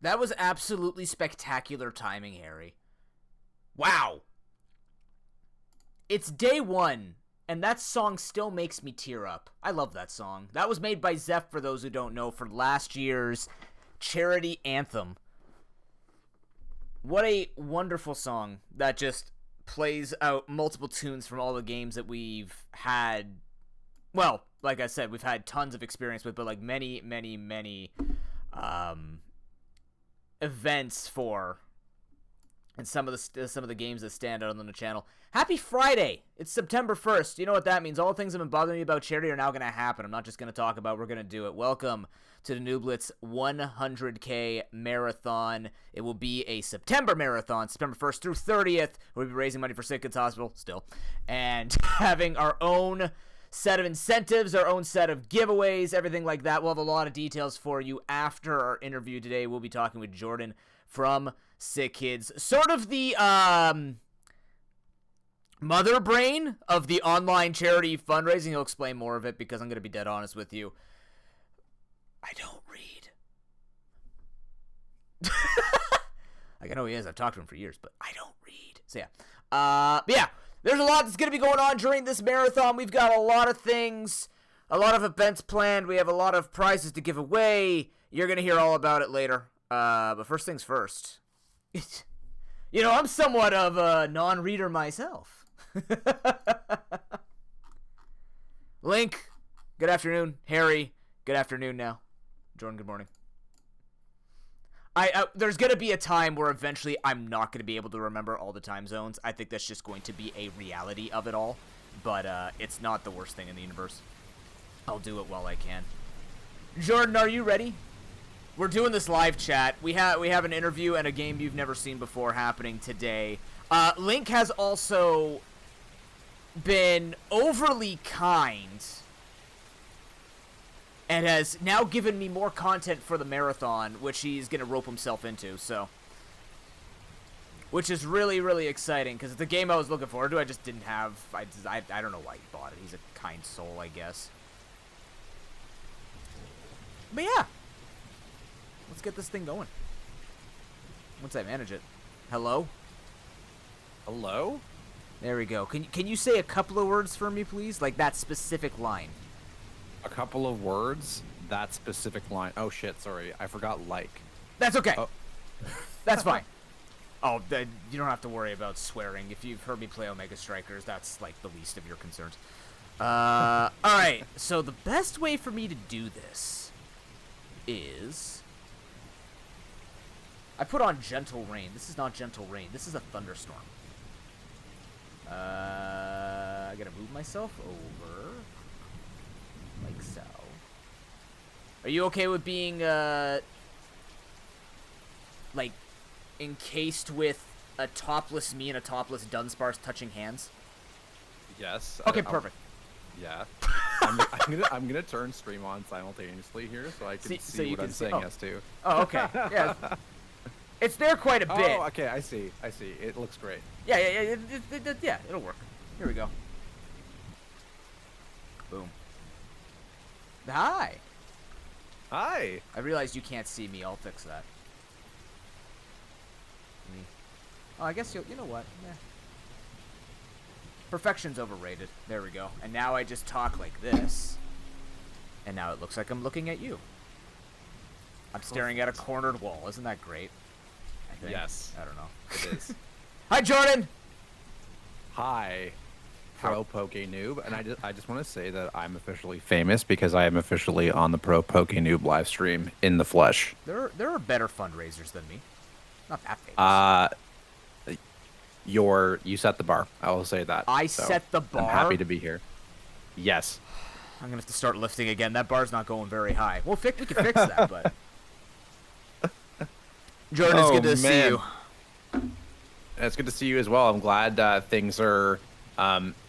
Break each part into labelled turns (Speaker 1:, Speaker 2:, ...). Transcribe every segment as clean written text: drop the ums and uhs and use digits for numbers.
Speaker 1: That was absolutely spectacular timing, Harry. Wow. It's day one, and that song still makes me tear up. I love that song. That was made by Sept, for those who don't know, for last year's charity anthem. What a wonderful song that just plays out multiple tunes from all the games that we've had. Well, like I said, we've had tons of experience with, but like many events for, and some of the games that stand out on the channel. Happy Friday! It's September 1st. You know what that means. All the things that have been bothering me about charity are now going to happen. I'm not just going to talk about, we're going to do it. Welcome to the Nooblets 100K Marathon. It will be a September marathon, September 1st through 30th. We'll be raising money for SickKids Hospital, still, and having our own set of incentives, our own set of giveaways, everything like that. We'll have a lot of details for you after our interview today. We'll be talking with Jordan from SickKids, sort of the mother brain of the online charity fundraising. He'll explain more of it, because I'm going to be dead honest with you, I don't read. Like, I know he is. I've talked to him for years, but I don't read. So yeah. But yeah, there's a lot that's going to be going on during this marathon. We've got a lot of things, a lot of events planned. We have a lot of prizes to give away. You're going to hear all about it later. But first things first. You know, I'm somewhat of a non-reader myself. Link, good afternoon. Harry, good afternoon now. Jordan, good morning. There's going to be a time where eventually I'm not going to be able to remember all the time zones. I think that's just going to be a reality of it all. But it's not the worst thing in the universe. I'll do it while I can. Jordan, are you ready? We're doing this live chat. We have an interview and a game you've never seen before happening today. Link has also been overly kind and has now given me more content for the marathon, which he's going to rope himself into, so. Which is really, really exciting, because it's the game I was looking forward to. I just didn't have, I don't know why he bought it. He's a kind soul, I guess. But yeah. Let's get this thing going. Once I manage it. Hello?
Speaker 2: Hello?
Speaker 1: There we go. Can you say a couple of words for me, please? Like that specific line.
Speaker 2: A couple of words? That specific line. Oh, shit, sorry. I forgot like.
Speaker 1: That's okay.
Speaker 2: Oh.
Speaker 1: That's fine. Oh, you don't have to worry about swearing. If you've heard me play Omega Strikers, that's like the least of your concerns. Alright, so the best way for me to do this is... I put on Gentle Rain. This is not Gentle Rain. This is a Thunderstorm. I gotta move myself over. Like so. Are you okay with being, like, encased with a topless me and a topless Dunsparce touching hands?
Speaker 2: Yes.
Speaker 1: Okay, perfect.
Speaker 2: Yeah. I'm gonna turn stream on simultaneously here, so I can see what I'm saying yes to.
Speaker 1: Oh, okay. Yeah. It's there quite a bit.
Speaker 2: Oh, okay. I see. It looks great.
Speaker 1: Yeah. Yeah. It'll work. Here we go. Boom. Hi.
Speaker 2: Hi.
Speaker 1: I realized you can't see me. I'll fix that. Oh, I guess you know what? Yeah. Perfection's overrated. There we go. And now I just talk like this. And now it looks like I'm looking at you. I'm staring at a cornered wall. Isn't that great? I think.
Speaker 2: Yes.
Speaker 1: I don't know.
Speaker 2: It is.
Speaker 1: Hi, Jordan!
Speaker 2: Hi. Pro Poke Noob, and I just want to say that I'm officially famous because I am officially on the Pro Poke Noob live stream in the flesh.
Speaker 1: There are better fundraisers than me. Not that famous.
Speaker 2: You set the bar. I will say that.
Speaker 1: I set the bar?
Speaker 2: I'm happy to be here. Yes.
Speaker 1: I'm gonna have to start lifting again. That bar's not going very high. We can fix that, but Jordan, it's good to see you.
Speaker 2: It's good to see you as well. I'm glad things are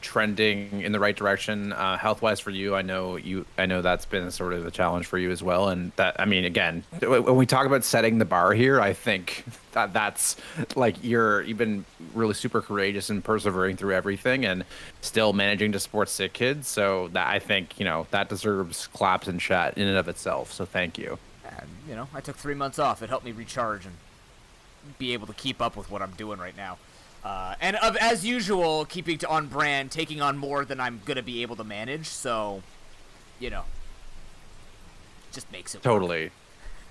Speaker 2: trending in the right direction health-wise for you. I know that's been sort of a challenge for you as well, and that, I mean, again, when we talk about setting the bar here, I think that's like you've been really super courageous and persevering through everything and still managing to support SickKids. So that, I think, that deserves claps and chat in and of itself. So thank you.
Speaker 1: And, I took 3 months off. It helped me recharge and be able to keep up with what I'm doing right now. And as usual, keeping on brand, taking on more than I'm going to be able to manage. So, just makes it
Speaker 2: Totally.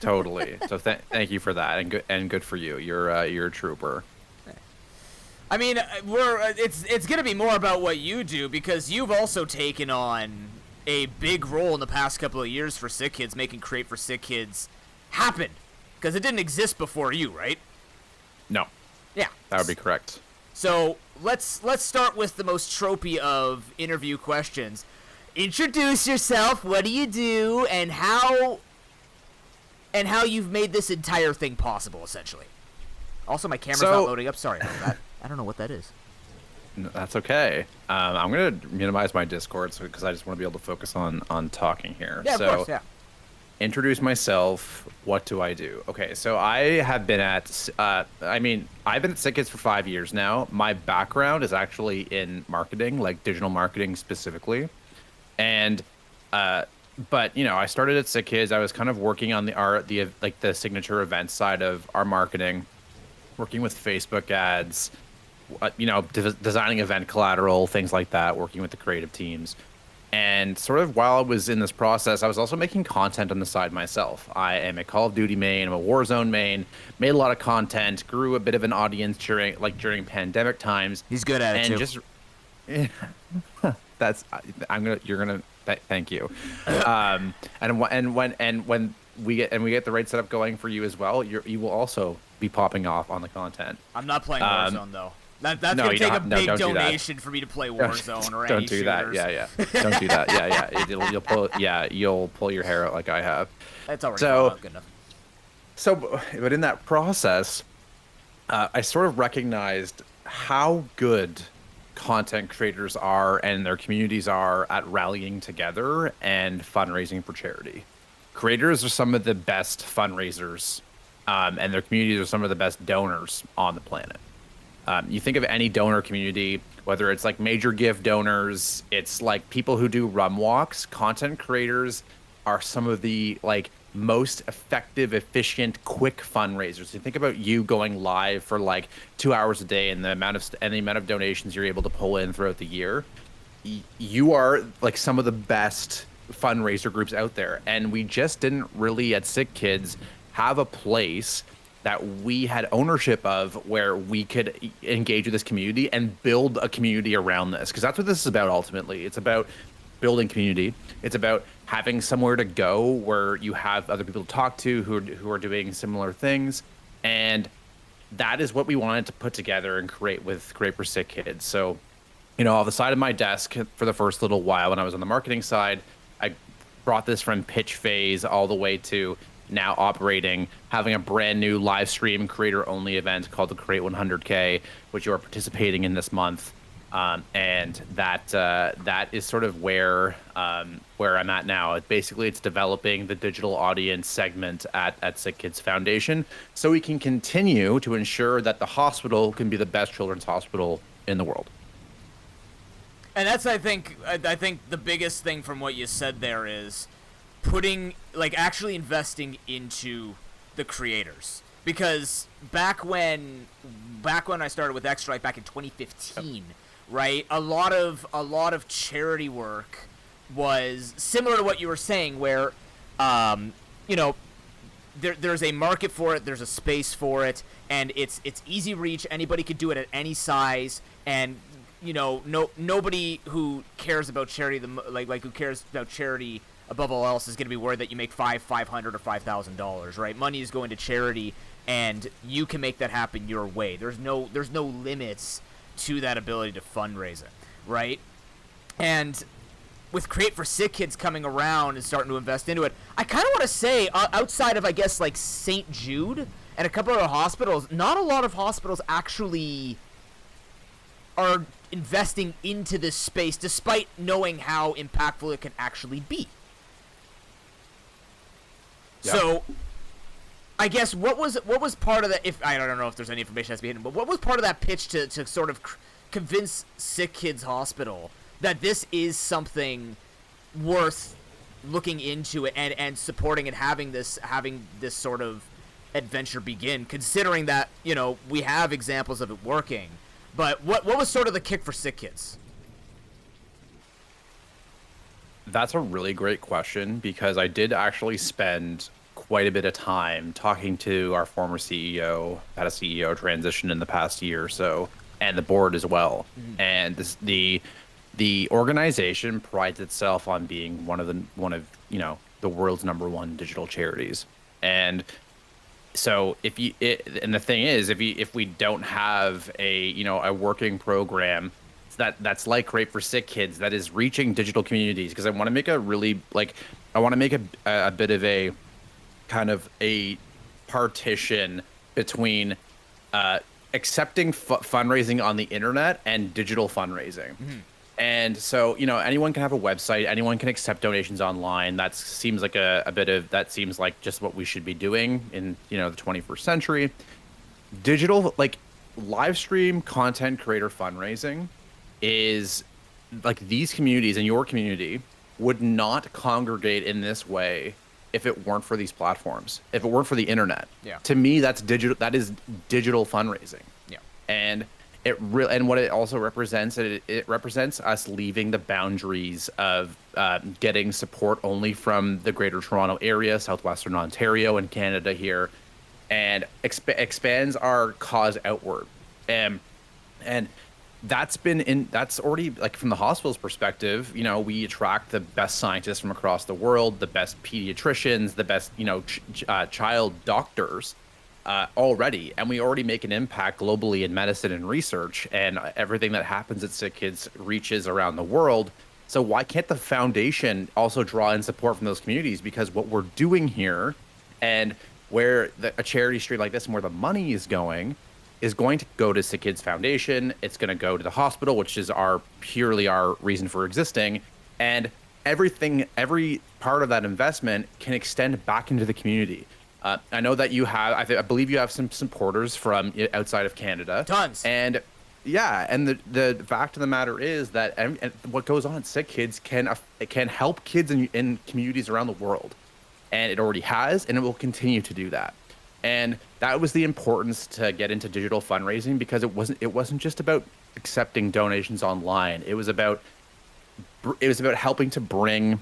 Speaker 2: So thank you for that, and good for you. You're a trooper.
Speaker 1: I mean, it's going to be more about what you do, because you've also taken on a big role in the past couple of years for SickKids, making Create4SickKids happen, because it didn't exist before you, right?
Speaker 2: No.
Speaker 1: Yeah.
Speaker 2: That would be correct.
Speaker 1: So let's start with the most tropey of interview questions. Introduce yourself. What do you do, and how you've made this entire thing possible, essentially. Also, my camera's not loading up. Sorry about that. I don't know what that is.
Speaker 2: No, that's okay. I'm gonna minimize my Discord because I just want to be able to focus on talking here.
Speaker 1: Yeah, of course. Yeah.
Speaker 2: Introduce myself. What do I do? Okay, so I have been at, I've been at SickKids for 5 years now. My background is actually in marketing, like digital marketing specifically. And, but I started at SickKids. I was kind of working on the signature event side of our marketing, working with Facebook ads, designing event collateral, things like that, working with the creative teams. And sort of while I was in this process, I was also making content on the side myself. I am a Call of Duty main, I'm a Warzone main, made a lot of content, grew a bit of an audience during pandemic times.
Speaker 1: He's good at it too.
Speaker 2: Just thank you. And when we get the right setup going for you as well, you will also be popping off on the content.
Speaker 1: I'm not playing Warzone though. That's gonna take a big donation for me to play Warzone or any shooters.
Speaker 2: Don't do that. Yeah. Don't do that. Yeah. You'll pull your hair out like I have.
Speaker 1: That's already good enough.
Speaker 2: So, but in that process, I sort of recognized how good content creators are and their communities are at rallying together and fundraising for charity. Creators are some of the best fundraisers, and their communities are some of the best donors on the planet. You think of any donor community, whether it's like major gift donors, it's like people who do rum walks. Content creators are some of the most effective, efficient, quick fundraisers. You think about you going live for 2 hours a day and the amount of donations you're able to pull in throughout the year. You are some of the best fundraiser groups out there, and we just didn't really at SickKids have a place that we had ownership of where we could engage with this community and build a community around this. Because that's what this is about ultimately. It's about building community. It's about having somewhere to go where you have other people to talk to who are doing similar things. And that is what we wanted to put together and create with Create4SickKids. So, on the side of my desk for the first little while when I was on the marketing side, I brought this from pitch phase all the way to now operating, having a brand new live stream creator only event called the Create 100K, which you are participating in this month. And that is sort of where I'm at now. Basically, it's developing the digital audience segment at SickKids Foundation, so we can continue to ensure that the hospital can be the best children's hospital in the world.
Speaker 1: And that's, I think the biggest thing from what you said there is putting, actually investing into the creators. Because back when I started with Extra Life back in 2015, right, a lot of charity work was similar to what you were saying, where there's a market for it, there's a space for it, and it's easy reach. Anybody could do it at any size, and nobody who cares about charity who cares about charity above all else is going to be worried that you make $500 or $5,000, right? Money is going to charity, and you can make that happen your way. There's no limits to that ability to fundraise it, right? And with Create4SickKids coming around and starting to invest into it, I kind of want to say, outside of, I guess, St. Jude and a couple other hospitals, not a lot of hospitals actually are investing into this space, despite knowing how impactful it can actually be. Yep. So, I guess what was part of that? If I don't know if there's any information that's being hidden, but what was part of that pitch to sort of convince SickKids Hospital that this is something worth looking into it and supporting and having this sort of adventure begin, considering that, you know, we have examples of it working. But what was sort of the kick for SickKids?
Speaker 2: That's a really great question, because I did actually spend quite a bit of time talking to our former CEO, had a CEO transition in the past year or so, and the board as well. And the organization prides itself on being one of you know, the world's #1 digital charities. And so and the thing is, if we don't have a working program that's like Create4SickKids that is reaching digital communities, because I want to make a really I want to make a bit of a kind of a partition between accepting fundraising on the internet and digital fundraising. And so, you know, anyone can have a website, anyone can accept donations online. That seems like that seems like just what we should be doing in, you know, the 21st century. Digital, like live stream content creator fundraising is like, these communities in your community would not congregate in this way if it weren't for these platforms, if it weren't for the internet.
Speaker 1: Yeah.
Speaker 2: To me, that is digital fundraising.
Speaker 1: Yeah.
Speaker 2: And what it also represents, it represents us leaving the boundaries of getting support only from the Greater Toronto Area, Southwestern Ontario, and Canada here, and expands our cause outward. And that's already, like, from the hospital's perspective, you know, we attract the best scientists from across the world, the best pediatricians, the best, you know, child doctors already, and we already make an impact globally in medicine and research, and everything that happens at SickKids reaches around the world. So why can't the foundation also draw in support from those communities? Because what we're doing here, and where a charity stream like this and where the money is going to go to SickKids Foundation. It's going to go to the hospital, which is purely our reason for existing. And every part of that investment can extend back into the community. I know that you have, I believe you have some supporters from outside of Canada.
Speaker 1: Tons.
Speaker 2: And yeah, and the fact of the matter is that and what goes on at SickKids can help kids in communities around the world. And it already has, and it will continue to do that. And that was the importance to get into digital fundraising, because it wasn't just about accepting donations online. It was about helping to bring,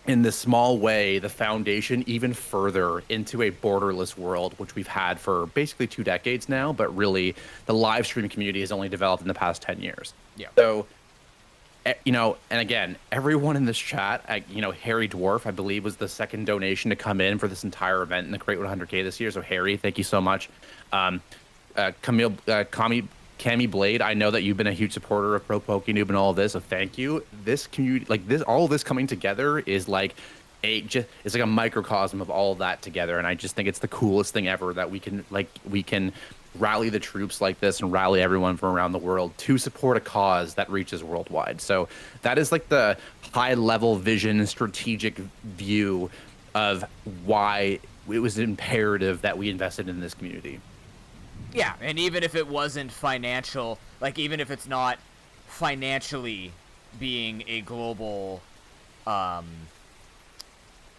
Speaker 2: in this small way, the foundation even further into a borderless world, which we've had for basically 2 decades now, but really the live stream community has only developed in the past 10 years.
Speaker 1: Yeah.
Speaker 2: So, you know, and again, everyone in this chat, you know, Harry Dwarf, I believe, was the second donation to come in for this entire event in the Create 100K this year. So Harry, thank you so much. Cami Blade, I know that you've been a huge supporter of Pro PokeNoob and all of this, so thank you. This community, like this, all of this coming together is like it's like a microcosm of all of that together, and I just think it's the coolest thing ever that we can rally the troops like this and rally everyone from around the world to support a cause that reaches worldwide. So that is like the high level vision, strategic view of why it was imperative that we invested in this community.
Speaker 1: Yeah, and even if it wasn't financial, like even if it's not financially being a global, I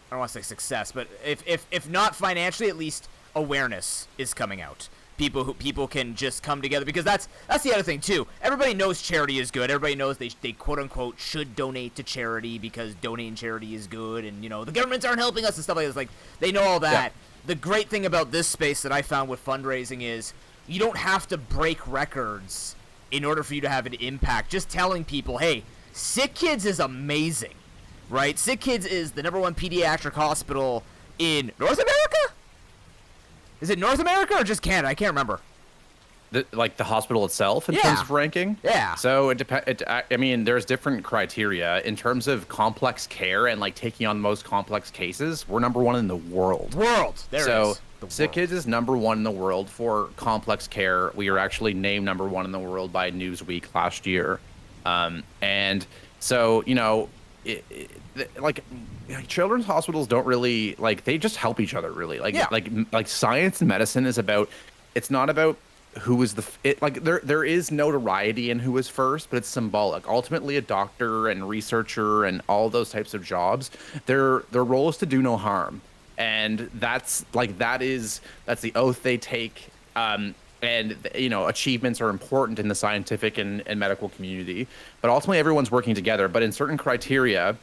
Speaker 1: don't want to say success, but if not financially, at least awareness is coming out. People can just come together, because that's the other thing too. Everybody knows charity is good. Everybody knows they quote unquote should donate to charity because donating charity is good, and you know the governments aren't helping us and stuff like this. Like, they know all that. Yeah. The great thing about this space that I found with fundraising is you don't have to break records in order for you to have an impact. Just telling people, hey, SickKids is amazing, right? SickKids is the #1 pediatric hospital in North America? Is it North America or just Canada? I can't remember.
Speaker 2: Like the hospital itself in terms of ranking?
Speaker 1: Yeah.
Speaker 2: So it depends. I mean, there's different criteria in terms of complex care and like taking on the most complex cases. We're #1 in the world.
Speaker 1: There
Speaker 2: so
Speaker 1: it is.
Speaker 2: SickKids is #1 in the world for complex care. We were actually named #1 in the world by Newsweek last year. And so, you know, like children's hospitals don't really, like, they just help each other really. Like,
Speaker 1: yeah.
Speaker 2: like science and medicine is about, it's not about who was like there is notoriety in who was first, but it's symbolic. Ultimately, a doctor and researcher and all those types of jobs, their role is to do no harm, and that's the oath they take. And achievements are important in the scientific and medical community, but ultimately everyone's working together. But in certain criteria,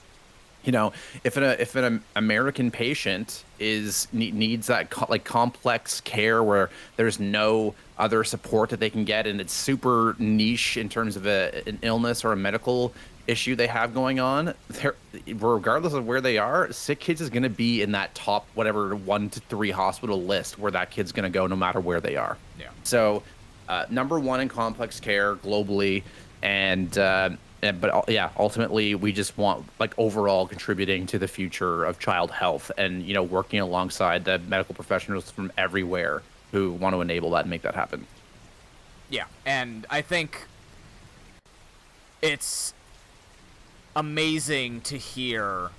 Speaker 2: if an American patient needs that like complex care where there's no other support that they can get, and it's super niche in terms of an illness or a medical issue they have going on, there, regardless of where they are, Sick Kids is going to be in that top whatever 1 to 3 hospital list where that kid's going to go no matter where they are.
Speaker 1: Yeah.
Speaker 2: So, number one in complex care globally, but yeah, ultimately we just want like overall contributing to the future of child health, and working alongside the medical professionals from everywhere who want to enable that and make that happen.
Speaker 1: Yeah, and I think it's amazing to hear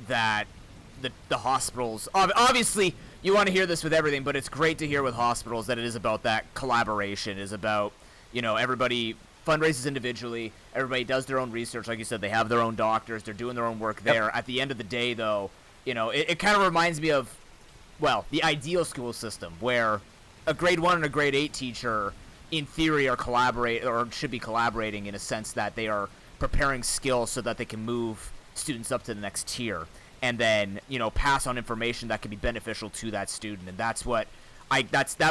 Speaker 1: that the hospitals, obviously you want to hear this with everything, but it's great to hear with hospitals that it is about that collaboration, is about everybody fundraises individually, everybody does their own research, like you said, they have their own doctors, they're doing their own work there. Yep. At the end of the day, though, it kind of reminds me of, well, the ideal school system, where a grade 1 and a grade 8 teacher in theory are should be collaborating in a sense that they are preparing skills so that they can move students up to the next tier, and then pass on information that can be beneficial to that student. And that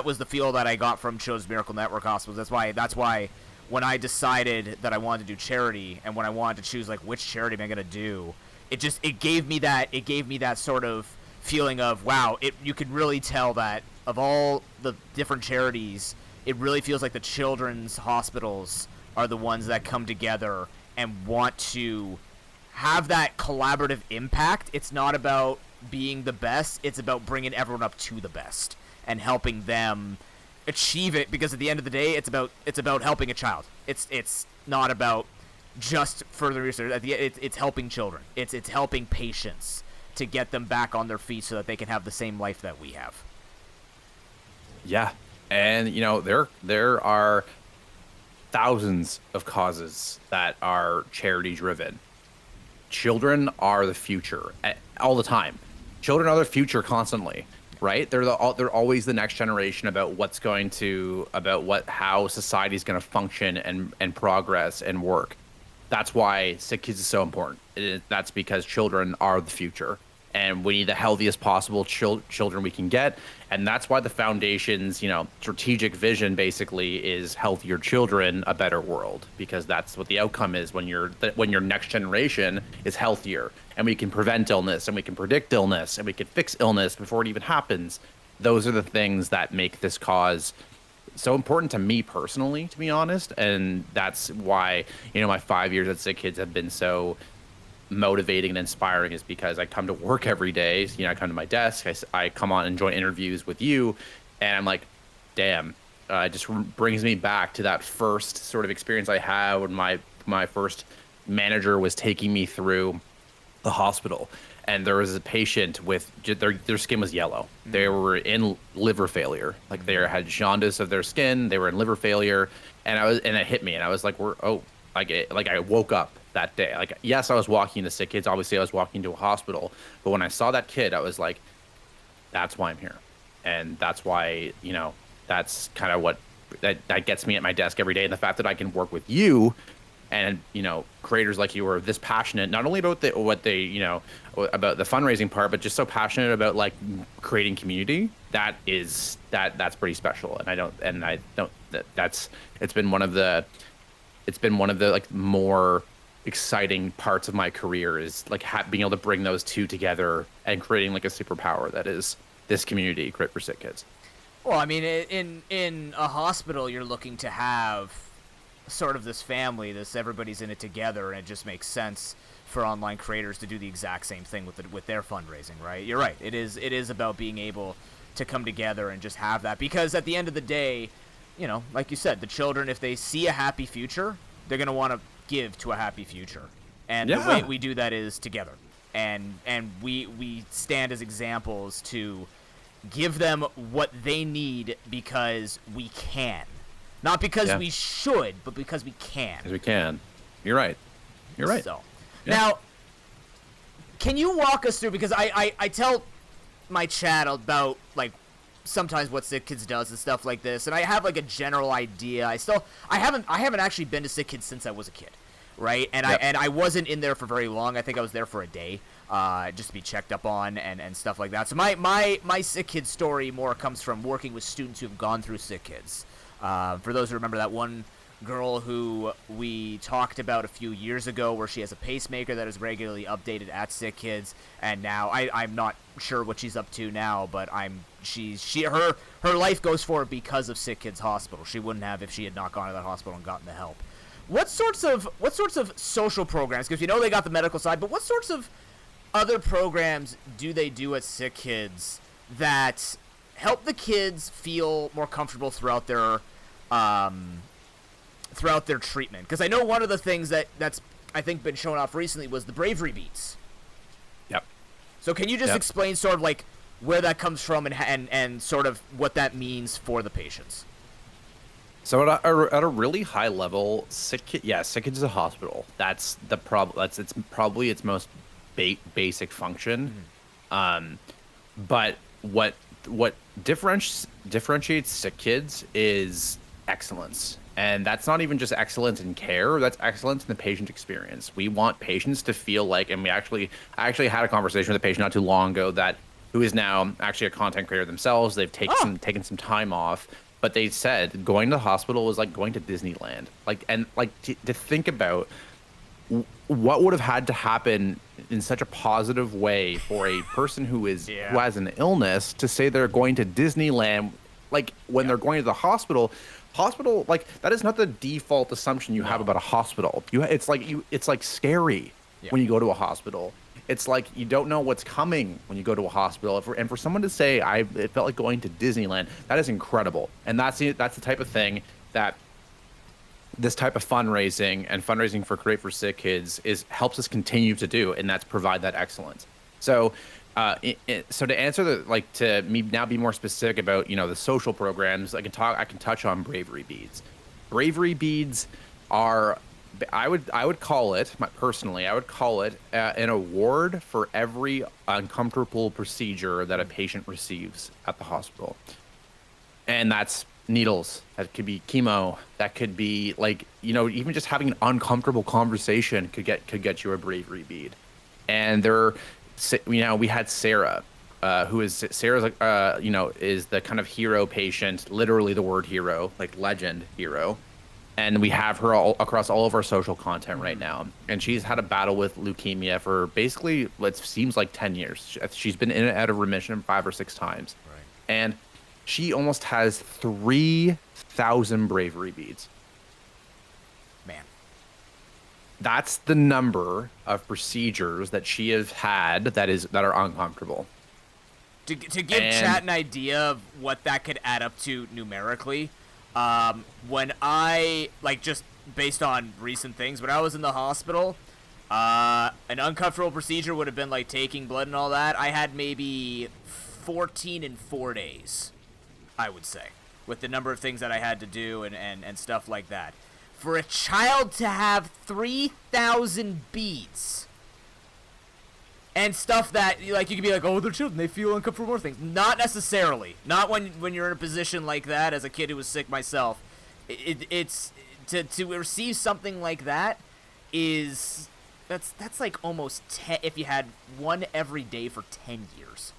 Speaker 1: was the feel that I got from Cho's Miracle Network Hospitals. That's why when I decided that I wanted to do charity, and when I wanted to choose like which charity am I going to do, it gave me that sort of feeling of, wow, you could really tell that of all the different charities, it really feels like the children's hospitals are the ones that come together and want to have that collaborative impact. It's not about being the best, it's about bringing everyone up to the best and helping them achieve it, because at the end of the day, it's about helping a child. It's not about just further research. It's helping children. It's helping patients to get them back on their feet so that they can have the same life that we have.
Speaker 2: Yeah. And there are thousands of causes that are charity driven. Children are the future all the time. Children are the future constantly, right? They're always the next generation about how society is going to function and progress and work. That's why Sick Kids is so important. That's because children are the future, and we need the healthiest possible children we can get. And that's why the foundation's, strategic vision basically is healthier children, a better world, because that's what the outcome is when your next generation is healthier, and we can prevent illness, and we can predict illness, and we can fix illness before it even happens. Those are the things that make this cause so important to me personally, to be honest. And that's why, my 5 years at Sick Kids have been so motivating and inspiring, is because I come to work every day. I come to my desk, I come on and join interviews with you, and I'm like, damn, it just brings me back to that first sort of experience I had when my first manager was taking me through the hospital, and there was a patient with their skin was yellow. They were in liver failure, like they had jaundice of their skin. They were in liver failure, and it hit me, and I was like, I woke up that day. Like, yes, I was walking to Sick Kids. Obviously, I was walking to a hospital. But when I saw that kid, I was like, that's why I'm here. And that's why, that's kind of what that gets me at my desk every day. And the fact that I can work with you and, creators like you are this passionate, not only about about the fundraising part, but just so passionate about like creating community. That's pretty special. It's been one of the like more exciting parts of my career, is like being able to bring those two together and creating like a superpower that is this community, Create4SickKids.
Speaker 1: Well, I mean, in a hospital, you're looking to have sort of this family, everybody's in it together, and it just makes sense for online creators to do the exact same thing with their fundraising, right? You're right. It is about being able to come together and just have that, because at the end of the day, like you said, the children, if they see a happy future, they're going to want to give to a happy future. And the way we do that is together. And we stand as examples to give them what they need because we can. Not because we should, but because we can.
Speaker 2: Because we can. You're right. You're right.
Speaker 1: So, now, can you walk us through, because I tell my chat about, like, sometimes what SickKids does and stuff like this, and I have, like, a general idea. I haven't actually been to SickKids since I was a kid, right? And I wasn't in there for very long. I think I was there for a day, just to be checked up on and stuff like that. So my SickKids story more comes from working with students who have gone through SickKids. For those who remember that one girl who we talked about a few years ago, where she has a pacemaker that is regularly updated at SickKids, and now I'm not sure what she's up to now, but her life goes forward because of SickKids Hospital. She wouldn't have if she had not gone to that hospital and gotten the help. What sorts of social programs? Because they got the medical side, but what sorts of other programs do they do at SickKids that help the kids feel more comfortable throughout their treatment? Because I know one of the things that's I think been shown off recently was the bravery beads.
Speaker 2: Yep.
Speaker 1: So can you just explain sort of like where that comes from and sort of what that means for the patients?
Speaker 2: So at a really high level, SickKids is a hospital. That's the problem. It's probably its most basic function.
Speaker 1: Mm-hmm.
Speaker 2: But what differentiates SickKids is excellence. And that's not even just excellence in care, that's excellence in the patient experience. We want patients to feel like, and I actually had a conversation with a patient not too long ago who is now actually a content creator themselves. They've taken some time off, but they said going to the hospital was like going to Disneyland. To think about what would have had to happen in such a positive way for a person who has an illness to say they're going to Disneyland, like when they're going to the hospital, like that is not the default assumption you have about a hospital. It's like scary when you go to a hospital. It's like you don't know what's coming when you go to a hospital. And for someone to say it felt like going to Disneyland, that is incredible. And that's the type of thing that this type of fundraising for Create4SickKids helps us continue to do, and that's provide that excellence. So so to answer to me now be more specific about the social programs, I can touch on bravery beads. Bravery beads are, I would call it an award for every uncomfortable procedure that a patient receives at the hospital, and that's needles, that could be chemo, that could be even just having an uncomfortable conversation could get you a bravery bead. And we had Sarah, Sarah's is the kind of hero patient, literally the word hero, like legend hero. And we have her across all of our social content right now. And she's had a battle with leukemia for basically what seems like 10 years. She's been in and out of remission 5 or 6 times.
Speaker 1: Right.
Speaker 2: And she almost has 3,000 bravery beads.
Speaker 1: Man.
Speaker 2: That's the number of procedures that she has had that are uncomfortable.
Speaker 1: To give chat an idea of what that could add up to numerically, when I, just based on recent things, when I was in the hospital, an uncomfortable procedure would have been like taking blood and all that. I had maybe 14 in 4 days, I would say, with the number of things that I had to do and stuff like that. For a child to have 3,000 beads and stuff that, you could be like, oh, they're children, they feel uncomfortable more things. Not necessarily. Not when you're in a position like that. As a kid who was sick myself, it's to receive something like that that's like almost 10, if you had one every day for 10 years.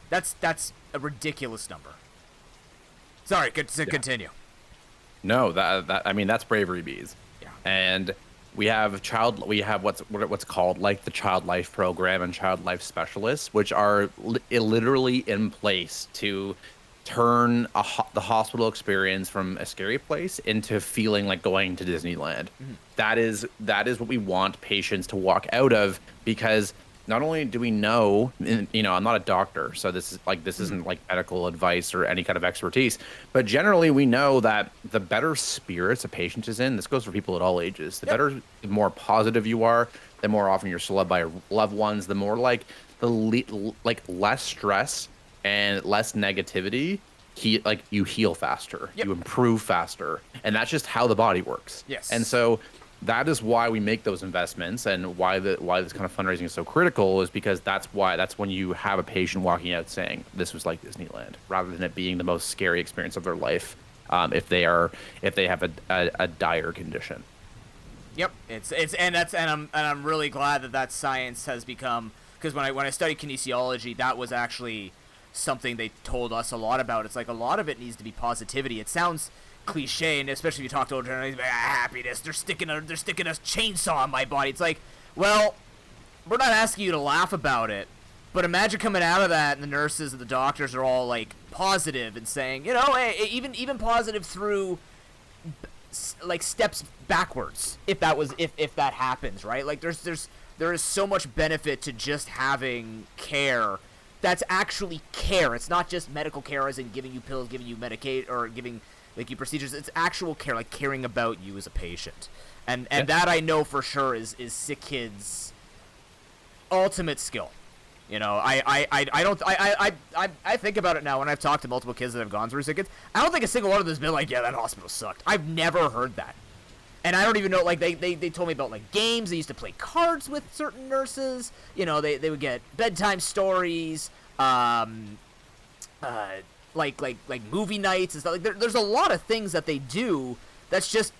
Speaker 1: That's a ridiculous number. Sorry, continue.
Speaker 2: No, that's bravery beads.
Speaker 1: Yeah.
Speaker 2: And we have what's called the Child Life Program and Child Life Specialists, which are literally in place to turn the hospital experience from a scary place into feeling like going to Disneyland. Mm-hmm. That is what we want patients to walk out of, because not only do we know, I'm not a doctor, so this isn't like medical advice or any kind of expertise, but generally we know that the better spirits a patient is in, this goes for people at all ages, the more positive you are, the more often you're loved by loved ones, the more less stress and less negativity, you heal faster,
Speaker 1: Yep.
Speaker 2: you improve faster, and that's just how the body works. And
Speaker 1: Yes.
Speaker 2: so that is why we make those investments, and why this kind of fundraising is so critical is because that's when you have a patient walking out saying this was like Disneyland, rather than it being the most scary experience of their life, if they have a dire condition.
Speaker 1: Yep. It's and I'm really glad that science has become, because when I studied kinesiology, that was actually something they told us a lot about. It's like a lot of it needs to be positivity. It sounds cliche, and especially if you talk to older generations, like, happiness. They're sticking a chainsaw in my body. It's like, well, we're not asking you to laugh about it, but imagine coming out of that and the nurses and the doctors are all like positive and saying, you know, hey, even positive through like steps backwards, if that happens, right? Like there is so much benefit to just having care that's actually care. It's not just medical care as in giving you pills, giving you Medicaid, or giving like you procedures. It's actual care, like caring about you as a patient. And that I know for sure is SickKids' ultimate skill. You know, I think about it now when I've talked to multiple kids that have gone through SickKids. I don't think a single one of them has been like, yeah, that hospital sucked. I've never heard that. And I don't even know, like, they told me about, like, games. They used to play cards with certain nurses. You know, they would get bedtime stories, like movie nights and stuff. Like, there's a lot of things that they do that's just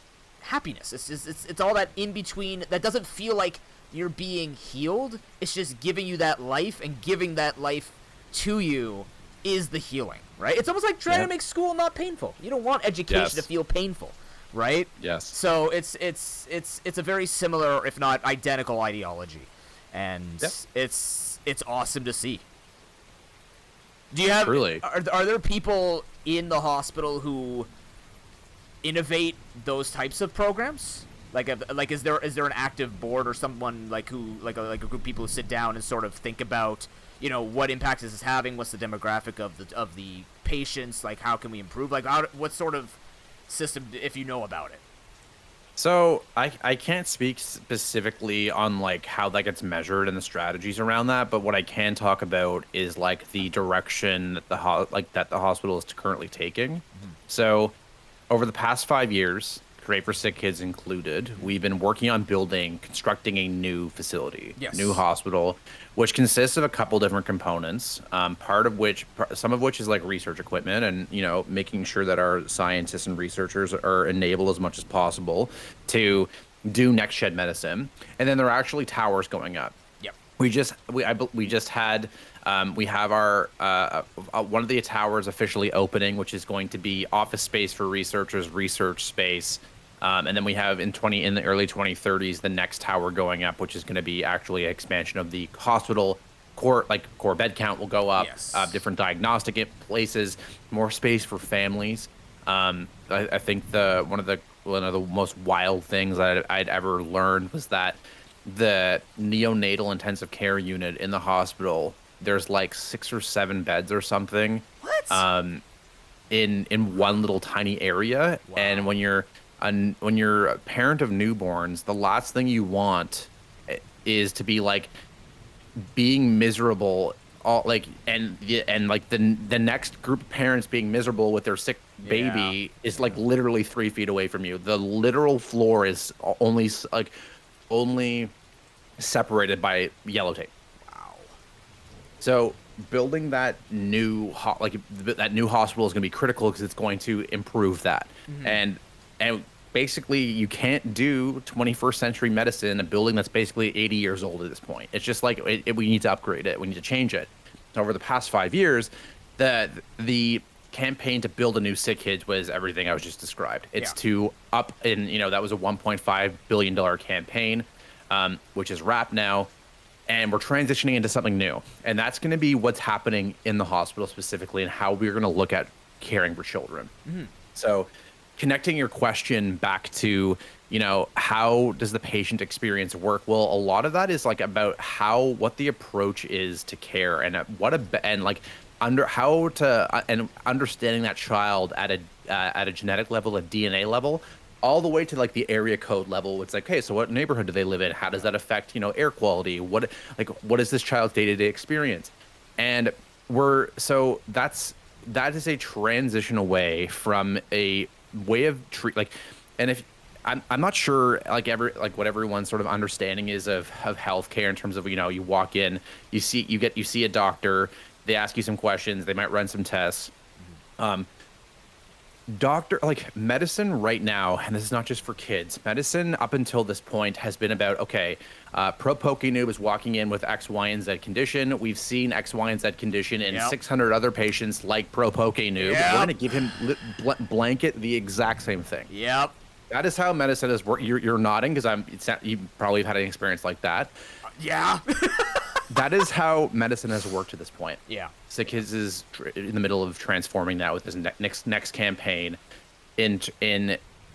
Speaker 1: happiness. It's all that in between that doesn't feel like you're being healed. It's just giving you that life, and giving that life to you is the healing, right? It's almost like trying to make school not painful. You don't want education to feel painful. Right?
Speaker 2: Yes.
Speaker 1: So it's a very similar, if not identical, ideology, and it's awesome to see. Do you have?
Speaker 2: Truly.
Speaker 1: Are there people in the hospital who innovate those types of programs? Like is there an active board or someone like who like a group of people who sit down and sort of think about, you know, what impact is this having? What's the demographic of the patients? Like, how can we improve? Like, what sort of system, if you know about it?
Speaker 2: So I can't speak specifically on like how that gets measured and the strategies around that, but what I can talk about is like the direction that the hospital is currently taking. So over the past 5 years, Create4SickKids included, we've been working on constructing a new facility, new hospital, which consists of a couple different components. Some of which is like research equipment, and you know, making sure that our scientists and researchers are enabled as much as possible to do next gen medicine. And then there are actually towers going up.
Speaker 1: Yep.
Speaker 2: We have our one of the towers officially opening, which is going to be office space for researchers, research space, and then we have in the early 2030s the next tower going up, which is going to be actually an expansion of the hospital core bed count will go up, different diagnostic places, more space for families. I think one of the most wild things I'd ever learned was that the neonatal intensive care unit in the hospital, there's like 6 or 7 beds or something.
Speaker 1: What?
Speaker 2: In one little tiny area. Wow. And when you're a parent of newborns, the last thing you want is to be like being miserable, and the next group of parents being miserable with their sick baby is like literally 3 feet away from you. The literal floor is only separated by yellow tape.
Speaker 1: Wow.
Speaker 2: So building that new hospital is going to be critical because it's going to improve that. And basically you can't do 21st century medicine in a building that's basically 80 years old at this point. It's just like we need to upgrade it. We need to change it. Over the past 5 years, the campaign to build a new SickKids was everything I was just described. It's to up, and that was a $1.5 billion campaign, which is wrapped now, and we're transitioning into something new. And that's going to be what's happening in the hospital specifically, and how we're going to look at caring for children. So connecting your question back to, how does the patient experience work? Well, a lot of that is like about what the approach is to care, and understanding that child at a genetic level, a DNA level, all the way to like the area code level. It's like, hey, so what neighborhood do they live in? How does that affect, air quality? What is this child's day-to-day experience? And that is a transition away from a way of treat like, and if I'm not sure like what everyone's sort of understanding is of healthcare in terms of, you walk in, you see a doctor, they ask you some questions, they might run some tests. Um, Doctor, like medicine right now, and this is not just for kids, medicine up until this point has been about, okay, pro poke noob is walking in with X, Y, and Z condition. We've seen X, Y, and Z condition in
Speaker 1: Yep.
Speaker 2: 600 other patients like pro poke noob.
Speaker 1: Yep.
Speaker 2: We're going to give him blanket the exact same thing.
Speaker 1: Yep.
Speaker 2: That is how medicine has worked. You're nodding because you probably have had an experience like that.
Speaker 1: Yeah.
Speaker 2: That is how medicine has worked to this point.
Speaker 1: Yeah.
Speaker 2: SickKids is in the middle of transforming that with this next campaign. In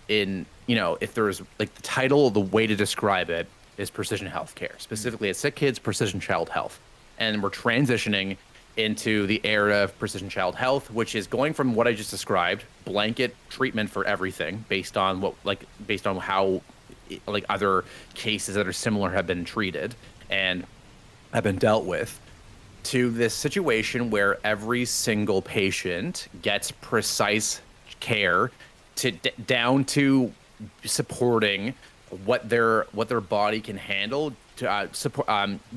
Speaker 2: if there's like the title, the way to describe it is precision healthcare. Specifically at SickKids, precision child health, and we're transitioning into the era of precision child health, which is going from what I just described, blanket treatment for everything based on how like other cases that are similar have been treated and have been dealt with, to this situation where every single patient gets precise care down to supporting what their body can handle to support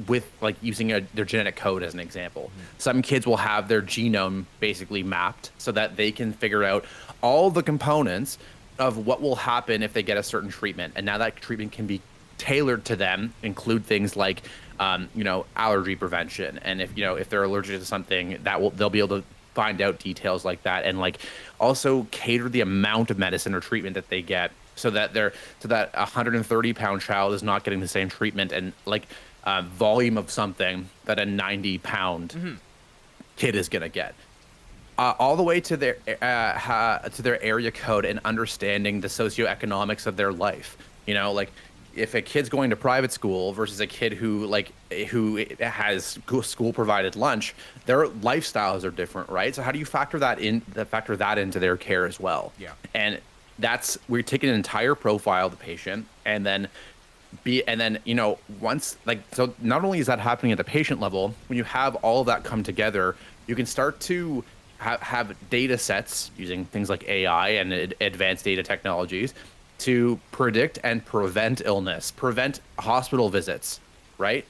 Speaker 2: with like using their genetic code as an example. Some kids will have their genome basically mapped so that they can figure out all the components of what will happen if they get a certain treatment, and now that treatment can be tailored to them, include things like allergy prevention, and if they're allergic to something, they'll be able to find out details like that, and like also cater the amount of medicine or treatment that they get so that 130-pound child is not getting the same treatment and like volume of something that a 90-pound kid is gonna get. All the way to their area code and understanding the socioeconomics of their life. Like if a kid's going to private school versus a kid who has school provided lunch, their lifestyles are different, right? So how do you factor that into their care as well?
Speaker 1: Yeah.
Speaker 2: And we're taking an entire profile of the patient, and then once, like, so not only is that happening at the patient level, when you have all of that come together, you can start to have data sets using things like AI and advanced data technologies to predict and prevent illness, prevent hospital visits, right?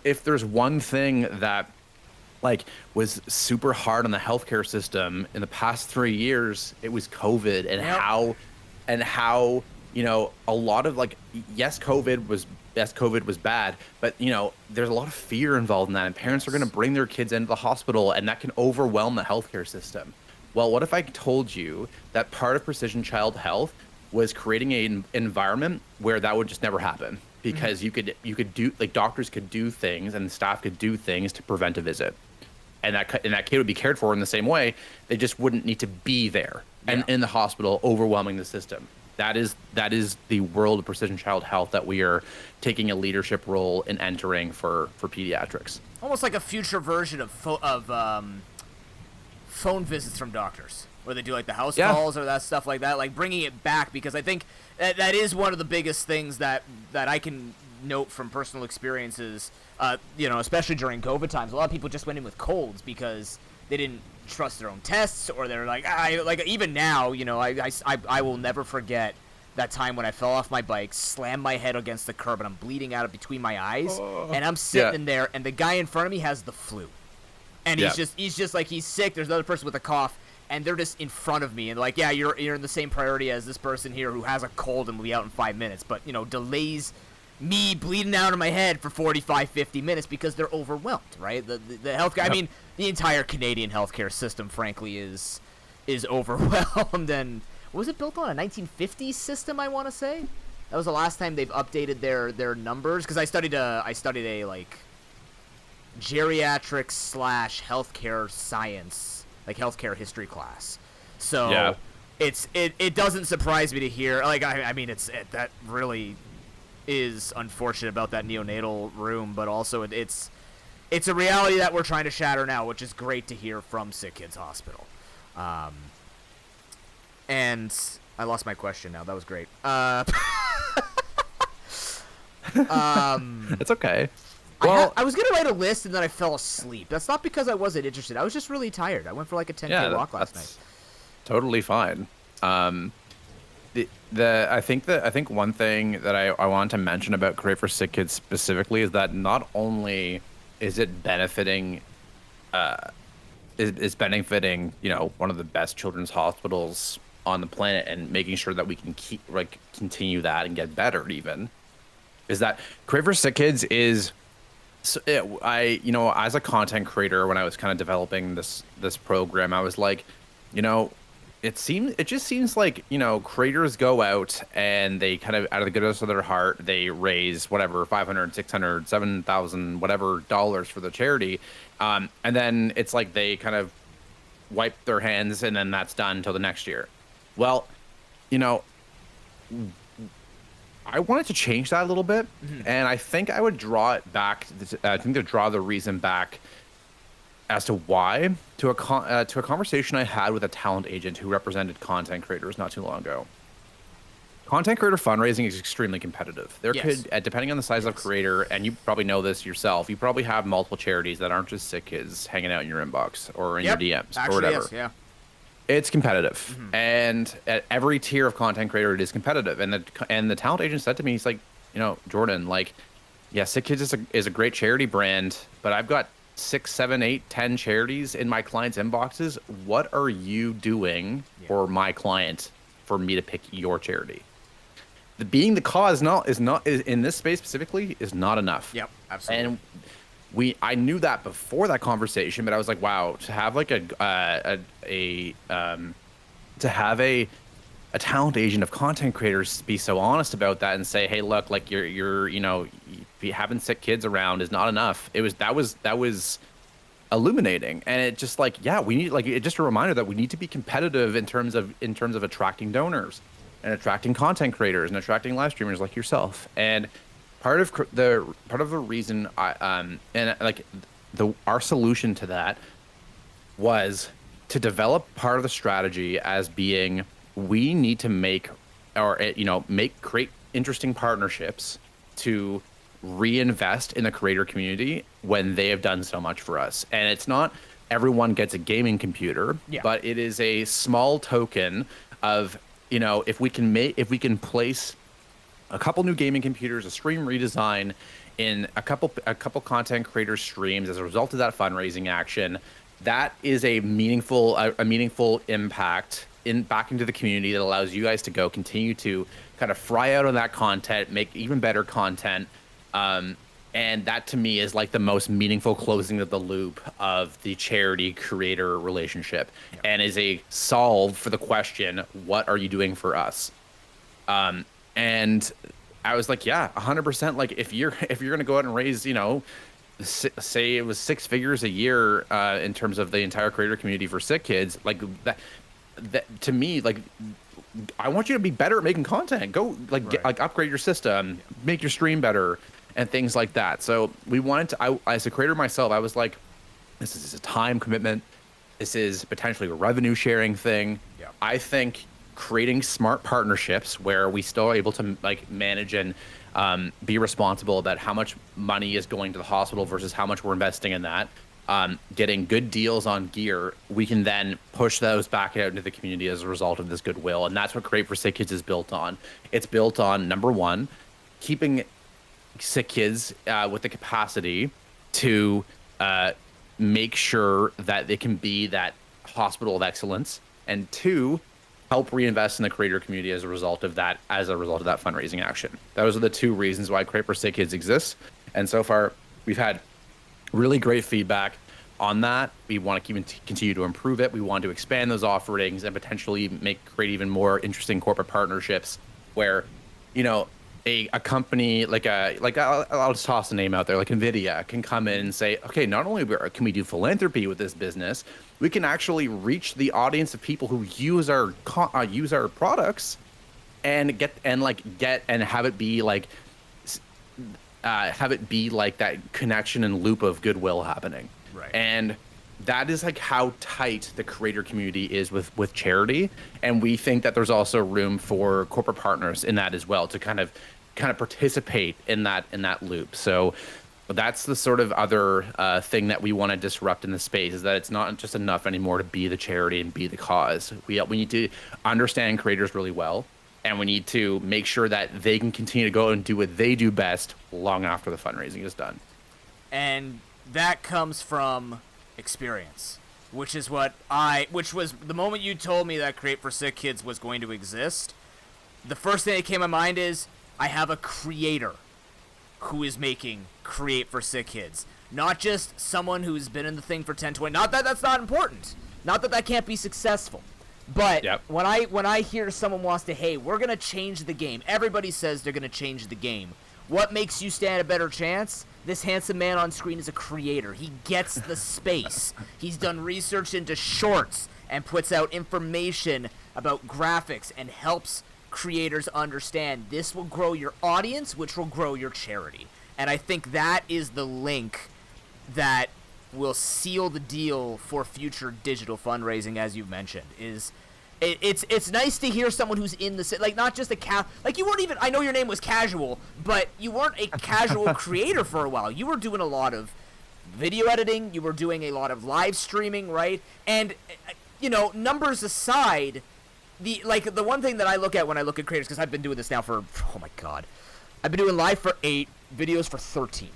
Speaker 2: If there's one thing that like was super hard on the healthcare system in the past 3 years, it was COVID, and how a lot of like, yes, COVID was bad, but there's a lot of fear involved in that, and parents are going to bring their kids into the hospital, and that can overwhelm the healthcare system. Well, what if I told you that part of precision child health was creating an environment where that would just never happen, because you could do, like, doctors could do things and staff could do things to prevent a visit, and that kid would be cared for in the same way. They just wouldn't need to be there and in the hospital overwhelming the system. That is the world of precision child health that we are taking a leadership role in entering for pediatrics.
Speaker 1: Almost like a future version of phone visits from doctors, where they do like the house calls or that stuff like that, like bringing it back, because I think that is one of the biggest things that I can note from personal experiences, especially during COVID times. A lot of people just went in with colds because they didn't trust their own tests, or they're like, even now, I will never forget that time when I fell off my bike, slammed my head against the curb, and I'm bleeding out between my eyes, and I'm sitting in there, and the guy in front of me has the flu, and he's just like, he's sick. There's another person with a cough, and they're just in front of me, and like, yeah, you're in the same priority as this person here who has a cold and will be out in 5 minutes, but delays me bleeding out of my head for 45, 50 minutes because they're overwhelmed, right? The healthcare, I mean, the entire Canadian healthcare system, frankly, is overwhelmed. And was it built on a 1950s system, I want to say? That was the last time they've updated their numbers, because I studied a like geriatrics / healthcare science, like healthcare history class. So it doesn't surprise me to hear, like, I mean, that really is unfortunate about that neonatal room, but also it's a reality that we're trying to shatter now, which is great to hear from SickKids Hospital. And I lost my question now. That was great.
Speaker 2: It's okay. Well,
Speaker 1: I was gonna write a list and then I fell asleep. That's not because I wasn't interested. I was just really tired. I went for like a 10K walk last night.
Speaker 2: that's totally fine. I think one thing that I want to mention about Create4SickKids specifically is that not only is it benefiting, is benefiting, one of the best children's hospitals on the planet and making sure that we can continue that and get better even, is that Create4SickKids is. So as a content creator, when I was kind of developing this program, I was like, it just seems like, creators go out and they kind of, out of the goodness of their heart, they raise whatever, 500, 600, 7,000, whatever dollars for the charity. And then it's like they kind of wipe their hands and then that's done until the next year. Well, I wanted to change that a little bit, and I think I would draw it back. I think to draw the reason back as to why to a conversation I had with a talent agent who represented content creators not too long ago. Content creator fundraising is extremely competitive. There could, depending on the size of creator, and you probably know this yourself, you probably have multiple charities that aren't just sick kids hanging out in your inbox or in your DMs or whatever.
Speaker 1: Yes, yeah.
Speaker 2: It's competitive, and at every tier of content creator, it is competitive. And the talent agent said to me, he's like, Jordan, like, yeah, Sick Kids is a great charity brand, but I've got 6, 7, 8, 10 charities in my clients' inboxes. What are you doing for my client for me to pick your charity? Being the cause is in this space specifically is not enough.
Speaker 1: Yep, absolutely.
Speaker 2: And I knew that before that conversation, but I was like, wow, to have like a talent agent of content creators be so honest about that and say, hey, look, like you're having sick kids around is not enough. That was illuminating, and it just like, yeah, we need, like, it just a reminder that we need to be competitive in terms of attracting donors and attracting content creators and attracting live streamers like yourself. And part of the reason our solution to that was to develop part of the strategy as being, we need to create interesting partnerships to reinvest in the creator community when they have done so much for us. And it's not everyone gets a gaming computer, but it is a small token of, if we can place a couple new gaming computers, a stream redesign in a couple content creator streams as a result of that fundraising action, that is a meaningful impact back into the community that allows you guys to go continue to kind of fry out on that content, make even better content. And that to me is like the most meaningful closing of the loop of the charity creator relationship, and is a solve for the question, what are you doing for us? And I was like, yeah, 100%. Like, if you're going to go out and raise, say it was 6 figures a year, in terms of the entire creator community for sick kids, like that to me, like, I want you to be better at making content. Go upgrade your system, make your stream better, and things like that. So we wanted to, as a creator myself, I was like, this is a time commitment. This is potentially a revenue sharing thing. Yeah. I think creating smart partnerships where we still are able to like manage and be responsible about how much money is going to the hospital versus how much we're investing in that, getting good deals on gear, we can then push those back out into the community as a result of this goodwill. And that's what Create4SickKids is built on. It's built on, number one, keeping sick kids with the capacity to make sure that they can be that hospital of excellence, and 2, help reinvest in the creator community as a result of that fundraising action. Those are the 2 reasons why Create4SickKids exists. And so far, we've had really great feedback on that. We want to continue to improve it. We want to expand those offerings and potentially create even more interesting corporate partnerships where, a company I'll just toss a name out there, like Nvidia, can come in and say, okay, not only can we do philanthropy with this business, we can actually reach the audience of people who use our products and have it be like that connection and loop of goodwill happening. Right. And that is like how tight the creator community is with charity. And we think that there's also room for corporate partners in that as well to kind of participate in that loop. So But that's the sort of other thing that we want to disrupt in the space, is that it's not just enough anymore to be the charity and be the cause. We need to understand creators really well, and we need to make sure that they can continue to go and do what they do best long after the fundraising is done.
Speaker 1: And that comes from experience, which was the moment you told me that Create4SickKids was going to exist. The first thing that came to my mind is I have a creator who is making Create4SickKids, not just someone who's been in the thing for 10, 20. Not that that's not important. Not that that can't be successful. But
Speaker 2: Yep.
Speaker 1: when I hear someone wants to, hey, we're gonna change the game. Everybody says they're gonna change the game. What makes you stand a better chance? This handsome man on screen is a creator. He gets the space. He's done research into shorts and puts out information about graphics and helps creators understand this will grow your audience, which will grow your charity. And I think that is the link that will seal the deal for future digital fundraising, as you mentioned. It's nice to hear someone who's in the, like, not just like, you weren't even, I know your name was Casual, but you weren't a casual creator for a while. You were doing a lot of video editing, you were doing a lot of live streaming, right? And numbers aside, the one thing that I look at when I look at creators, because I've been doing this now for, oh my god, I've been doing live for 8, videos for 13,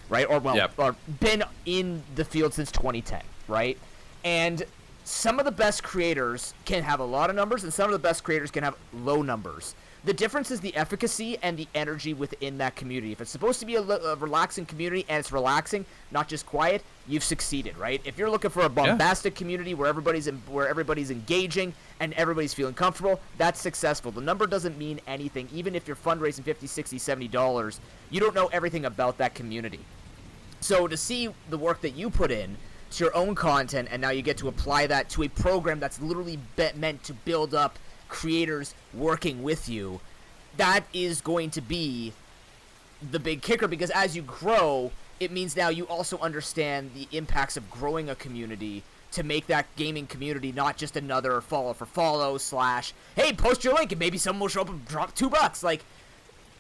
Speaker 1: right? Or been in the field since 2010, right? And some of the best creators can have a lot of numbers, and some of the best creators can have low numbers. The difference is the efficacy and the energy within that community. If it's supposed to be a relaxing community and it's relaxing, not just quiet, you've succeeded, right? If you're looking for a bombastic community where everybody's engaging and everybody's feeling comfortable, that's successful. The number doesn't mean anything. Even if you're fundraising $50, $60, $70, you don't know everything about that community. So to see the work that you put in to your own content, and now you get to apply that to a program that's literally meant to build up creators working with you, that is going to be the big kicker, because as you grow, it means now you also understand the impacts of growing a community to make that gaming community not just another follow for follow / hey, post your link and maybe someone will show up and drop $2. Like,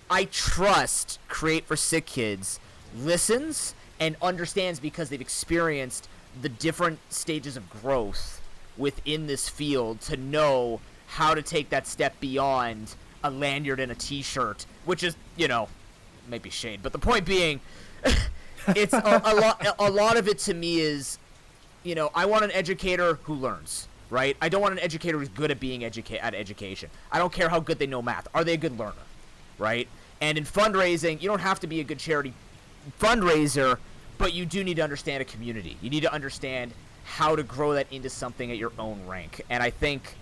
Speaker 1: I trust Create4SickKids listens and understands, because they've experienced the different stages of growth within this field, to know how to take that step beyond a lanyard and a t-shirt, which is, maybe shade, but the point being, it's a lot of it to me is, I want an educator who learns, right? I don't want an educator who's good at being at education. I don't care how good they know math. Are they a good learner, right? And in fundraising, you don't have to be a good charity fundraiser, but you do need to understand a community. You need to understand how to grow that into something at your own rank. And I think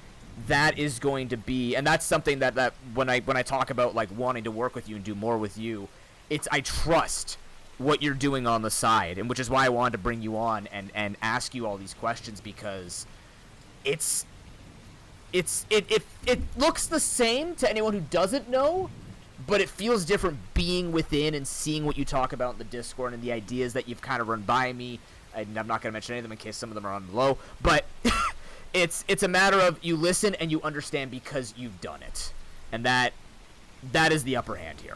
Speaker 1: that is going to be, and that's something that when I talk about like wanting to work with you and do more with you, I trust what you're doing on the side, and which is why I wanted to bring you on and ask you all these questions, because it looks the same to anyone who doesn't know, but it feels different being within and seeing what you talk about in the Discord and the ideas that you've kind of run by me. And I'm not going to mention any of them in case some of them are on the low, but it's a matter of you listen and you understand because you've done it, and that is the upper hand here.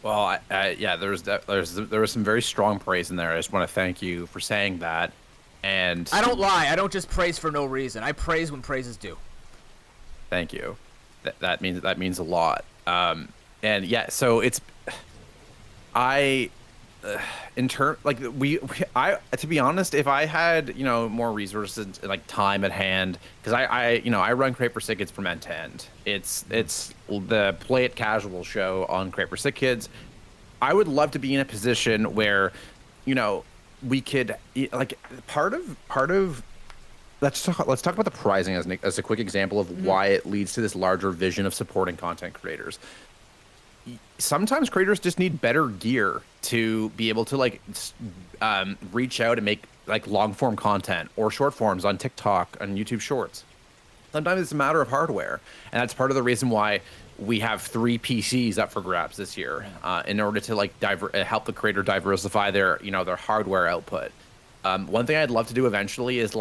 Speaker 2: Well, yeah, there was some very strong praise in there. I just want to thank you for saying that. And
Speaker 1: I don't lie. I don't just praise for no reason. I praise when praise is due.
Speaker 2: Thank you. That means a lot. And yeah, so it's in turn, like I to be honest, if I had more resources and like time at hand, because I run Create4SickKids from end to end. It's the Play It Casual show on Create4SickKids. I would love to be in a position where we could, like, part of let's talk about the pricing as a quick example of why it leads to this larger vision of supporting content creators. Sometimes creators just need better gear to be able to reach out and make like long form content or short forms on TikTok, on YouTube Shorts. Sometimes it's a matter of hardware, and that's part of the reason why we have 3 PCs up for grabs this year, in order to help the creator diversify their their hardware output. One thing I'd love to do eventually is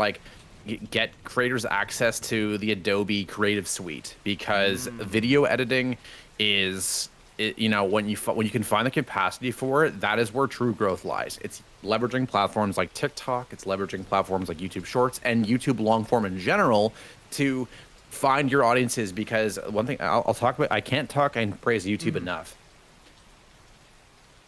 Speaker 2: get creators access to the Adobe Creative Suite, because video editing is you know, when you can find the capacity for it, that is where true growth lies. It's leveraging platforms like TikTok, it's leveraging platforms like YouTube Shorts and YouTube long form in general to find your audiences. Because one thing I'll talk about, I can't talk and praise YouTube enough.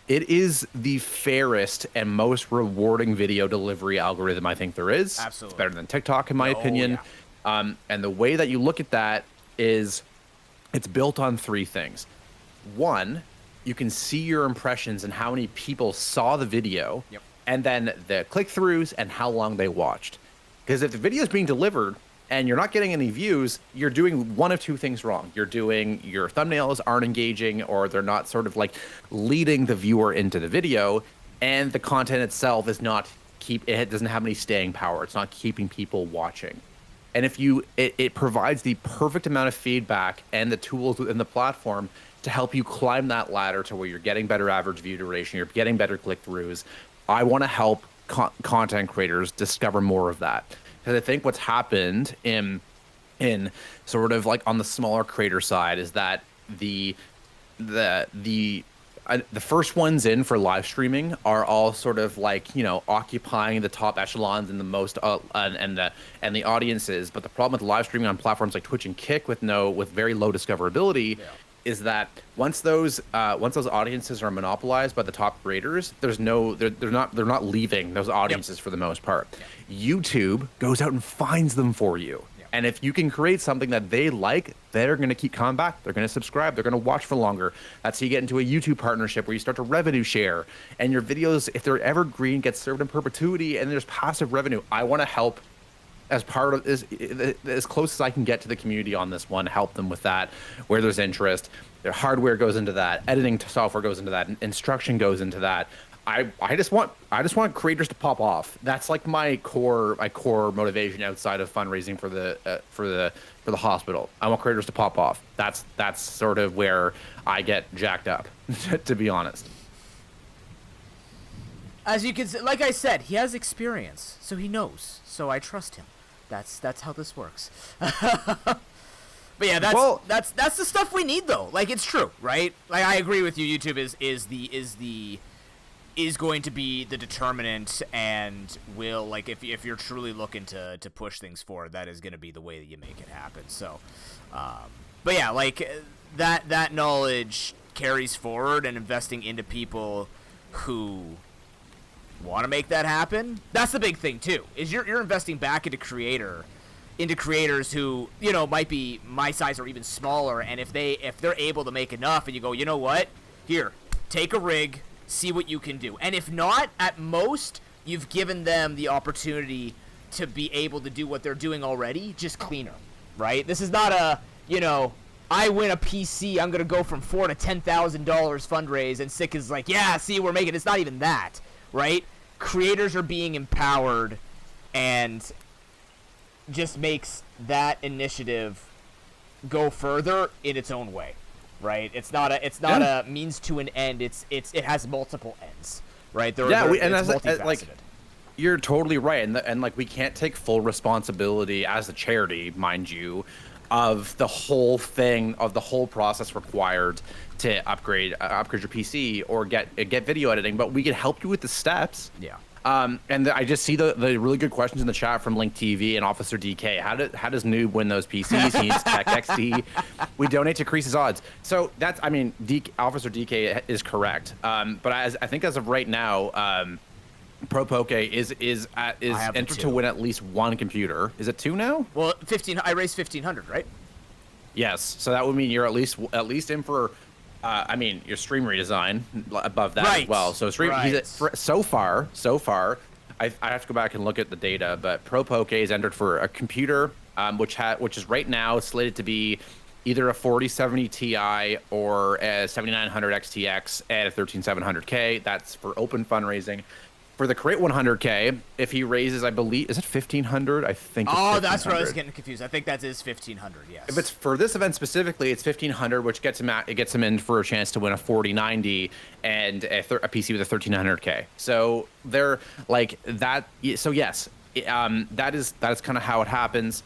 Speaker 2: It is the fairest and most rewarding video delivery algorithm I think there is.
Speaker 1: Absolutely.
Speaker 2: It's better than TikTok, in my opinion.
Speaker 1: Yeah.
Speaker 2: And the way that you look at that is it's built on three things. One, you can see your impressions and how many people saw the video, and then the click-throughs and how long they watched. Because if the video is being delivered and you're not getting any views, you're doing one of two things wrong. You're doing your thumbnails aren't engaging, or they're not sort of like leading the viewer into the video, and the content itself is not it doesn't have any staying power. It's not keeping people watching. And if it provides the perfect amount of feedback and the tools within the platform to help you climb that ladder to where you're getting better average view duration, you're getting better click-throughs. I want to help content creators discover more of that. Because I think what's happened in sort of like on the smaller creator side is that the first ones in for live streaming are all sort of like, you know, occupying the top echelons and the most and the audiences. But the problem with live streaming on platforms like Twitch and Kick with very low discoverability is that once those audiences are monopolized by the top creators, they're not leaving those audiences for the most part. YouTube goes out and finds them for you. And if you can create something that they like, they're going to keep coming back. They're going to subscribe. They're going to watch for longer. That's how you get into a YouTube partnership where you start to revenue share. And your videos, if they're evergreen, get served in perpetuity, and there's passive revenue. I want to help as part of this, as close as I can get to the community on this one, help them with that, where there's interest. Their hardware goes into that. Editing software goes into that. Instruction goes into that. I just want creators to pop off. That's like my core motivation outside of fundraising for the hospital. I want creators to pop off. That's sort of where I get jacked up, to be honest.
Speaker 1: As you can see, like I said, he has experience, so he knows. So I trust him. That's how this works. But yeah, that's the stuff we need, though. Like, it's true, right? Like, I agree with you. YouTube is going to be the determinant, and will, like, if you're truly looking to push things forward, that is going to be the way that you make it happen. So, but yeah, like, that knowledge carries forward, and investing into people who want to make that happen. That's the big thing too, is you're investing back into creators who, you know, might be my size or even smaller, and if they're able to make enough, and you go, you know what, here, take a rig, see what you can do. And if not, at most, you've given them the opportunity to be able to do what they're doing already, just cleaner, right? This is not a, you know, I win a PC, I'm going to go from $4,000 to $10,000 fundraise, and Sick is like, yeah, see, we're making, it's not even that, right? Creators are being empowered, and just makes that initiative go further in its own way. Right, it's not a means to an end. It has multiple ends, right?
Speaker 2: Like, you're totally right, and like we can't take full responsibility as a charity, mind you, of the whole thing, of the whole process required to upgrade your PC or get video editing, but we can help you with the steps.
Speaker 1: Yeah.
Speaker 2: And I just see the really good questions in the chat from Link TV and Officer DK. How does Noob win those PCs? He needs Tech XD. We donate to increase his odds. So that's, I mean, Officer DK is correct. But I think as of right now, Pro Poke is entered to win at least one computer. Is it two now?
Speaker 1: Well, 15. I raised 1,500, right?
Speaker 2: Yes. So that would mean you're at least in for. I mean, your stream redesign above that as well. So so far, I have to go back and look at the data, but Pro Poke is entered for a computer, which is right now slated to be either a 4070 Ti or a 7900 XTX at a 13700K. That's for open fundraising. For the Create 100K, if he raises, I believe, is it 1500? I think.
Speaker 1: Oh, that's where I was getting confused. I think that is 1500. Yes.
Speaker 2: If it's for this event specifically, it's 1500, which gets him in for a chance to win a 4090 and a PC with a 1300K. So they're like that. So yes, that is kind of how it happens.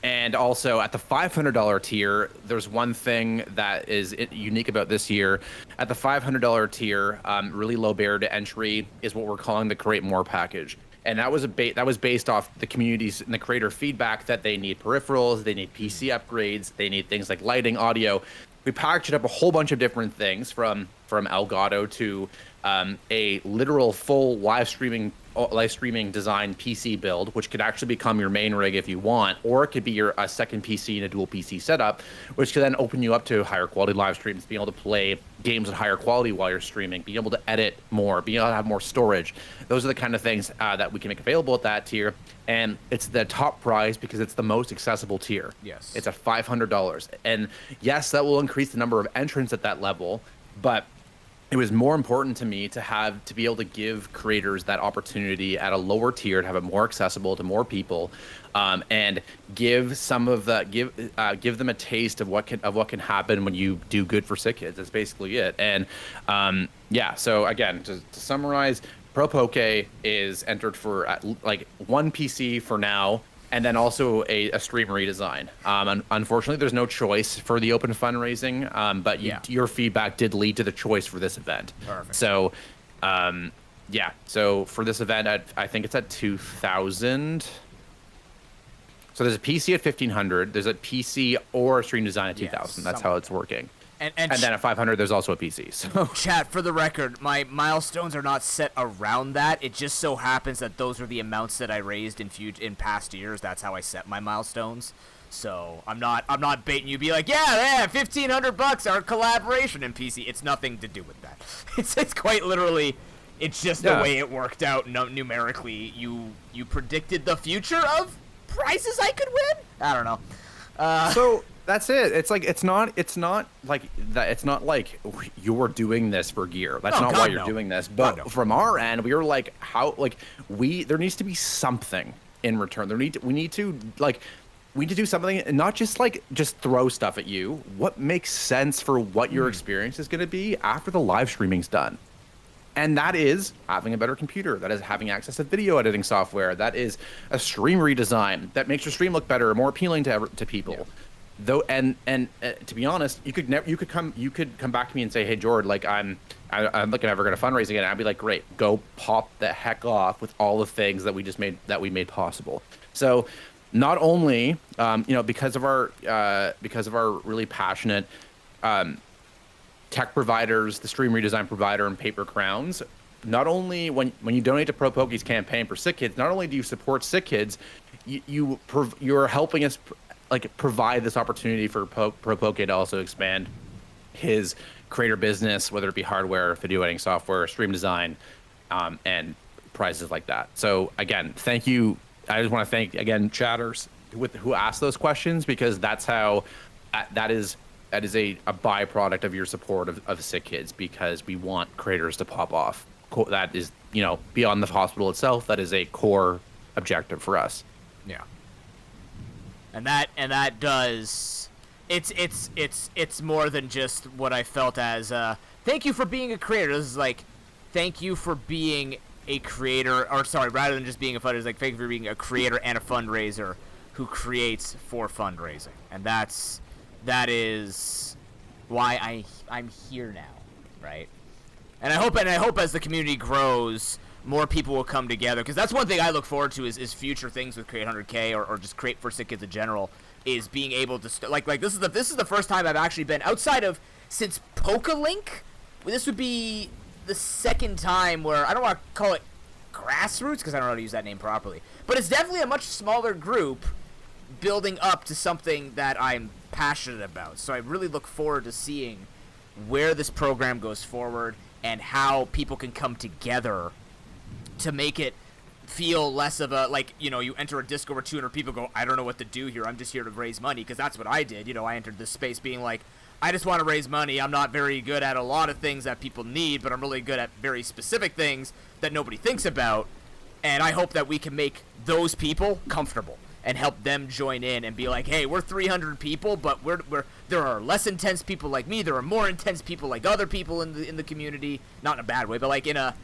Speaker 2: And also at the $500 tier, there's one thing that is unique about this year. At the $500 tier, really low barrier to entry is what we're calling the Create More package. And that was based off the communities and the creator feedback that they need peripherals, they need PC upgrades, they need things like lighting, audio. We packaged up a whole bunch of different things from Elgato to a literal full live streaming design PC build, which could actually become your main rig if you want, or it could be your second PC in a dual PC setup, which could then open you up to higher quality live streams, being able to play games at higher quality while you're streaming, being able to edit more, being able to have more storage. Those are the kind of things that we can make available at that tier, and it's the top prize because it's the most accessible tier.
Speaker 1: Yes.
Speaker 2: It's at $500, and yes, that will increase the number of entrants at that level, but it was more important to me to be able to give creators that opportunity at a lower tier to have it more accessible to more people, and give them a taste of what can happen when you do good for Sick Kids. That's basically it. And yeah, so again, to summarize, Pro Poke is entered for like one PC for now, and then also a stream redesign. Unfortunately, there's no choice for the open fundraising, but your feedback did lead to the choice for this event.
Speaker 1: Perfect.
Speaker 2: So, yeah. So for this event, I think it's at 2,000. So there's a PC at 1,500. There's a PC or a stream design at 2,000. That's how it's working. And then at 500, there's also a PC. So
Speaker 1: chat, for the record, my milestones are not set around that. It just so happens that those are the amounts that I raised in past years. That's how I set my milestones. So I'm not baiting you. Be like, yeah, $1,500 our collaboration in PC. It's nothing to do with that. It's quite literally, it's just the way it worked out. Numerically, you predicted the future of prizes I could win. I don't know.
Speaker 2: So. That's it. It's like it's not like that. It's not like you're doing this for gear. That's not why you're doing this. But from our end, we were like, there needs to be something in return. We need to do something, and not just throw stuff at you. What makes sense for what your experience is going to be after the live streaming's done? And that is having a better computer. That is having access to video editing software. That is a stream redesign that makes your stream look better, more appealing to people. Yeah. Though, and to be honest, you could come back to me and say, hey, Jord, like I'm looking at, we're going to fundraise again. I'd be like, great, go pop the heck off with all the things that we made possible. So not only, because of our really passionate tech providers, the stream redesign provider and Paper Crowns, not only when you donate to Pro Poke's campaign for Sick Kids, not only do you support Sick Kids, you're helping us provide this opportunity for Pro Poke to also expand his creator business, whether it be hardware, video editing software, stream design, and prizes like that. So again, thank you. I just want to thank again chatters who asked those questions, because that's how that is a byproduct of your support of Sick Kids, because we want creators to pop off. That is, beyond the hospital itself, that is a core objective for us.
Speaker 1: Yeah. And that does, it's more than just what I felt as, thank you for being a creator. This is like, thank you for being a creator, or sorry, rather than just being a fundraiser, like thank you for being a creator and a fundraiser who creates for fundraising. And that is why I'm here now, right? And I hope as the community grows, more people will come together, because that's one thing I look forward to is future things with Create 100K or just Create4SickKids in general, is being able to like this is the first time I've actually been outside of since PokeLink. This would be the second time where I don't want to call it grassroots because I don't know how to use that name properly, but it's definitely a much smaller group building up to something that I'm passionate about. So I really look forward to seeing where this program goes forward and how people can come together to make it feel less of a, you enter a Discord where 200 people go, I don't know what to do here, I'm just here to raise money, because that's what I did. I entered this space being like, I just want to raise money. I'm not very good at a lot of things that people need, but I'm really good at very specific things that nobody thinks about, and I hope that we can make those people comfortable and help them join in and be like, hey, we're 300 people, but there are less intense people like me, there are more intense people like other people in the community, not in a bad way, but like in a,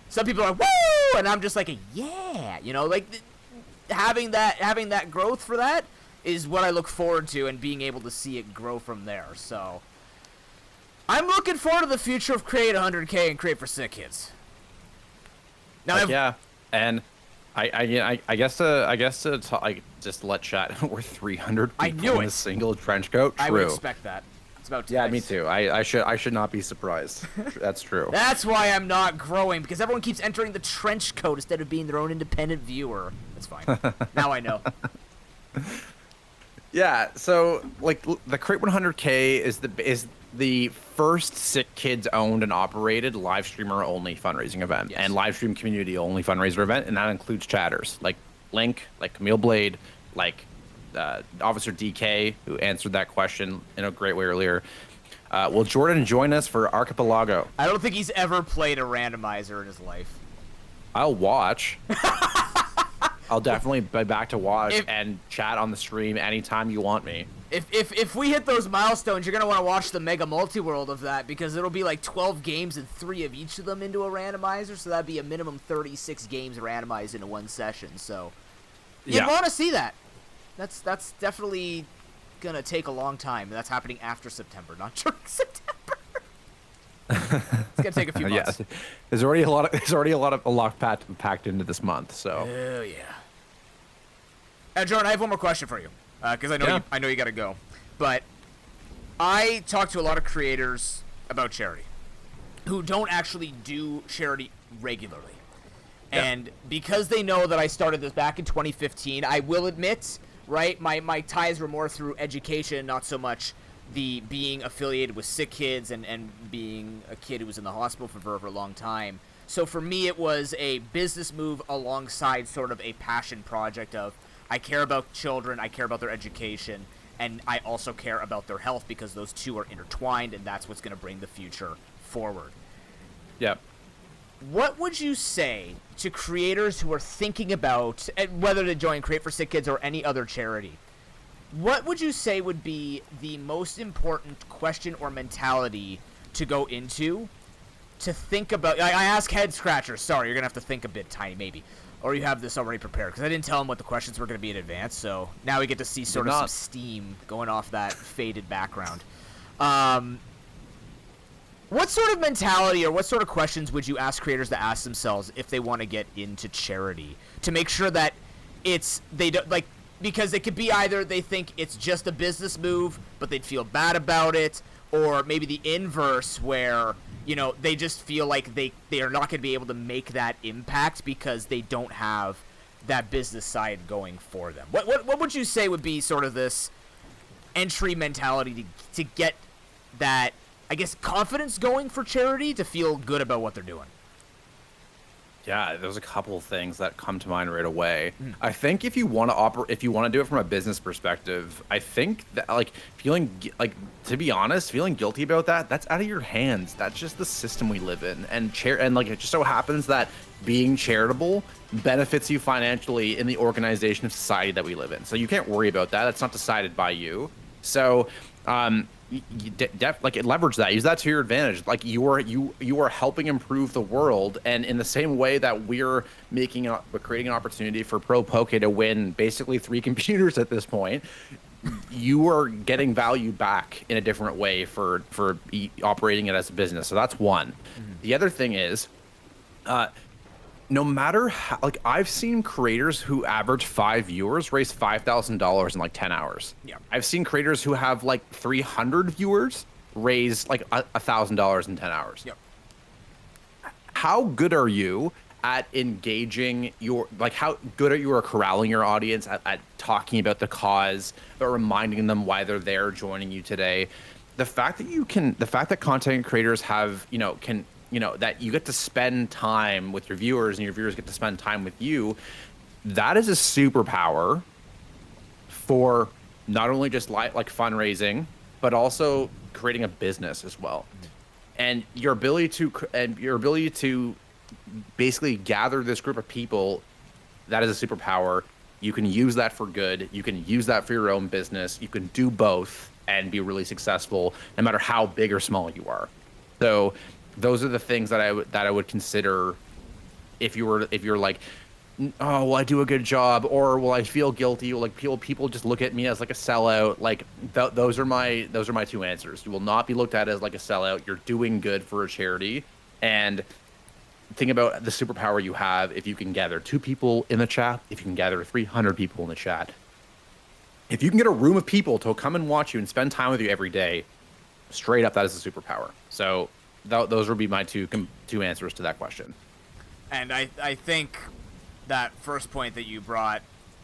Speaker 1: some people are like, woo! And I'm just like, yeah, having that growth for that is what I look forward to, and being able to see it grow from there. So I'm looking forward to the future of Create100K and Create4SickKids. Now,
Speaker 2: yeah, and I guess to just let chat. We're 300
Speaker 1: I
Speaker 2: people
Speaker 1: knew
Speaker 2: in
Speaker 1: it.
Speaker 2: a single trench coat. True.
Speaker 1: I would expect that. It's about twice.
Speaker 2: Yeah, me too. I should not be surprised. That's true.
Speaker 1: That's why I'm not growing, because everyone keeps entering the trench coat instead of being their own independent viewer. That's fine. Now I know.
Speaker 2: Yeah, so like the Create100K is the first Sick Kids owned and operated live streamer only fundraising event,
Speaker 1: yes,
Speaker 2: and live stream community only fundraiser event, and that includes chatters like Link, like Camille Blade, like Officer DK, who answered that question in a great way earlier. Will Jordan join us for Archipelago?
Speaker 1: I don't think he's ever played a randomizer in his life.
Speaker 2: I'll watch. I'll definitely be back to watch and chat on the stream anytime you want me.
Speaker 1: If we hit those milestones, you're going to want to watch the mega multi-world of that, because it'll be like 12 games and 3 of each of them into a randomizer, so that'd be a minimum 36 games randomized into one session. So you'd want to see that. That's definitely going to take a long time, and that's happening after September, not during September. It's going to take a few months.
Speaker 2: Yeah, there's already a lot packed into this month, so.
Speaker 1: Oh yeah. Jordan, I have one more question for you, because I know you got to go. But I talk to a lot of creators about charity who don't actually do charity regularly. Yeah. And because they know that I started this back in 2015, I will admit, right, my ties were more through education, not so much the being affiliated with Sick Kids and being a kid who was in the hospital for a long time. So for me, it was a business move alongside sort of a passion project of, I care about children, I care about their education, and I also care about their health, because those two are intertwined, and that's what's going to bring the future forward.
Speaker 2: Yep.
Speaker 1: What would you say to creators who are thinking about whether to join Create4SickKids or any other charity? What would you say would be the most important question or mentality to go into, to think about? I ask head scratchers. Sorry, you're going to have to think a bit, Tiny, maybe. Or you have this already prepared, because I didn't tell him what the questions were going to be in advance, so now we get to see sort of some steam going off that faded background. What sort of mentality or what sort of questions would you ask creators to ask themselves if they want to get into charity, to make sure that they don't, like, because it could be either they think it's just a business move, but they'd feel bad about it, or maybe the inverse where, you know, they just feel like they are not going to be able to make that impact because they don't have that business side going for them. What would you say would be sort of this entry mentality to get that, I guess, confidence going for charity, to feel good about what they're doing?
Speaker 2: Yeah, there's a couple of things that come to mind right away. I think if you want to do it from a business perspective, I think that, like, to be honest, feeling guilty about that's out of your hands. That's just the system we live in, and like, it just so happens that being charitable benefits you financially in the organization of society that we live in. So you can't worry about that. That's not decided by you. So, leverage that, use that to your advantage. Like, you are helping improve the world, and in the same way that we're creating an opportunity for Pro Poke to win basically 3 computers at this point, you are getting value back in a different way for operating it as a business. So that's one. The other thing is, no matter how, like, I've seen creators who average 5 viewers raise $5,000 in like 10 hours.
Speaker 1: Yeah.
Speaker 2: I've seen creators who have like 300 viewers raise like $1,000 in 10 hours.
Speaker 1: Yep.
Speaker 2: How good are you at engaging how good are you at corralling your audience, at talking about the cause, but reminding them why they're there joining you today? The fact that content creators have, that you get to spend time with your viewers and your viewers get to spend time with you, that is a superpower for not only just like fundraising, but also creating a business as well. And your ability to basically gather this group of people, that is a superpower. You can use that for good. You can use that for your own business. You can do both and be really successful, no matter how big or small you are. So those are the things that I would consider if you're like, oh, will I do a good job, or will I feel guilty? Like people just look at me as like a sellout. Like those are my two answers. You will not be looked at as like a sellout. You're doing good for a charity, and think about the superpower you have if you can gather 2 people in the chat, if you can gather 300 people in the chat. If you can get a room of people to come and watch you and spend time with you every day, straight up, that is a superpower. So those would be my two answers to that question.
Speaker 1: And I think that first point that you brought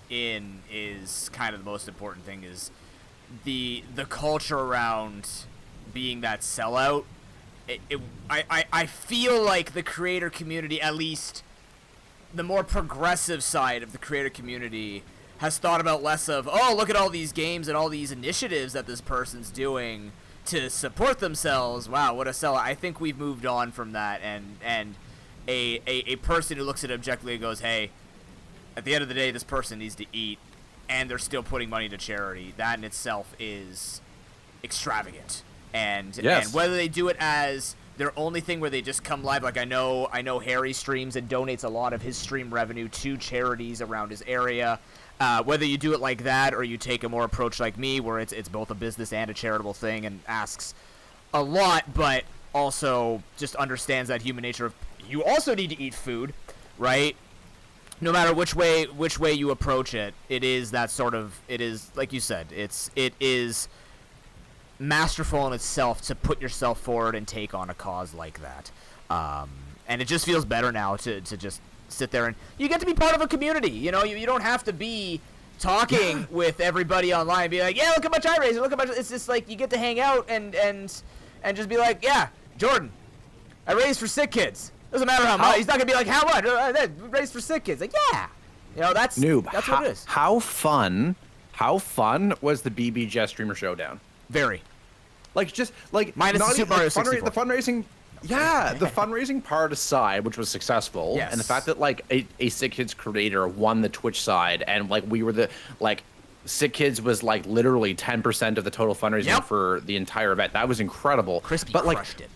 Speaker 1: in is kind of the most important thing, is the culture around being that sellout. I feel like the creator community, at least the more progressive side of the creator community, has thought about less of, oh, look at all these games and all these initiatives that this person's doing to support themselves. Wow, what a sellout. I think we've moved on from that, and a person who looks at it objectively and goes, hey, at the end of the day, this person needs to eat, and they're still putting money to charity. That in itself is extravagant. And whether they do it as their only thing where they just come live, like I know Harry streams and donates a lot of his stream revenue to charities around his area. Whether you do it like that or you take a more approach like me, where it's both a business and a charitable thing and asks a lot, but also just understands that human nature of you also need to eat food, right? No matter which way you approach it, it is that sort of, it is like you said, it is masterful in itself to put yourself forward and take on a cause like that. And it just feels better now to just sit there and you get to be part of a community. You know, you don't have to be talking with everybody online and be like, yeah, look how much I raised, look how much. It's just like you get to hang out and just be like, yeah, Jordan, I raised for SickKids. Doesn't matter how much. He's not gonna be like, how much? Raised for SickKids. Like, yeah, you know, that's
Speaker 2: Noob.
Speaker 1: That's what it is.
Speaker 2: How fun was the BB Jess Streamer Showdown?
Speaker 1: Very.
Speaker 2: Like, just like
Speaker 1: minus the Super Mario 64.
Speaker 2: The fundraising. Yeah, the fundraising part aside, which was successful,
Speaker 1: yes.
Speaker 2: And the fact that like a SickKids creator won the Twitch side, and like we were the like SickKids was like literally 10% of the total fundraising for the entire event. That was incredible.
Speaker 1: Crispy
Speaker 2: but
Speaker 1: crushed it.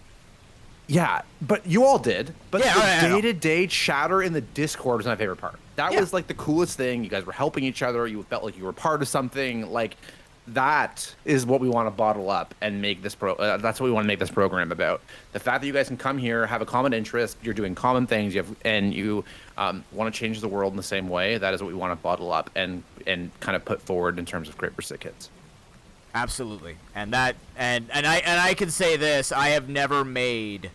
Speaker 2: Yeah, but you all did. But the day-to-day chatter in the Discord was my favorite part. That was like the coolest thing. You guys were helping each other. You felt like you were part of something. Like, that is what we want to bottle up and make this that's what we want to make this program about. The fact that you guys can come here, have a common interest, you're doing common things, you want to change the world in the same way. That is what we want to bottle up and kind of put forward in terms of Create4SickKids.
Speaker 1: Absolutely. And I can say this, I have never made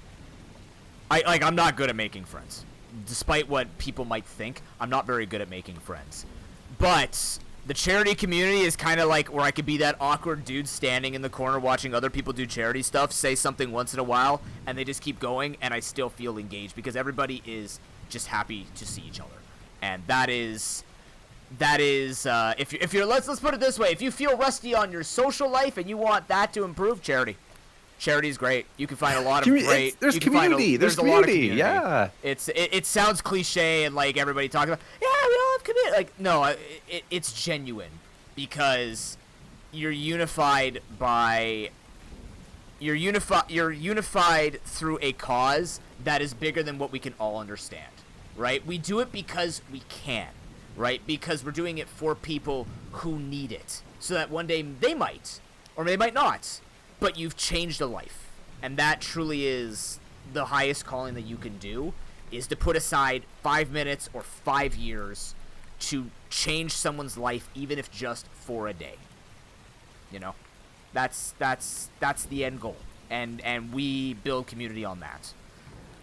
Speaker 1: I'm not good at making friends. Despite what people might think, I'm not very good at making friends. But the charity community is kind of like where I could be that awkward dude standing in the corner watching other people do charity stuff, say something once in a while, and they just keep going, and I still feel engaged because everybody is just happy to see each other. And that is if you're let's put it this way, if you feel rusty on your social life and you want that to improve, charity's great. You can find a lot of great.
Speaker 2: There's community. There's a lot of community. Yeah.
Speaker 1: It sounds cliche and like everybody talking about. Yeah, we all have community. Like no, it's genuine because you're unified through a cause that is bigger than what we can all understand. Right? We do it because we can. Right? Because we're doing it for people who need it, so that one day they might, or they might not. But you've changed a life, and that truly is the highest calling that you can do, is to put aside 5 minutes or 5 years to change someone's life, even if just for a day. You know, that's the end goal, and we build community on that.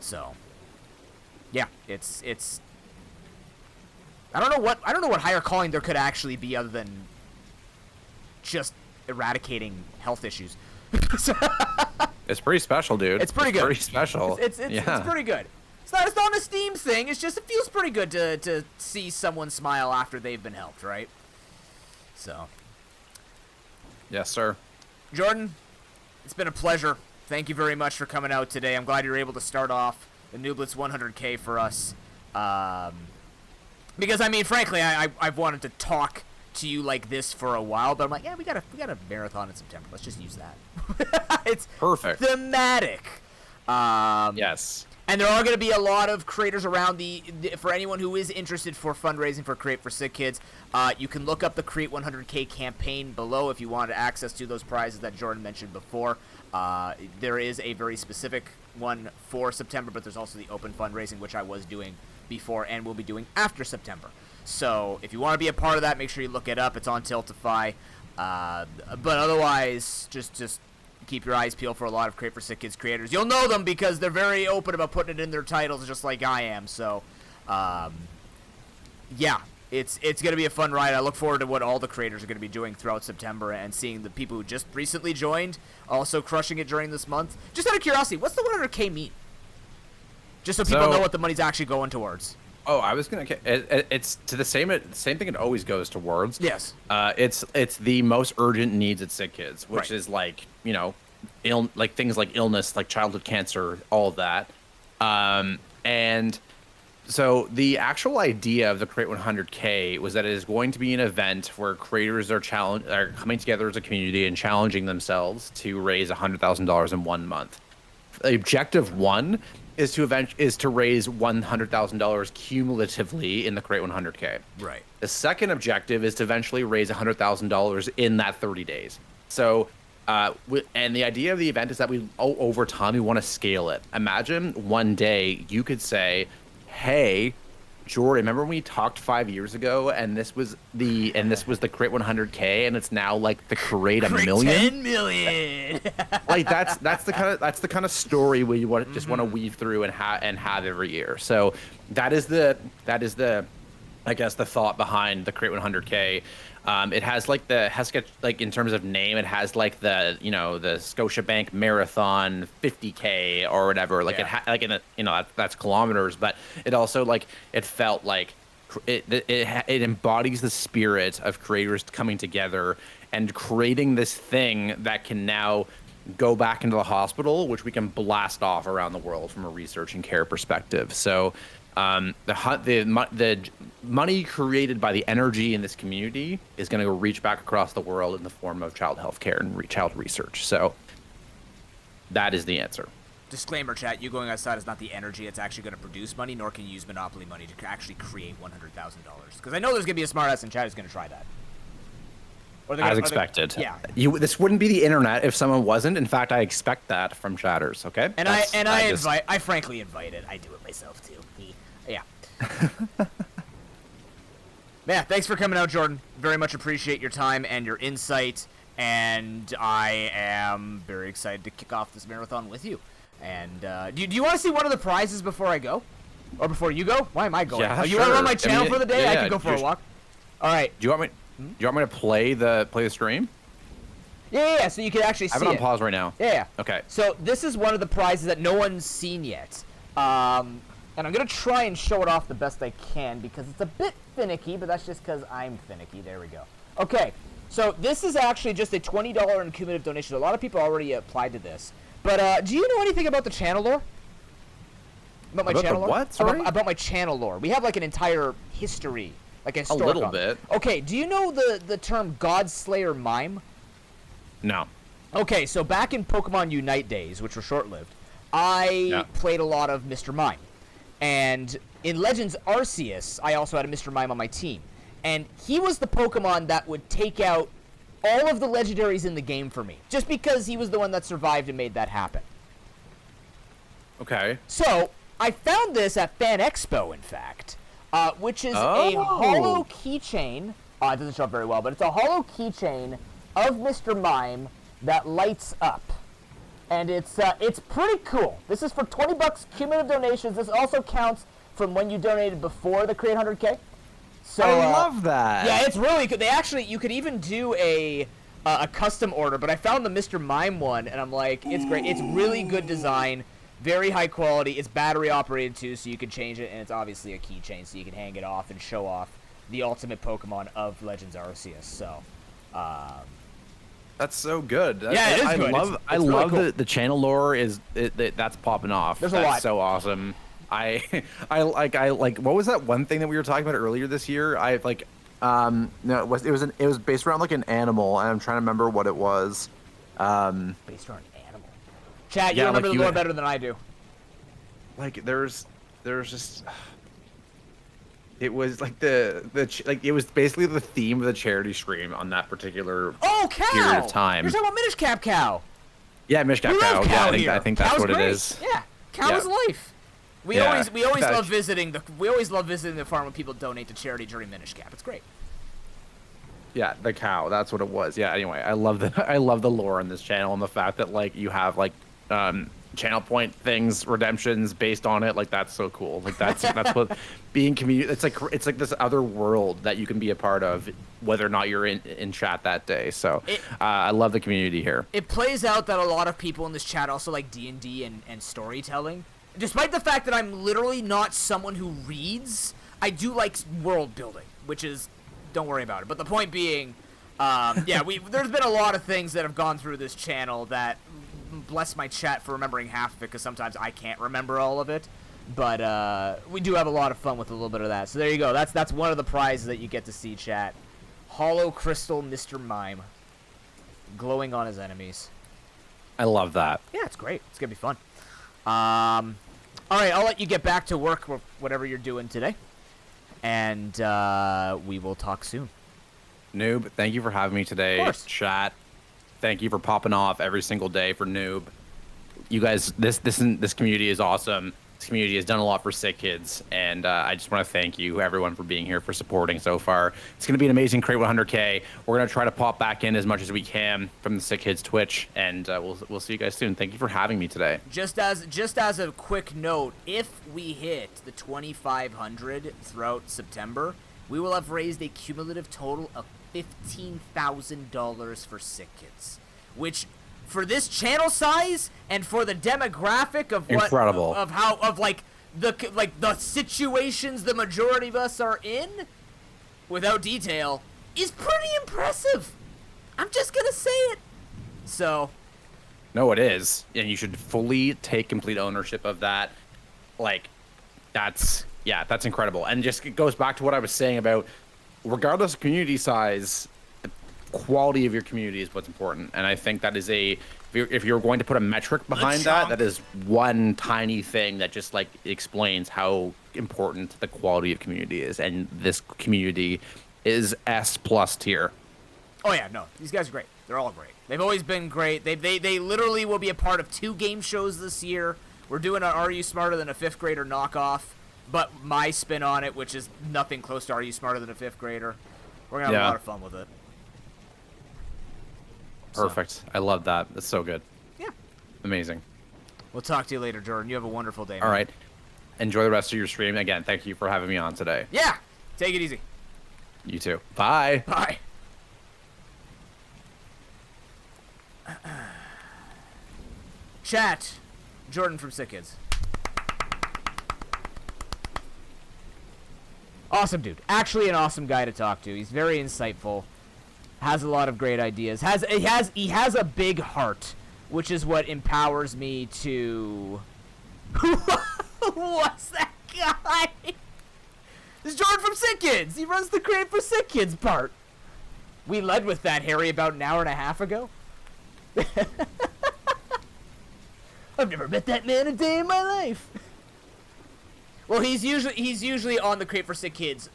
Speaker 1: So, yeah, it's. I don't know what higher calling there could actually be other than just eradicating health issues.
Speaker 2: It's pretty special, dude.
Speaker 1: It's pretty good.
Speaker 2: Pretty special.
Speaker 1: It's pretty good. It's not an esteem thing. It's just it feels pretty good to see someone smile after they've been helped, right? So.
Speaker 2: Yes, sir.
Speaker 1: Jordan, it's been a pleasure. Thank you very much for coming out today. I'm glad you were able to start off the Nooblets 100K for us. Because I mean, frankly, I've wanted to talk to you like this for a while, but I'm like, yeah, we got a marathon in September. Let's just use that. It's
Speaker 2: perfect.
Speaker 1: Thematic.
Speaker 2: Yes.
Speaker 1: And there are going to be a lot of creators around for anyone who is interested for fundraising for Create4SickKids. You can look up the Create 100K campaign below if you want access to those prizes that Jordan mentioned before. There is a very specific one for September, but there's also the open fundraising, which I was doing before and will be doing after September. So if you want to be a part of that, make sure you look it up. It's on Tiltify. But otherwise, just keep your eyes peeled for a lot of Create4SickKids creators. You'll know them because they're very open about putting it in their titles, just like I am. So, yeah, it's going to be a fun ride. I look forward to what all the creators are going to be doing throughout September and seeing the people who just recently joined also crushing it during this month. Just out of curiosity, what's the 100K mean? Just so people know what the money's actually going towards.
Speaker 2: Oh, I was gonna. It's to the same thing. It always goes towards.
Speaker 1: Yes.
Speaker 2: It's the most urgent needs at Sick Kids, which is like like things like illness, like childhood cancer, all of that. And so the actual idea of the Create 100K was that it is going to be an event where creators are coming together as a community and challenging themselves to raise $100,000 in 1 month. The objective one is to raise $100,000 cumulatively in the Create 100K.
Speaker 1: Right.
Speaker 2: The second objective is to eventually raise $100,000 in that 30 days. So, and the idea of the event is that over time, we want to scale it. Imagine one day you could say, hey, Jordan, remember when we talked 5 years ago and this was the Create 100K and it's now like the Create a million?
Speaker 1: 10 million.
Speaker 2: Like that's the kind of story where you want just want to weave through and have every year. So that is the I guess the thought behind the Create 100K. It has like in terms of name, it has like the the Scotiabank Marathon 50K or whatever. Like that's kilometers, but it also it felt like it embodies the spirit of creators coming together and creating this thing that can now go back into the hospital, which we can blast off around the world from a research and care perspective. So the money created by the energy in this community is going to go reach back across the world in the form of child health care and child research. So that is the answer.
Speaker 1: Disclaimer, chat, you going outside is not the energy it's actually going to produce money, nor can you use Monopoly money to actually create $100,000. Because I know there's going to be a smartass in chat who's going to try that.
Speaker 2: As expected.
Speaker 1: Yeah.
Speaker 2: This wouldn't be the internet if someone wasn't. In fact, I expect that from chatters, okay?
Speaker 1: And I frankly invite it. I do it myself, too. Yeah. Man, thanks for coming out, Jordan. Very much appreciate your time and your insight. And I am very excited to kick off this marathon with you. And do you want to see one of the prizes before I go? Or before you go? Why am I going?
Speaker 2: Yeah,
Speaker 1: you want to run my channel for the day? I can go for a walk. All right.
Speaker 2: Do you want me to play the stream?
Speaker 1: Yeah. So you can actually see it.
Speaker 2: I have it on pause right now.
Speaker 1: Yeah.
Speaker 2: Okay.
Speaker 1: So this is one of the prizes that no one's seen yet. And I'm going to try and show it off the best I can because it's a bit finicky, but that's just because I'm finicky. There we go. Okay. So this is actually just a $20 in cumulative donation. A lot of people already applied to this. But do you know anything about the channel lore? About my channel lore?
Speaker 2: What? Sorry?
Speaker 1: About my channel lore. We have like an entire history, like a historical.
Speaker 2: A little bit.
Speaker 1: Okay, do you know the term Godslayer mime?
Speaker 2: No.
Speaker 1: Okay, so back in Pokemon Unite days, which were short-lived, I played a lot of Mr. Mime. And in Legends Arceus, I also had a Mr. Mime on my team. And he was the Pokemon that would take out all of the legendaries in the game for me, just because he was the one that survived and made that happen.
Speaker 2: Okay.
Speaker 1: So, I found this at Fan Expo, in fact, which is a hollow keychain. It doesn't show up very well, but it's a hollow keychain of Mr. Mime that lights up. And it's pretty cool. This is for $20 cumulative donations. This also counts from when you donated before the Create 100K. So,
Speaker 2: I love that.
Speaker 1: Yeah, it's really good. You could even do a custom order, but I found the Mr. Mime one, and I'm like, it's great. It's really good design, very high quality. It's battery operated too, so you can change it, and it's obviously a keychain, so you can hang it off and show off the ultimate Pokemon of Legends Arceus. So,
Speaker 2: that's so good.
Speaker 1: It is good.
Speaker 2: I
Speaker 1: really
Speaker 2: love
Speaker 1: cool.
Speaker 2: the channel lore that's popping off.
Speaker 1: There's
Speaker 2: a lot.
Speaker 1: That's
Speaker 2: so awesome. I like what was that one thing that we were talking about earlier this year? No, it was based around like an animal, and I'm trying to remember what it was.
Speaker 1: Based on an animal. Chat, you remember the lore better than I do.
Speaker 2: like there's just it was like like it was basically the theme of the charity stream on that particular
Speaker 1: cow!
Speaker 2: period of time.
Speaker 1: You're talking about Minish Cap Cow.
Speaker 2: Yeah, Mishcap Cow.
Speaker 1: Cow
Speaker 2: Yeah, I think that's
Speaker 1: Cow's
Speaker 2: what
Speaker 1: great.
Speaker 2: it is.
Speaker 1: Yeah, cow is life. We always love visiting the farm when people donate to charity during Minish Cap. It's great.
Speaker 2: Yeah, the cow. That's what it was. Yeah. Anyway, I love the lore on this channel and the fact that like you have like channel point things, redemptions based on it. Like that's so cool. Like that's what being community. It's like this other world that you can be a part of, whether or not you're in chat that day. So I love the community here.
Speaker 1: It plays out that a lot of people in this chat also like D&D and storytelling. Despite the fact that I'm literally not someone who reads, I do like world building, which is, don't worry about it. But the point being, there's been a lot of things that have gone through this channel that, bless my chat for remembering half of it, because sometimes I can't remember all of it. But we do have a lot of fun with a little bit of that. So there you go. That's one of the prizes that you get to see, chat. Hollow Crystal Mr. Mime. Glowing on his enemies.
Speaker 2: I love that.
Speaker 1: Yeah, it's great. It's going to be fun. All right, I'll let you get back to work with whatever you're doing today. And we will talk soon.
Speaker 2: Noob, thank you for having me today.
Speaker 1: Of course.
Speaker 2: Chat, thank you for popping off every single day for Noob. You guys, this community is awesome. This community has done a lot for Sick Kids, and I just want to thank you, everyone, for being here, for supporting so far. It's going to be an amazing Create 100K. We're going to try to pop back in as much as we can from the Sick Kids Twitch, and we'll see you guys soon. Thank you for having me today.
Speaker 1: Just as a quick note, if we hit the 2,500 throughout September, we will have raised a cumulative total of $15,000 for Sick Kids, which, for this channel size and for the demographic of
Speaker 2: incredible
Speaker 1: the situations the majority of us are in, without detail, is pretty impressive. I'm just gonna say it. So,
Speaker 2: no, it is, and you should fully take complete ownership of that. Like, that's incredible, and just it goes back to what I was saying about, regardless of community size, quality of your community is what's important, and I think that is if you're going to put a metric behind that is one tiny thing that just like explains how important the quality of community is, and this community is S+ tier.
Speaker 1: Oh yeah, no, these guys are great. They're all great. They've always been great. They literally will be a part of 2 game shows this year. We're doing an Are You Smarter Than a 5th Grader knockoff, but my spin on it, which is nothing close to Are You Smarter Than a 5th Grader. We're gonna have a lot of fun with it.
Speaker 2: Perfect. So. I love that. That's so good.
Speaker 1: Yeah.
Speaker 2: Amazing.
Speaker 1: We'll talk to you later, Jordan. You have a wonderful day, man.
Speaker 2: All right. Enjoy the rest of your stream. Again, thank you for having me on today.
Speaker 1: Yeah. Take it easy.
Speaker 2: You too. Bye.
Speaker 1: Bye. Chat. Jordan from Sick Kids. Awesome dude. Actually an awesome guy to talk to. He's very insightful. Has a lot of great ideas. He has a big heart, which is what empowers me to. Who was that guy? This is Jordan from Sick Kids. He runs the Create4SickKids part. We led with that, Harry, about an hour and a half ago. I've never met that man a day in my life. Well, he's usually on the Create4SickKids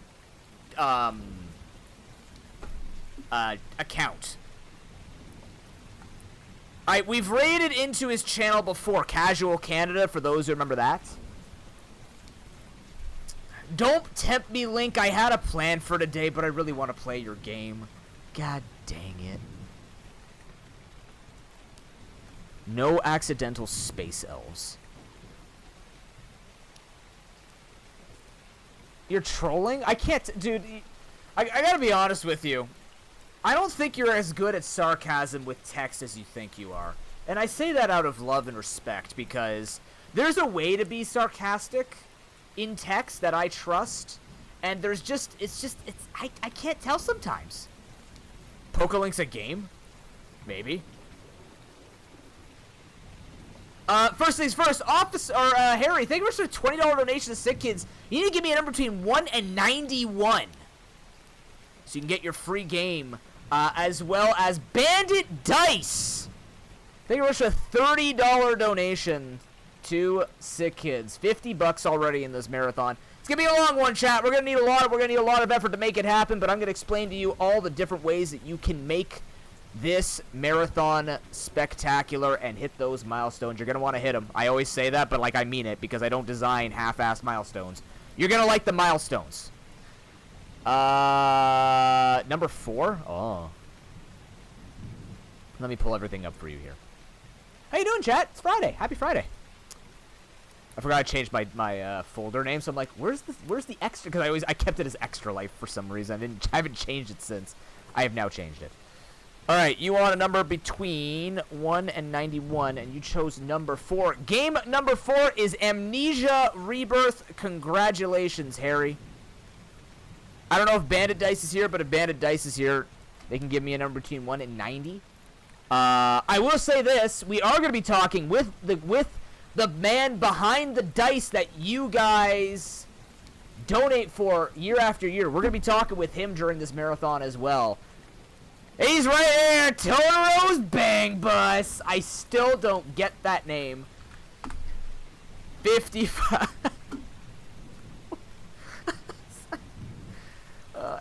Speaker 1: account. We've raided into his channel before, Casual Canada, for those who remember that. Don't tempt me, Link. I had a plan for today, but I really want to play your game. God dang it. No accidental space elves. You're trolling? I can't, dude. I gotta be honest with you. I don't think you're as good at sarcasm with text as you think you are. And I say that out of love and respect, because there's a way to be sarcastic in text that I trust, and there's just, I can't tell sometimes. Pokelink's a game? Maybe. First things first, Harry, thank you for a $20 donation to Sick Kids. You need to give me a number between 1 and 91. So you can get your free game, as well as Bandit Dice. Thank you for a $30 donation Create4SickKids. $50 already in this marathon. It's gonna be a long one, chat. We're gonna need a lot of effort to make it happen, but I'm gonna explain to you all the different ways that you can make this marathon spectacular and hit those milestones. You're gonna want to hit them. I always say that, but like I mean it, because I don't design half-assed milestones. You're gonna like the milestones. Number 4. Oh, let me pull everything up for you here. How you doing, chat? It's Friday. Happy Friday. I forgot I changed my folder name, so I'm like, where's the extra? Because I kept it as Extra Life for some reason. I haven't changed it since. I have now changed it. All right, you want a number between 1 and 91, and you chose number 4. Game number 4 is Amnesia Rebirth. Congratulations, Harry. I don't know if Bandit Dice is here, but if Bandit Dice is here, they can give me a number between 1 and 90. I will say this: we are going to be talking with the man behind the dice that you guys donate for year after year. We're going to be talking with him during this marathon as well. He's right here, Totoro's Bang Bus. I still don't get that name. 55.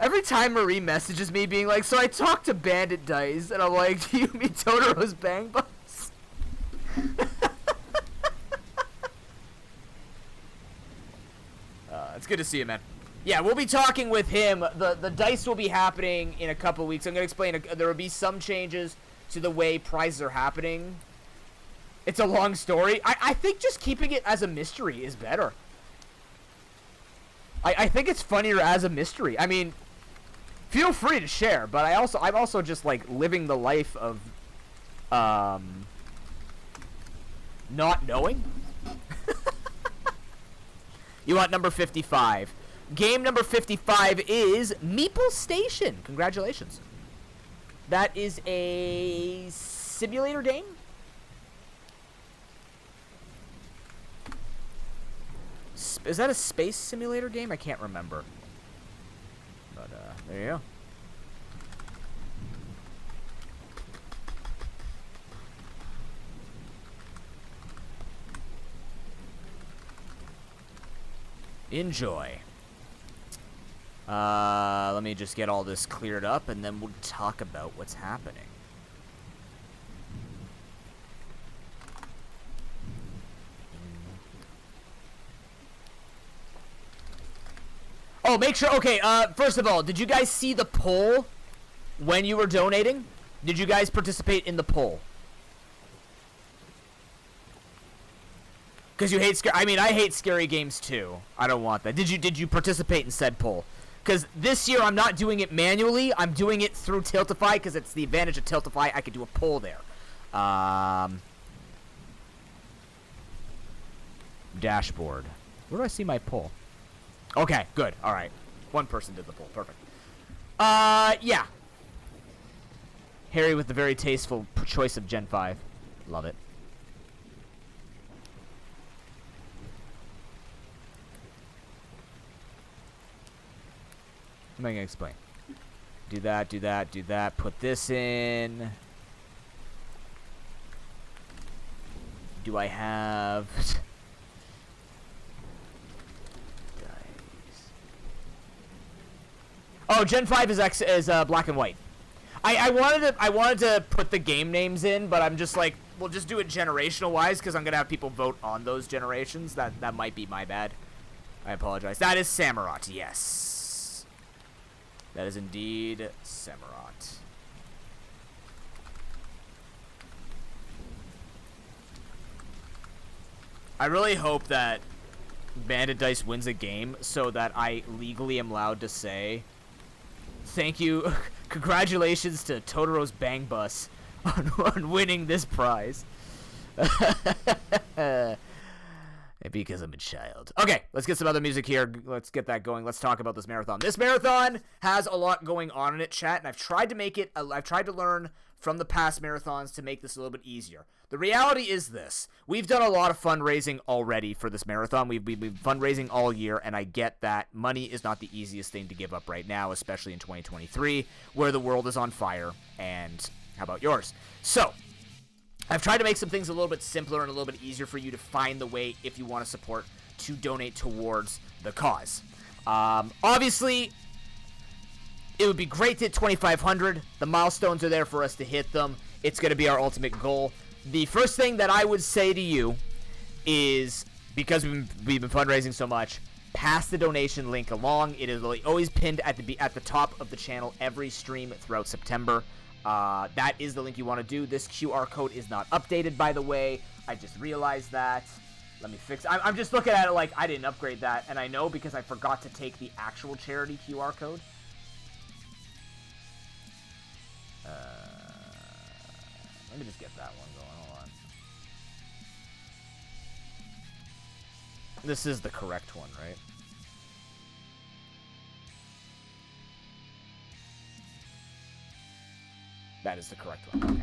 Speaker 1: Every time Marie messages me being like, so I talked to Bandit Dice, and I'm like, do you mean Totoro's Bang Bus? It's good to see you, man. Yeah, we'll be talking with him. The dice will be happening in a couple weeks. I'm going to explain. There will be some changes to the way prizes are happening. It's a long story. I think just keeping it as a mystery is better. I think it's funnier as a mystery. I mean, feel free to share, but I'm also just like living the life of not knowing. You want number 55. Game number 55 is Meeple Station. Congratulations. That is a simulator game. Is that a space simulator game? I can't remember. But, there you go. Enjoy. Let me just get all this cleared up, and then we'll talk about what's happening. Oh, make sure, okay, first of all, did you guys see the poll when you were donating? Did you guys participate in the poll? Because you hate I mean, I hate scary games too. I don't want that. Did you participate in said poll? Because this year I'm not doing it manually. I'm doing it through Tiltify because it's the advantage of Tiltify. I could do a poll there. Dashboard. Where do I see my poll? Okay, good. All right. One person did the poll. Perfect. Yeah. Harry with the very tasteful choice of Gen 5. Love it. What am I going to explain? Do that, do that, do that. Put this in. Do I have... Oh, Gen 5 is black and white. I wanted to put the game names in, but I'm just like, we'll just do it generational wise because I'm gonna have people vote on those generations. That might be my bad. I apologize. That is Samurott. Yes, that is indeed Samurott. I really hope that Bandit Dice wins a game so that I legally am allowed to say, thank you, congratulations to Totoro's Bang Bus on winning this prize. Because I'm a child. Okay, let's get some other music here. Let's get that going. Let's talk about this marathon. This marathon has a lot going on in it, chat, and I've tried to make it, I've tried to learn from the past marathons to make this a little bit easier. The reality is this. We've done a lot of fundraising already for this marathon. We've been fundraising all year, and I get that money is not the easiest thing to give up right now, especially in 2023, where the world is on fire. And how about yours? So, I've tried to make some things a little bit simpler and a little bit easier for you to find the way, if you want to support, to donate towards the cause. Obviously, it would be great to hit 2,500. The milestones are there for us to hit them. It's going to be our ultimate goal. The first thing that I would say to you is, because we've been fundraising so much, pass the donation link along. It is always pinned at the top of the channel every stream throughout September. That is the link you want to do. This QR code is not updated, by the way. I just realized that. Let me fix it. I'm just looking at it like I didn't upgrade that, and I know because I forgot to take the actual charity QR code. Let me just get that one going. Hold on. This is the correct one, right? That is the correct one. Okay.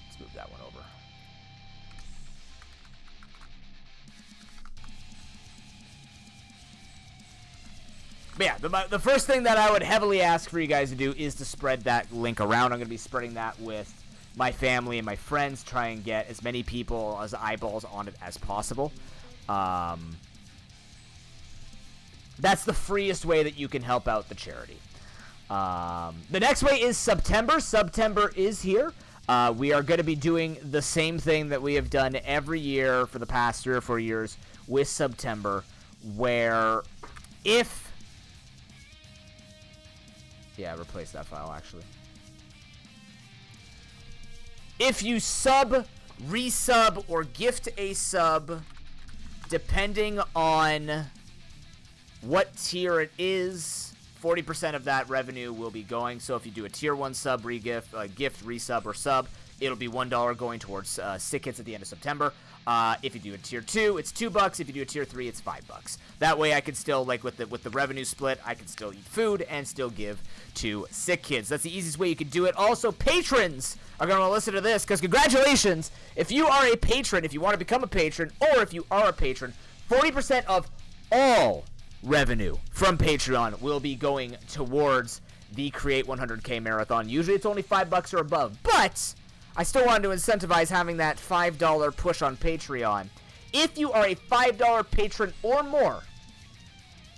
Speaker 1: Let's move that one over. But yeah, the first thing that I would heavily ask for you guys to do is to spread that link around. I'm going to be spreading that with my family and my friends, try and get as many people as eyeballs on it as possible. That's the freest way that you can help out the charity. The next way is September. September is here. We are going to be doing the same thing that we have done every year for the past 3 or 4 years with September, where if... Yeah, replace that file, actually. If you sub, resub, or gift a sub, depending on what tier it is, 40% of that revenue will be going. So if you do a tier 1 sub, regift, gift, resub, or sub, it'll be $1 going towards SickKids at the end of September. If you do a tier 2, it's $2. If you do a tier 3, it's $5. That way I can still, like with the revenue split, I can still eat food and still give to SickKids. That's the easiest way you can do it. Also, patrons are going to listen to this, because congratulations, if you are a patron, if you want to become a patron, or if you are a patron, 40% of all revenue from Patreon will be going towards the Create4SickKids marathon. Usually it's only $5 or above, but I still wanted to incentivize having that $5 push on Patreon. If you are a $5 patron or more,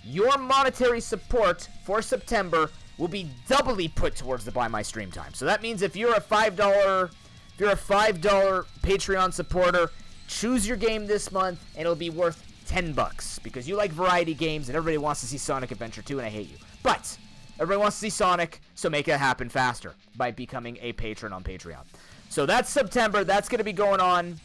Speaker 1: your monetary support for September will be doubly put towards the Buy My Stream Time. So that means if you're a $5 Patreon supporter, choose your game this month and it'll be worth $10 because you like variety games and everybody wants to see Sonic Adventure 2 and I hate you. But everybody wants to see Sonic, so make it happen faster by becoming a patron on Patreon. So that's September. That's going to be going on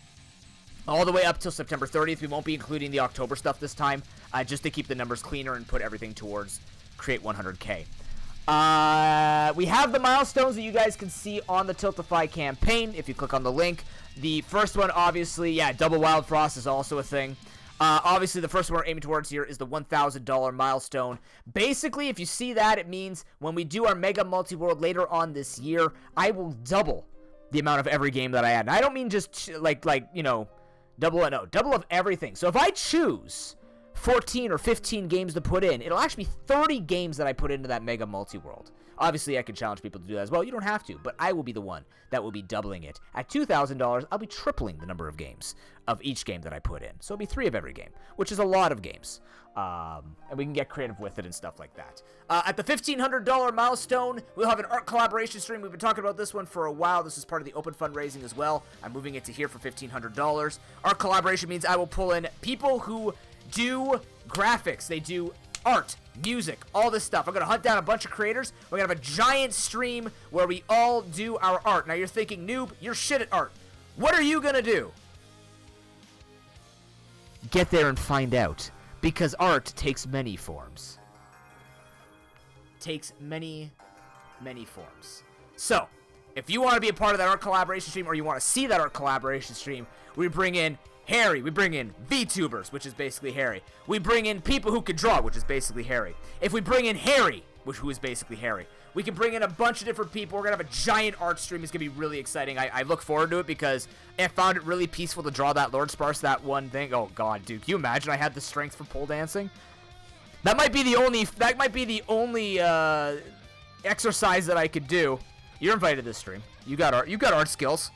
Speaker 1: all the way up till September 30th. We won't be including the October stuff this time, just to keep the numbers cleaner and put everything towards Create4SickKids. We have the milestones that you guys can see on the Tiltify campaign if you click on the link. The first one, obviously, yeah, Double Wild Frost is also a thing. Obviously, the first one we're aiming towards here is the $1,000 milestone. Basically, if you see that, it means when we do our Mega Multi-World later on this year, I will double the amount of every game that I add. And I don't mean just, double of everything. So if I choose 14 or 15 games to put in, it'll actually be 30 games that I put into that Mega Multi-World. Obviously, I could challenge people to do that as well. You don't have to, but I will be the one that will be doubling it. At $2,000, I'll be tripling the number of games of each game that I put in. So it'll be 3 of every game, which is a lot of games. And we can get creative with it and stuff like that. At the $1,500 milestone, we'll have an art collaboration stream. We've been talking about this one for a while. This is part of the open fundraising as well. I'm moving it to here for $1,500. Art collaboration means I will pull in people who do graphics. They do art, music, all this stuff. I'm going to hunt down a bunch of creators. We're going to have a giant stream where we all do our art. Now you're thinking, noob, you're shit at art. What are you going to do? Get there and find out. Because art takes many forms. Takes many, many forms. So, if you want to be a part of that art collaboration stream or you want to see that art collaboration stream, we bring in Harry, we bring in VTubers, which is basically Harry. We bring in people who can draw, which is basically Harry. If we bring in Harry, who is basically Harry, we can bring in a bunch of different people. We're going to have a giant art stream. It's going to be really exciting. I look forward to it because I found it really peaceful to draw that Lord Sparse, that one thing. Oh, God, dude. Can you imagine I had the strength for pole dancing? That might be the only exercise that I could do. You're invited to this stream. You got art skills.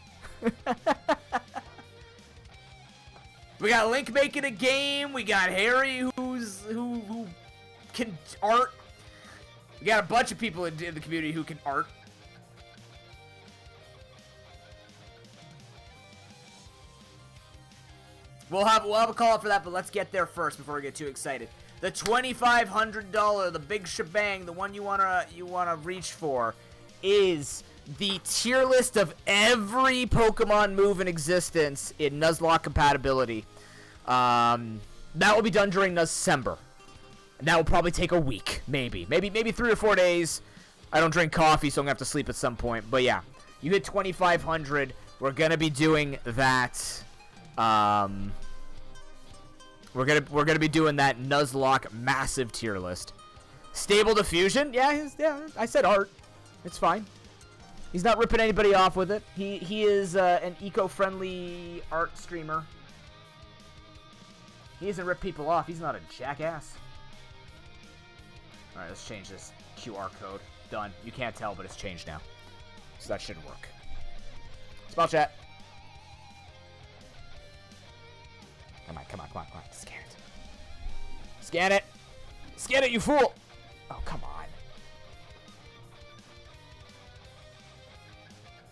Speaker 1: We got Link making a game. We got Harry who can art. We got a bunch of people in the community who can art. We'll have a call for that, but let's get there first before we get too excited. The $2,500, the big shebang, the one you wanna reach for, is the tier list of every Pokemon move in existence in Nuzlocke compatibility. That will be done during Nuzcember. And that will probably take a week, maybe 3 or 4 days. I don't drink coffee, so I'm gonna have to sleep at some point. But yeah, you hit 2,500. We're gonna be doing that. We're gonna be doing that Nuzlocke massive tier list. Stable Diffusion, yeah. I said art. It's fine. He's not ripping anybody off with it. He is an eco-friendly art streamer. He doesn't rip people off. He's not a jackass. All right, let's change this QR code. Done. You can't tell, but it's changed now, so that should work. Spell chat. Come on. Scan it. Scan it. Scan it, you fool. Oh, come on.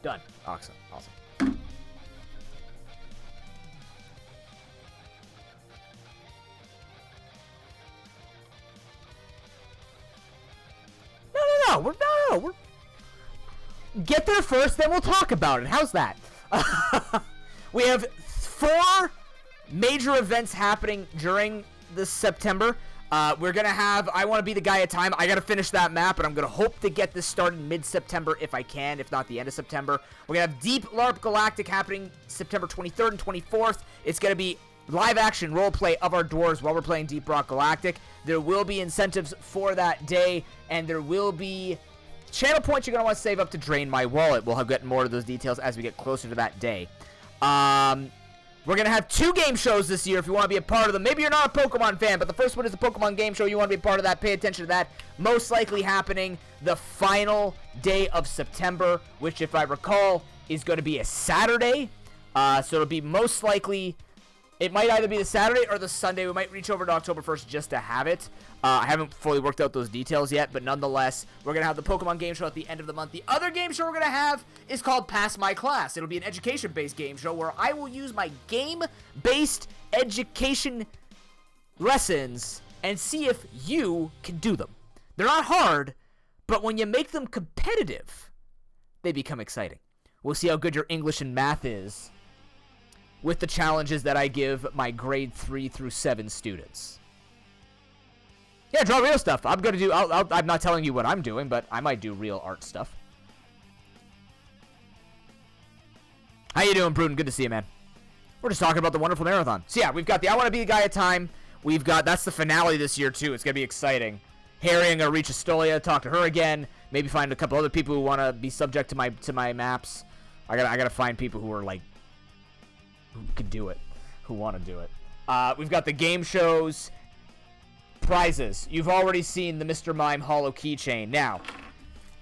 Speaker 1: Done. Awesome. No. We're get there first, then we'll talk about it. How's that? We have 4 major events happening during this September. We're gonna have I Want to Be the Guy at Time. I gotta finish that map, and I'm gonna hope to get this started mid-September if I can, if not the end of September. We're gonna have Deep LARP Galactic happening September 23rd and 24th. It's gonna be live action roleplay of our dwarves while we're playing Deep Rock Galactic. There will be incentives for that day, and there will be channel points you're gonna want to save up to drain my wallet. We'll get more of those details as we get closer to that day. We're going to have 2 game shows this year if you want to be a part of them. Maybe you're not a Pokemon fan, but the first one is the Pokemon game show. You want to be a part of that, pay attention to that. Most likely happening the final day of September, which, if I recall, is going to be a Saturday. So it'll be most likely, it might either be the Saturday or the Sunday. We might reach over to October 1st just to have it. I haven't fully worked out those details yet, but nonetheless, we're going to have the Pokemon game show at the end of the month. The other game show we're going to have is called Pass My Class. It'll be an education-based game show where I will use my game-based education lessons and see if you can do them. They're not hard, but when you make them competitive, they become exciting. We'll see how good your English and math is with the challenges that I give my grade 3 through 7 students. Yeah, draw real stuff. I'm gonna do. I'm not telling you what I'm doing, but I might do real art stuff. How you doing, Pruden? Good to see you, man. We're just talking about the wonderful marathon. So yeah, we've got the I Want to Be a Guy at Time. We've got that's the finale this year too. It's gonna be exciting. Harry, I'm gonna reach Astolia, talk to her again. Maybe find a couple other people who want to be subject to my maps. I gotta find people who are like who can do it, who want to do it. We've got the game shows. Prizes. You've already seen the Mr. Mime Hollow Keychain. Now,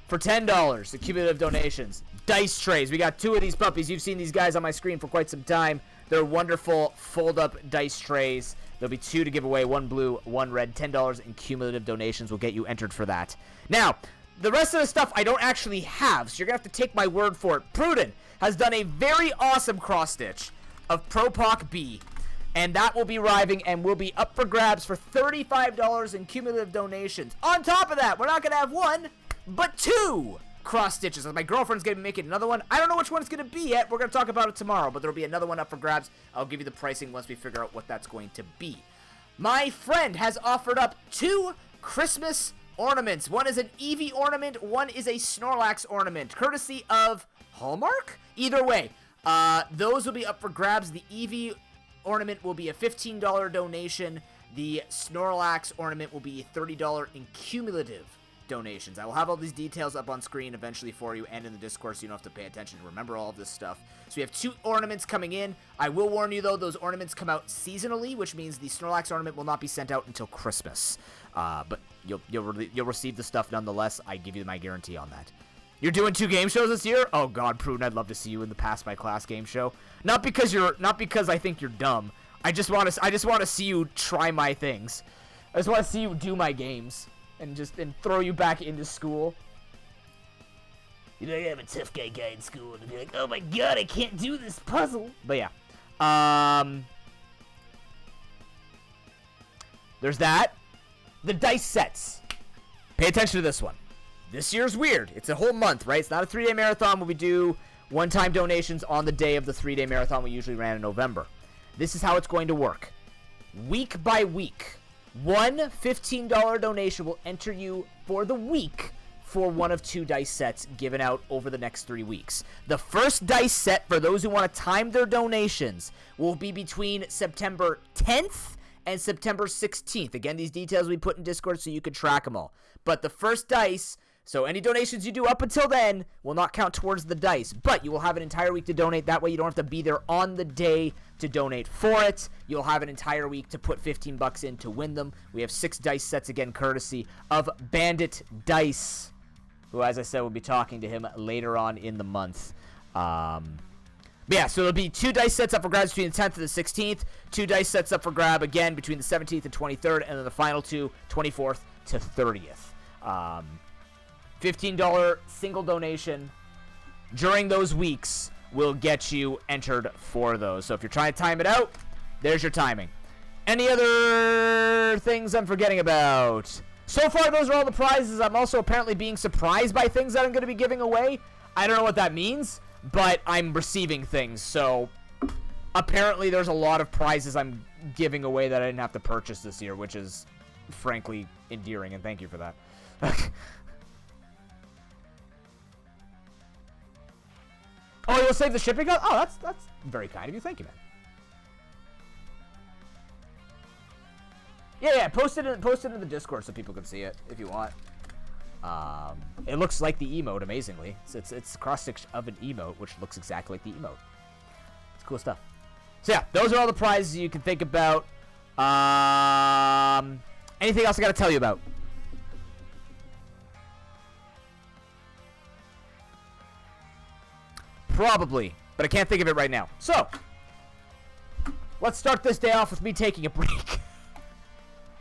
Speaker 1: for $10, the cumulative donations, dice trays. We got 2 of these puppies. You've seen these guys on my screen for quite some time. They're wonderful fold-up dice trays. There'll be 2 to give away, 1 blue, 1 red. $10 in cumulative donations will get you entered for that. Now, the rest of the stuff I don't actually have, so you're going to have to take my word for it. Pruden has done a very awesome cross-stitch of Propoc B. And that will be arriving and will be up for grabs for $35 in cumulative donations. On top of that, we're not going to have 1, but 2 cross stitches. My girlfriend's going to be making another one. I don't know which one it's going to be yet. We're going to talk about it tomorrow, but there will be another one up for grabs. I'll give you the pricing once we figure out what that's going to be. My friend has offered up 2 Christmas ornaments. One is an Eevee ornament. One is a Snorlax ornament, courtesy of Hallmark? Either way, those will be up for grabs. The Eevee ornament will be a $15 donation. The Snorlax ornament will be $30 in cumulative donations. I will have all these details up on screen eventually for you and in the Discord, so you don't have to pay attention to remember all of this stuff. So we have 2 ornaments coming in. I will warn you, though, those ornaments come out seasonally, which means the Snorlax ornament will not be sent out until Christmas. But you'll receive the stuff nonetheless. I give you my guarantee on that. You're doing 2 game shows this year? Oh God, Pruden, I'd love to see you in the Pass My Class game show. Not because I think you're dumb. I just want to see you try my things. I just want to see you do my games and throw you back into school. You know, I have a tough guy in school and be like, oh my God, I can't do this puzzle. But yeah, there's that. The dice sets. Pay attention to this one. This year's weird. It's a whole month, right? It's not a 3-day marathon where we do one-time donations on the day of the 3-day marathon we usually ran in November. This is how it's going to work. Week by week, one $15 donation will enter you for the week for one of 2 dice sets given out over the next 3 weeks. The first dice set, for those who want to time their donations, will be between September 10th and September 16th. Again, these details we put in Discord so you can track them all. But the first dice... So any donations you do up until then will not count towards the dice, but you will have an entire week to donate. That way you don't have to be there on the day to donate for it. You'll have an entire week to put 15 bucks in to win them. We have 6 dice sets, again, courtesy of Bandit Dice, who, as I said, we'll be talking to him later on in the month. But yeah, so there'll be 2 dice sets up for grabs between the 10th and the 16th, 2 dice sets up for grab, again, between the 17th and 23rd, and then the final 2, 24th to 30th. $15 single donation during those weeks will get you entered for those. So if you're trying to time it out, there's your timing. Any other things I'm forgetting about? So far, those are all the prizes. I'm also apparently being surprised by things that I'm going to be giving away. I don't know what that means, but I'm receiving things. So apparently there's a lot of prizes I'm giving away that I didn't have to purchase this year, which is frankly endearing, and thank you for that. Oh, you'll save the shipping? Oh, that's very kind of you. Thank you, man. Yeah, post it in the Discord so people can see it if you want. It looks like the emote, amazingly. It's cross-stitch of an emote, which looks exactly like the emote. It's cool stuff. So yeah, those are all the prizes you can think about. Anything else I gotta tell you about? Probably, but I can't think of it right now. So, let's start this day off with me taking a break.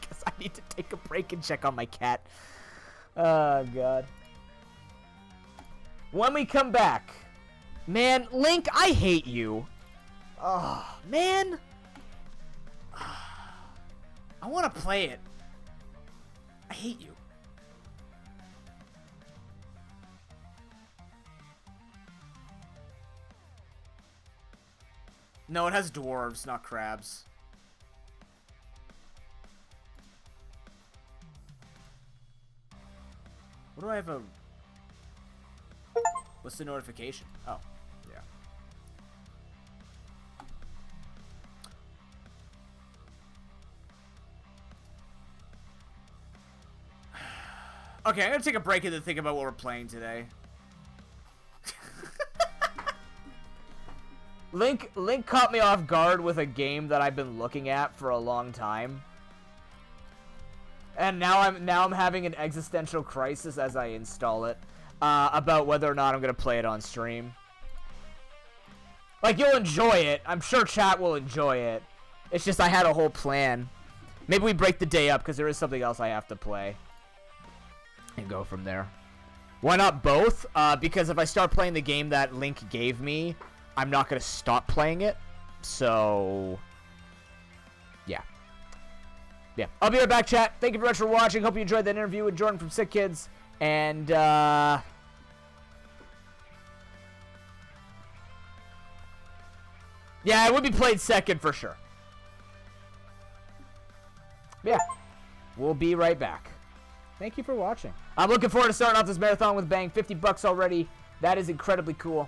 Speaker 1: Because I need to take a break and check on my cat. Oh, God. When we come back, man, Link, I hate you. Oh, man. I want to play it. I hate you. No, it has dwarves, not crabs. What do I have a... What's the notification? Oh, yeah. Okay, I'm gonna take a break and then think about what we're playing today. Link caught me off guard with a game that I've been looking at for a long time. And now I'm having an existential crisis as I install it about whether or not I'm going to play it on stream. Like, you'll enjoy it. I'm sure chat will enjoy it. It's just I had a whole plan. Maybe we break the day up because there is something else I have to play. And go from there. Why not both? Because if I start playing the game that Link gave me, I'm not going to stop playing it. So, yeah. Yeah. I'll be right back, chat. Thank you very much for watching. Hope you enjoyed that interview with Jordan from SickKids. And, yeah, it would be played second for sure. Yeah. We'll be right back. Thank you for watching. I'm looking forward to starting off this marathon with a bang. 50 bucks already. That is incredibly cool.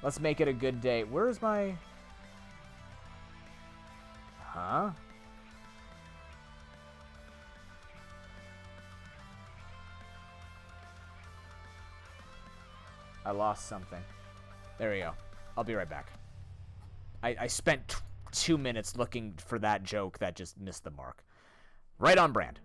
Speaker 1: Let's make it a good day. Where is my... Huh? I lost something. There we go. I'll be right back. I spent 2 minutes looking for that joke that just missed the mark. Right on brand.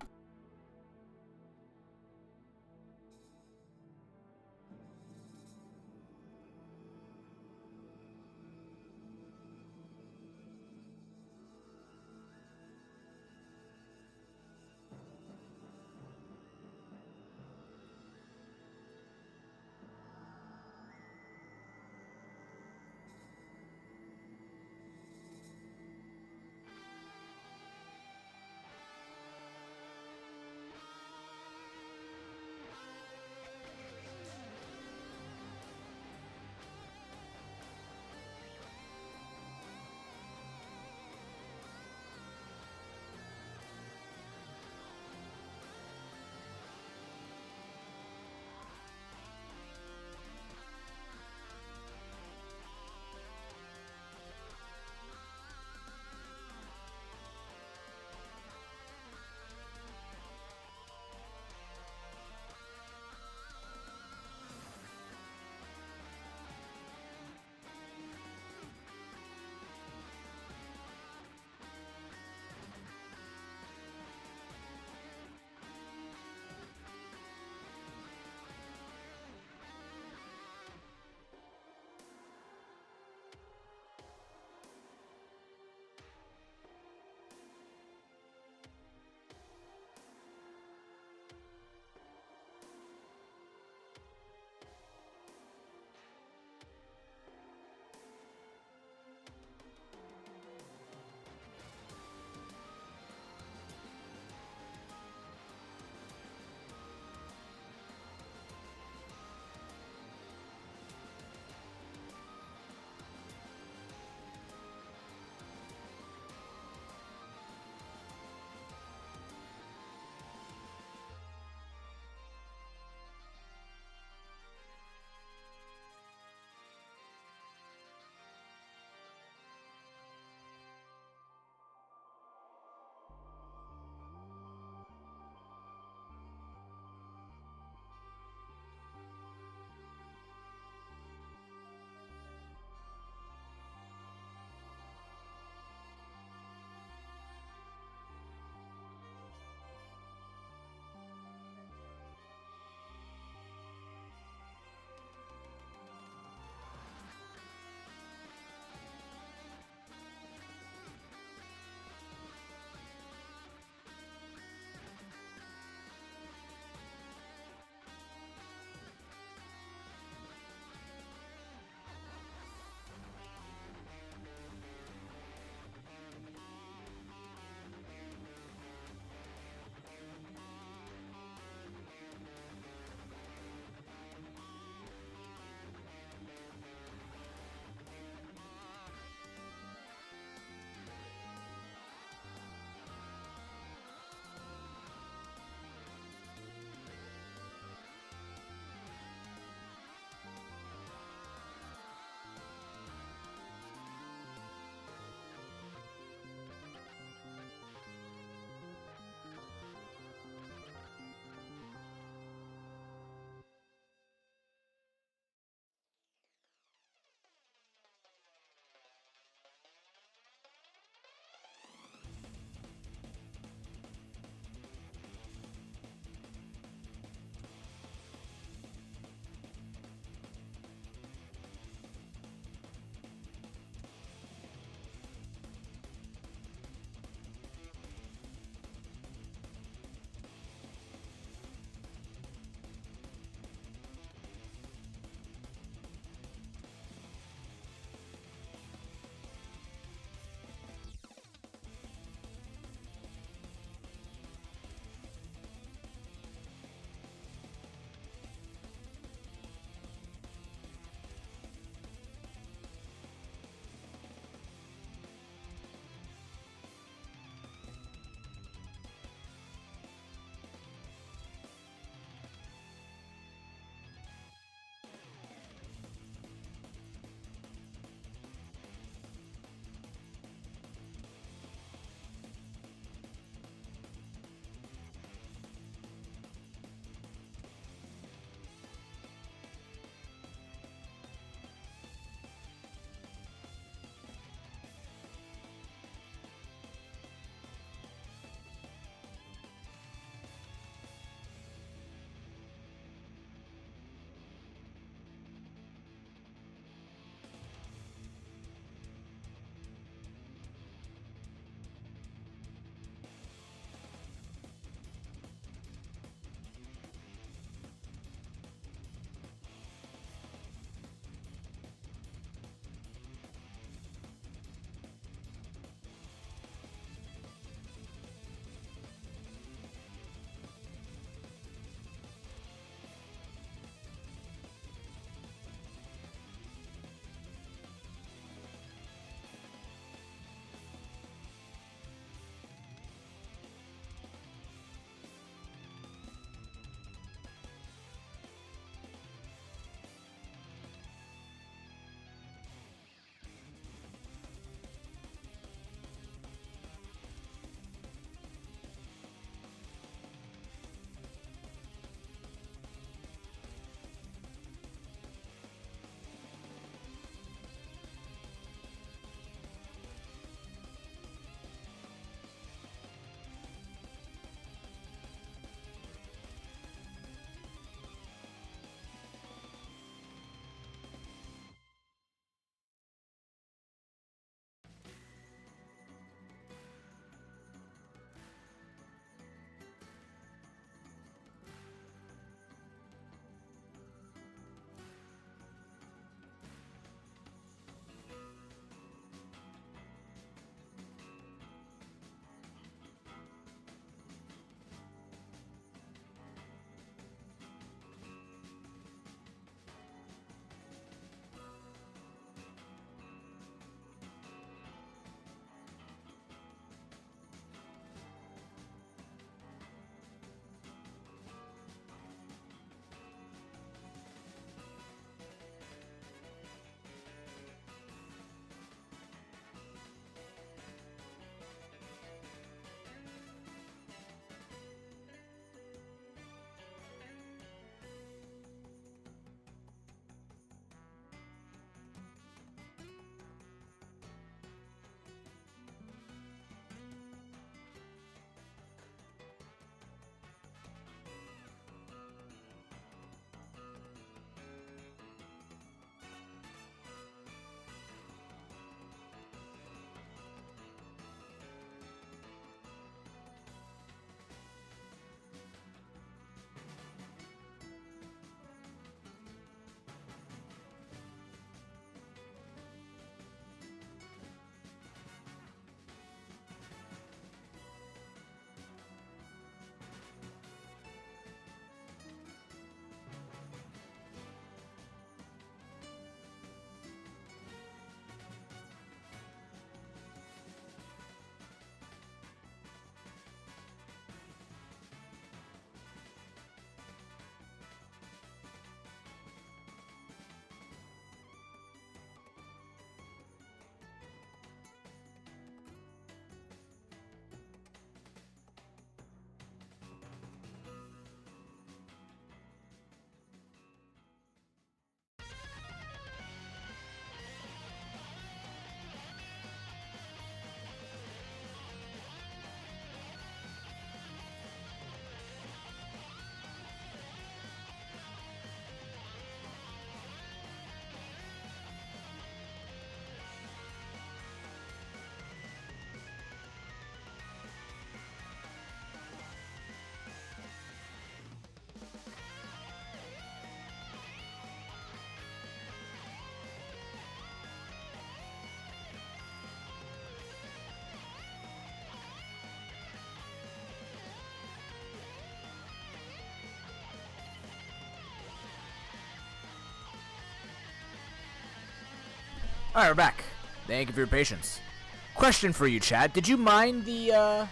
Speaker 1: Alright, we're back. Thank you for your patience. Question for you, chat. Did you mind the,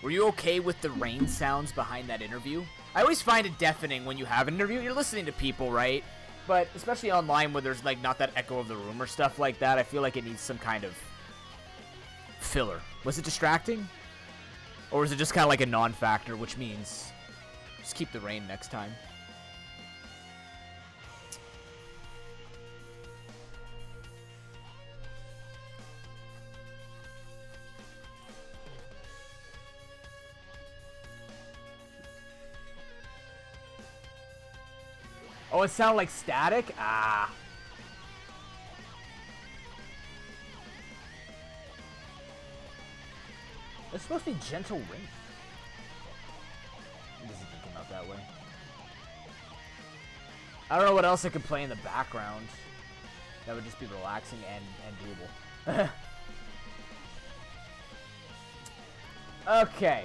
Speaker 1: were you okay with the rain sounds behind that interview? I always find it deafening when you have an interview. You're listening to people, right? But especially online where there's, like, not that echo of the room or stuff like that, I feel like it needs some kind of filler. Was it distracting? Or is it just kind of like a non-factor, which means just keep the rain next time? Oh, it sounded like static? Ah. It's supposed to be gentle rain. It doesn't come out that way. I don't know what else I could play in the background that would just be relaxing and doable. Okay.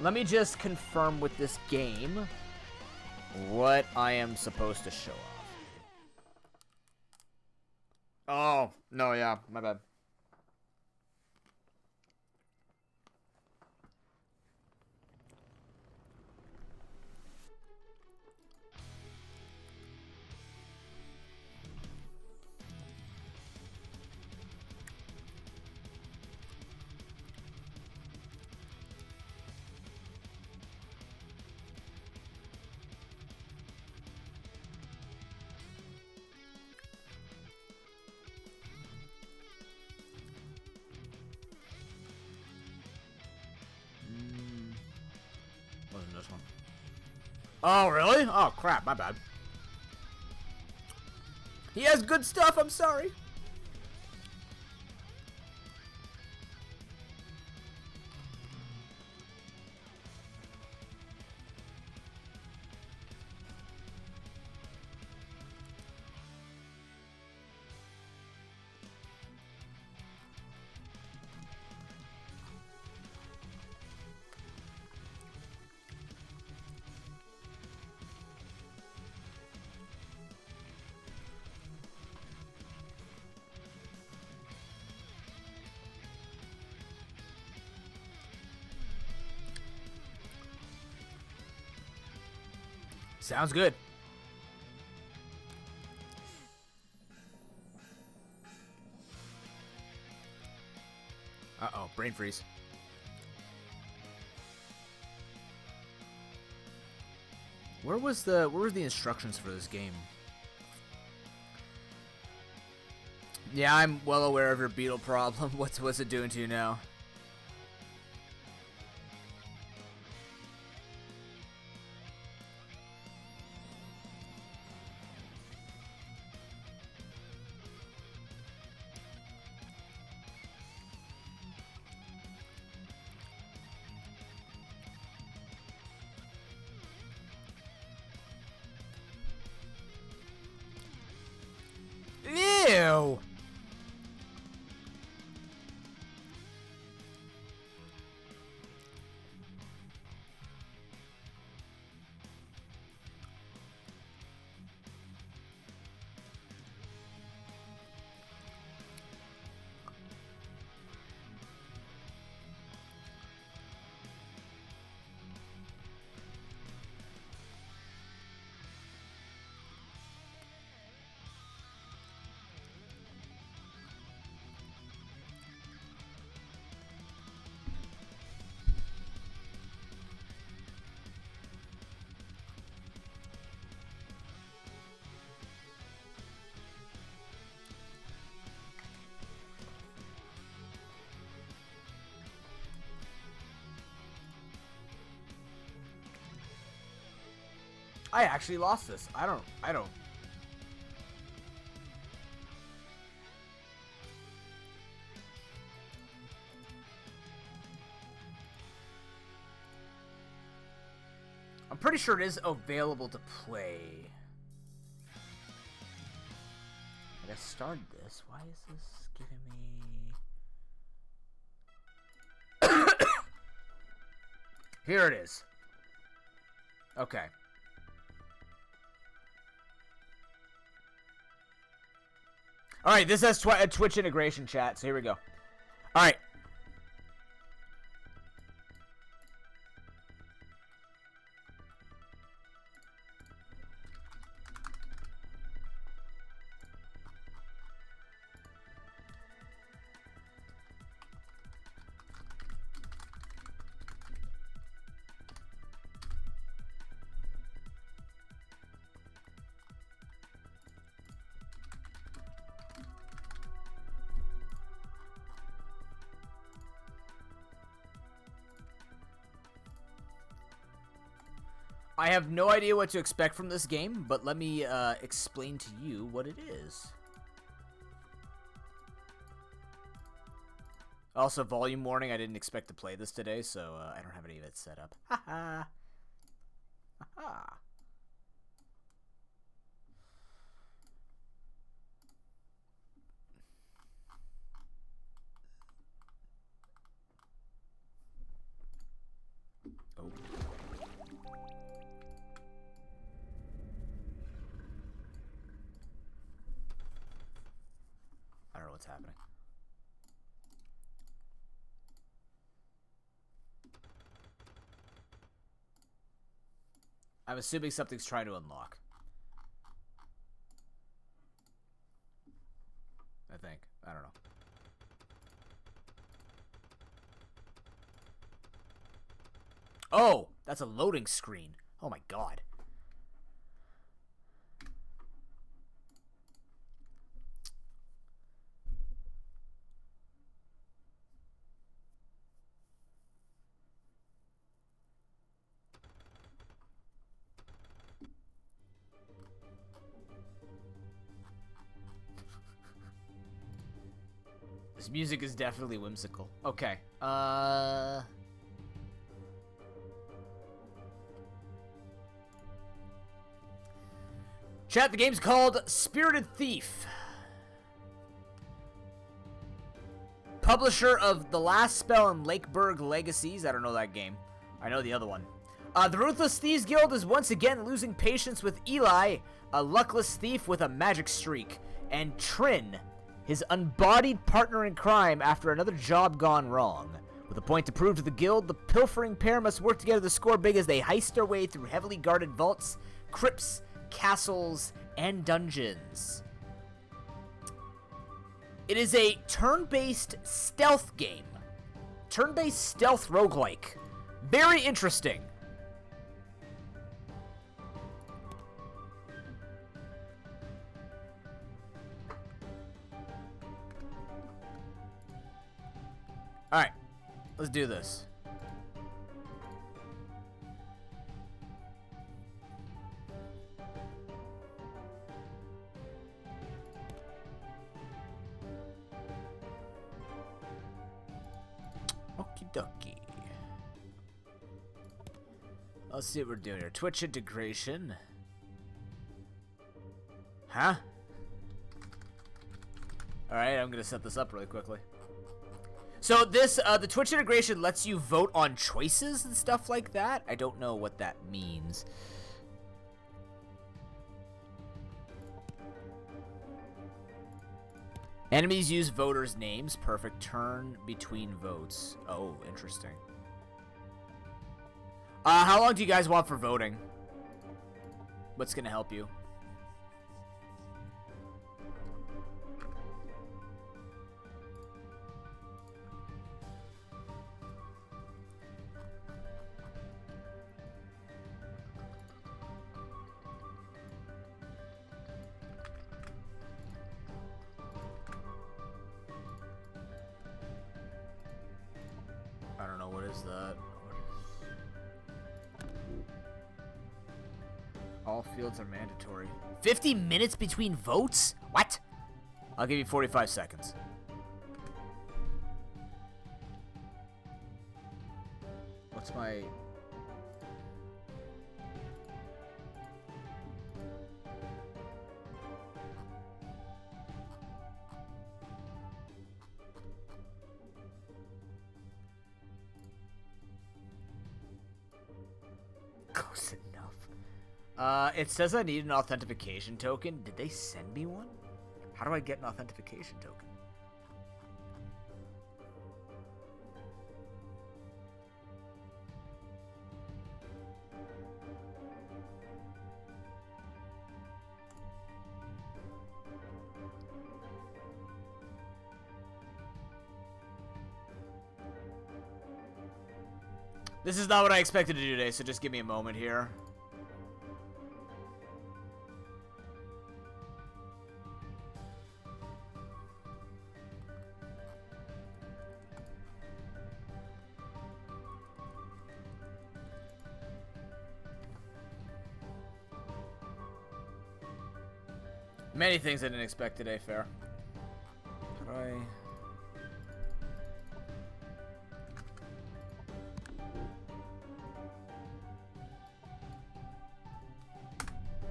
Speaker 1: Let me just confirm with this game what I am supposed to show off. Oh, no, yeah, my bad. Wasn't this one? Oh, really? Oh, crap, my bad. He has good stuff, I'm sorry. Sounds good. Uh-oh, brain freeze. Where were the instructions for this game? Yeah, I'm well aware of your beetle problem. What's it doing to you now? Ew! I actually lost this. I don't. I'm pretty sure it is available to play. Like I started this. Why is this giving me... Here it is. Okay. All right, this has a Twitch integration chat, so here we go. All right. I have no idea what to expect from this game, but let me explain to you what it is. Also, volume warning, I didn't expect to play this today, so I don't have any of it set up. Haha. Haha. Oh. I don't know what's happening. I'm assuming something's trying to unlock. I think. I don't know. Oh, that's a loading screen. Oh my god. This music is definitely whimsical. Okay. Chat, the game's called Spirited Thief. Publisher of The Last Spell and Lakeburg Legacies. I don't know that game. I know the other one. The Ruthless Thieves Guild is once again losing patience with Eli, a luckless thief with a magic streak, and Trin, his unbodied partner in crime after another job gone wrong. With a point to prove to the guild, the pilfering pair must work together to score big as they heist their way through heavily guarded vaults, crypts, castles, and dungeons. It is a turn-based stealth game. Turn-based stealth roguelike. Very interesting. Alright, let's do this. Okie dokie. Let's see what we're doing here. Twitch integration. Huh? Alright, I'm gonna set this up really quickly. So this, the Twitch integration lets you vote on choices and stuff like that. I don't know what that means. Enemies use voters' names. Perfect turn between votes. Oh, interesting. How long do you guys want for voting? What's gonna help you? I don't know, what is that? All fields are mandatory. 50 minutes between votes? What? I'll give you 45 seconds. What's my... Close enough. It says I need an authentication token. Did they send me one? How do I get an authentication token? This is not what I expected to do today, so just give me a moment here. Many things I didn't expect today, fair. How do I...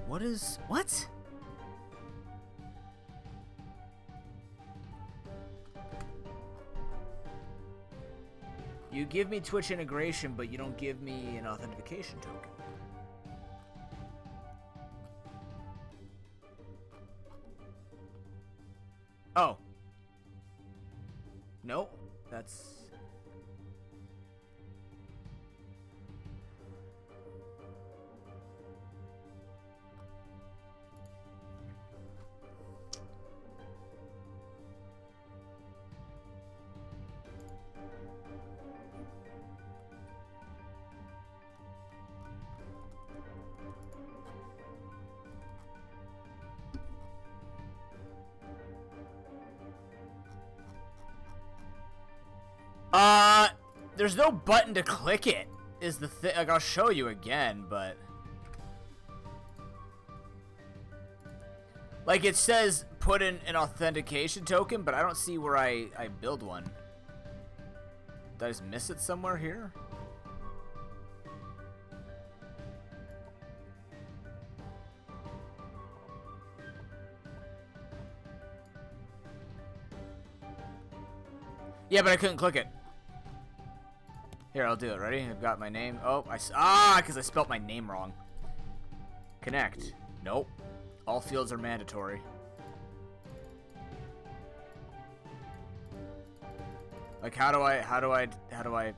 Speaker 1: What is... What? You give me Twitch integration, but you don't give me an authentication token. Oh. No, that's... There's no button to click it, is the thing. Like, I'll show you again, but... Like, it says put in an authentication token, but I don't see where I build one. Did I just miss it somewhere here? Yeah, but I couldn't click it. Here, I'll do it. Ready? I've got my name. Oh, because I spelt my name wrong. Connect. Nope. All fields are mandatory. Like, how do I...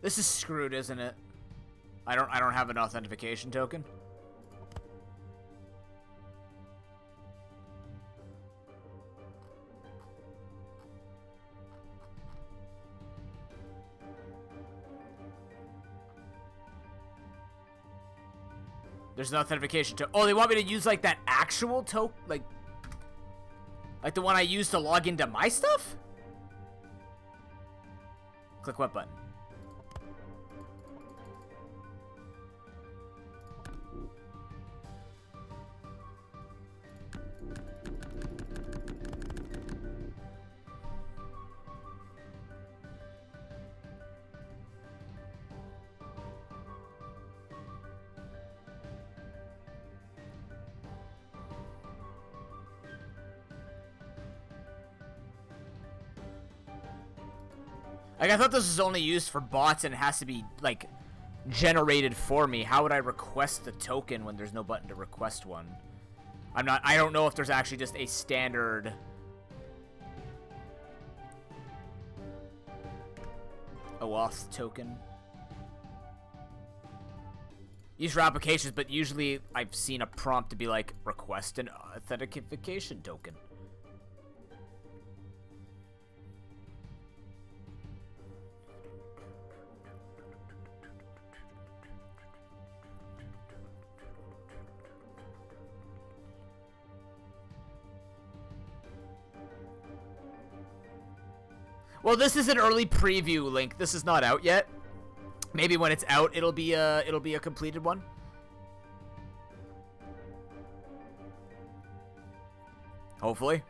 Speaker 1: This is screwed, isn't it? I don't have an authentication token. There's no authentication token. Oh, they want me to use like that actual token, like the one I use to log into my stuff? Click what button? Like, I thought this was only used for bots and it has to be, like, generated for me. How would I request the token when there's no button to request one? I don't know if there's actually just a standard... OAuth token. Use for applications, but usually I've seen a prompt to be like, request an authentication token. Well, this is an early preview link. This is not out yet. Maybe when it's out, it'll be a completed one. Hopefully.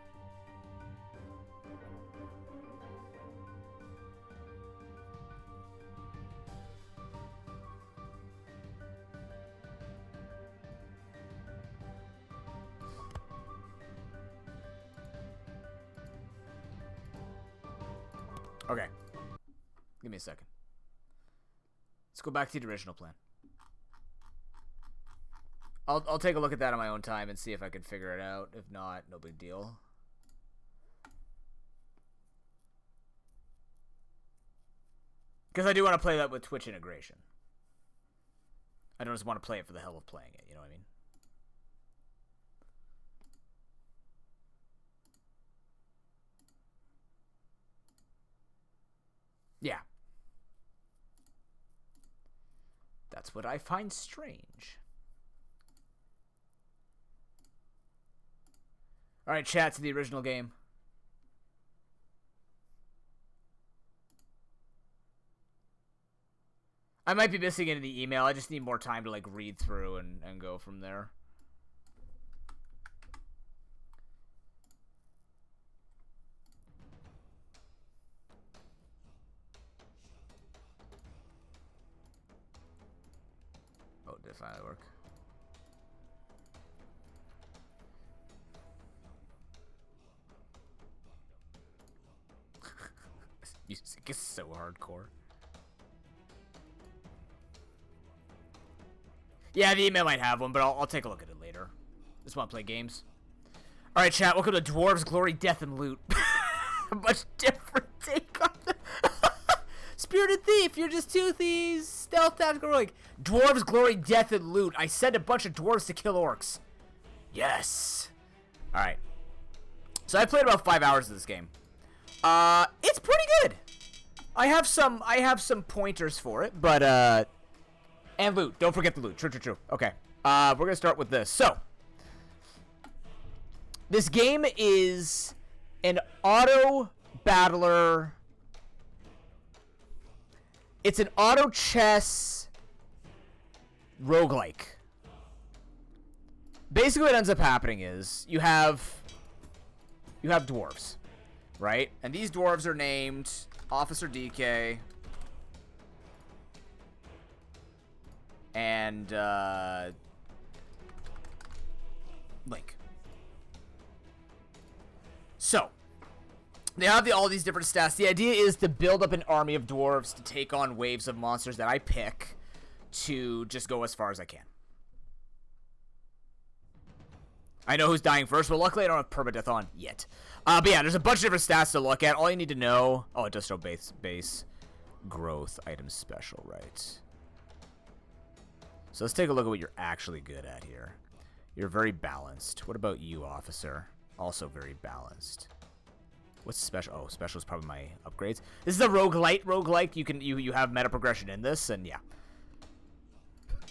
Speaker 1: Okay. Give me a second. go back to the original plan. I'll take a look at that on my own time and see if I can figure it out. If not, no big deal. Because I do want to play that with Twitch integration. I don't just want to play it for the hell of playing it, you know what I mean? Yeah. That's what I find strange. Alright, chat to the original game. I might be missing it in the email. I just need more time to like read through and go from there. Oh, did it finally work? Music is so hardcore. Yeah, the email might have one, but I'll take a look at it later. Just want to play games. Alright, chat, welcome to Dwarves, Glory, Death, and Loot. A much different take on the... Spirited Thief, you're just two thieves. Stealth Tactical Rogue. Dwarves, Glory, Death, and Loot. I sent a bunch of dwarves to kill orcs. Yes. Alright. So I played about 5 hours of this game. It's pretty good. I have some pointers for it, but, and loot. Don't forget the loot. True. Okay. We're going to start with this. So, this game is an auto battler. It's an auto chess roguelike. Basically what ends up happening is you have dwarves, right? And these dwarves are named Officer DK and Link. So, they have all these different stats. The idea is to build up an army of dwarves to take on waves of monsters that I pick to just go as far as I can. I know who's dying first, but luckily I don't have permadeath on yet. But yeah, there's a bunch of different stats to look at. All you need to know... Oh, it does show base growth, item special, right. So let's take a look at what you're actually good at here. You're very balanced. What about you, officer? Also very balanced. What's special? Oh, special is probably my upgrades. This is a roguelike. You have meta progression in this, and yeah.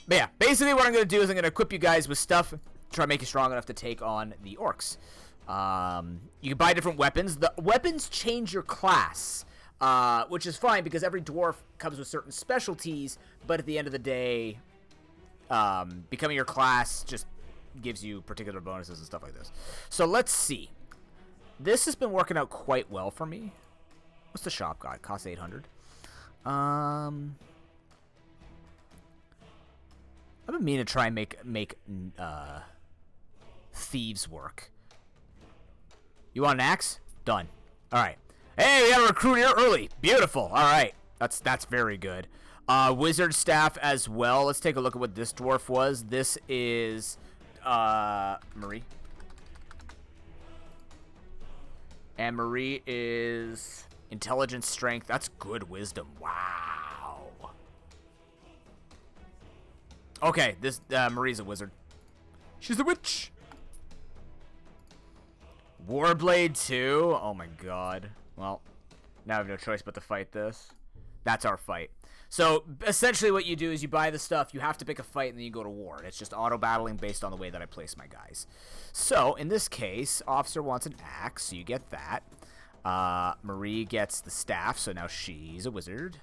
Speaker 1: But yeah, basically what I'm going to do is I'm going to equip you guys with stuff, try to make you strong enough to take on the orcs. You can buy different weapons. The weapons change your class, which is fine because every dwarf comes with certain specialties, but at the end of the day, becoming your class just gives you particular bonuses and stuff like this. So let's see. This has been working out quite well for me. What's the shop got? Costs 800. I've been meaning to try and make thieves work. You want an axe? Done. All right. Hey, we got a recruit here early. Beautiful. All right. That's very good. Wizard staff as well. Let's take a look at what this dwarf was. This is Marie. And Marie is intelligence, strength. That's good wisdom. Wow. Okay, this Marie's a wizard. She's a witch. Warblade 2. Oh my god. Well, now I have no choice but to fight this. That's our fight. So, essentially what you do is you buy the stuff, you have to pick a fight, and then you go to war. It's just auto-battling based on the way that I place my guys. So, in this case, Officer wants an axe, so you get that. Marie gets the staff, so now she's a wizard.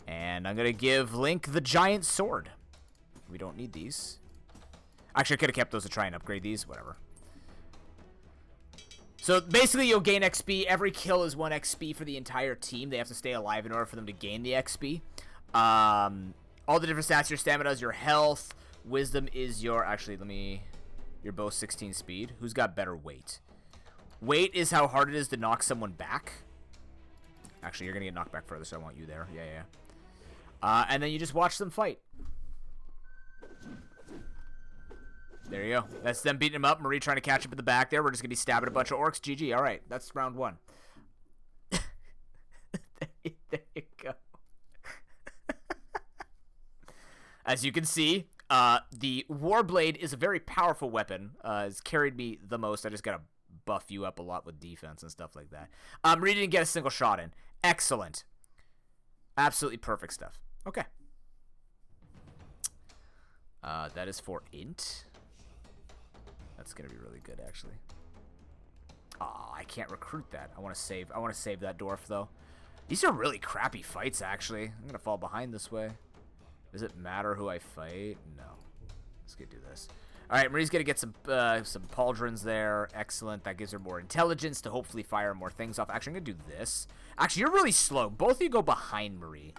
Speaker 1: And I'm going to give Link the giant sword. We don't need these. Actually, I could have kept those to try and upgrade these. Whatever. So, basically, you'll gain XP. Every kill is 1 XP for the entire team. They have to stay alive in order for them to gain the XP. All the different stats, your stamina is your health. Wisdom is your... Actually, your bow 16 speed. Who's got better weight? Weight is how hard it is to knock someone back. Actually, you're going to get knocked back further, so I want you there. Yeah. And then you just watch them fight. There you go. That's them beating him up. Marie trying to catch up in the back there. We're just going to be stabbing a bunch of orcs. GG. All right. That's round 1. There you go. As you can see, the Warblade is a very powerful weapon. It's carried me the most. I just got to buff you up a lot with defense and stuff like that. Marie didn't get a single shot in. Excellent. Absolutely perfect stuff. Okay. That is for int. That's gonna be really good, actually. Oh, I can't recruit that. I want to save that dwarf though. These are really crappy fights, actually. I'm gonna fall behind this way. Does it matter who I fight? No. Let's go do this. All right, Marie's gonna get some pauldrons there. Excellent. That gives her more intelligence to hopefully fire more things off. Actually, I'm gonna do this. Actually, you're really slow. Both of you go behind Marie.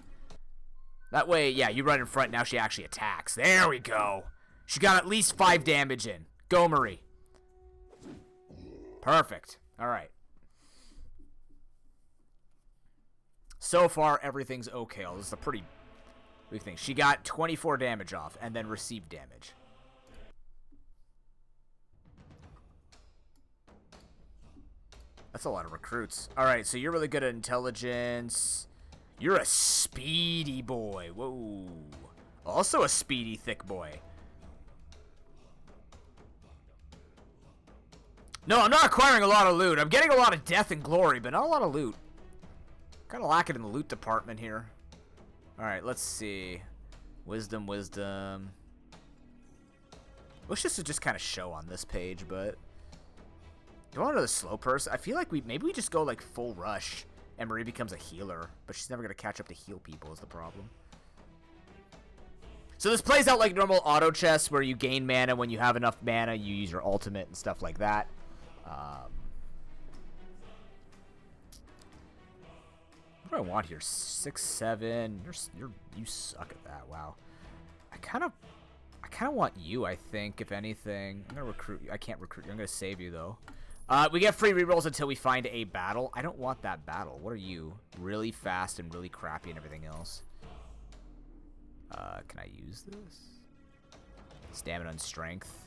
Speaker 1: That way, yeah, you run in front. Now she actually attacks. There we go. She got at least 5 damage in. Go, Marie. Perfect. All right. So far, everything's okay. This is a pretty big thing. She got 24 damage off and then received damage. That's a lot of recruits. All right, so you're really good at intelligence. You're a speedy boy. Whoa. Also a speedy, thick boy. No, I'm not acquiring a lot of loot. I'm getting a lot of death and glory, but not a lot of loot. Kind of lacking in the loot department here. All right, let's see. Wisdom. Wish this would just kind of show on this page, but... Do you want another slow person? I feel like maybe we just go like full rush and Marie becomes a healer, but she's never going to catch up to heal people is the problem. So this plays out like normal auto chess where you gain mana. When you have enough mana, you use your ultimate and stuff like that. What do I want here? 6, 7. You suck at that. Wow. I kind of want you, I think, if anything. I'm going to recruit you. I can't recruit you. I'm going to save you, though. We get free rerolls until we find a battle. I don't want that battle. What are you? Really fast and really crappy and everything else. Can I use this? Stamina and strength.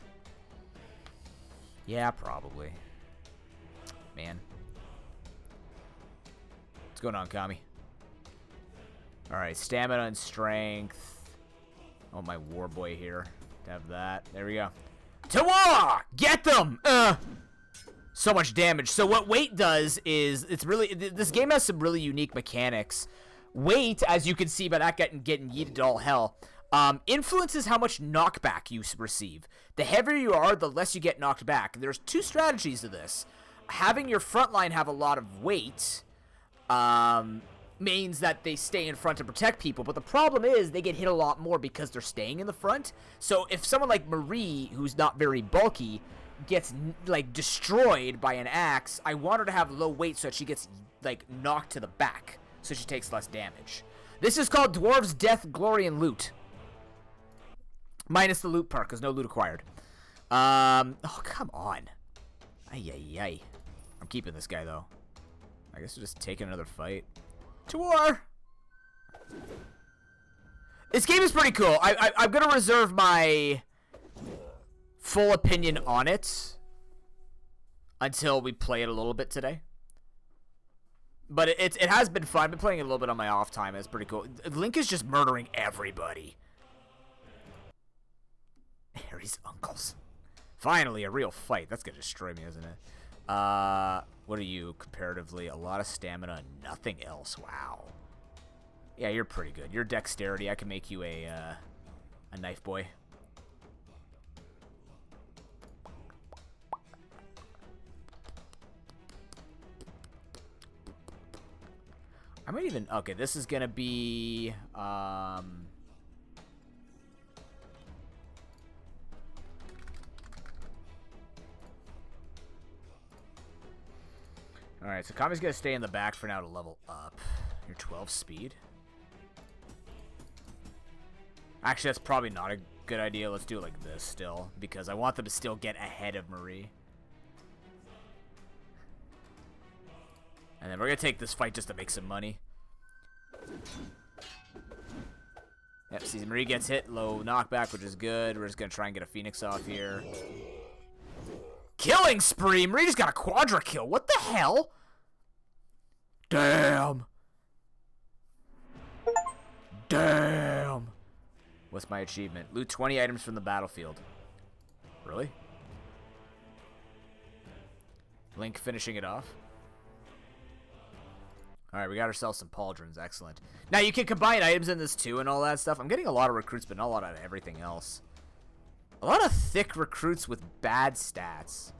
Speaker 1: Yeah, probably. Man. What's going on, Kami? Alright, stamina and strength. Oh, my war boy here. Have that. There we go. To war! Get them! So much damage. So what weight does is, it's really, this game has some really unique mechanics. Weight, as you can see by that getting yeeted to all hell, influences how much knockback you receive. The heavier you are, the less you get knocked back. There's 2 strategies to this. Having your front line have a lot of weight means that they stay in front to protect people, but the problem is they get hit a lot more because they're staying in the front. So if someone like Marie, who's not very bulky, gets like destroyed by an axe, I want her to have low weight so that she gets like knocked to the back, so she takes less damage. This is called Dwarves, Death, Glory, and Loot. Minus the loot part, because no loot acquired. Oh, come on. Ay. I'm keeping this guy, though. I guess we're just taking another fight. To war! This game is pretty cool. I'm going to reserve my full opinion on it until we play it a little bit today. But it has been fun. I've been playing it a little bit on my off time. It's pretty cool. Link is just murdering everybody. Harry's uncles. Finally, a real fight. That's going to destroy me, isn't it? What are you, comparatively? A lot of stamina and nothing else. Wow. Yeah, you're pretty good. Your dexterity, I can make you a knife boy. I might even... Okay, this is going to be... Alright, so Kami's going to stay in the back for now to level up. You're 12 speed. Actually, that's probably not a good idea. Let's do it like this still, because I want them to still get ahead of Marie. And then we're going to take this fight just to make some money. Yep, Season Marie gets hit. Low knockback, which is good. We're just going to try and get a Phoenix off here. Killing spree! Marie just got a quadra kill. What the hell? Damn. Damn. What's my achievement? Loot 20 items from the battlefield. Really? Link finishing it off. Alright, we got ourselves some pauldrons. Excellent. Now, you can combine items in this, too, and all that stuff. I'm getting a lot of recruits, but not a lot of everything else. A lot of thick recruits with bad stats.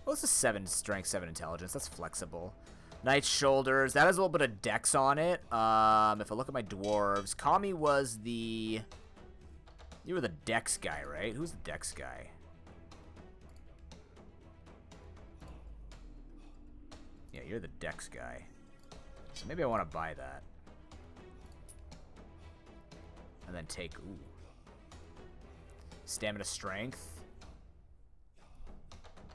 Speaker 1: Well, it's a 7 strength, 7 intelligence. That's flexible. Knight's shoulders. That has a little bit of dex on it. If I look at my dwarves, Kami was the... You were the dex guy, right? Who's the dex guy? Yeah, you're the dex guy. So maybe I want to buy that. And then take... Ooh. Stamina strength.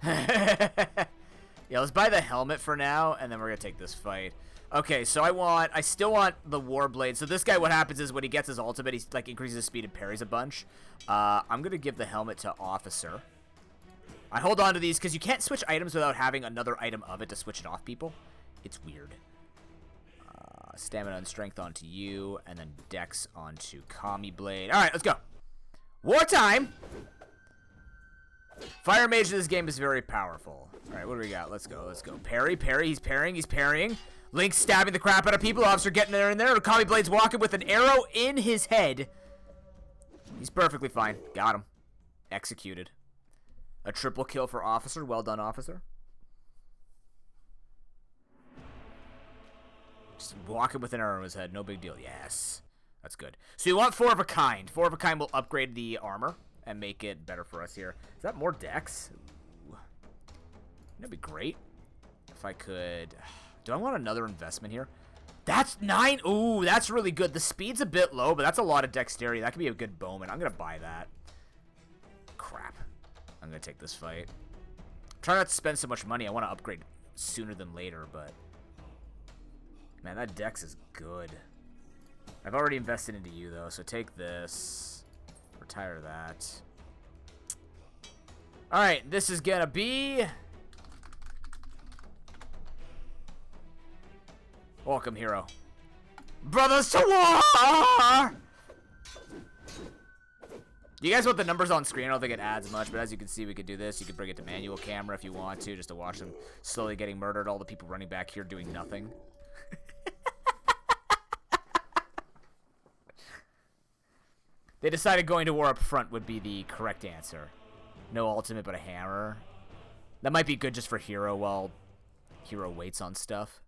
Speaker 1: Yeah, let's buy the helmet for now, and then we're going to take this fight. Okay, so I still want the Warblade. So this guy, what happens is when he gets his ultimate, he like increases his speed and parries a bunch. I'm going to give the helmet to Officer. I hold on to these because you can't switch items without having another item of it to switch it off people. It's weird. Stamina and strength onto you, and then dex onto Kami Blade. All right, let's go. Wartime! Fire Mage in this game is very powerful. All right, what do we got? Let's go, let's go. Parry, parry, he's parrying, he's parrying. Link stabbing the crap out of people. Officer getting there in there. Kami Blade's walking with an arrow in his head. He's perfectly fine. Got him. Executed. A triple kill for Officer. Well done, Officer. Just walking with an arrow in his head. No big deal. Yes. That's good. So you want 4 of a kind. 4 of a kind will upgrade the armor and make it better for us here. Is that more dex? Ooh. That'd be great. If I could... Do I want another investment here? That's 9. Ooh, that's really good. The speed's a bit low, but that's a lot of dexterity. That could be a good bowman. I'm going to buy that. Crap. I'm going to take this fight. Try not to spend so much money. I want to upgrade sooner than later, but... Man, that dex is good. I've already invested into you, though, so take this. Retire that. Alright, this is gonna be... Welcome, hero. Brothers to war! You guys want the numbers on screen? I don't think it adds much, but as you can see, we could do this. You could bring it to manual camera if you want to, just to watch them slowly getting murdered. All the people running back here doing nothing. They decided going to war up front would be the correct answer. No ultimate, but a hammer. That might be good just for Hero while Hero waits on stuff.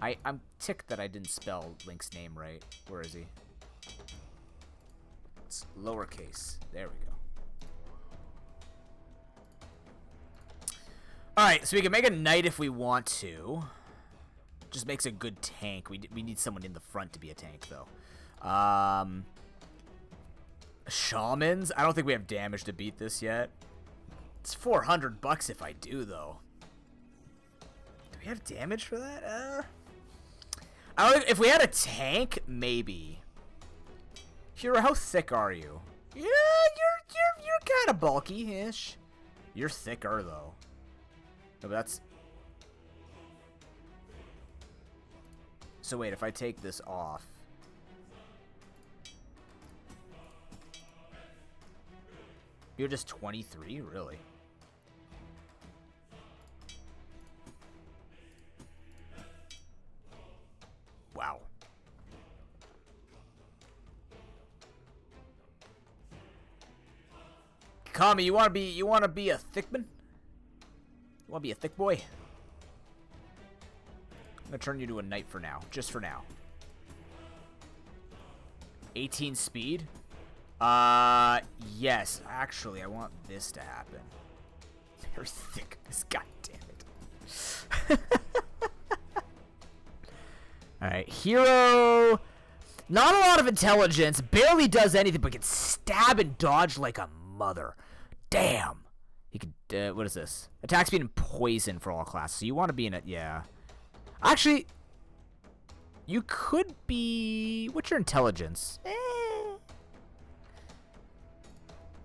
Speaker 1: I'm ticked that I didn't spell Link's name right. Where is he? It's lowercase. There we go. Alright, so we can make a knight if we want to. Just makes a good tank. We need someone in the front to be a tank, though. Shamans? I don't think we have damage to beat this yet. It's $400 if I do, though. Do we have damage for that? I don't think, if we had a tank, maybe. Hero, how thick are you? Yeah, you're kind of bulky-ish. You're thicker, though. No, but that's... So wait, if I take this off... You're just 23? Really? Wow. Kami, you wanna be a thickman? You wanna be a thick boy? I'm gonna turn you to a knight for now. Just for now. 18 speed? Yes. Actually, I want this to happen. Very thick. God damn it. Alright, hero. Not a lot of intelligence. Barely does anything, but can stab and dodge like a mother. Damn. He could, what is this? Attack speed and poison for all classes. So you want to be in it, yeah. Actually, you could be... What's your intelligence?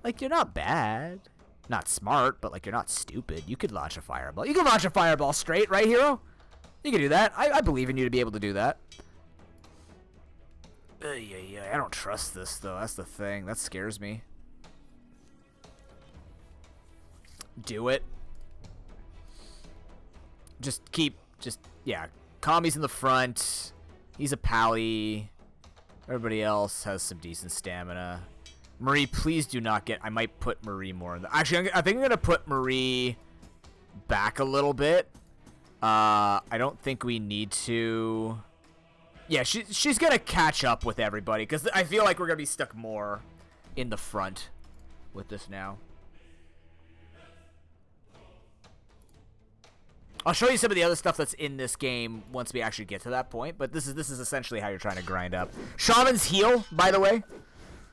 Speaker 1: Like, you're not bad. Not smart, but, like, you're not stupid. You could launch a fireball. You can launch a fireball straight, right, hero? You can do that. I believe in you to be able to do that. Yeah, I don't trust this, though. That's the thing. That scares me. Do it. Yeah. Kami's in the front. He's a pally. Everybody else has some decent stamina. Marie, please do not get... I might put Marie more in the... Actually, I think I'm going to put Marie back a little bit. I don't think we need to... Yeah, she's going to catch up with everybody, because I feel like we're going to be stuck more in the front with this now. I'll show you some of the other stuff that's in this game once we actually get to that point, but this is essentially how you're trying to grind up. Shamans heal, by the way.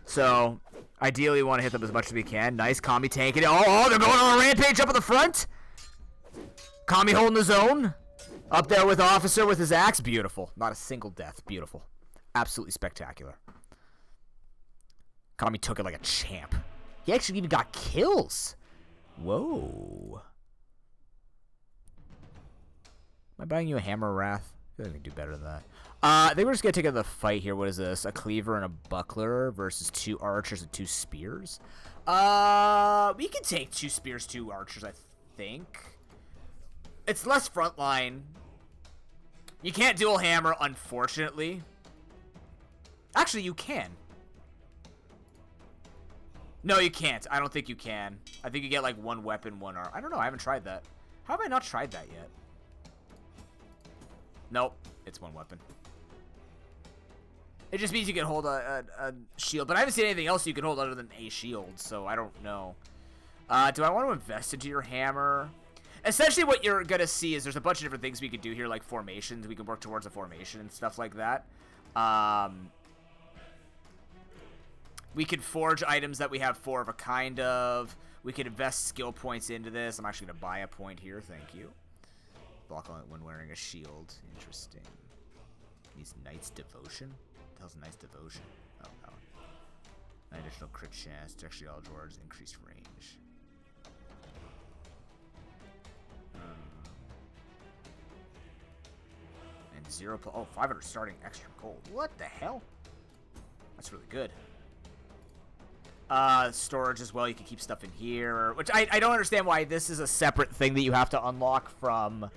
Speaker 1: So, ideally we want to hit them as much as we can. Nice, Kami tanking it. Oh, they're going on a rampage up at the front. Kami holding the zone. Up there with Officer with his axe. Beautiful. Not a single death. Beautiful. Absolutely spectacular. Kami took it like a champ. He actually even got kills. Whoa. Am I buying you a Hammer of Wrath? I feel like I can do better than that. I think we're just going to take out the fight here. What is this? A Cleaver and a Buckler versus 2 Archers and 2 Spears. We can take 2 Spears, 2 Archers, I think. It's less frontline. You can't dual hammer, unfortunately. Actually, you can. No, you can't. I don't think you can. I think you get like 1 weapon, 1 arm. I don't know. I haven't tried that. How have I not tried that yet? Nope. It's 1 weapon. It just means you can hold a shield. But I haven't seen anything else you can hold other than a shield, so I don't know. Do I want to invest into your hammer? Essentially what you're going to see is there's a bunch of different things we could do here, like formations. We can work towards a formation and stuff like that. We could forge items that we have 4 of a kind of. We could invest skill points into this. I'm actually going to buy a point here. Thank you. Block on it when wearing a shield. Interesting. Needs Knight's Devotion? What the hell's Knight's Devotion? Oh, that one. An additional crit chance. Actually, all dwarves increased range. And 0... Oh, 500 starting extra gold. What the hell? That's really good. Storage as well. You can keep stuff in here. Which I don't understand why this is a separate thing that you have to unlock from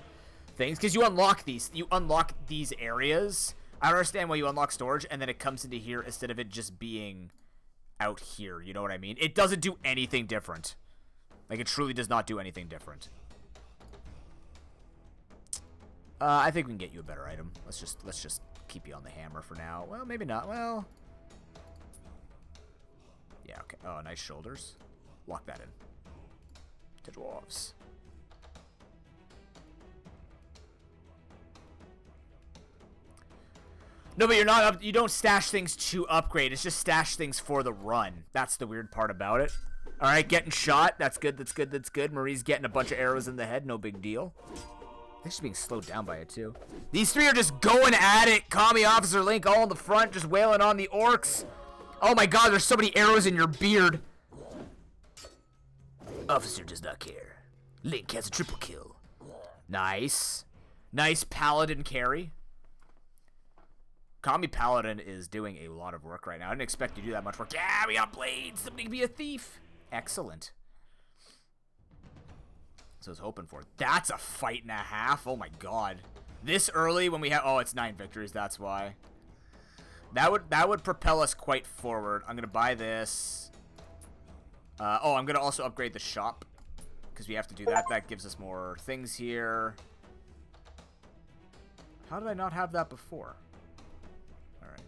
Speaker 1: things. Because you unlock these areas. I don't understand why you unlock storage and then it comes into here instead of it just being out here. You know what I mean? It doesn't do anything different. Like, it truly does not do anything different. I think we can get you a better item. Let's just keep you on the hammer for now. Well, maybe not. Well... Yeah, okay. Oh, nice shoulders. Lock that in. To dwarves. No, but you're not up. You don't stash things to upgrade. It's just stash things for the run. That's the weird part about it. All right, getting shot. That's good. That's good. That's good. Marie's getting a bunch of arrows in the head. No big deal. They're just being slowed down by it too. These 3 are just going at it. Kami, Officer, Link, all in the front, just wailing on the orcs. Oh my god, there's so many arrows in your beard. Officer does not care. Link has a triple kill. Nice. Nice paladin carry. Kami Paladin is doing a lot of work right now. I didn't expect you to do that much work. Yeah, we got blades. Somebody can be a thief. Excellent. So I was hoping for it. That's a fight and a half. Oh my god. This early when we have... Oh, it's 9 victories. That's why. That would propel us quite forward. I'm gonna buy this. Oh, I'm gonna also upgrade the shop because we have to do that. That gives us more things here. How did I not have that before? All right.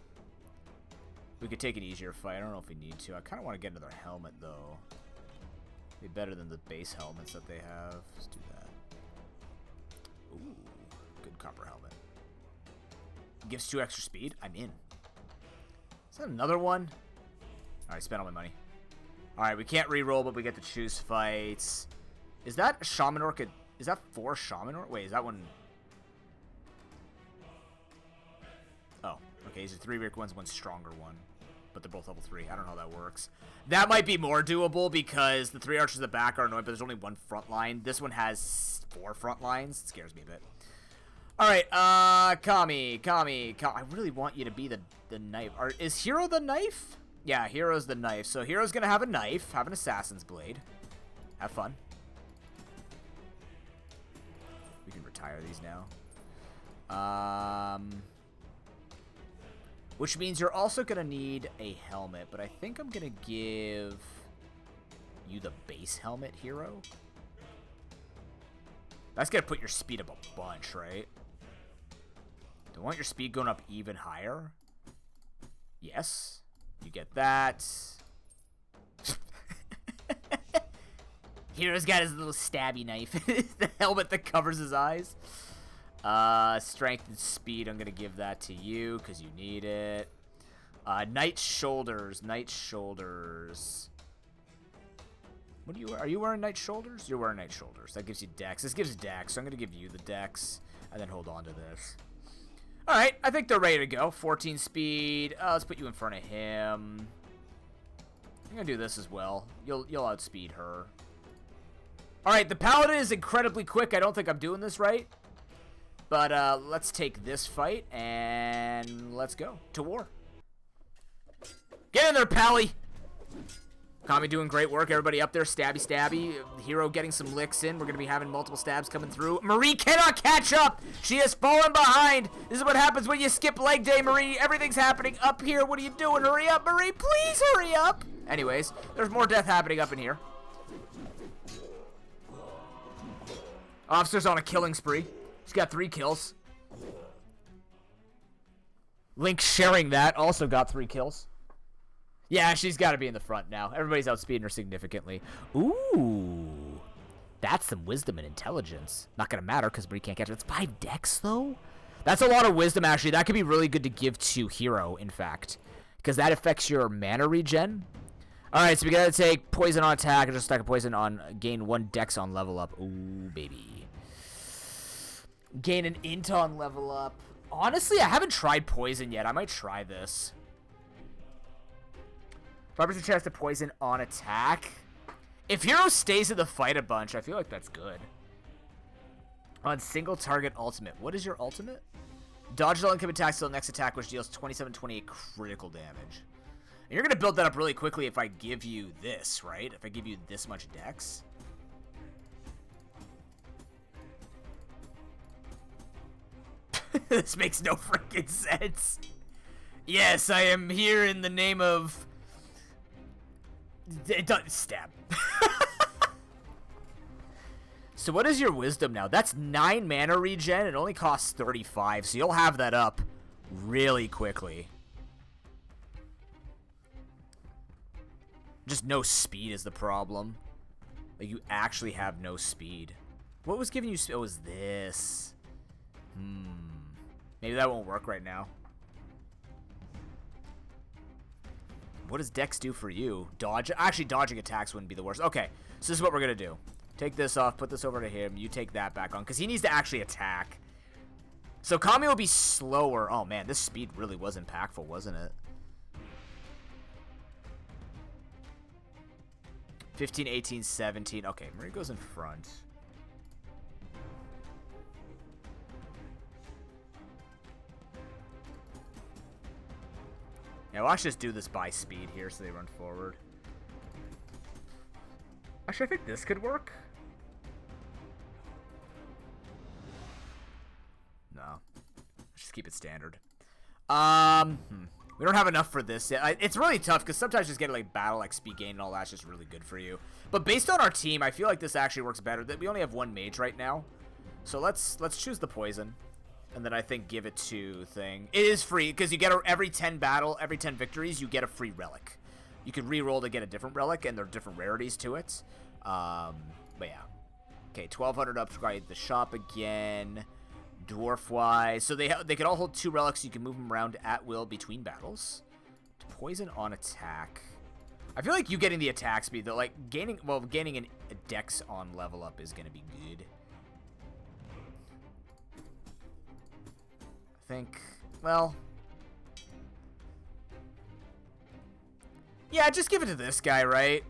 Speaker 1: We could take an easier fight. I don't know if we need to. I kind of want to get into their helmet though. Be better than the base helmets that they have. Let's do that. Ooh, good copper helmet. Gives 2 extra speed. I'm in. Is that another one? Alright, I spent all my money. Alright, we can't re-roll, but we get to choose fights. Is that a Shaman Orc? Is that 4 Shaman Orc? Wait, is that one... Oh, okay, these are 3 weak ones, 1 stronger one. but they're both level 3. I don't know how that works. That might be more doable because the 3 archers in the back are annoying, but there's only 1 front line. This one has 4 front lines. It scares me a bit. Alright, Kami. I really want you to be the knife. Is Hero the knife? Yeah, Hero's the knife. So Hero's gonna have a knife, have an assassin's blade. Have fun. We can retire these now. Which means you're also gonna need a helmet, but I think I'm gonna give you the base helmet, Hero. That's gonna put your speed up a bunch, right? Do I want your speed going up even higher? Yes. You get that. Hero's got his little stabby knife. The helmet that covers his eyes. Strength and speed, I'm gonna give that to you because you need it. Knight shoulders. What are you wearing knight shoulders? You're wearing knight shoulders. That gives you dex. This gives dex, so I'm gonna give you the dex and then hold on to this. Alright, I think they're ready to go. 14 speed. Let's put you in front of him. I'm gonna do this as well. You'll outspeed her. Alright, the paladin is incredibly quick. I don't think I'm doing this right. But let's take this fight and let's go to war. Get in there, Pally! Kami doing great work. Everybody up there, stabby. Hero getting some licks in. We're going to be having multiple stabs coming through. Marie cannot catch up. She has fallen behind. This is what happens when you skip leg day, Marie. Everything's happening up here. What are you doing? Hurry up, Marie. Please hurry up. Anyways, there's more death happening up in here. Officer's on a killing spree. He's got 3 kills. Link sharing that also got 3 kills. Yeah, she's got to be in the front now. Everybody's outspeeding her significantly. Ooh. That's some wisdom and intelligence. Not going to matter because Marie can't catch it. It's 5 dex, though? That's a lot of wisdom, actually. That could be really good to give to Hero, in fact. Because that affects your mana regen. Alright, so we got to take poison on attack. And just stack a poison on gain 1 dex on level up. Ooh, baby. Gain an int on level up. Honestly, I haven't tried poison yet. I might try this. 5% chance to poison on attack. If Hero stays in the fight a bunch, I feel like that's good. On single target ultimate. What is your ultimate? Dodge all incoming attacks till next attack, which deals 27-28 critical damage. And you're going to build that up really quickly if I give you this, right? If I give you this much dex. This makes no freaking sense. Yes, I am here in the name of... Stab. So what is your wisdom now? That's 9 mana regen. It only costs 35, so you'll have that up really quickly. Just no speed is the problem. Like, you actually have no speed. What was giving you speed? Oh, it was this. Maybe that won't work right now. What does Dex do for you? Dodge? Actually, dodging attacks wouldn't be the worst. Okay, so this is what we're going to do. Take this off, put this over to him. You take that back on, because he needs to actually attack. So Kami will be slower. Oh, man, this speed really was impactful, wasn't it? 15, 18, 17. Okay, Marie goes in front. Yeah, watch just do this by speed here so they run forward. Actually, I think this could work. No. Let's just keep it standard. We don't have enough for this yet. It's really tough because sometimes just getting like battle XP gain and all that's just really good for you. But based on our team, I feel like this actually works better. That we only have 1 mage right now. So let's choose the poison. And then I think give it to thing. It is free because you get every 10 victories, you get a free relic. You can re-roll to get a different relic, and there are different rarities to it. But yeah. Okay, 1,200 upgrade the shop again. Dwarf-wise. So they can all hold 2 relics. You can move them around at will between battles. Poison on attack. I feel like you getting the attack speed, though. Like, gaining a dex on level up is going to be good. Think, well, Yeah, just give it to this guy, right?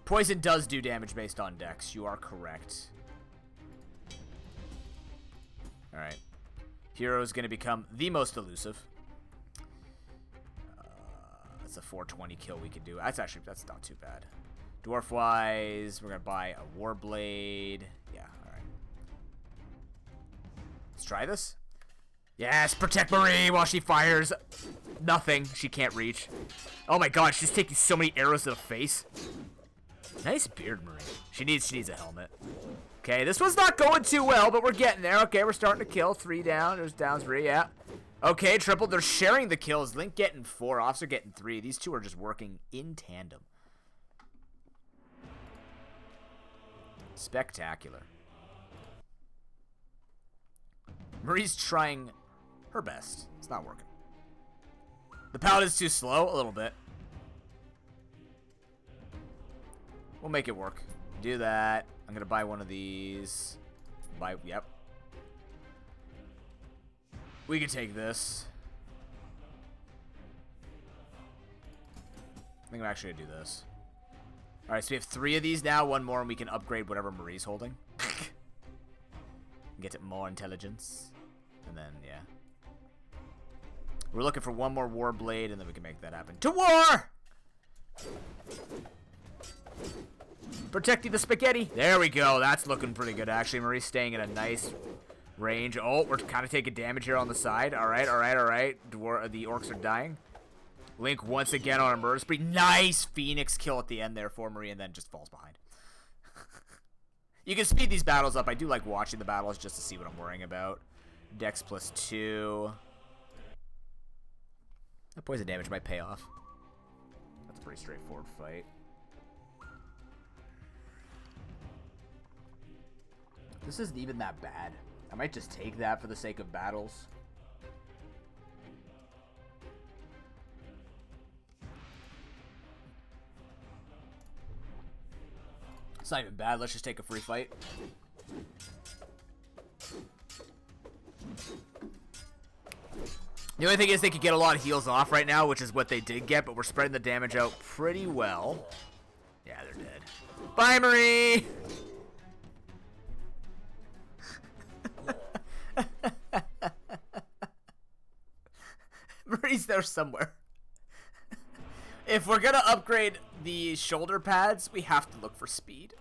Speaker 1: Poison does do damage based on dex. You are correct. Alright. Hero is going to become the most elusive. That's a 420 kill we could do. That's not too bad. Dwarf-wise, we're going to buy a Warblade. Yeah, alright. Let's try this. Yes, protect Marie while she fires. Nothing. She can't reach. Oh my god, she's taking so many arrows to the face. Nice beard, Marie. She needs a helmet. Okay, this one's not going too well, but we're getting there. Okay, we're starting to kill. 3 down. There's down 3, yeah. Okay, triple. They're sharing the kills. Link getting 4. Officer getting 3. These two are just working in tandem. Spectacular. Marie's trying her best. It's not working. The Paladin's too slow, a little bit. We'll make it work. Do that. I'm gonna buy one of these. Yep. We can take this. I think I'm actually gonna do this. Alright, so we have 3 of these now. 1 more and we can upgrade whatever Marie's holding. Get it more intelligence. And then, yeah. We're looking for 1 more Warblade and then we can make that happen. To war! Protecting the spaghetti. There we go. That's looking pretty good, actually. Marie's staying in a nice range. Oh, we're kind of taking damage here on the side. All right, all right, all right. The orcs are dying. Link once again on a murder spree. Nice Phoenix kill at the end there for Marie, and then just falls behind. You can speed these battles up. I do like watching the battles just to see what I'm worrying about. Dex +2. That poison damage might pay off. That's a pretty straightforward fight. This isn't even that bad. I might just take that for the sake of battles. It's not even bad. Let's just take a free fight. The only thing is they could get a lot of heals off right now, which is what they did get, but we're spreading the damage out pretty well. Yeah, they're dead. Bye, Marie! Marie's there somewhere. If we're gonna upgrade the shoulder pads, we have to look for speed.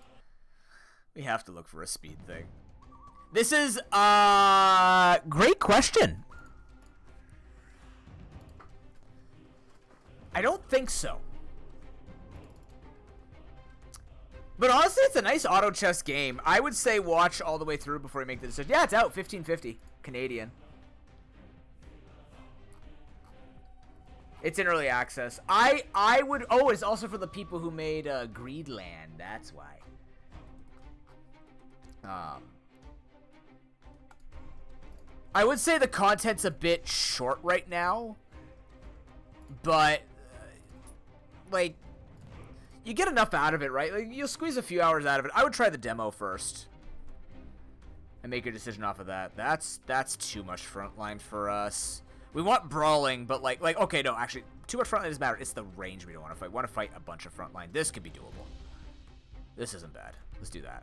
Speaker 1: We have to look for a speed thing. This is great question. I don't think so. But honestly, it's a nice auto chess game. I would say watch all the way through before you make the decision. Yeah, it's out. 15.50 Canadian. It's in early access. I would... Oh, it's also for the people who made Greedland. That's why. I would say the content's a bit short right now. But, like, you get enough out of it, right? Like, you'll squeeze a few hours out of it. I would try the demo first. And make your decision off of that. That's too much frontline for us. We want brawling, but like, okay, no, actually, too much frontline doesn't matter. It's the range we don't want to fight. We want to fight a bunch of frontline. This could be doable. This isn't bad. Let's do that.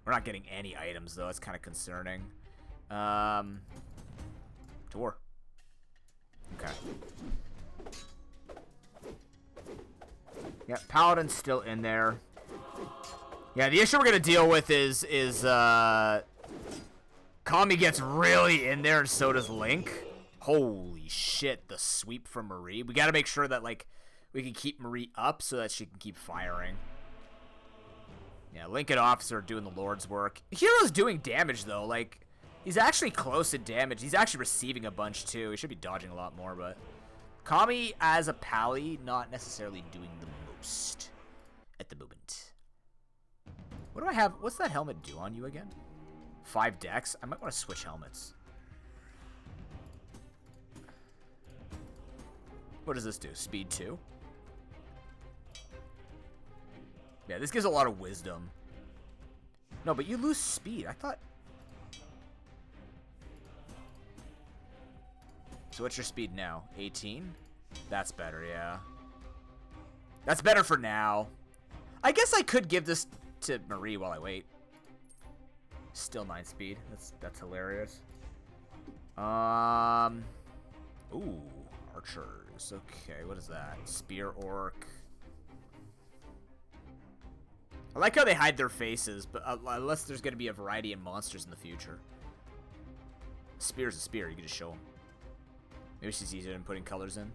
Speaker 1: We're not getting any items, though. It's kind of concerning. To war. Okay. Yeah, Paladin's still in there. Yeah, the issue we're going to deal with is Kami gets really in there, and so does Link. Holy shit, the sweep from Marie. We got to make sure that, like, we can keep Marie up so that she can keep firing. Yeah, Link and Officer are doing the Lord's work. Hero's doing damage, though. Like, he's actually close to damage. He's actually receiving a bunch, too. He should be dodging a lot more, but... Kami, as a pally, not necessarily doing the most at the moment. What do I have? What's that helmet do on you again? 5 dex? I might want to switch helmets. What does this do? Speed 2? Yeah, this gives a lot of wisdom. No, but you lose speed. I thought... So what's your speed now? 18? That's better, yeah. That's better for now. I guess I could give this to Marie while I wait. Still 9 speed. That's hilarious. Ooh, archers. Okay, what is that? Spear orc. I like how they hide their faces, but unless there's going to be a variety in monsters in the future. Spear's a spear, you can just show them. Maybe it's just easier than putting colors in.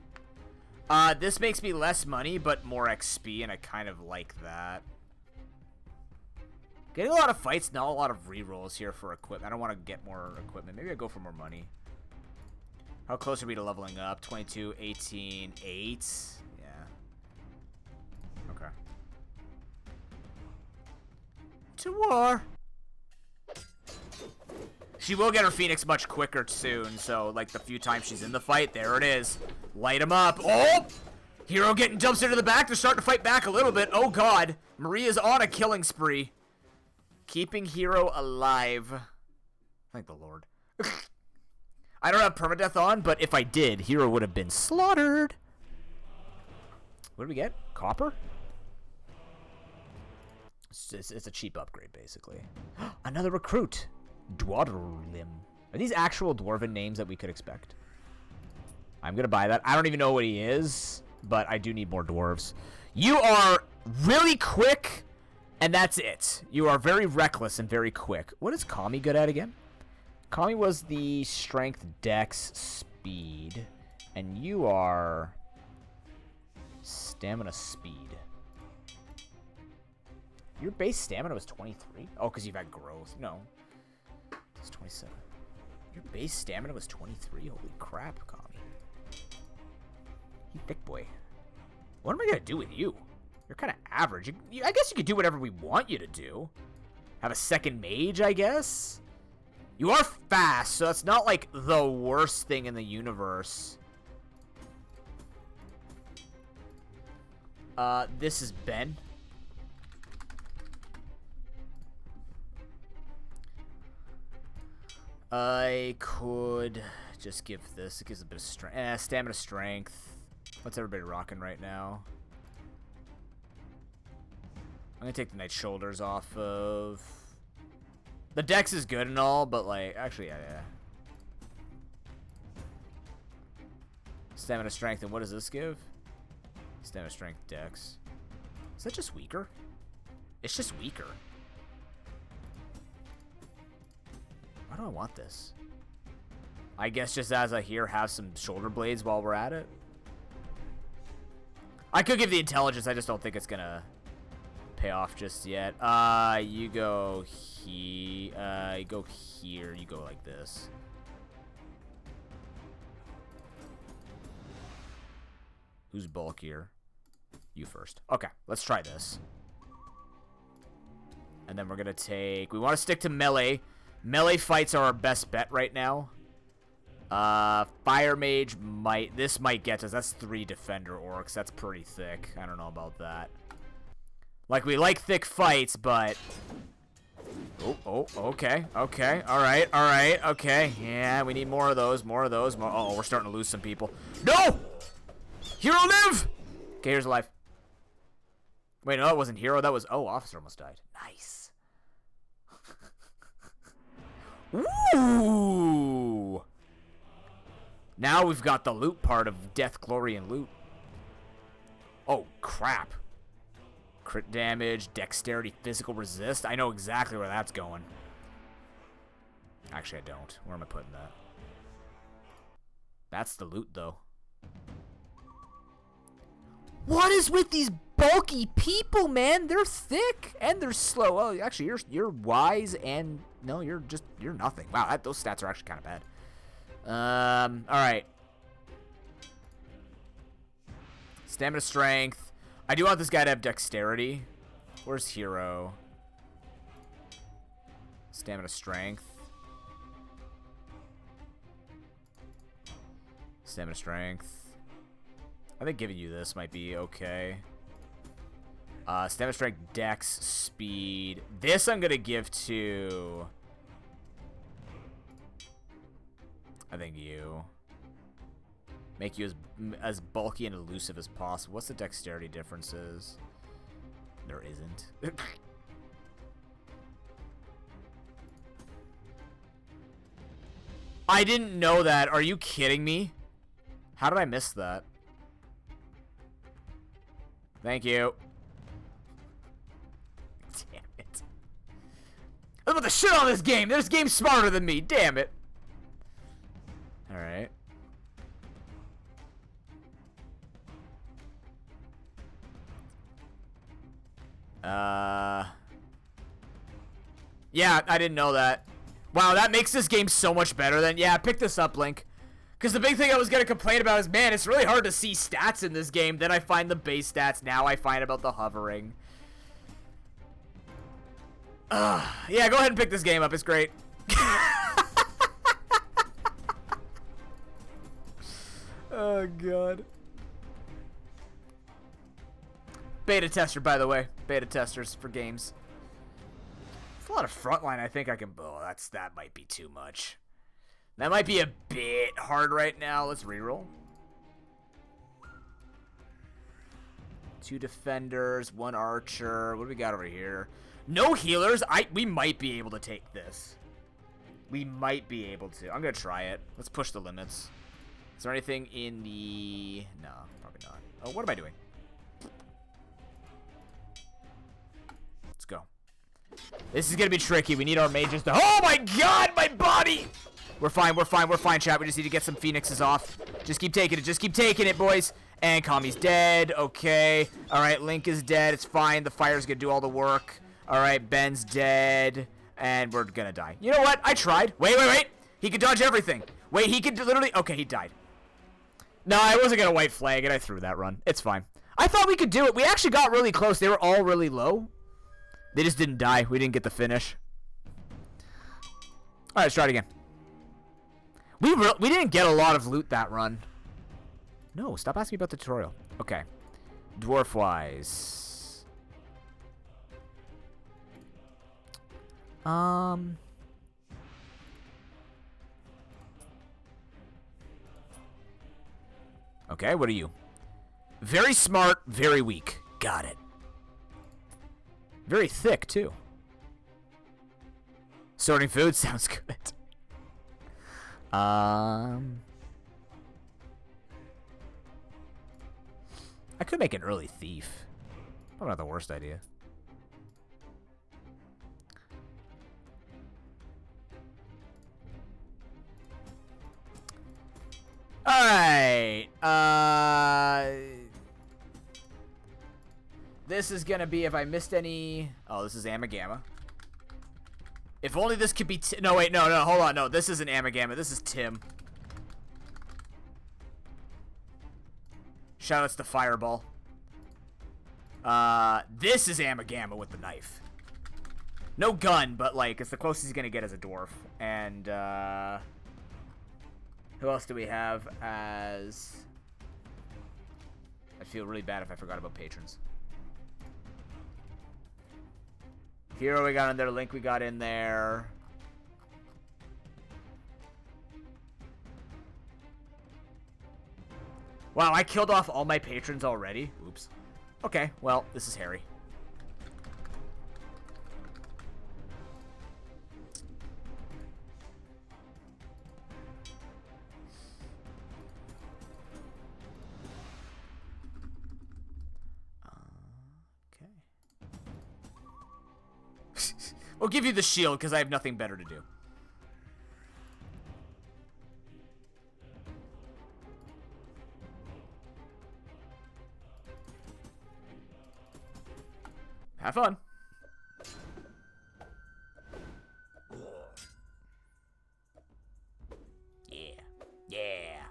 Speaker 1: This makes me less money, but more XP, and I kind of like that. Getting a lot of fights, not a lot of rerolls here for equipment. I don't want to get more equipment. Maybe I go for more money. How close are we to leveling up? 22, 18, 8. Yeah. Okay. To war. She will get her Phoenix much quicker soon, so, like, the few times she's in the fight, there it is. Light him up. Oh! Hero getting jumps into the back. They're starting to fight back a little bit. Oh, God. Maria's on a killing spree. Keeping Hero alive. Thank the Lord. I don't have permadeath on, but if I did, Hero would have been slaughtered. What do we get? Copper? It's a cheap upgrade, basically. Another recruit. Dwarlim. Are these actual dwarven names that we could expect? I'm going to buy that. I don't even know what he is, but I do need more dwarves. You are really quick. And that's it. You are very reckless and very quick. What is Kami good at again? Kami was the strength, dex, speed. And you are stamina, speed. Your base stamina was 23? Oh, because you've had growth. No. It's 27. Your base stamina was 23? Holy crap, Kami. You big boy. What am I going to do with you? You're kind of average. I guess you could do whatever we want you to do. Have a second mage, I guess? You are fast, so it's not like the worst thing in the universe. This is Ben. I could just give this. It gives a bit of strength. Stamina, strength. What's everybody rocking right now? I'm gonna take the Knight Shoulders off of... The dex is good and all, but like... Actually, yeah. Stamina, strength, and what does this give? Stamina, strength, dex. Is that just weaker? It's just weaker. Why do I want this? I guess just as I here have some shoulder blades while we're at it. I could give the intelligence, I just don't think it's gonna pay off just yet. You go here. You go here. You go like this. Who's bulkier? You first. Okay, let's try this. And then we're gonna take... We want to stick to melee. Melee fights are our best bet right now. Fire mage might... This might get us. That's 3 defender orcs. That's pretty thick. I don't know about that. Like, we like thick fights, but... Oh, okay, alright, okay. Yeah, we need more of those, Oh, we're starting to lose some people. No! Hero live! Okay, here's alive. Wait, no, that wasn't Hero, that was... Oh, Officer almost died. Nice. Ooh! Now we've got the loot part of Death, Glory, and Loot. Oh, crap. Crit damage, dexterity, physical resist. I know exactly where that's going. Actually, I don't. Where am I putting that? That's the loot, though. What is with these bulky people, man? They're thick and they're slow. Well, actually, you're wise and no, you're nothing. Wow, those stats are actually kind of bad. All right. Stamina, strength. I do want this guy to have dexterity. Where's Hero? Stamina, strength. Stamina, strength. I think giving you this might be okay. Stamina, strength, dex, speed. This I'm gonna give to... I think you. Make you as bulky and elusive as possible. What's the dexterity differences? There isn't. I didn't know that. Are you kidding me? How did I miss that? Thank you. Damn it. I'm about to shit on this game. This game's smarter than me. Damn it. Alright. Yeah, I didn't know that. Wow, that makes this game so much better then. Yeah, pick this up, Link. Because the big thing I was going to complain about is, man, it's really hard to see stats in this game. Then I find the base stats. Now I find about the hovering. Yeah, go ahead and pick this game up. It's great. Oh, God. Beta tester, by the way. Beta testers for games. It's a lot of frontline I think I can... Oh, that might be too much. That might be a bit hard right now. Let's reroll. 2 defenders, 1 archer. What do we got over here? No healers. We might be able to take this. We might be able to. I'm going to try it. Let's push the limits. Is there anything in the... No, probably not. Oh, what am I doing? Let's go. This is going to be tricky. We need our mages to... Oh my god, my body! We're fine, we're fine, we're fine, chat. We just need to get some phoenixes off. Just keep taking it, just keep taking it, boys. And Kami's dead. Okay. Alright, Link is dead. It's fine. The fire's going to do all the work. Alright, Ben's dead. And we're going to die. You know what? I tried. Wait. He could dodge everything. Wait, he could literally... Okay, he died. No, I wasn't going to white flag it. I threw that run. It's fine. I thought we could do it. We actually got really close. They were all really low. They just didn't die. We didn't get the finish. Alright, let's try it again. We didn't get a lot of loot that run. No, stop asking me about the tutorial. Okay. Dwarf-wise. Okay, what are you? Very smart, very weak. Got it. Very thick, too. Sorting food sounds good. I could make an early thief. Probably not the worst idea. Alright. This is gonna be if I missed any... Oh, this is Amagamma. If only this could be... No, wait, no, hold on. No, this isn't Amagamma. This is Tim. Shoutouts to Fireball. This is Amagamma with the knife. No gun, but, like, it's the closest he's gonna get as a dwarf. And, who else do we have as... I'd feel really bad if I forgot about patrons. Hero we got in there. Link we got in there. Wow, I killed off all my patrons already. Oops. Okay, well, this is Harry. We'll give you the shield because I have nothing better to do. Have fun. Yeah.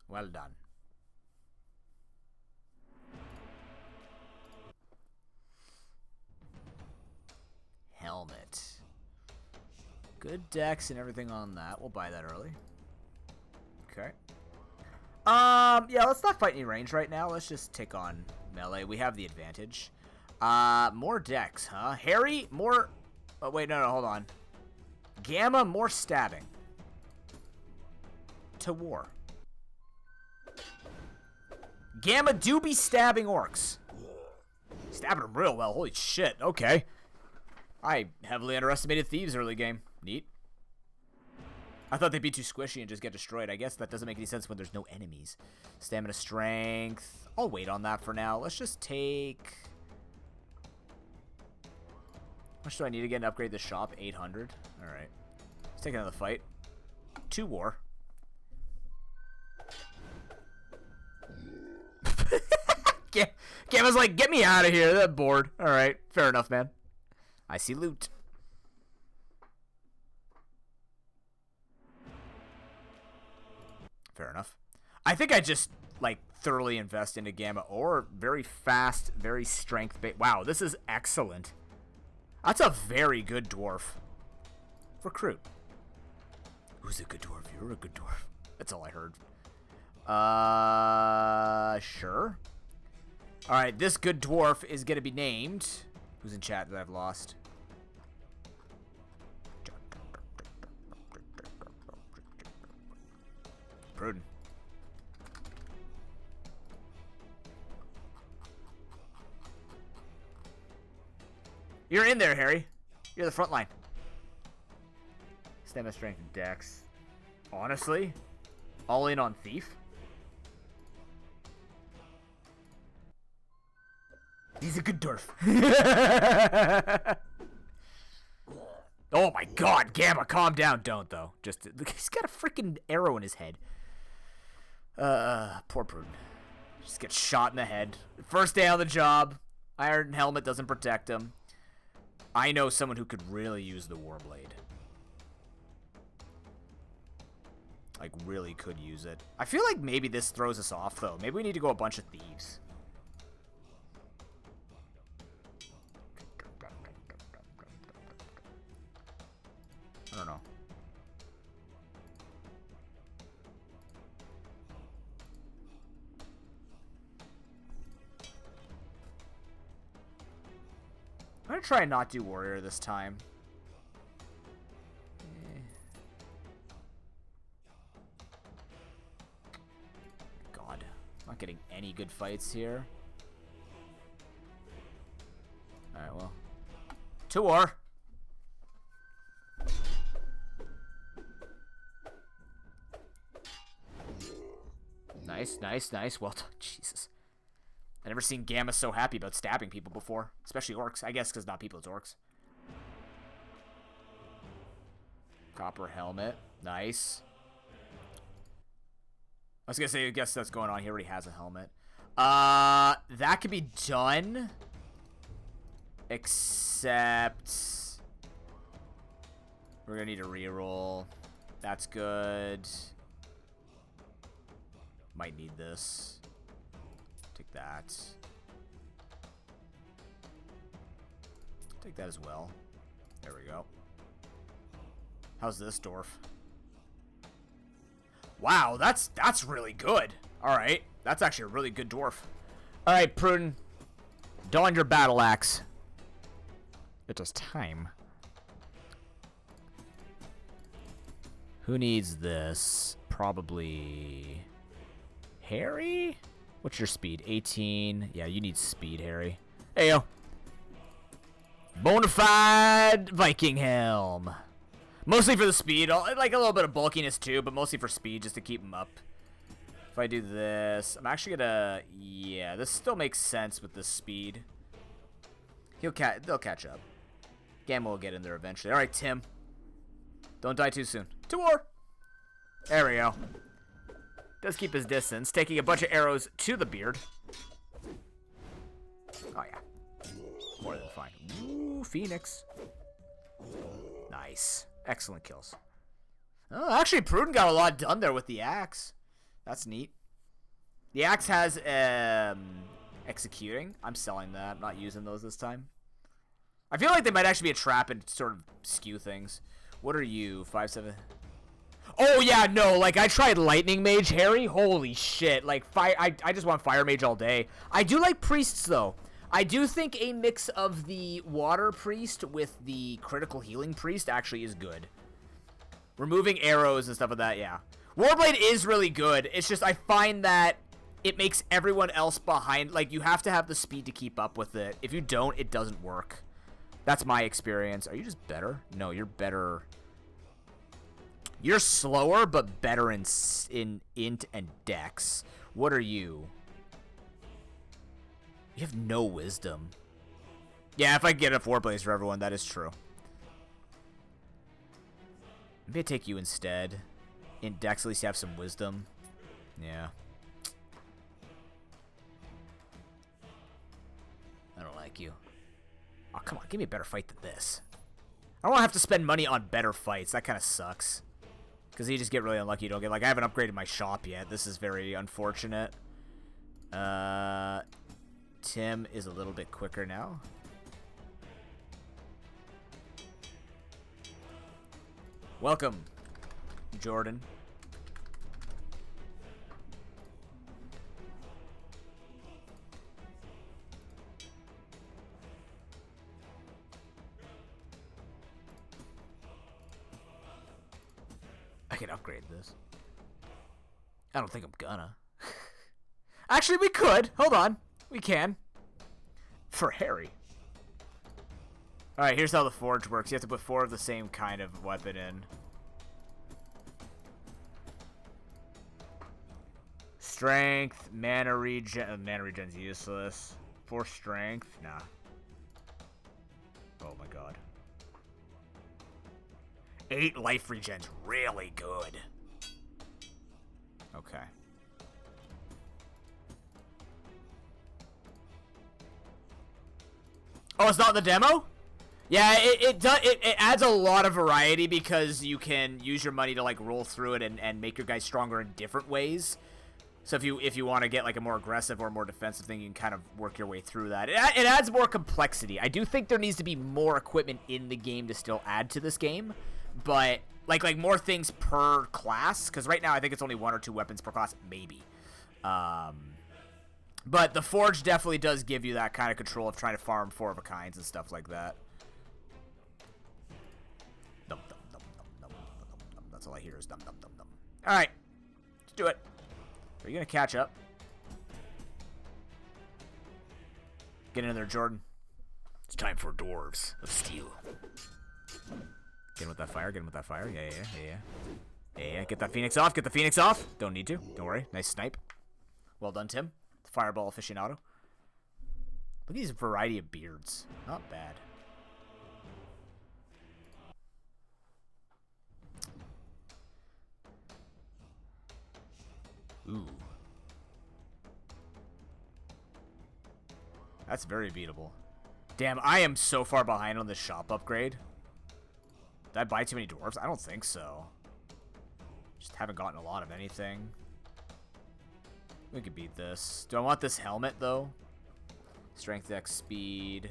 Speaker 1: Well done. Helmet. Good dex and everything on that. We'll buy that early. Okay. Yeah, let's not fight any range right now. Let's just take on melee. We have the advantage. More dex, huh? Harry, more... Oh, wait, no, hold on. Gamma, more stabbing. to war. Gamma do be stabbing orcs. Stabbing them real well. Holy shit. Okay. I heavily underestimated thieves early game. Neat. I thought they'd be too squishy and just get destroyed. I guess that doesn't make any sense when there's no enemies. Stamina, strength. I'll wait on that for now. Let's just take... How much do I need to get to upgrade the shop? 800. Alright. Let's take another fight. 2 war. Gamma's like, get me out of here. They're bored. Alright. Fair enough, man. I see loot. Fair enough. I think I just, like, thoroughly invest into Gamma or very fast, very strength-based. Wow, this is excellent. That's a very good dwarf. Recruit. Who's a good dwarf? You're a good dwarf. That's all I heard. Sure. Alright, this good dwarf is going to be named... Who's in chat that I've lost? Pruden. You're in there, Harry. You're the front line. Stamina, strength, and dex. Honestly, all in on thief. He's a good dwarf. Oh my god, Gamma, calm down. Don't, though. Just, he's got a freaking arrow in his head. Poor Pruden. Just gets shot in the head. First day on the job. Iron helmet doesn't protect him. I know someone who could really use the Warblade. Like, really could use it. I feel like maybe this throws us off, though. Maybe we need to go a bunch of thieves. I don't know. I'm gonna try and not do warrior this time. God, not getting any good fights here. Alright, well. To war! Nice, nice, nice. Well done. Jesus. I've never seen Gamma so happy about stabbing people before. Especially orcs. I guess because not people, it's orcs. Copper helmet. Nice. I was going to say, I guess that's going on. He already has a helmet. That could be done. Except... we're going to need a reroll. That's good. Might need this. Take that. Take that as well. There we go. How's this dwarf? Wow, that's really good. Alright. That's actually a really good dwarf. Alright, Pruden. Don your battle axe. It is time. Who needs this? Probably... Harry? What's your speed? 18. Yeah, you need speed, Harry. Hey, yo. Bonafide Viking helm. Mostly for the speed. Like a little bit of bulkiness too, but mostly for speed, just to keep him up. If I do this, I'm actually gonna... Yeah, this still makes sense with the speed. They'll catch up. Gamma will get in there eventually. All right, Tim. Don't die too soon. To war. There we go. Does keep his distance, taking a bunch of arrows to the beard. Oh, yeah. More than fine. Ooh, Phoenix. Nice. Excellent kills. Oh, actually, Pruden got a lot done there with the axe. That's neat. The axe has executing. I'm selling that. I'm not using those this time. I feel like they might actually be a trap and sort of skew things. What are you? 5'7"? Oh, yeah, no, like, I tried Lightning Mage, Harry. Holy shit. Like, I just want Fire Mage all day. I do like Priests, though. I do think a mix of the Water Priest with the Critical Healing Priest actually is good. Removing arrows and stuff like that, yeah. Warblade is really good. It's just I find that it makes everyone else behind. Like, you have to have the speed to keep up with it. If you don't, it doesn't work. That's my experience. Are you just better? No, you're better. You're slower, but better in int and dex. What are you? You have no wisdom. Yeah, if I get enough warblades for everyone, that is true. Maybe I take you instead. In dex, at least you have some wisdom. Yeah. I don't like you. Oh, come on. Give me a better fight than this. I don't want to have to spend money on better fights. That kind of sucks. Because you just get really unlucky. You don't get... Like, I haven't upgraded my shop yet. This is very unfortunate. Tim is a little bit quicker now. Welcome, Jordan. I can upgrade this. I don't think I'm gonna. Actually, we could. Hold on. We can. For Harry. Alright, here's how the forge works. You have to put 4 of the same kind of weapon in. Strength, mana regen. Mana regen's useless. 4 strength? Nah. Oh my god. 8 life regen's really good. Okay. Oh, it's not in the demo? Yeah, it adds a lot of variety because you can use your money to like roll through it and make your guys stronger in different ways. So if you want to get like a more aggressive or more defensive thing, you can kind of work your way through that. It adds more complexity. I do think there needs to be more equipment in the game to still add to this game, but like more things per class. Because right now I think it's only 1 or 2 weapons per class, maybe. But the forge definitely does give you that kind of control of trying to farm 4 of a kinds and stuff like that. Dum, dum, dum, dum, dum, dum, dum. That's all I hear is dum dum dum dum. All right, let's do it. Are you gonna catch up? Get in there, Jordan. It's time for Dwarves of Steel. Get in with that fire. Get in with that fire. Yeah. Get that Phoenix off. Get the Phoenix off. Don't need to. Don't worry. Nice snipe. Well done, Tim. Fireball aficionado. Look at these variety of beards. Not bad. Ooh. That's very beatable. Damn, I am so far behind on this shop upgrade. Did I buy too many dwarves? I don't think so. Just haven't gotten a lot of anything. We could beat this. Do I want this helmet, though? Strength, X, speed.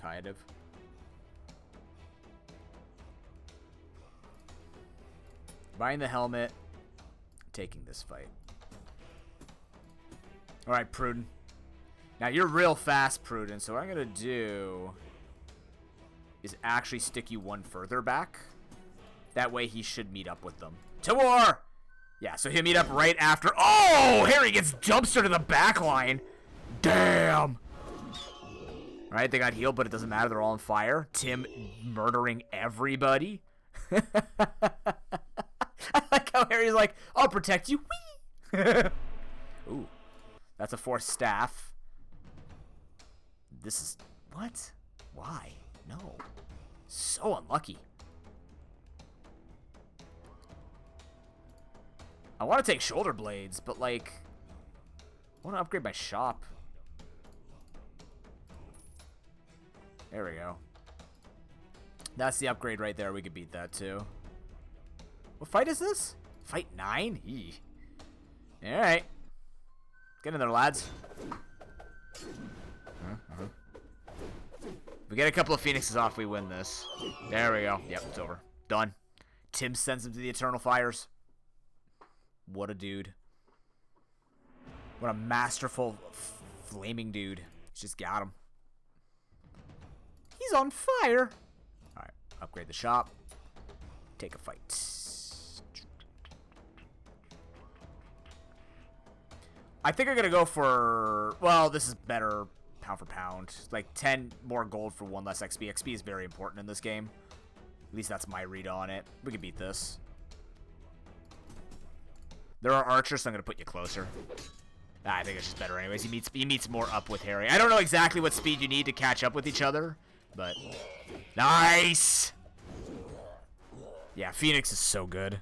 Speaker 1: Kind of. Buying the helmet. Taking this fight. Alright, Pruden. Now, you're real fast, Pruden, so what I'm going to do is actually stick you 1 further back. That way, he should meet up with them. To war! Yeah, so he'll meet up right after. Oh! Harry gets dumpster to the back line. Damn! Alright, they got healed, but it doesn't matter. They're all on fire. Tim murdering everybody. I like how Harry's like, I'll protect you. Whee! Ooh. That's a 4 staff. This is... What? Why? No. So unlucky. I want to take shoulder blades, but like... I want to upgrade my shop. There we go. That's the upgrade right there. We could beat that too. What fight is this? Fight 9? Eee. Alright. Get in there, lads. If we get a couple of phoenixes off, we win this. There we go. Yep, it's over. Done. Tim sends him to the Eternal Fires. What a dude. What a masterful flaming dude. He's just got him. He's on fire. Alright. Upgrade the shop. Take a fight. I think I'm going to go for... Well, this is better pound for pound. Like 10 more gold for 1 less XP. XP is very important in this game. At least that's my read on it. We can beat this. There are archers, so I'm going to put you closer. I think it's just better anyways. He meets more up with Harry. I don't know exactly what speed you need to catch up with each other, but... Nice! Yeah, Phoenix is so good.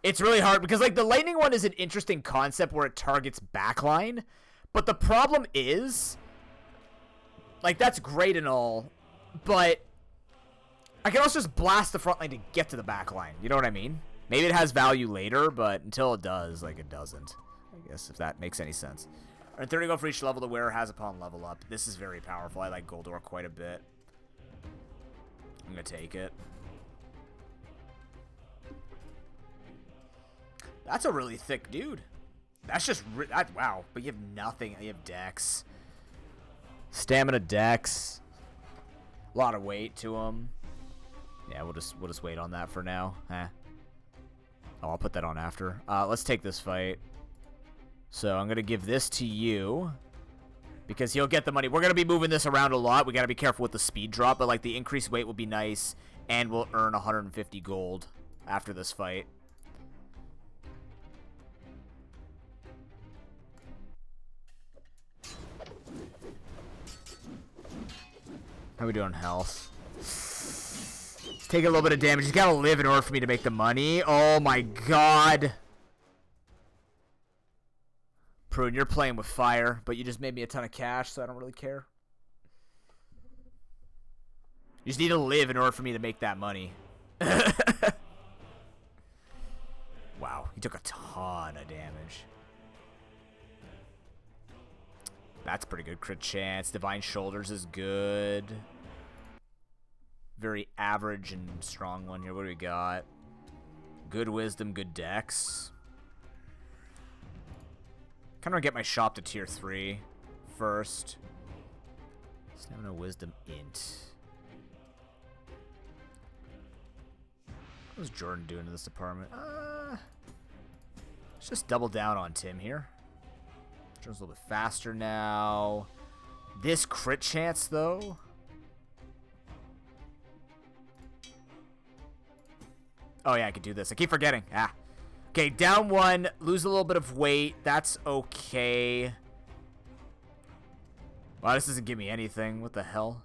Speaker 1: It's really hard because, like, the lightning one is an interesting concept where it targets backline, but the problem is, like, that's great and all, but I can also just blast the front line to get to the backline. You know what I mean? Maybe it has value later, but until it does, like, it doesn't. I guess, if that makes any sense. Alright, 30 gold for each level the wearer has upon level up. This is very powerful. I like Gold Ore quite a bit. I'm gonna take it. That's a really thick dude. That's just... wow. But you have nothing. You have Dex. Stamina Dex. A lot of weight to him. Yeah, we'll just wait on that for now. Oh, I'll put that on after. Let's take this fight. So I'm going to give this to you. Because he'll get the money. We're going to be moving this around a lot. We got to be careful with the speed drop. But, like, the increased weight will be nice. And we'll earn 150 gold after this fight. How we doing health? He's taking a little bit of damage. He's got to live in order for me to make the money. Oh my god. Prune, you're playing with fire, but you just made me a ton of cash, so I don't really care. You just need to live in order for me to make that money. Wow, he took a ton of damage. That's pretty good. Crit chance. Divine Shoulders is good. Very average and strong one here. What do we got? Good Wisdom, good Dex. Kind of get my shop to tier 3 first. Stamina, Wisdom, Int. What's Jordan doing in this department? Let's just double down on Tim here. Jordan's a little bit faster now. This crit chance, though. Oh, yeah, I could do this. I keep forgetting. Okay, down 1. Lose a little bit of weight. That's okay. Wow, this doesn't give me anything. What the hell?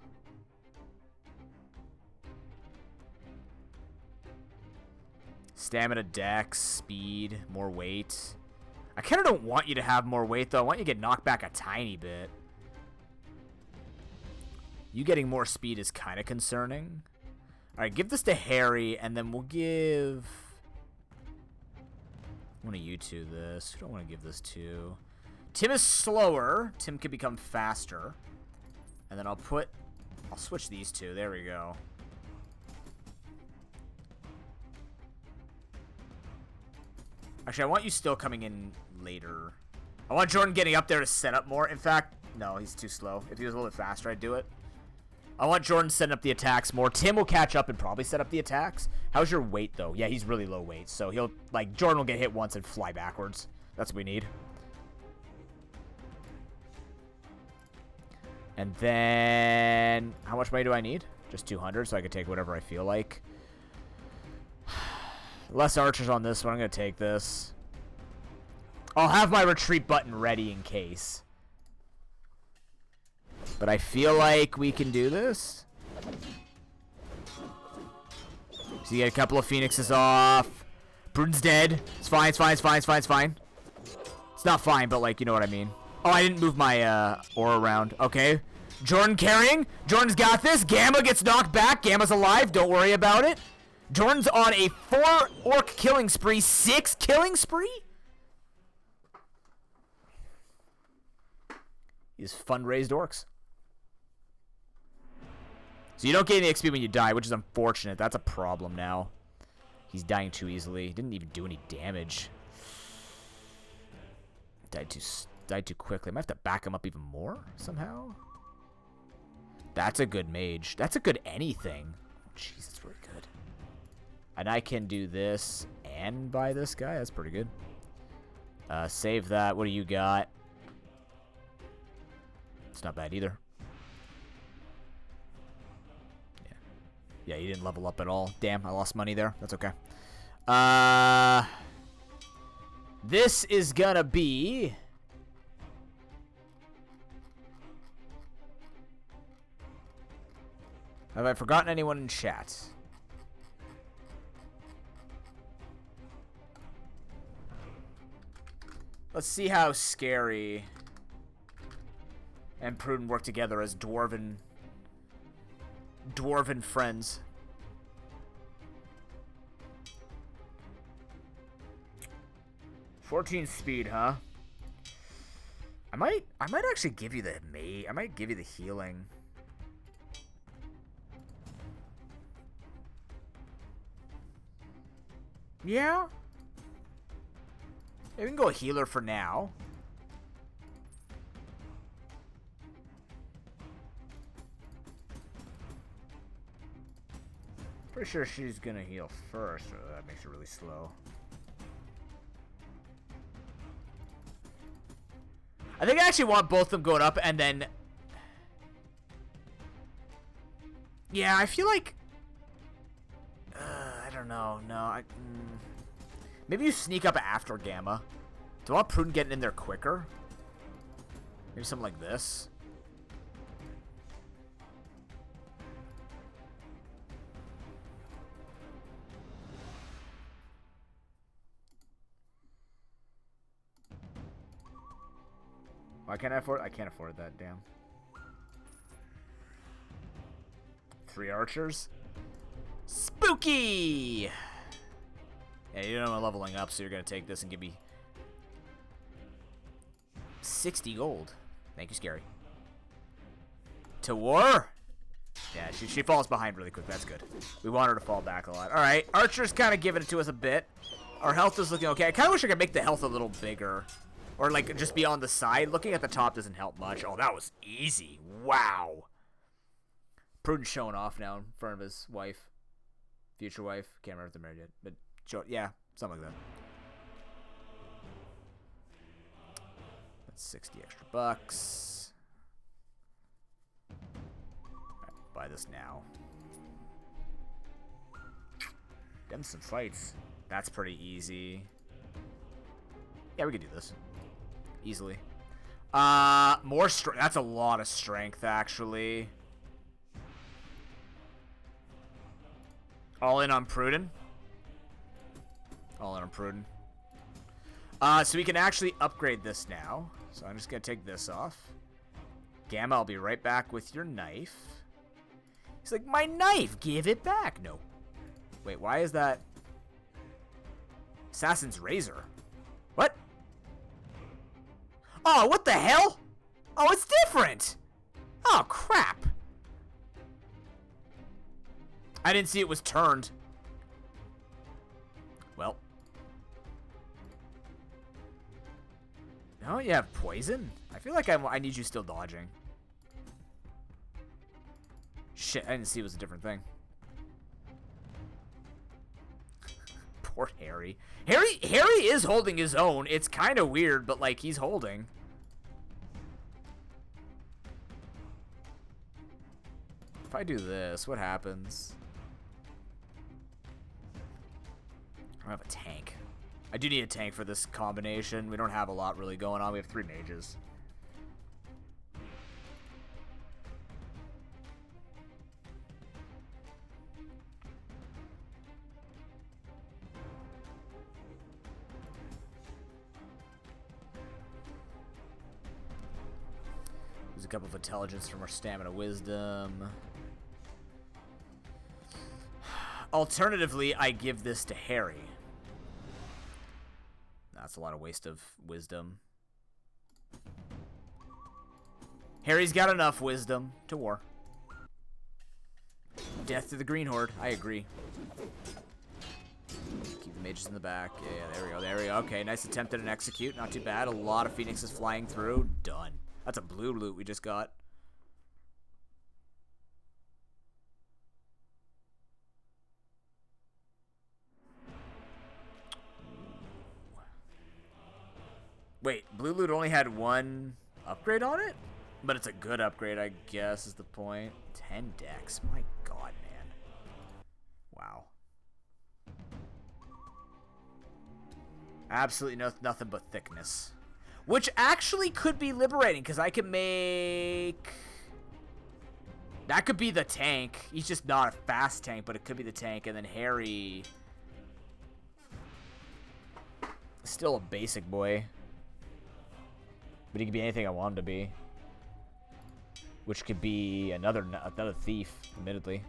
Speaker 1: Stamina, Dex, Speed, more weight. I kind of don't want you to have more weight, though. I want you to get knocked back a tiny bit. You getting more speed is kind of concerning. Alright, give this to Harry, and then we'll give... one of you two this. Who do I want to give this to? Tim is slower. Tim can become faster. And then I'll switch these two. There we go. Actually, I want you still coming in later. I want Jordan getting up there to set up more. In fact, no, he's too slow. If he was a little bit faster, I'd do it. I want Jordan setting up the attacks more. Tim will catch up and probably set up the attacks. How's your weight, though? Yeah, he's really low weight. So he'll, like, Jordan will get hit once and fly backwards. That's what we need. And then, how much money do I need? Just 200, so I can take whatever I feel like. Less archers on this one. I'm going to take this. I'll have my retreat button ready in case. But I feel like we can do this. So you get a couple of phoenixes off. Bruton's dead. It's fine, it's fine, it's fine, it's fine, it's fine. It's not fine, but, like, you know what I mean. Oh, I didn't move my aura around. Okay. Jordan carrying. Jordan's got this. Gamma gets knocked back. Gamma's alive. Don't worry about it. Jordan's on a 4 orc killing spree. 6 killing spree? He's fundraised orcs. So you don't get any XP when you die, which is unfortunate. That's a problem now. He's dying too easily. Didn't even do any damage. Died too quickly. I might have to back him up even more somehow. That's a good mage. That's a good anything. Jeez, that's really good. And I can do this and buy this guy. That's pretty good. Save that. What do you got? It's not bad either. Yeah, you didn't level up at all. Damn, I lost money there. That's okay. This is gonna be... Have I forgotten anyone in chat? Let's see how Scary and Prudent work together as dwarven friends. "14 speed, huh? I might actually give you the I might give you the healing. Yeah. We can go healer for now. Pretty sure she's gonna heal first, or that makes it really slow. I think I actually want both of them going up, and then... Yeah, I feel like... I don't know. No, maybe you sneak up after Gamma. Do I want Prudent getting in there quicker? Maybe something like this. Why can't I afford? I can't afford that, damn. 3 archers. Spooky! Yeah, you know I'm leveling up, so you're gonna take this and give me 60 gold. Thank you, Scary. To war? Yeah, she falls behind really quick. That's good. We want her to fall back a lot. All right, Archer's kind of giving it to us a bit. Our health is looking okay. I kind of wish I could make the health a little bigger. Or, like, just be on the side. Looking at the top doesn't help much. Oh, that was easy. Wow. Prudent showing off now in front of his wife. Future wife. Can't remember if they're married yet. But, yeah, something like that. That's 60 extra bucks. Alright, buy this now. Them some fights. That's pretty easy. Yeah, we could do this. Easily. More strength. That's a lot of strength, actually. All in on Prudent. All in on Prudent. So we can actually upgrade this now. So I'm just going to take this off. Gamma, I'll be right back with your knife. He's like, my knife! Give it back! No. Wait, why is that? Assassin's Razor. What? Oh, what the hell? Oh, it's different! Oh, crap. I didn't see it was turned. Well. No, you have poison? I feel like I need you still dodging. Shit, I didn't see it was a different thing. Poor Harry. Harry is holding his own. It's kind of weird, but, like, he's holding. If I do this, what happens? I don't have a tank. I do need a tank for this combination. We don't have a lot really going on. We have 3 mages. There's a couple of intelligence from our stamina wisdom. Alternatively, I give this to Harry. That's a lot of waste of wisdom. Harry's got enough wisdom to war. Death to the Green Horde. I agree. Keep the mages in the back. Yeah, there we go. There we go. Okay, nice attempt at an execute. Not too bad. A lot of phoenixes flying through. Done. That's a blue loot we just got. Wait, Blue Loot only had one upgrade on it? But it's a good upgrade, I guess, is the point. 10 decks. My god, man. Wow. Absolutely nothing but thickness. Which actually could be liberating, because I can make... That could be the tank. He's just not a fast tank, but it could be the tank. And then Harry... Still a basic boy. But he could be anything I want him to be. Which could be another thief, admittedly.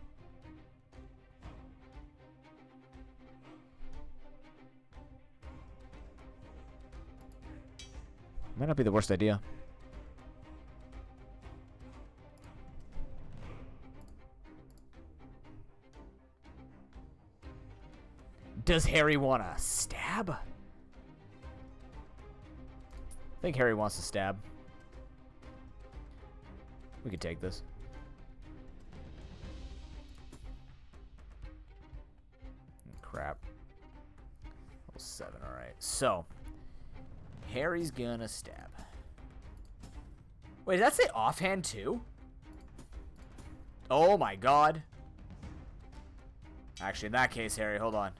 Speaker 1: Might not be the worst idea. Does Harry want to stab? I think Harry wants to stab. We could take this. Crap. Level 7, alright. So, Harry's gonna stab. Wait, did that say offhand too? Oh my god. Actually, in that case, Harry, hold on.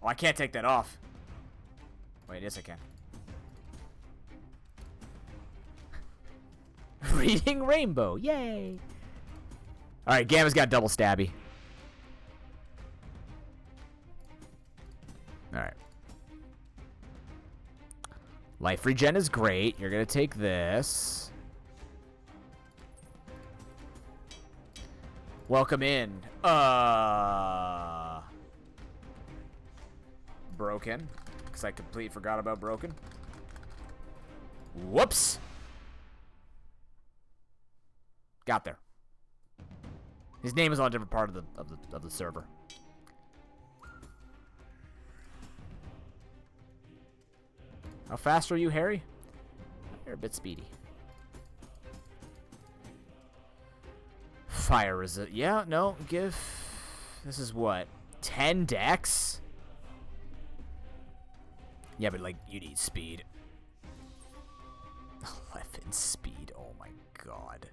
Speaker 1: Oh, I can't take that off. Wait, yes I can. Reading Rainbow, yay! Alright, Gamma's got double stabby. Alright. Life regen is great. You're gonna take this. Welcome in. Broken. Because I completely forgot about Broken. Whoops. Got there. His name is on a different part of the server. How fast are you, Harry? You're a bit speedy. Fire resist. Yeah, no, give. This is what? 10 decks? Yeah, but like, you need speed. 11 speed. Oh my god.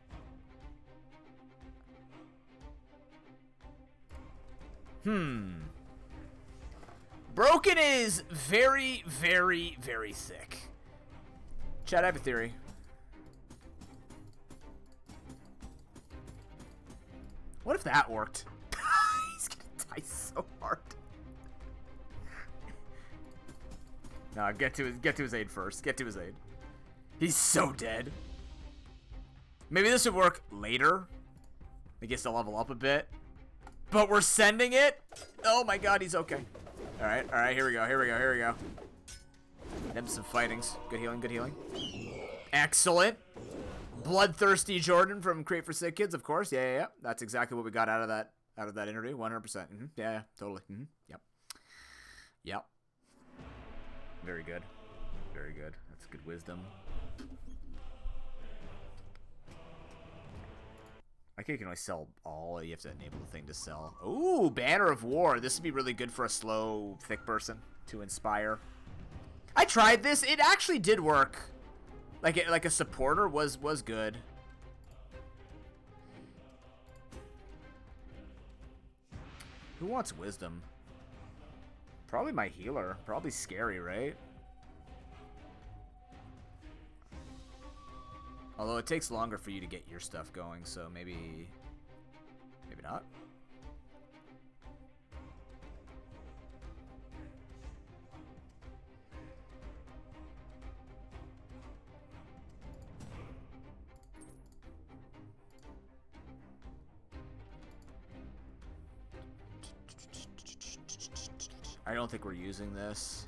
Speaker 1: Broken is very, very, very thick. Chad, I have a theory. What if that worked? He's gonna die so hard. No, get to his aid first. Get to his aid. He's so dead. Maybe this would work later. He gets to level up a bit. But we're sending it? Oh my god, he's okay. Alright, here we go. Them some fightings. Good healing. Excellent. Bloodthirsty Jordan from Create4SickKids, of course. Yeah. That's exactly what we got out of that interview. 100%. Yeah, totally. Yep. Very good. That's good wisdom. I think you can only sell all. You have to enable the thing to sell. Ooh, Banner of War. This would be really good for a slow, thick person to inspire. I tried this. It actually did work. Like a supporter was good. Who wants wisdom? Probably my healer. Probably scary, right? Although it takes longer for you to get your stuff going, so maybe not. I don't think we're using this.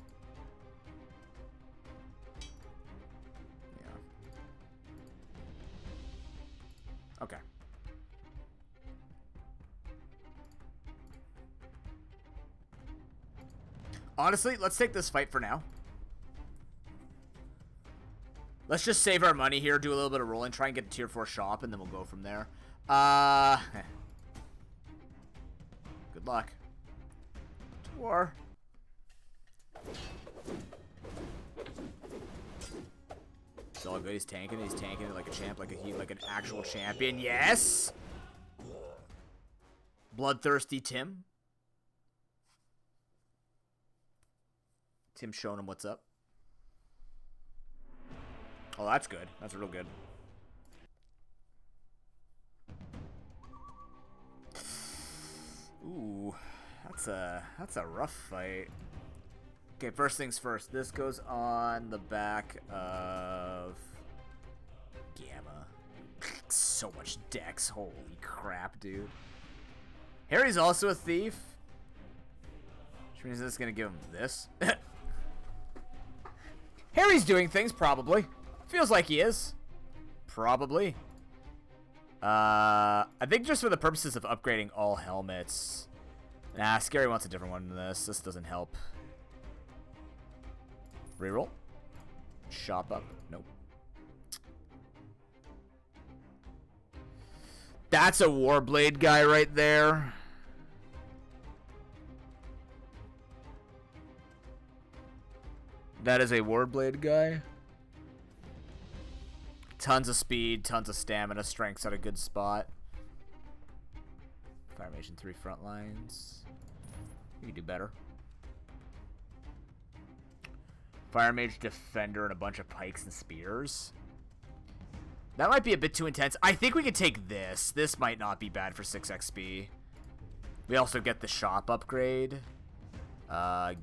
Speaker 1: Yeah. Okay. Honestly, let's take this fight for now. Let's just save our money here, do a little bit of rolling, try and get a tier 4 shop, and then we'll go from there. Good luck. War. It's all good. He's tanking it. He's tanking it like a champ, like an actual champion. Yes! Bloodthirsty Tim. Tim showing him what's up. Oh, that's good. That's real good. Ooh, that's a rough fight. Okay, first things first. This goes on the back of Gamma. So much dex. Holy crap, dude. Harry's also a thief. Which means this is gonna give him this. Harry's doing things, probably. Feels like he is. Probably. I think just for the purposes of upgrading all helmets. Nah, Scary wants a different one than this. This doesn't help. Reroll. Shop up. Nope. That's a Warblade guy right there. That is a Warblade guy. Tons of speed, tons of stamina, strength's at a good spot. Fire Mage in 3 front lines. You can do better. Fire Mage, Defender, and a bunch of pikes and spears. That might be a bit too intense. I think we could take this. This might not be bad for 6 XP. We also get the shop upgrade.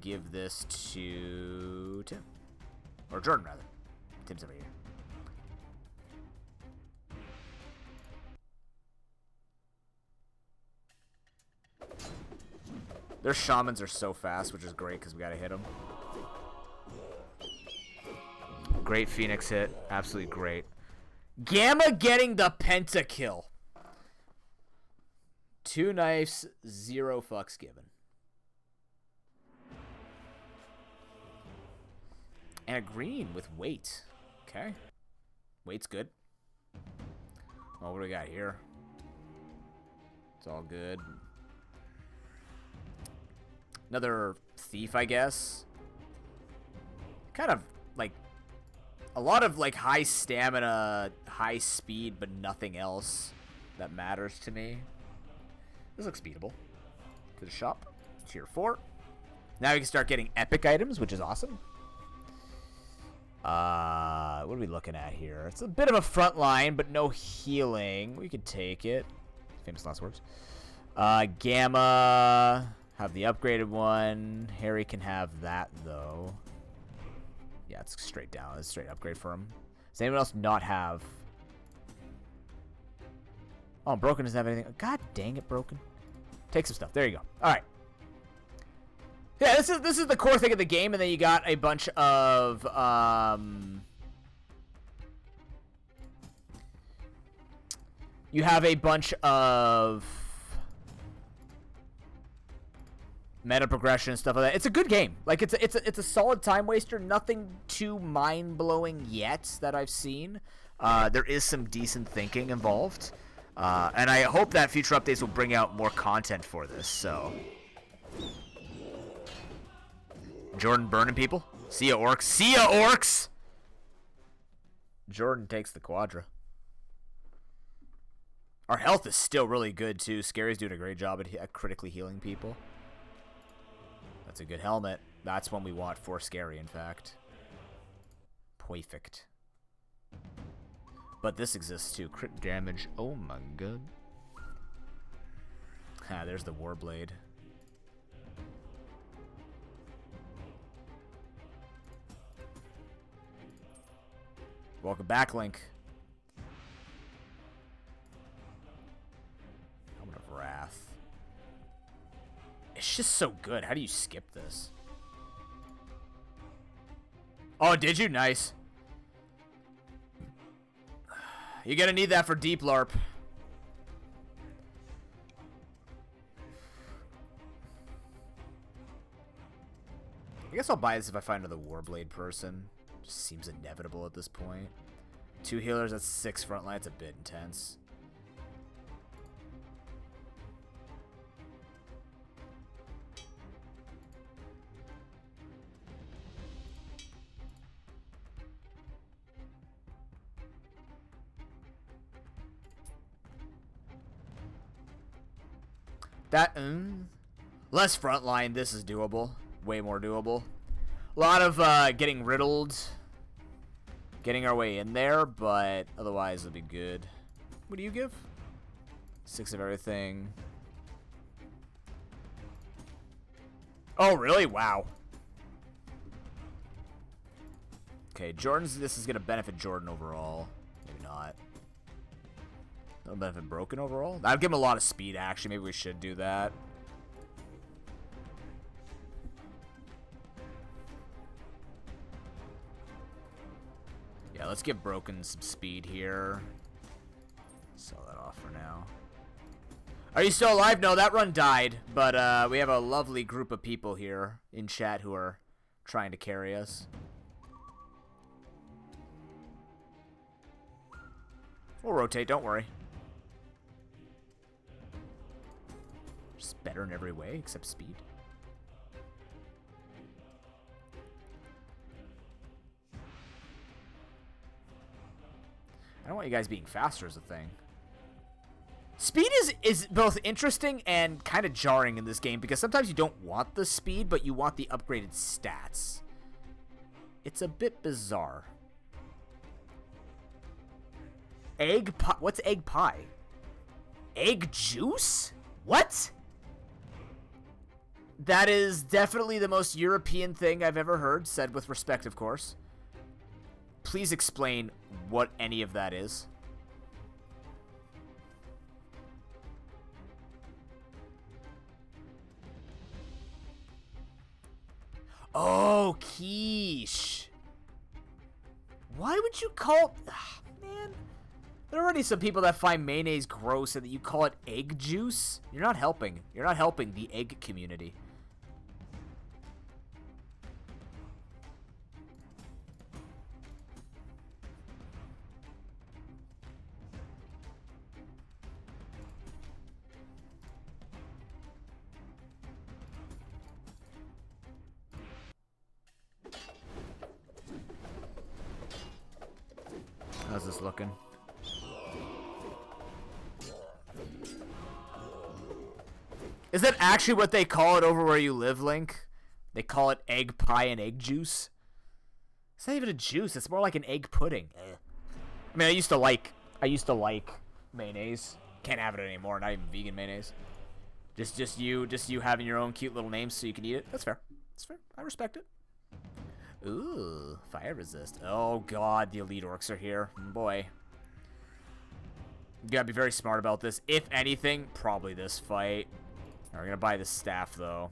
Speaker 1: Give this to Tim. Or Jordan, rather. Tim's over here. Their shamans are so fast, which is great because we gotta hit them. Great Phoenix hit. Absolutely great. Gamma getting the pentakill. 2 knives, 0 fucks given. And a green with weight. Okay. Weight's good. Oh, what do we got here? It's all good. Another thief, I guess. Kind of like a lot of like high stamina, high speed, but nothing else that matters to me. This looks beatable. To the shop. Tier 4. Now we can start getting epic items, which is awesome. What are we looking at here? It's a bit of a front line, but no healing. We could take it. Famous last words. Gamma. Have the upgraded one. Harry can have that, though. Yeah, it's straight down. It's a straight upgrade for him. Does anyone else not have... Oh, Broken doesn't have anything. God dang it, Broken. Take some stuff. There you go. All right. Yeah, this is the core thing of the game, and then you got a bunch of... You have a bunch of... meta progression and stuff like that. It's a good game. Like it's a solid time waster. Nothing too mind blowing yet that I've seen. There is some decent thinking involved, and I hope that future updates will bring out more content for this. So, Jordan burning people. See ya, orcs. See ya, orcs. Jordan takes the quadra. Our health is still really good too. Scary's doing a great job at critically healing people. That's a good helmet. That's one we want for Scary, in fact. Perfect. But this exists too. Crit damage. Oh my god. Ah, there's the Warblade. Welcome back, Link. Helmet of Wrath. It's just so good. How do you skip this? Oh, did you? Nice. You're gonna need that for Deep LARP. I guess I'll buy this if I find another Warblade person. Just seems inevitable at this point. 2 healers, that's 6 frontline. It's a bit intense. That, less frontline, this is doable. Way more doable. A lot of getting riddled. Getting our way in there, but otherwise it'll be good. What do you give? 6 of everything. Oh, really? Wow. Okay, this is going to benefit Jordan overall. Maybe not. That'll benefit Broken overall. That'll give him a lot of speed, actually. Maybe we should do that. Yeah, let's give Broken some speed here. Sell that off for now. Are you still alive? No, that run died. But we have a lovely group of people here in chat who are trying to carry us. We'll rotate, don't worry. Just better in every way except speed. I don't want you guys being faster as a thing. Speed is both interesting and kind of jarring in this game because sometimes you don't want the speed, but you want the upgraded stats. It's a bit bizarre. Egg pie? What's egg pie? Egg juice? What? That is definitely the most European thing I've ever heard, said with respect, of course. Please explain what any of that is. Oh, quiche. Why would you call... Ugh, man. There are already some people that find mayonnaise gross and that you call it egg juice. You're not helping. You're not helping the egg community. How's this looking? Is that actually what they call it over where you live, Link? They call it egg pie and egg juice? It's not even a juice. It's more like an egg pudding. I mean, I used to like mayonnaise. Can't have it anymore. Not even vegan mayonnaise. Just you having your own cute little names so you can eat it. That's fair. That's fair. I respect it. Ooh, fire resist. Oh god, the elite orcs are here. Boy. You gotta be very smart about this. If anything, probably this fight. We're gonna buy the staff, though.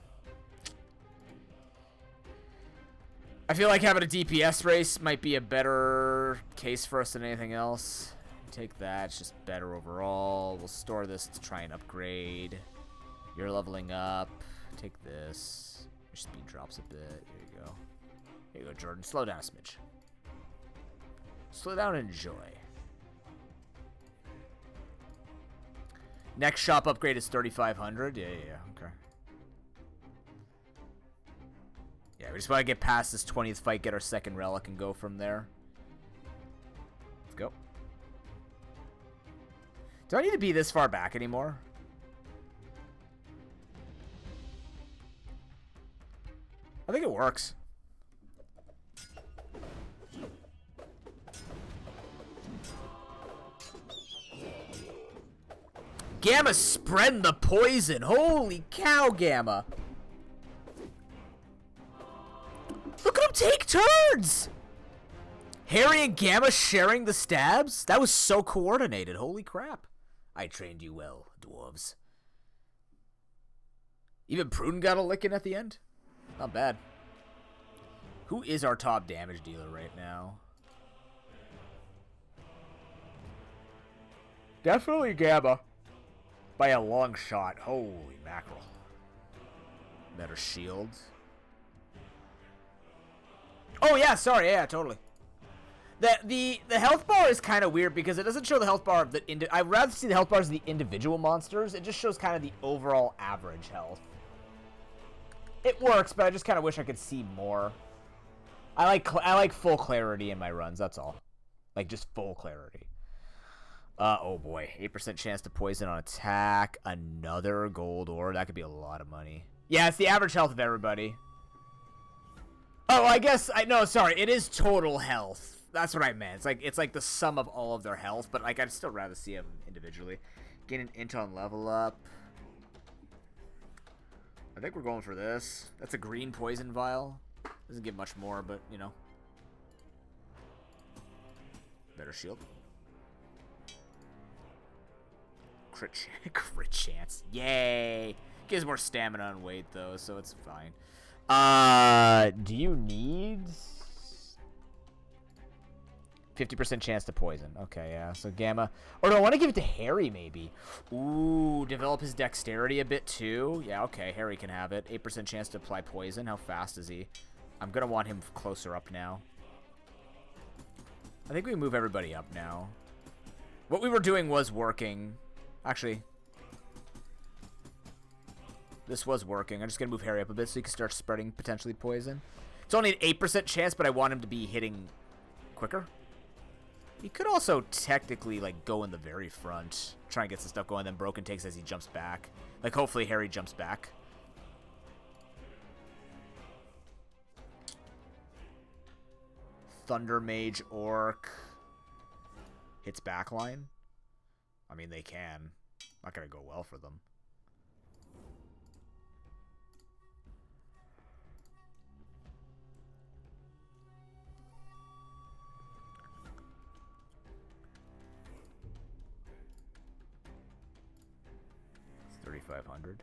Speaker 1: I feel like having a DPS race might be a better case for us than anything else. Take that. It's just better overall. We'll store this to try and upgrade. You're leveling up. Take this. Your speed drops a bit. Here you go. Here you go, Jordan. Slow down a smidge. Slow down and enjoy. Next shop upgrade is 3,500. Yeah, okay. Yeah, we just want to get past this 20th fight, get our second relic, and go from there. Let's go. Do I need to be this far back anymore? I think it works. Gamma spreading the poison. Holy cow, Gamma. Look at him take turns. Harry and Gamma sharing the stabs? That was so coordinated. Holy crap. I trained you well, dwarves. Even Pruden got a licking at the end? Not bad. Who is our top damage dealer right now? Definitely Gamma. By a long shot. Holy mackerel. Better shield. Oh yeah, sorry, yeah, totally. The health bar is kind of weird because it doesn't show the health bar of the I'd rather see the health bars of the individual monsters. It just shows kind of the overall average health. It works, but I just kind of wish I could see more. I like full clarity in my runs, that's all. Like just full clarity. Oh boy. 8% chance to poison on attack. Another gold ore. That could be a lot of money. Yeah, it's the average health of everybody. Oh, I guess no, sorry. It is total health. That's what I meant. It's like the sum of all of their health, but like I'd still rather see them individually. Gain an int on level up. I think we're going for this. That's a green poison vial. Doesn't give much more, but you know. Better shield. Crit chance. Yay! Gives more stamina and weight though, so it's fine. Do you need 50% chance to poison? Okay, yeah. So Gamma. Or do I want to give it to Harry maybe? Ooh, develop his dexterity a bit too. Yeah, okay. Harry can have it. 8% chance to apply poison. How fast is he? I'm gonna want him closer up now. I think we move everybody up now. What we were doing was working. Actually, this was working. I'm just going to move Harry up a bit so he can start spreading potentially poison. It's only an 8% chance, but I want him to be hitting quicker. He could also technically, like, go in the very front. Try and get some stuff going, then Broken takes as he jumps back. Like, hopefully Harry jumps back. Thunder Mage Orc. Hits backline. I mean, they can. Not going to go well for them. It's 3,500.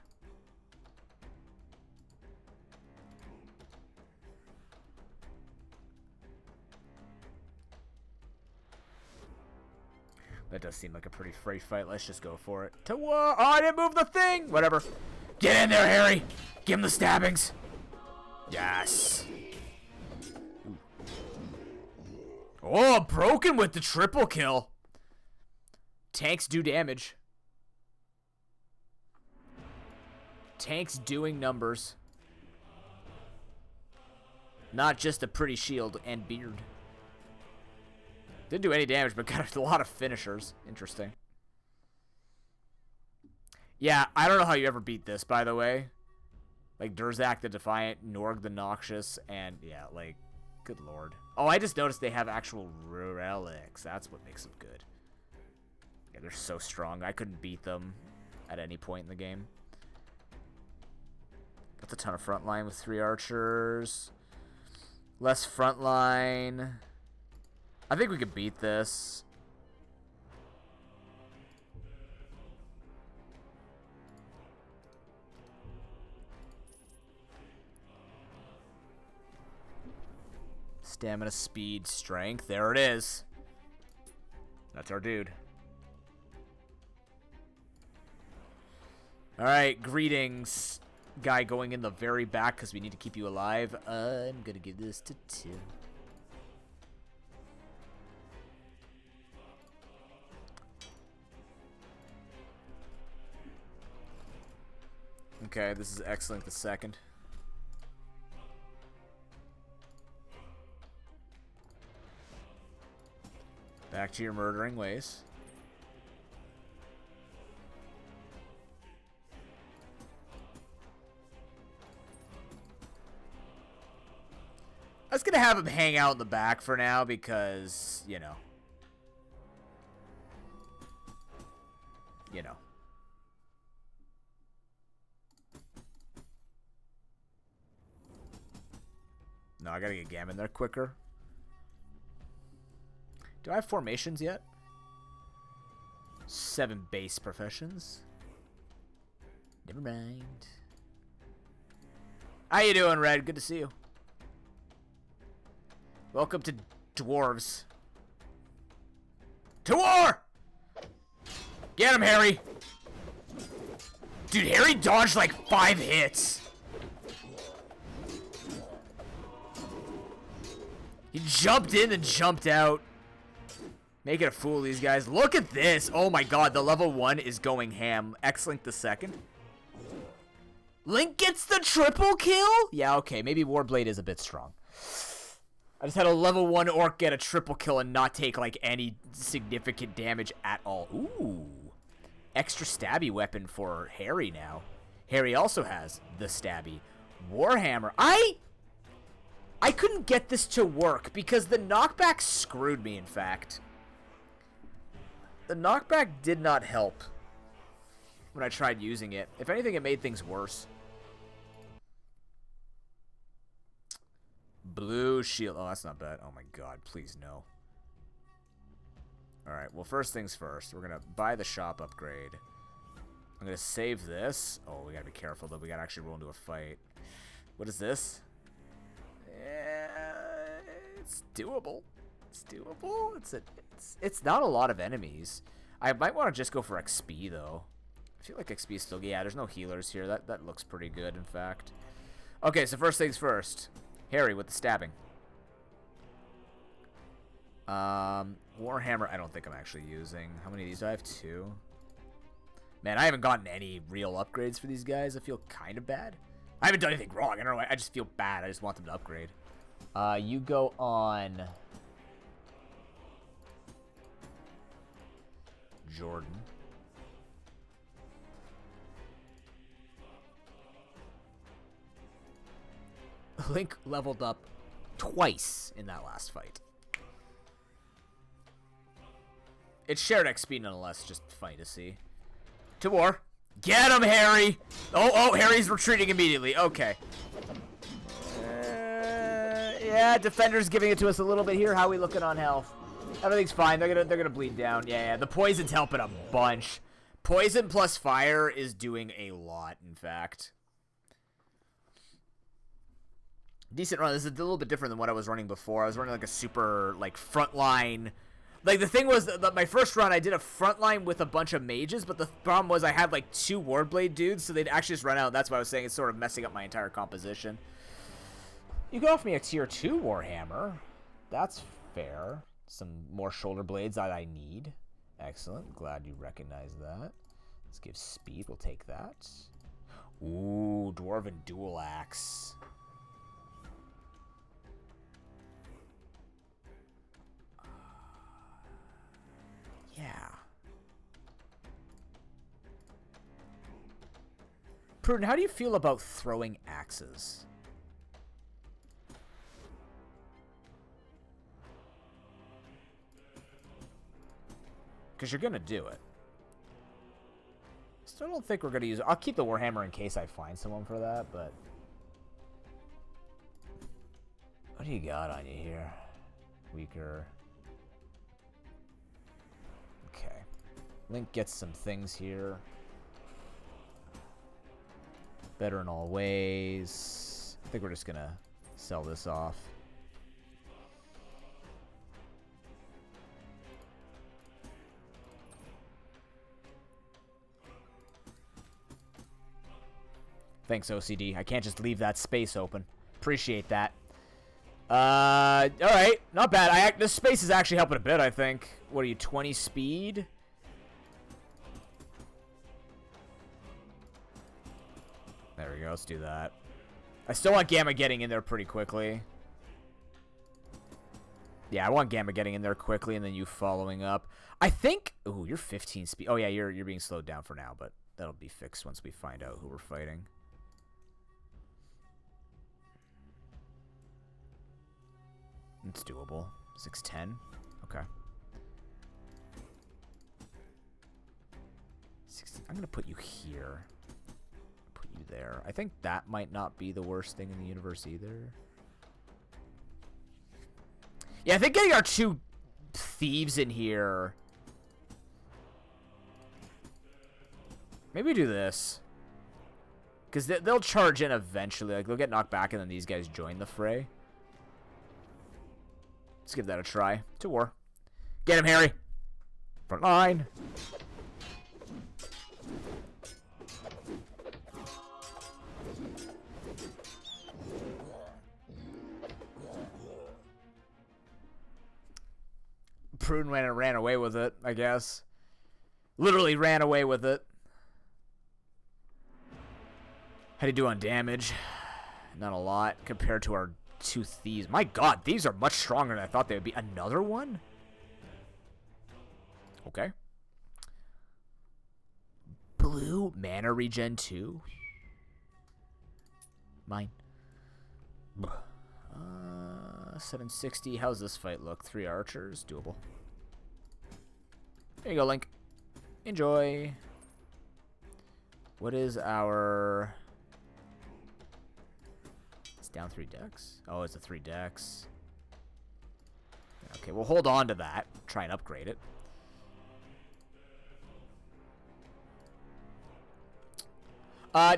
Speaker 1: That does seem like a pretty free fight. Let's just go for it. To war! Oh, I didn't move the thing! Whatever. Get in there, Harry! Give him the stabbings! Yes! Oh, Broken with the triple kill. Tanks do damage. Tanks doing numbers. Not just a pretty shield and beard. Didn't do any damage, but got a lot of finishers. Interesting. Yeah, I don't know how you ever beat this, by the way. Like, Durzak the Defiant, Norg the Noxious, and, yeah, like, good lord. Oh, I just noticed they have actual relics. That's what makes them good. Yeah, they're so strong. I couldn't beat them at any point in the game. That's a ton of frontline with 3 archers. Less frontline. I think we could beat this. Stamina, speed, strength. There it is. That's our dude. Alright, greetings. Guy going in the very back because we need to keep you alive. I'm going to give this to Tim. Okay, this is excellent the second. Back to your murdering ways. I was gonna have him hang out in the back for now because, you know. No, I gotta get Gammon there quicker. Do I have formations yet? 7 base professions. Never mind. How you doing, Red? Good to see you. Welcome to Dwarves. To war! Get him, Harry! Dude, Harry dodged like 5 hits. He jumped in and jumped out. Making a fool of these guys. Look at this. Oh my god, the level 1 is going ham. X-Link the second. Link gets the triple kill? Yeah, okay. Maybe Warblade is a bit strong. I just had a level 1 orc get a triple kill and not take, like, any significant damage at all. Ooh. Extra stabby weapon for Harry now. Harry also has the stabby Warhammer. I couldn't get this to work because the knockback screwed me, in fact. The knockback did not help when I tried using it. If anything, it made things worse. Blue shield. Oh, that's not bad. Oh my god, please no. Alright, well, first things first. We're going to buy the shop upgrade. I'm going to save this. Oh, we got to be careful, though. We got to actually roll into a fight. What is this? It's doable. It's doable. It's not a lot of enemies. I might want to just go for XP, though. I feel like XP is still... Yeah, there's no healers here. That looks pretty good, in fact. Okay, so first things first. Harry with the stabbing. Warhammer, I don't think I'm actually using. How many of these do I have? 2. Man, I haven't gotten any real upgrades for these guys. I feel kind of bad. I haven't done anything wrong. I don't know. I just feel bad. I just want them to upgrade. You go on... Jordan. Link leveled up twice in that last fight. It's shared XP nonetheless, just funny to see. To war. Get him, Harry! Oh, Harry's retreating immediately. Okay. Yeah, defender's giving it to us a little bit here. How are we looking on health? Everything's fine. They're gonna bleed down. Yeah, the poison's helping a bunch. Poison plus fire is doing a lot, in fact. Decent run. This is a little bit different than what I was running before. I was running like a super, like, frontline. Like, the thing was, my first run, I did a frontline with a bunch of mages, but the problem was I had, like, 2 Wardblade dudes, so they'd actually just run out. That's why I was saying it's sort of messing up my entire composition. You can offer me a tier 2 Warhammer. That's fair. Some more shoulder blades that I need. Excellent. Glad you recognize that. Let's give speed. We'll take that. Ooh, Dwarven Dual Axe. Yeah. Prudent, how do you feel about throwing axes? Because you're going to do it. Still don't think we're going to use it. I'll keep the Warhammer in case I find someone for that, but... What do you got on you here? Weaker. Okay. Link gets some things here. Better in all ways. I think we're just going to sell this off. Thanks, OCD. I can't just leave that space open. Appreciate that. Alright. Not bad. This space is actually helping a bit, I think. What are you, 20 speed? There we go. Let's do that. I still want Gamma getting in there pretty quickly. Yeah, I want Gamma getting in there quickly and then you following up. I think... Ooh, you're 15 speed. Oh, yeah, you're being slowed down for now, but that'll be fixed once we find out who we're fighting. It's doable. 610. Okay. I'm going to put you here. Put you there. I think that might not be the worst thing in the universe either. Yeah, I think getting our 2 thieves in here. Maybe we do this. Because they'll charge in eventually. Like, they'll get knocked back and then these guys join the fray. Let's give that a try. To war. Get him, Harry. Front line. Pruden went and ran away with it, I guess. Literally ran away with it. How do you do on damage? Not a lot compared to our 2 thieves. My god, these are much stronger than I thought they would be. Another one? Okay. Blue mana regen 2. Mine. 760. How's this fight look? 3 archers. Doable. There you go, Link. Enjoy. What is our... It's down 3 decks? Oh, it's a 3 decks. Okay, we'll hold on to that. Try and upgrade it.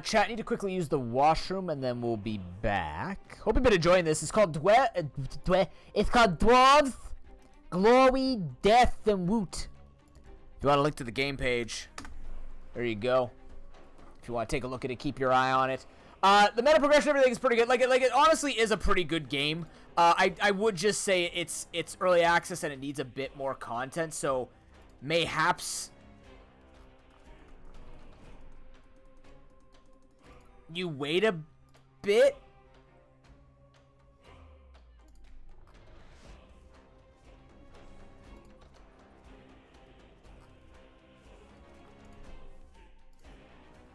Speaker 1: Chat, need to quickly use the washroom, and then we'll be back. Hope you've been enjoying this. It's called It's called Dwarves, Glory, Death, and Woot. If you want to link to the game page, there you go. If you want to take a look at it, keep your eye on it. The meta progression, everything is pretty good. Like it honestly is a pretty good game. I would just say it's early access and it needs a bit more content. So, mayhaps you wait a bit.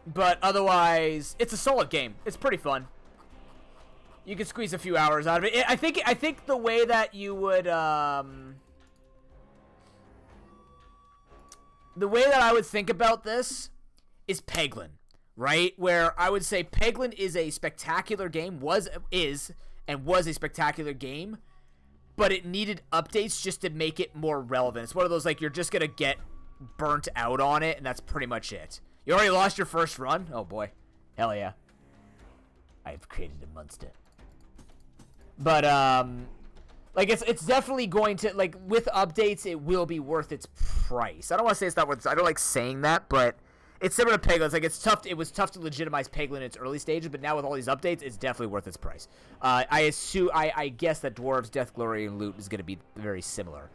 Speaker 1: But otherwise, it's a solid game. It's pretty fun. You can squeeze a few hours out of it. I think the way that you would the way that I would think about this is Peglin, right? Where I would say Peglin is a spectacular game, was a spectacular game, but it needed updates just to make it more relevant. It's one of those, like, you're just gonna get burnt out on it, and that's pretty much it. You already lost your first run? Oh boy. Hell yeah. I've created a monster. But like it's definitely going to, like, with updates it will be worth its price. I don't want to say it's not worth it. I don't like saying that, but it's similar to Peglin. It's like it was tough to legitimize Peglin in its early stages, but now with all these updates, it's definitely worth its price. I guess that Dwarves, Death, Glory, and Loot is going to be very similar.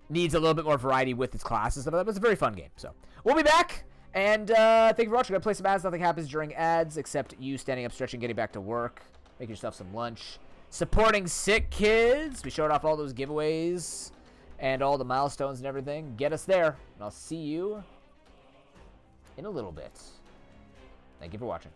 Speaker 1: Needs a little bit more variety with its classes, but it's a very fun game. So we'll be back, and thank you for watching. I'm gonna play some ads. Nothing happens during ads except you standing up, stretching, getting back to work, making yourself some lunch, supporting Sick Kids. We showed off all those giveaways and all the milestones and everything. Get us there, and I'll see you in a little bit. Thank you for watching.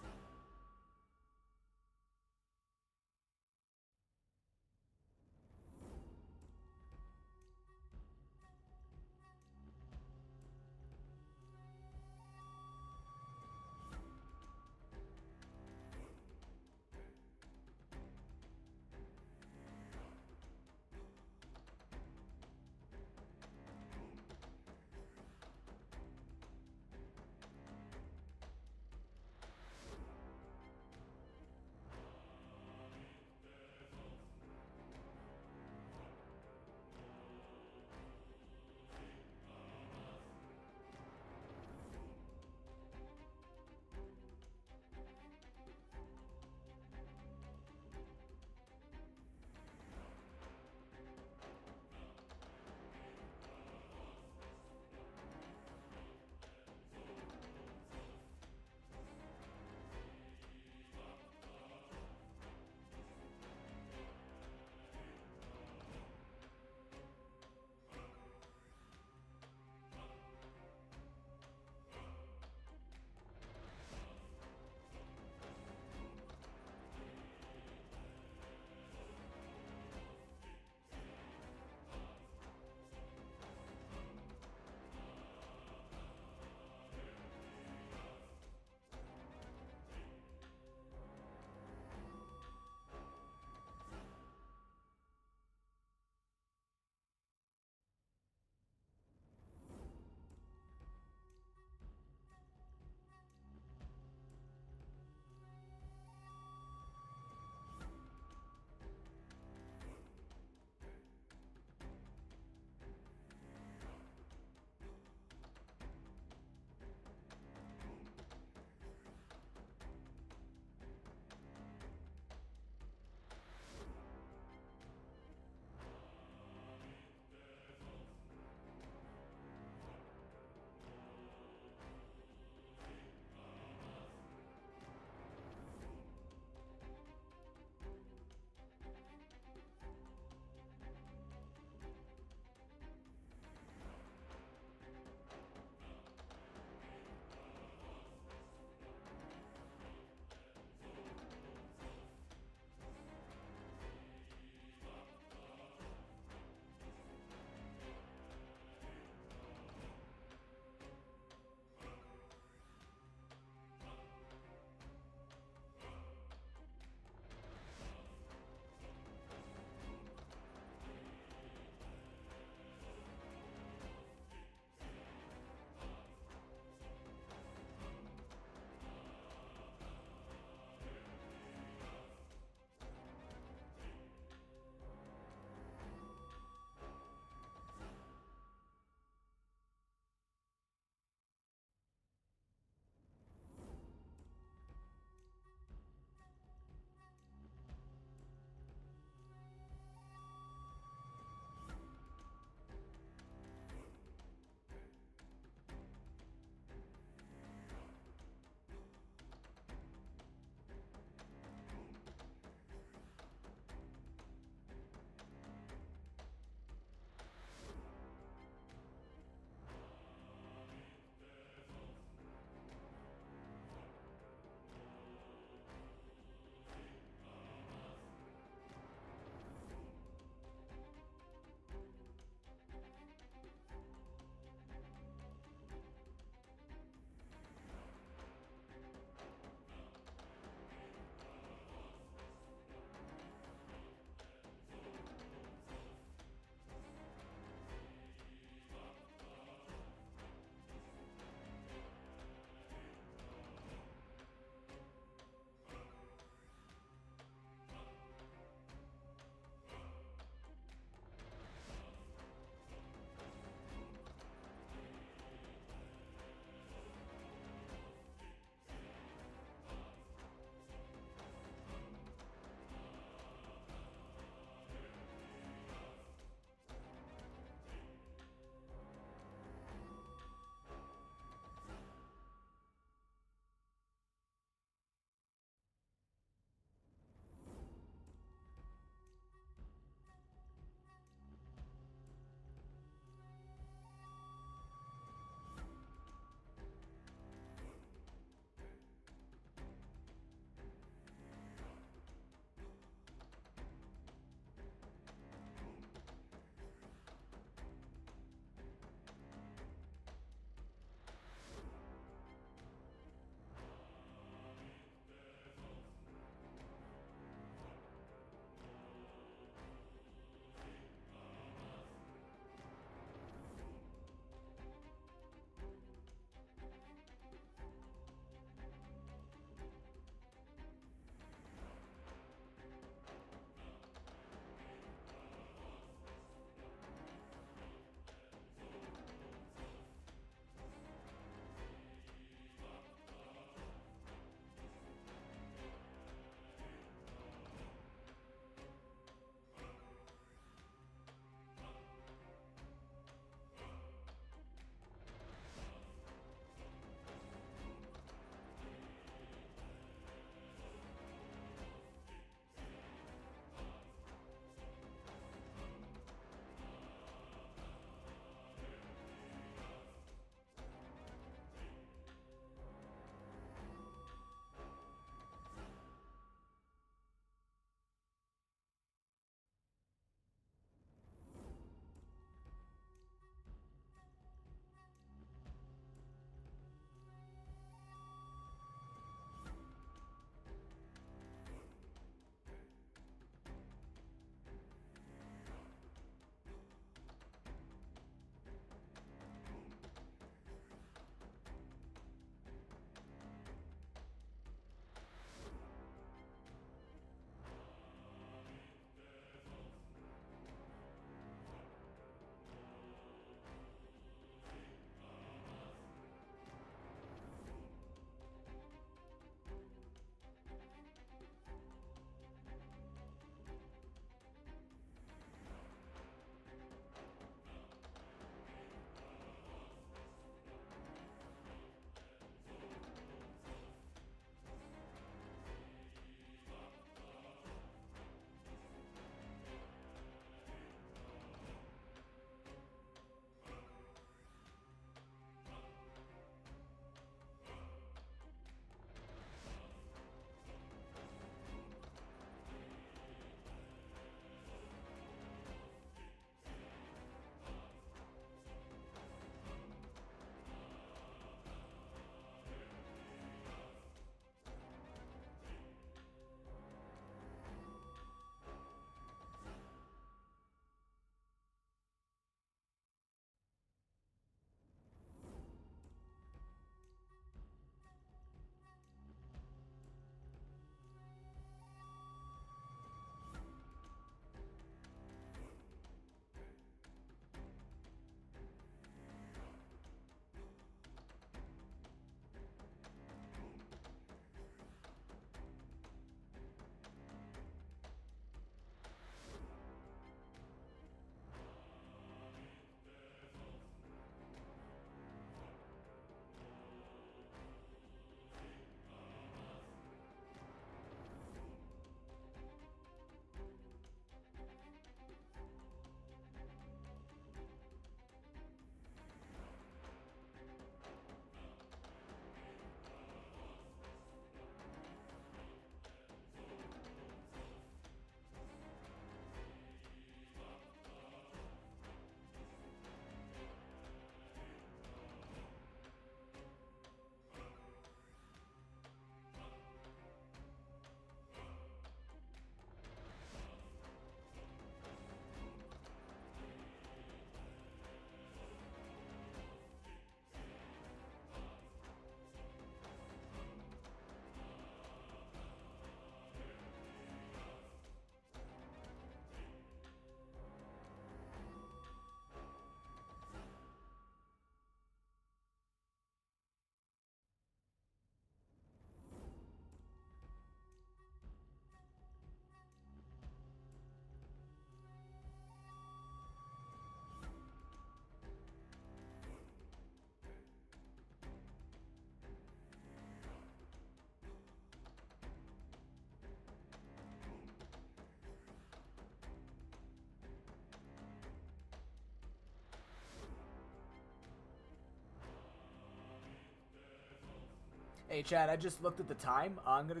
Speaker 1: Hey Chad, I just looked at the time. I'm gonna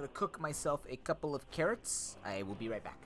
Speaker 1: cook myself a couple of carrots. I will be right back.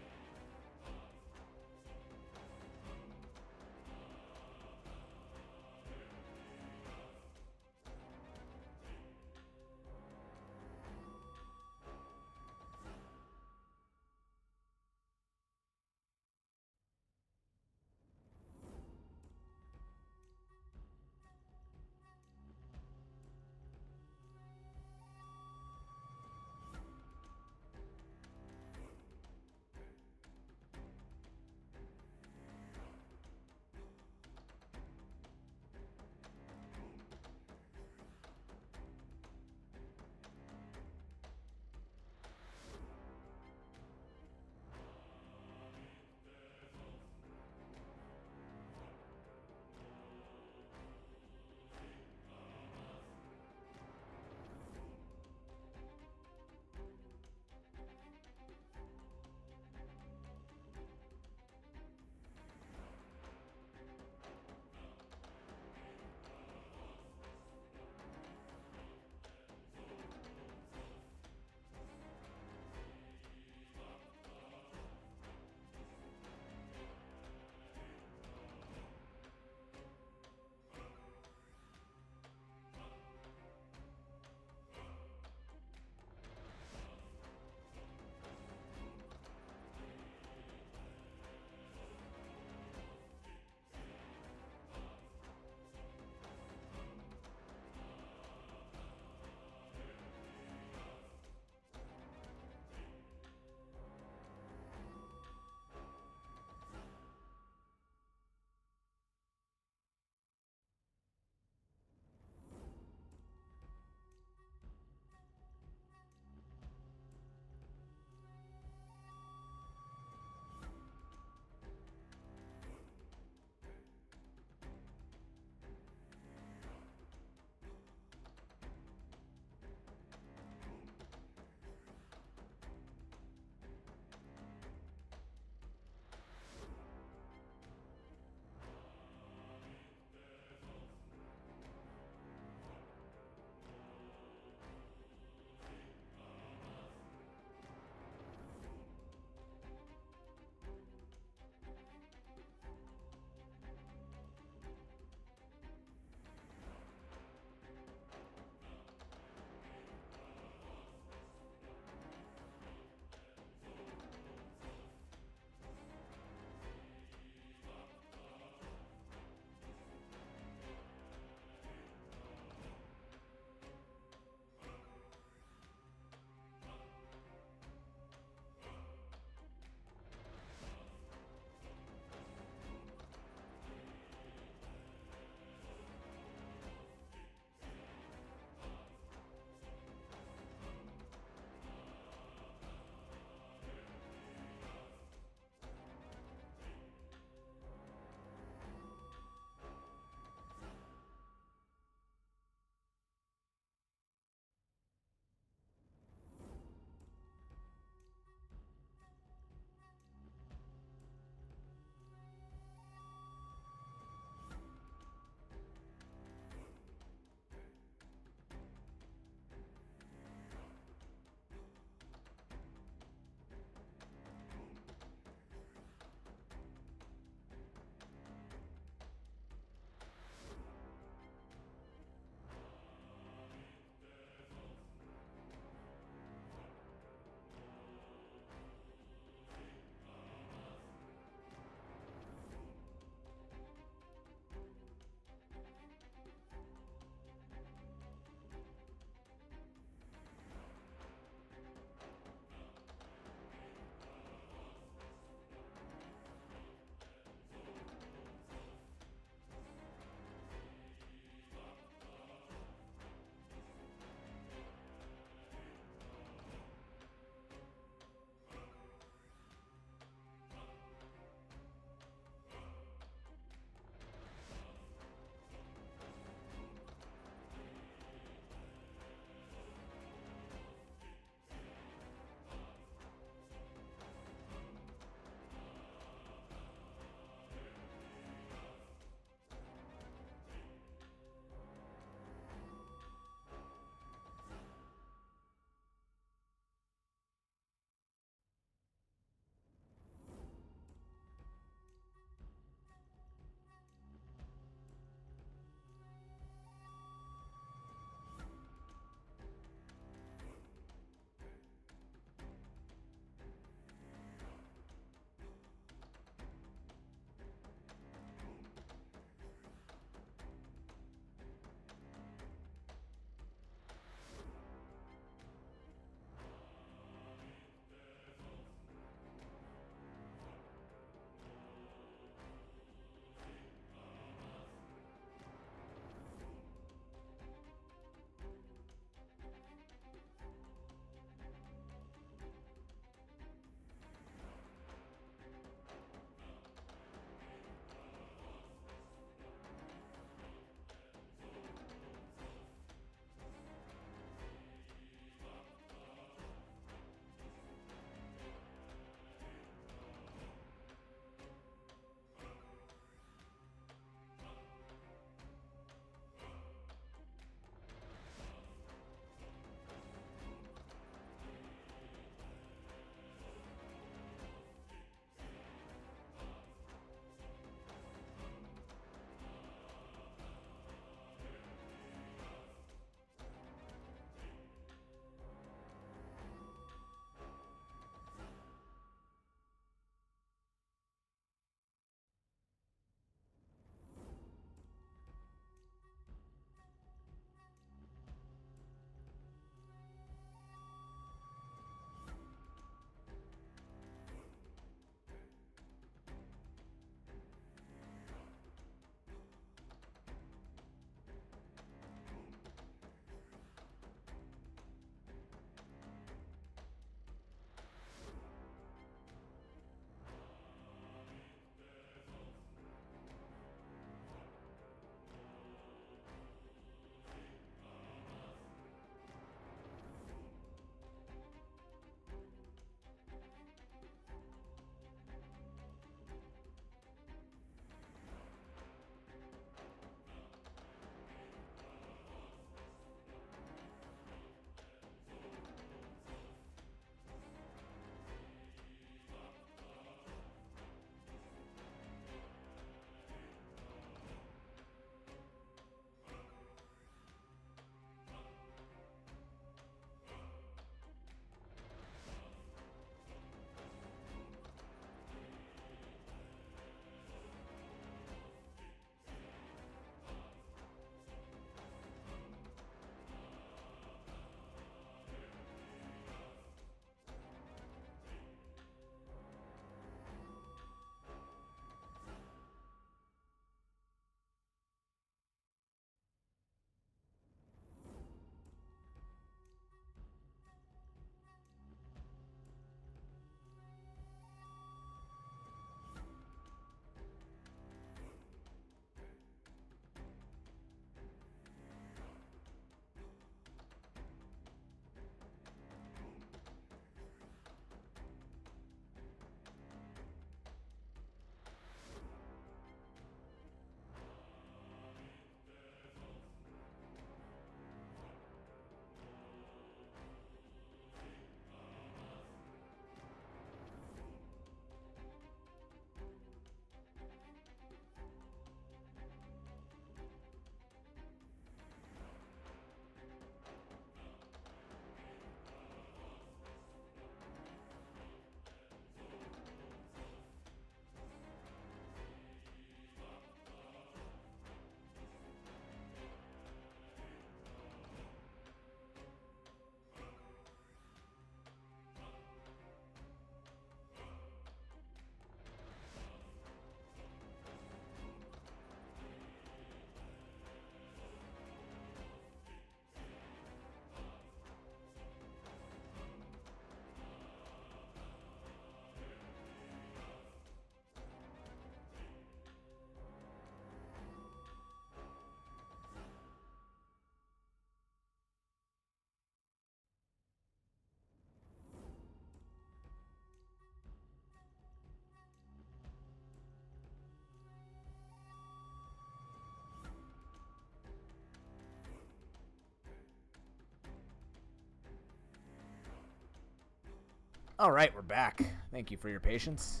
Speaker 1: All right, we're back. Thank you for your patience.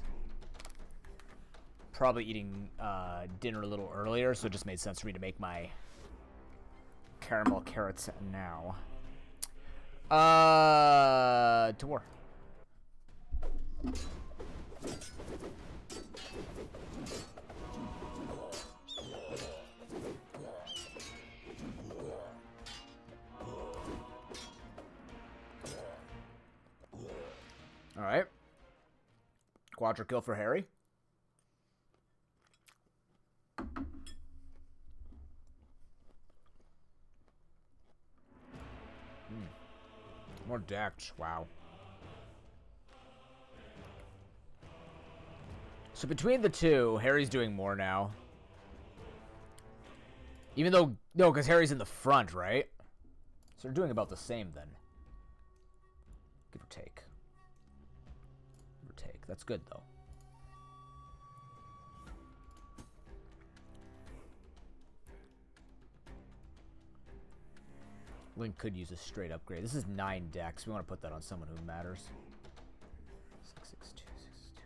Speaker 1: Probably eating dinner a little earlier, so it just made sense for me to make my caramel carrots now. To war. All right. Quadra kill for Harry. More decked. Wow. So between the two, Harry's doing more now. Even though... No, because Harry's in the front, right? So they're doing about the same then. Give or take. Give or take. That's good, though. Link could use a straight upgrade. This is 9 decks. We want to put that on someone who matters. 6, 6, 2, 6, 2.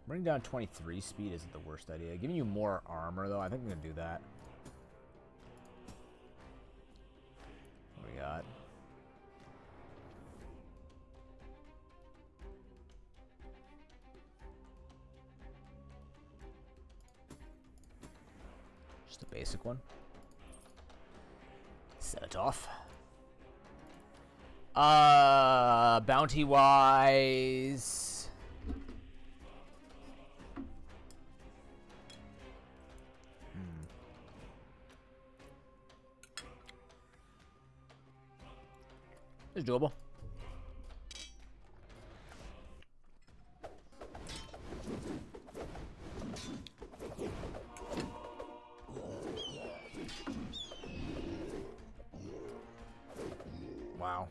Speaker 1: Bringing down 23 speed isn't the worst idea. Giving you more armor, though, I think I'm going to do that. What do we got? Just a basic one. Set it off. Bounty wise. It's doable. Wow.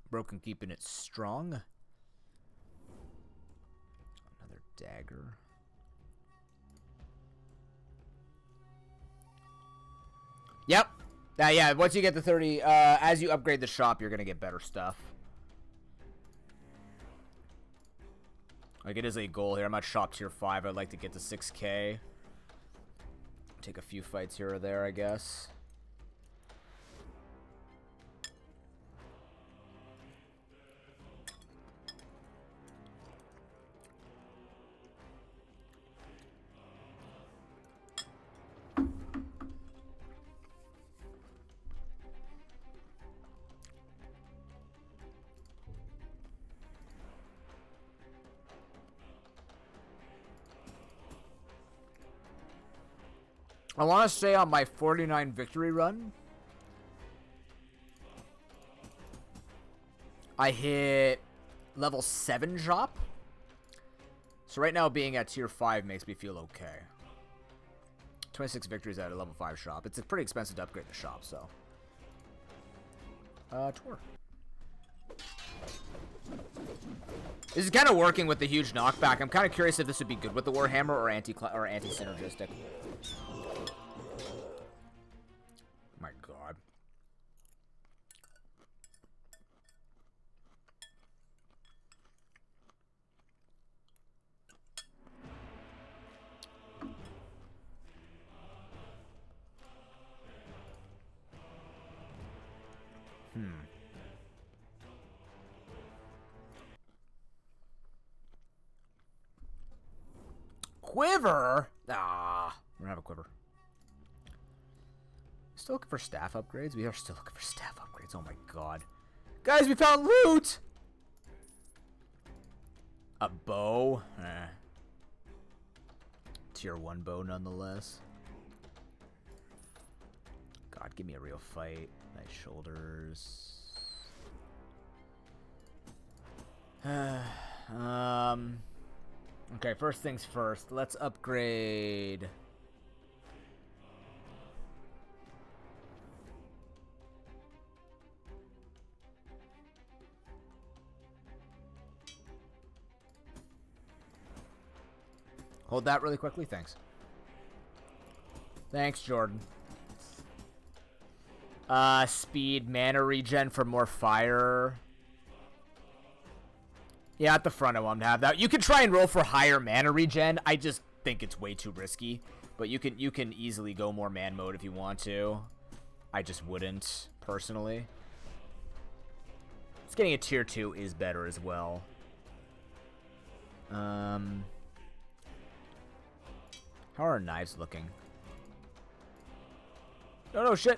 Speaker 1: Broken keeping it strong. Another dagger. Yep. Yeah, once you get to 30, as you upgrade the shop, you're going to get better stuff. Like, it is a goal here. I'm at shop tier 5. I'd like to get to 6K. Take a few fights here or there, I guess. I want to say on my 49 victory run, I hit level 7 shop. So right now being at tier 5 makes me feel okay. 26 victories at a level 5 shop. It's pretty expensive to upgrade the shop, so. Tour. This is kind of working with the huge knockback. I'm kind of curious if this would be good with the Warhammer or anti-synergistic. My God. Quiver? Ah, we don't have a quiver. Still looking for staff upgrades? We are still looking for staff upgrades. Oh my God. Guys, we found loot! A bow? Tier 1 bow nonetheless. God, give me a real fight. Nice shoulders. Okay, first things first. Let's upgrade. Hold that really quickly. Thanks. Thanks, Jordan. Speed, mana regen for more fire. Yeah, at the front I want to have that. You can try and roll for higher mana regen. I just think it's way too risky. But you can easily go more man mode if you want to. I just wouldn't, personally. Just getting a tier 2 is better as well. How are our knives looking? No, shit.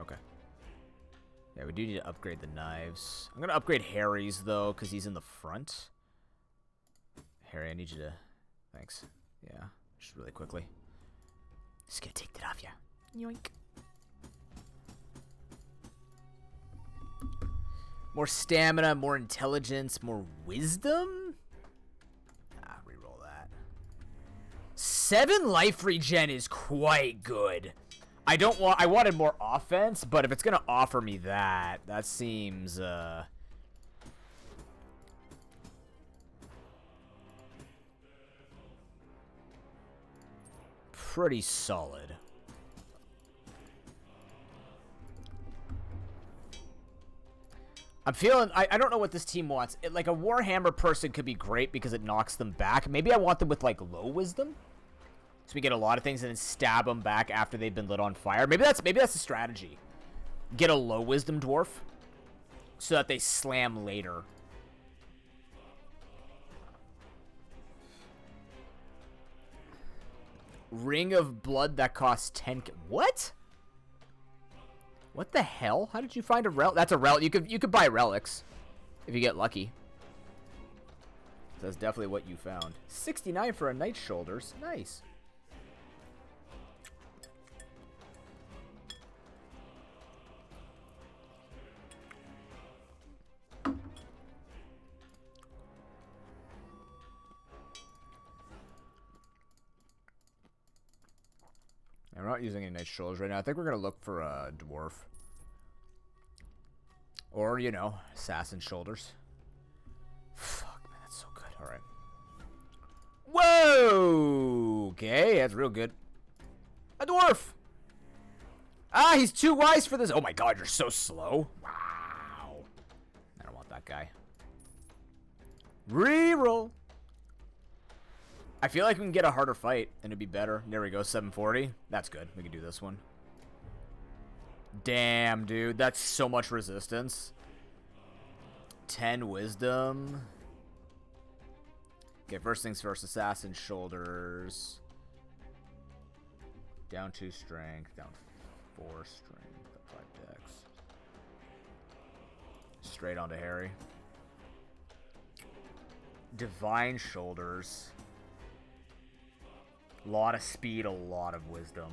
Speaker 1: Okay. Yeah, we do need to upgrade the knives. I'm going to upgrade Harry's, though, because he's in the front. Harry, I need you to... Thanks. Yeah, just really quickly. Just going to take that off ya. Yoink. More stamina, more intelligence, more wisdom? Reroll that. 7 life regen is quite good. I wanted more offense, but if it's gonna offer me that seems pretty solid. I'm feeling... I don't know what this team wants. Like, a Warhammer person could be great because it knocks them back. Maybe I want them with, like, low wisdom. So we get a lot of things and then stab them back after they've been lit on fire. Maybe that's the strategy. Get a low wisdom dwarf so that they slam later. Ring of blood that costs 10... What? What the hell? How did you find a relic? That's a relic. You could buy relics if you get lucky. So that's definitely what you found. 69 for a knight's shoulders. Nice. I'm not using any knight's shoulders right now. I think we're going to look for a dwarf. Or, you know, assassin shoulders. Fuck, man, that's so good. All right. Whoa! Okay, that's real good. A dwarf! Ah, he's too wise for this. Oh my god, you're so slow. Wow. I don't want that guy. Reroll. I feel like we can get a harder fight and it'd be better. There we go, 740. That's good. We can do this one. Damn, dude. That's so much resistance. 10 wisdom. Okay, first things first. Assassin shoulders. Down 2 strength. Down 4 strength. Up 5 dex. Straight onto Harry. Divine shoulders. A lot of speed, a lot of wisdom.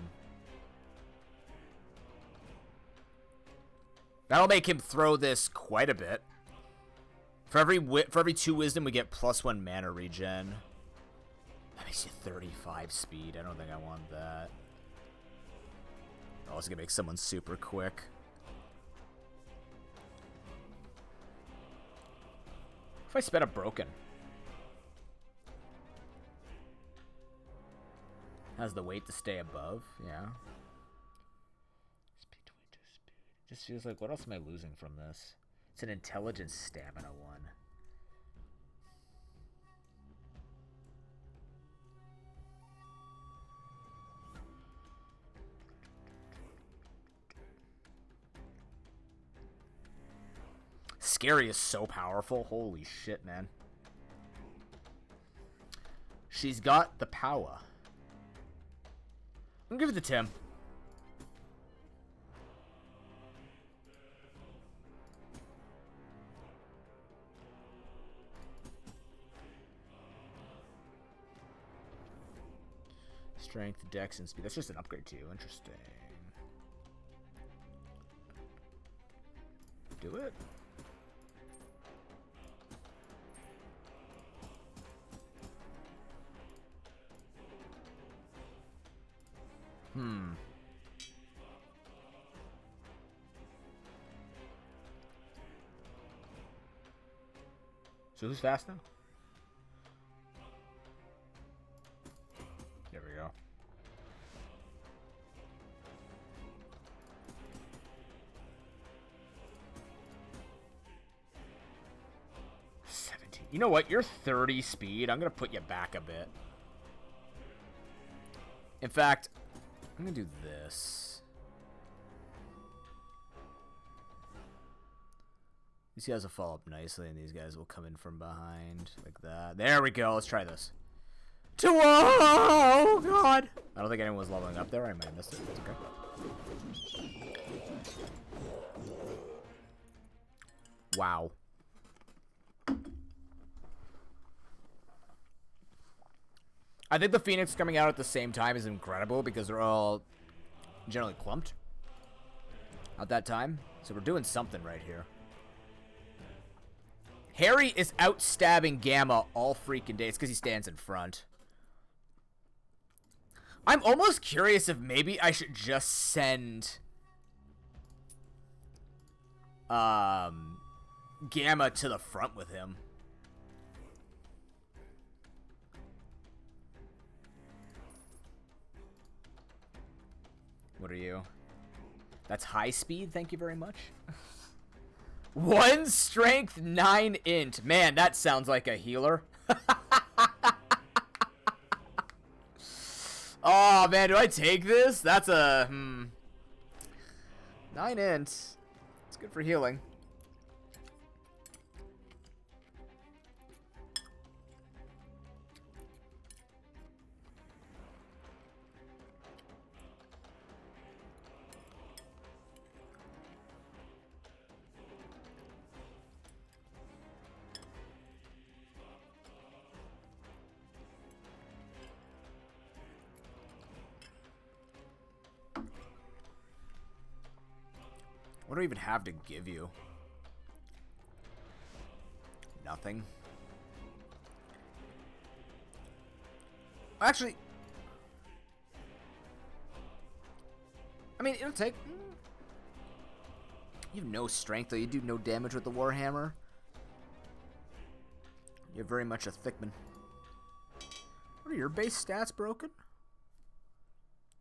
Speaker 1: That'll make him throw this quite a bit. For every 2 wisdom, we get +1 mana regen. That makes you 35 speed. I don't think I want that. Oh, it's gonna make someone super quick. If I sped up broken. Has the weight to stay above, yeah. Speed 22 speed. Just feels like, what else am I losing from this? It's an intelligence stamina one. Scary is so powerful. Holy shit, man. She's got the power. I'm gonna give it to Tim. Strength, dex, and speed. That's just an upgrade too. Interesting. Do it. So who's fast now? You know what? You're 30 speed. I'm going to put you back a bit. In fact, I'm going to do this. These guys will fall up nicely, and these guys will come in from behind like that. There we go. Let's try this. Oh, God. I don't think anyone was leveling up there. I might have missed it. That's okay. Wow. I think the Phoenix coming out at the same time is incredible because they're all generally clumped at that time. So we're doing something right here. Harry is out-stabbing Gamma all freaking day. It's because he stands in front. I'm almost curious if maybe I should just send Gamma to the front with him. What are you? That's high speed, thank you very much. 1 strength, 9 int. Man, that sounds like a healer. Oh, man, do I take this? That's a, 9 int. It's good for healing. What do I even have to give you? Nothing. Actually, I mean, it'll take... You have no strength, though. You do no damage with the Warhammer. You're very much a Thickman. What are your base stats broken?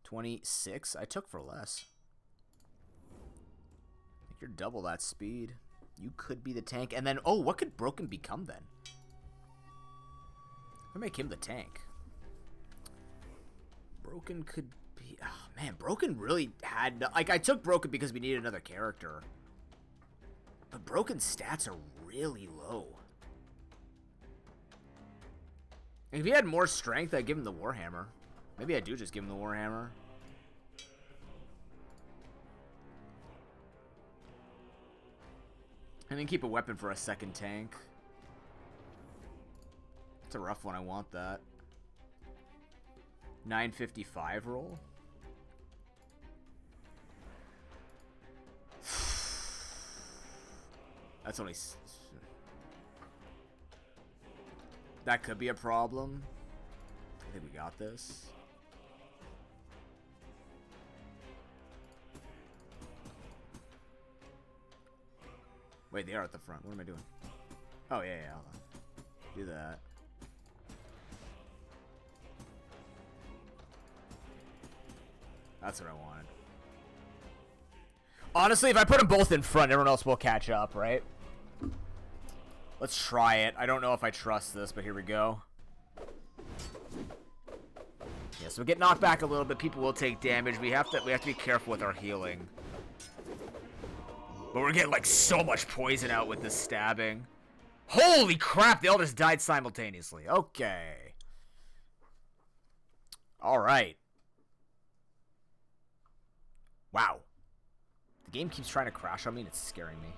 Speaker 1: 26? I took for less. You're double that speed. You could be the tank. And then, oh, what could Broken become then? I make him the tank. Broken could be... Oh, man, Broken really had... Like, I took Broken because we needed another character. But Broken's stats are really low. And if he had more strength, I'd give him the Warhammer. Maybe I do just give him the Warhammer. And then keep a weapon for a second tank. It's a rough one. I want that. 955 roll. That's only... That could be a problem. I think we got this. Wait, they are at the front. What am I doing? Oh, yeah, hold on. Do that. That's what I wanted. Honestly, if I put them both in front, everyone else will catch up, right? Let's try it. I don't know if I trust this, but here we go. Yeah, so we get knocked back a little bit. People will take damage. We have to be careful with our healing. But we're getting, like, so much poison out with this stabbing. Holy crap, they all just died simultaneously. Okay. Alright. Wow. The game keeps trying to crash on me, and it's scaring me.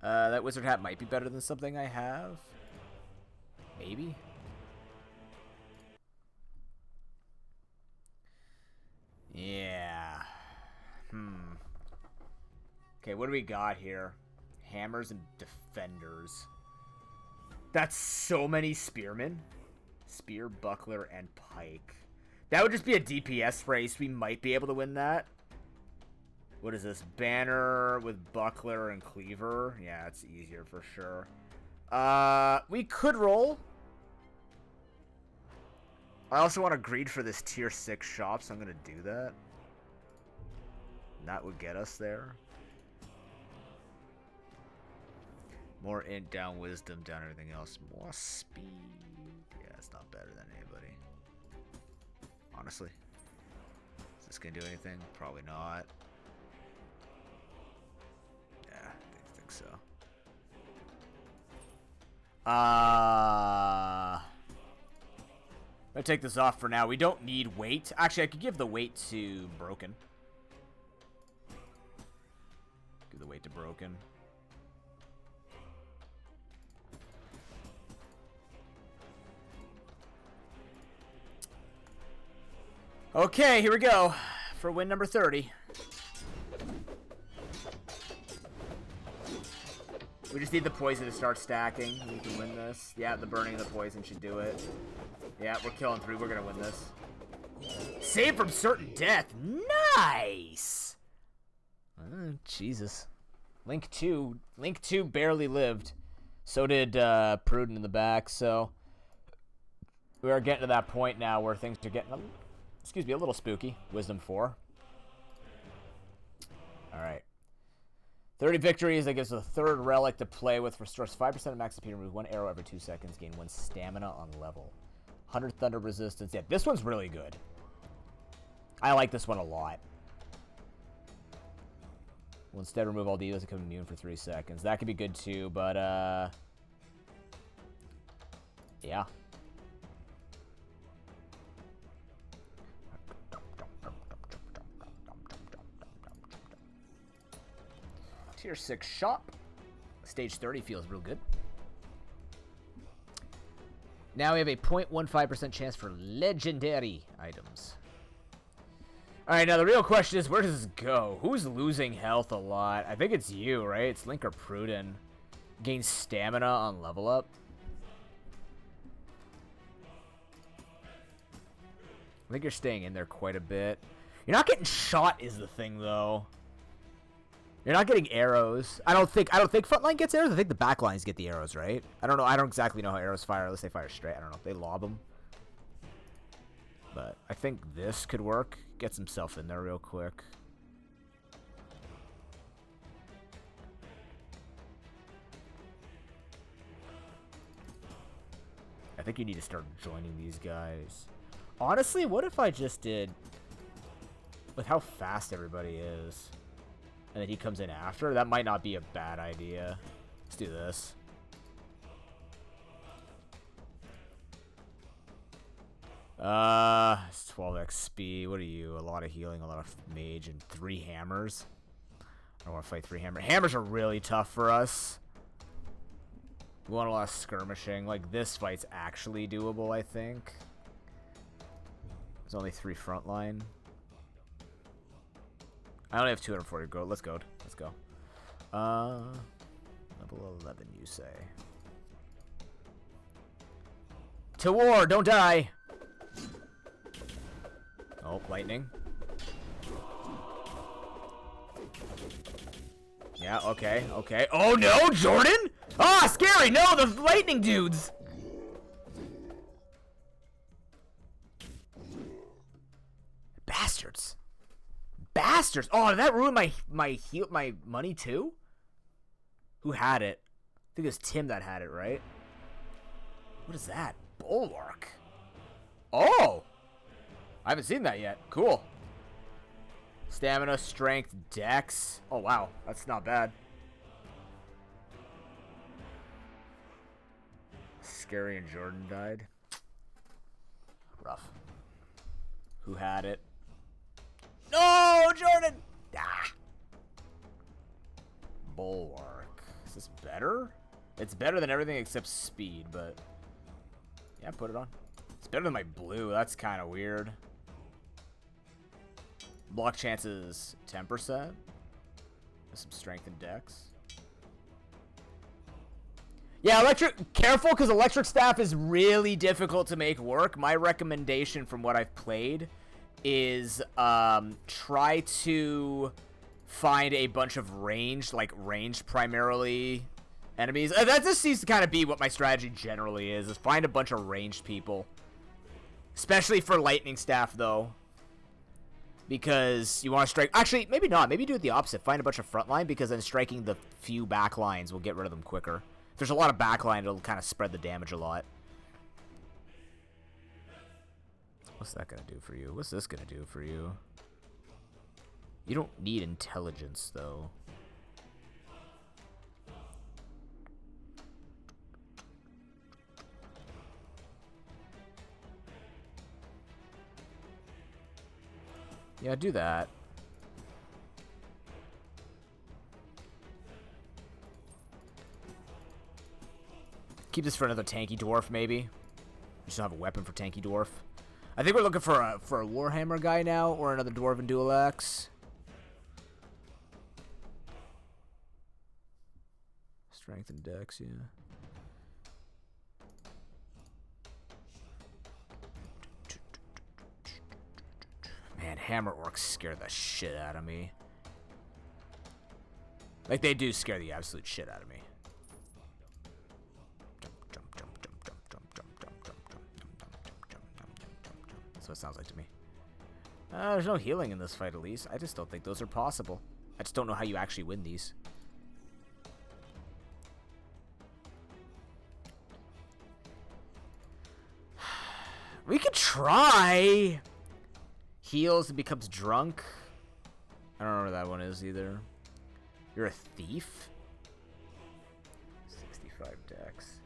Speaker 1: That wizard hat might be better than something I have. Maybe. Yeah. Okay, what do we got here? Hammers and defenders. That's so many spearmen. Spear, buckler, and pike. That would just be a DPS race. We might be able to win that. What is this? Banner with buckler and cleaver. Yeah, it's easier for sure. We could roll. I also want to greed for this tier 6 shop, so I'm going to do that. That would get us there. More int, down wisdom, down everything else. More speed. Yeah, it's not better than anybody. Honestly. Is this going to do anything? Probably not. Yeah, I think so. I'm going to take this off for now. We don't need weight. Actually, I could give the weight to broken. Give the weight to broken. Okay, here we go for win number 30. We just need the poison to start stacking. We can win this. Yeah, the burning of the poison should do it. Yeah, we're killing 3. We're gonna win this. Save from certain death. Nice. Oh, Jesus. Link 2 barely lived. So did Prudent in the back. So we are getting to that point now where things are getting, a little spooky. Wisdom 4. All right. 30 victories. That gives us a 3rd relic to play with. Restores 5% of max speed. Remove 1 arrow every 2 seconds. Gain 1 stamina on level. 100 thunder resistance. Yeah, this one's really good. I like this one a lot. We'll instead remove all deals and become immune for 3 seconds. That could be good too, but yeah. Tier 6 shop. Stage 30 feels real good. Now we have a 0.15% chance for legendary items. Alright, now the real question is, where does this go? Who's losing health a lot? I think it's you, right? It's Link or Pruden. Gain stamina on level up. I think you're staying in there quite a bit. You're not getting shot is the thing, though. You're not getting arrows. I don't think frontline gets arrows. I think the backlines get the arrows, right? I don't know. I don't exactly know how arrows fire unless they fire straight. I don't know. They lob them. But I think this could work. Gets himself in there real quick. I think you need to start joining these guys. Honestly, what if I just did with how fast everybody is? And then he comes in after? That might not be a bad idea. Let's do this. It's 12 XP. What are you? A lot of healing, a lot of mage, and 3 hammers. I don't want to fight 3 hammers. Hammers are really tough for us. We want a lot of skirmishing. Like, this fight's actually doable, I think. There's only 3 frontline. I only have 240 gold. Let's go. Let's go. Level 11, you say. To war! Don't die! Oh, lightning. Yeah, okay, okay. Oh no, Jordan! Ah, scary! No, the lightning dudes! Bastards. Bastards! Oh, did that ruin my money too? Who had it? I think it was Tim that had it, right? What is that? Bulwark. Oh! I haven't seen that yet. Cool. Stamina, strength, dex. Oh, wow. That's not bad. Scary and Jordan died. Rough. Who had it? No, Jordan! Ah. Bulwark. Is this better? It's better than everything except speed, but... yeah, put it on. It's better than my blue. That's kind of weird. Block chances 10%. With some strength and dex. Yeah, careful, because electric staff is really difficult to make work. My recommendation from what I've played is try to find a bunch of ranged primarily enemies. That just seems to kind of be what my strategy generally is find a bunch of ranged people. Especially for lightning staff, though. because you want to strike. Actually, maybe not. Maybe do it the opposite. Find a bunch of front line, because then striking the few back lines will get rid of them quicker. If there's a lot of back line, it'll kind of spread the damage a lot. What's that going to do for you? What's this going to do for you? You don't need intelligence, though. Yeah, do that. Keep this for another tanky dwarf, maybe. Just don't have a weapon for tanky dwarf. I think we're looking for a Warhammer guy now, or another Dwarven Dual Axe. Strength and Dex, yeah. Man, hammer orcs scare the shit out of me. Like, they do scare the absolute shit out of me. That's what it sounds like to me. There's no healing in this fight, at least. I just don't think those are possible. I just don't know how you actually win these. We could try. Heals and becomes drunk. I don't know where that one is either. You're a thief? 65 dex.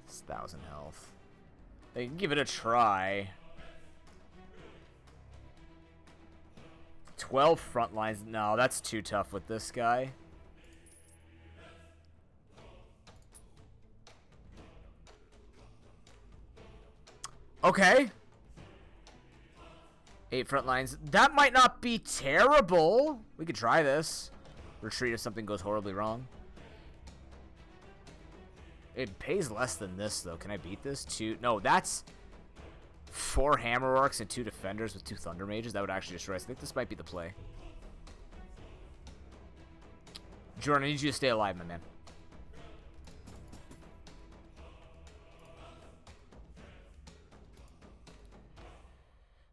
Speaker 1: It's 1,000 health. They can give it a try. 12 front lines. No, that's too tough with this guy. Okay. 8 front lines. That might not be terrible. We could try this. Retreat if something goes horribly wrong. It pays less than this, though. Can I beat this? 2. No, that's 4 hammer orcs and 2 defenders with 2 thunder mages. That would actually destroy us. I think this might be the play. Jordan, I need you to stay alive, my man.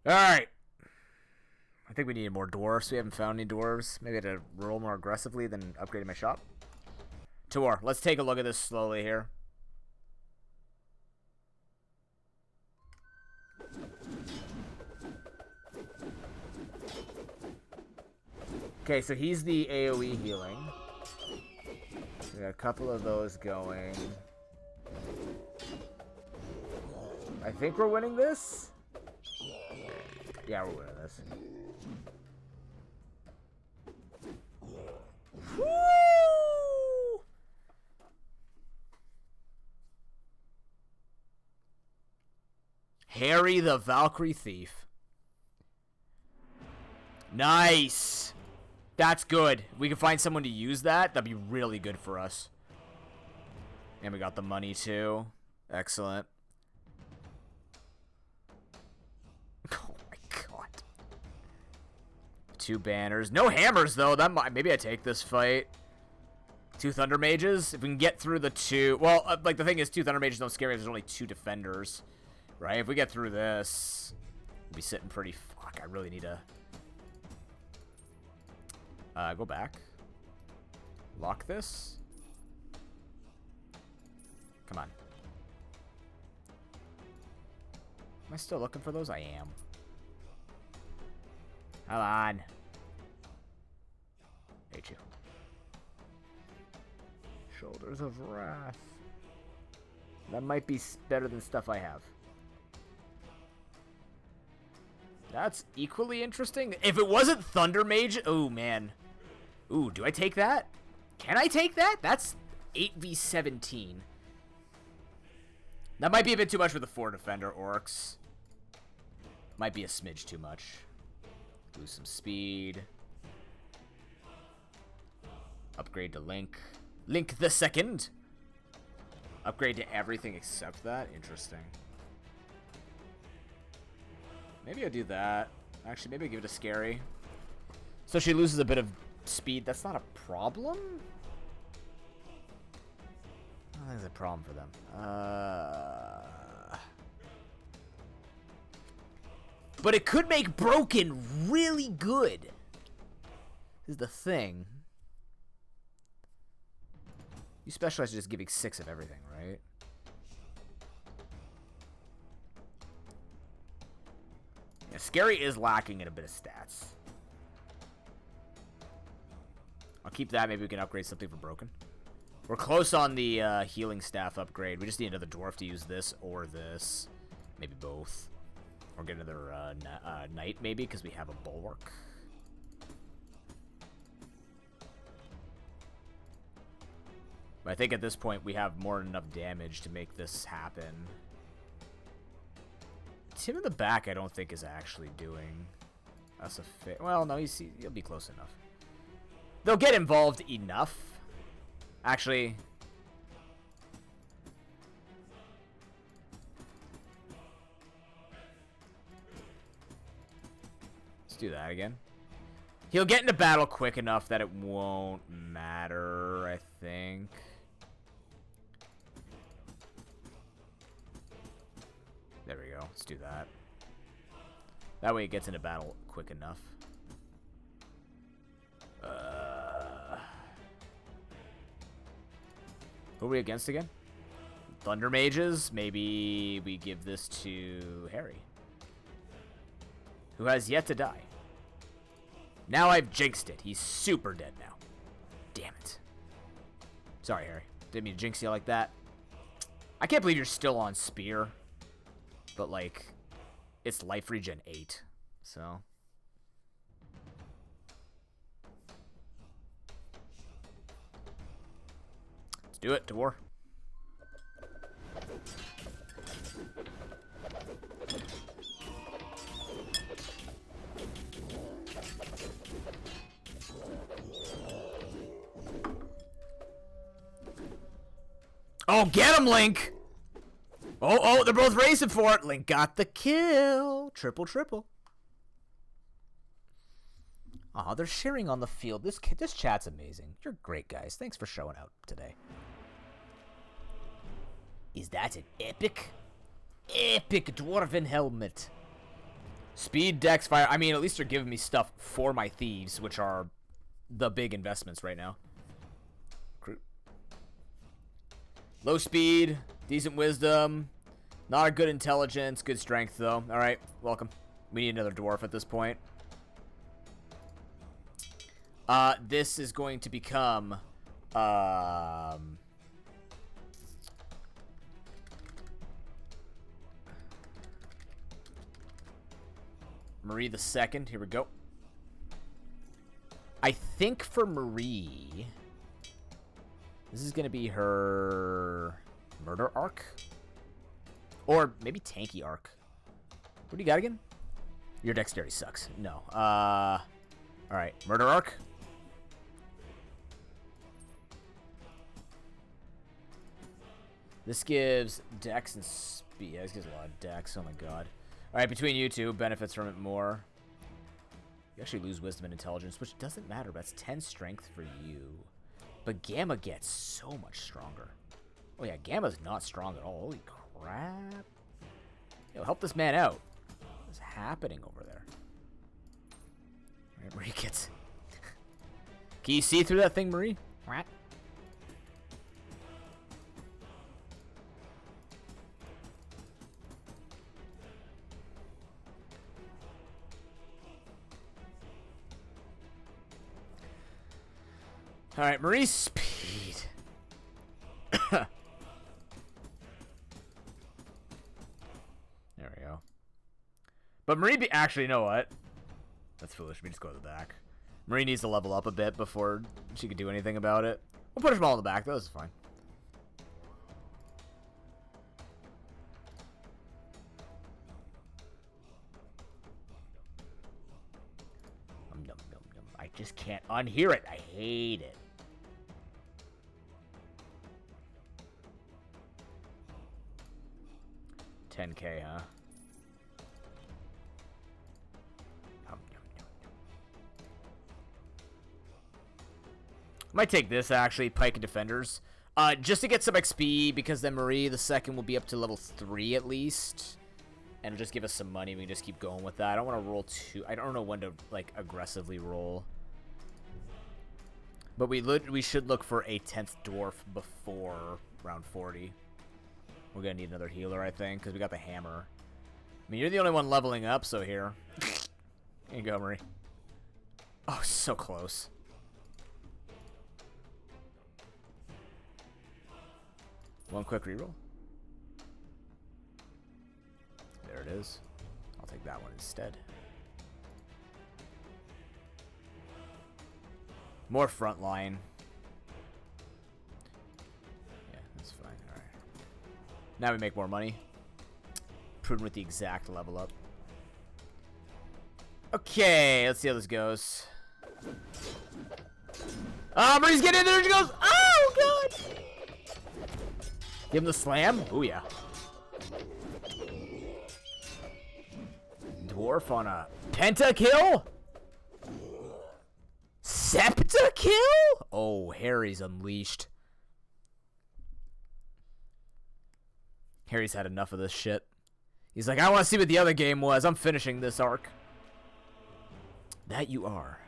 Speaker 1: Alright. I think we needed more dwarves. We haven't found any dwarves. Maybe I had to roll more aggressively than upgrading my shop. Tor, let's take a look at this slowly here. Okay, so he's the AoE healing. We got a couple of those going. I think we're winning this. Yeah, we're winning this. Woo! Harry the Valkyrie Thief. Nice. That's good. We can find someone to use that. That'd be really good for us. And we got the money too. Excellent. Oh my god. 2 banners. No hammers though. That might, maybe I take this fight. 2 thunder mages. If we can get through the 2. Well, like the thing is, 2 thunder mages don't scare me if there's only 2 defenders. Right? If we get through this, we'll be sitting pretty. Fuck, I really need to go back. Lock this. Come on. Am I still looking for those? I am. Come on. Hate you. Shoulders of Wrath. That might be better than stuff I have. That's equally interesting. If it wasn't Thunder Mage, oh man. Ooh, do I take that? Can I take that? That's 8v17. That might be a bit too much for the 4 defender orcs. Might be a smidge too much. Lose some speed. Upgrade to Link. Link the second. Upgrade to everything except that. Interesting. Maybe I'll do that. Actually, maybe I'll give it a Scary. So she loses a bit of speed. That's not a problem? I don't think it's a problem for them. But it could make broken really good. This is the thing. You specialize in just giving 6 of everything, right? Yeah, Scary is lacking in a bit of stats. I'll keep that. Maybe we can upgrade something for Broken. We're close on the healing staff upgrade. We just need another dwarf to use this or this. Maybe both. Or get another knight, maybe, because we have a bulwark. But I think at this point we have more than enough damage to make this happen. Tim in the back I don't think is actually doing us a fit. Well, no, he'll be close enough. They'll get involved enough. Actually, let's do that again. He'll get into battle quick enough that it won't matter, I think. There we go. Let's do that. That way it gets into battle quick enough. Who are we against again? Thunder Mages? Maybe we give this to Harry, who has yet to die. Now I've jinxed it. He's super dead now. Damn it. Sorry, Harry. Didn't mean to jinx you like that. I can't believe you're still on Spear. But, like, it's life regen 8. So. Let's do it, Dwar. Oh, get him, Link! Oh, they're both racing for it. Link got the kill. Triple. Aw, they're sharing on the field. This chat's amazing. You're great, guys. Thanks for showing out today. Is that an epic dwarven helmet? Speed, dex, fire. I mean, at least they're giving me stuff for my thieves, which are the big investments right now. Low speed, decent wisdom, not a good intelligence, good strength though. All right, welcome. We need another dwarf at this point. This is going to become Marie the Second. Here we go. I think for Marie, this is going to be her murder arc. Or maybe tanky arc. What do you got again? Your dexterity sucks. No. Alright, murder arc. This gives dex and speed. Yeah, this gives a lot of dex. Oh my god. Alright, between you two, benefits from it more. You actually lose wisdom and intelligence, which doesn't matter. That's 10 strength for you. But Gamma gets so much stronger. Oh yeah, Gamma's not strong at all. Holy crap. Yo, help this man out. What's happening over there? Alright, Marie gets... Can you see through that thing, Marie? What? Alright, Marie's speed. There we go. But Marie actually, you know what? That's foolish. We just go to the back. Marie needs to level up a bit before she could do anything about it. We'll put them all in the back, though. This is fine. I just can't unhear it. I hate it. $10K, huh? Might take this, actually, Pike and Defenders. Just to get some XP, because then Marie the Second will be up to level 3 at least. And it'll just give us some money. We can just keep going with that. I don't want to roll too... I don't know when to, like, aggressively roll. But we should look for a 10th dwarf before round 40. We're going to need another healer, I think, because we got the hammer. I mean, you're the only one leveling up, so here. Here you go, Marie. Oh, so close. One quick reroll. There it is. I'll take that one instead. More front line. Yeah, that's fine. Alright. Now we make more money. Prudent with the exact level up. Okay, let's see how this goes. Oh, Marie's getting in there. She goes, oh, God. Give him the slam. Oh, yeah. Dwarf on a pentakill? Septakill? Oh, Harry's unleashed. Harry's had enough of this shit. He's like, I want to see what the other game was. I'm finishing this arc. That you are.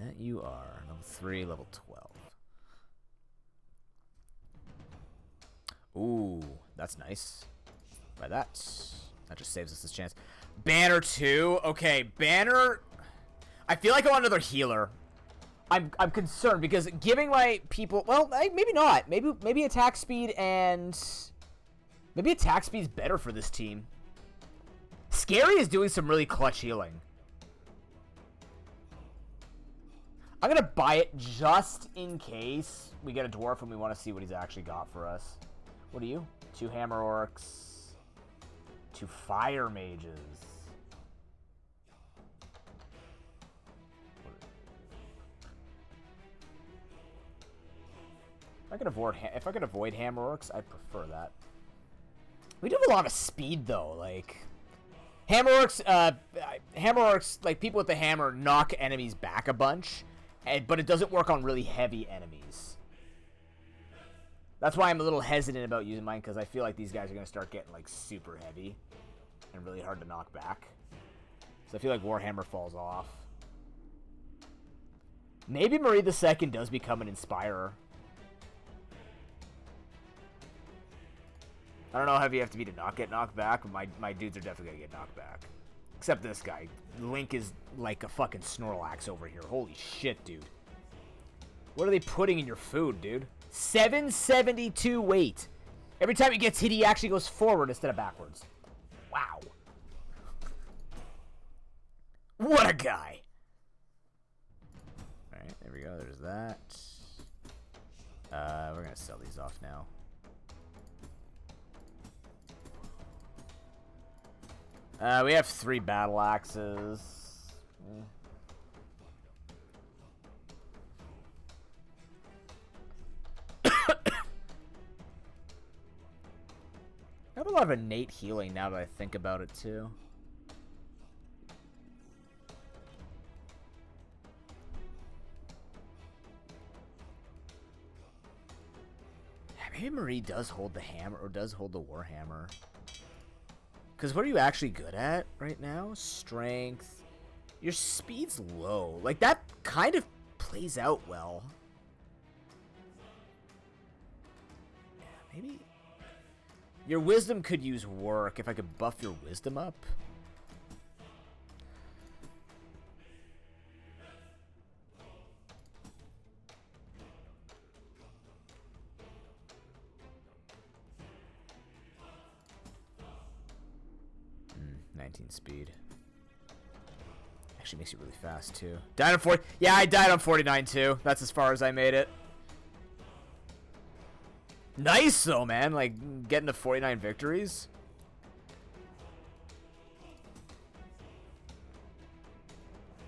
Speaker 1: That you are. Level 3, level 12. Ooh, that's nice. By that just saves us this chance. Banner 2. Okay, Banner. I feel like I want another healer. I'm concerned because giving my people, well, maybe not. Maybe attack speed and maybe attack speed's better for this team. Scary is doing some really clutch healing. I'm gonna buy it just in case we get a dwarf and we want to see what he's actually got for us. What are you? 2 hammer orcs, 2 fire mages. If I could avoid hammer orcs, I'd prefer that. We do have a lot of speed though, like hammer orcs, like people with the hammer knock enemies back a bunch, but it doesn't work on really heavy enemies. That's why I'm a little hesitant about using mine, because I feel like these guys are gonna start getting like super heavy and really hard to knock back. So I feel like Warhammer falls off. Maybe Marie II does become an Inspirer. I don't know how heavy you have to be to not get knocked back, but my dudes are definitely gonna get knocked back. Except this guy. Link is like a fucking Snorlax over here. Holy shit, dude. What are they putting in your food, dude? 772 weight. Every time he gets hit, he actually goes forward instead of backwards. Wow. What a guy. Alright, there we go. There's that. We're gonna sell these off now. We have 3 battle axes. I have a lot of innate healing now that I think about it too. Maybe Marie does hold the hammer, or does hold the warhammer. Because what are you actually good at right now? Strength. Your speed's low. Like, that kind of plays out well. Yeah, maybe. Your wisdom could use work if I could buff your wisdom up. Mm, 19 speed. Actually makes you really fast too. Died on 40. Yeah, I died on 49 too. That's as far as I made it. Nice though, man. Like getting to 49 victories.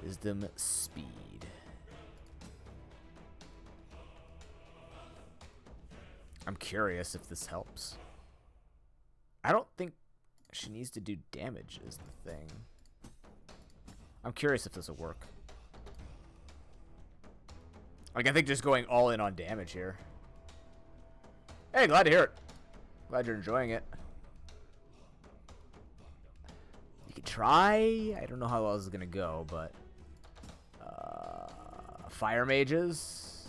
Speaker 1: Wisdom, speed. I'm curious if this helps. I don't think she needs to do damage is the thing. I'm curious if this will work. Like, I think just going all in on damage here. Hey, glad to hear it. Glad you're enjoying it. try. I don't know how well this is gonna go, but fire mages.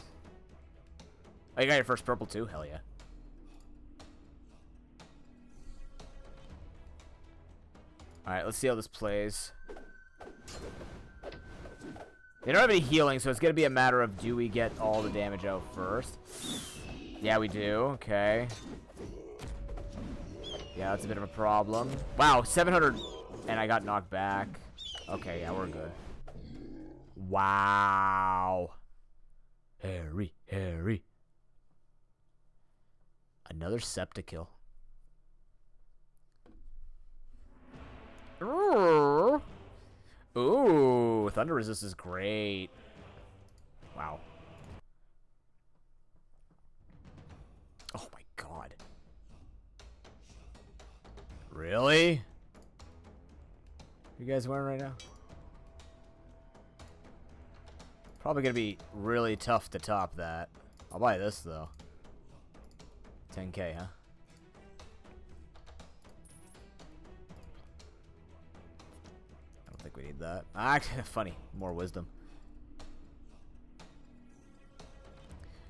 Speaker 1: Oh, you got your first purple too? Hell yeah. Alright, let's see how this plays. They don't have any healing, so it's going to be a matter of do we get all the damage out first? Yeah, we do. Okay. Yeah, that's a bit of a problem. Wow, 700, and I got knocked back. Okay, yeah, we're good. Wow. Harry. Another Sept kill. Ooh, thunder resist is great. Wow. Oh my god. Really? You guys wearing right now? Probably gonna be really tough to top that. I'll buy this though. 10k, huh? I don't think we need that. Actually, funny. More wisdom.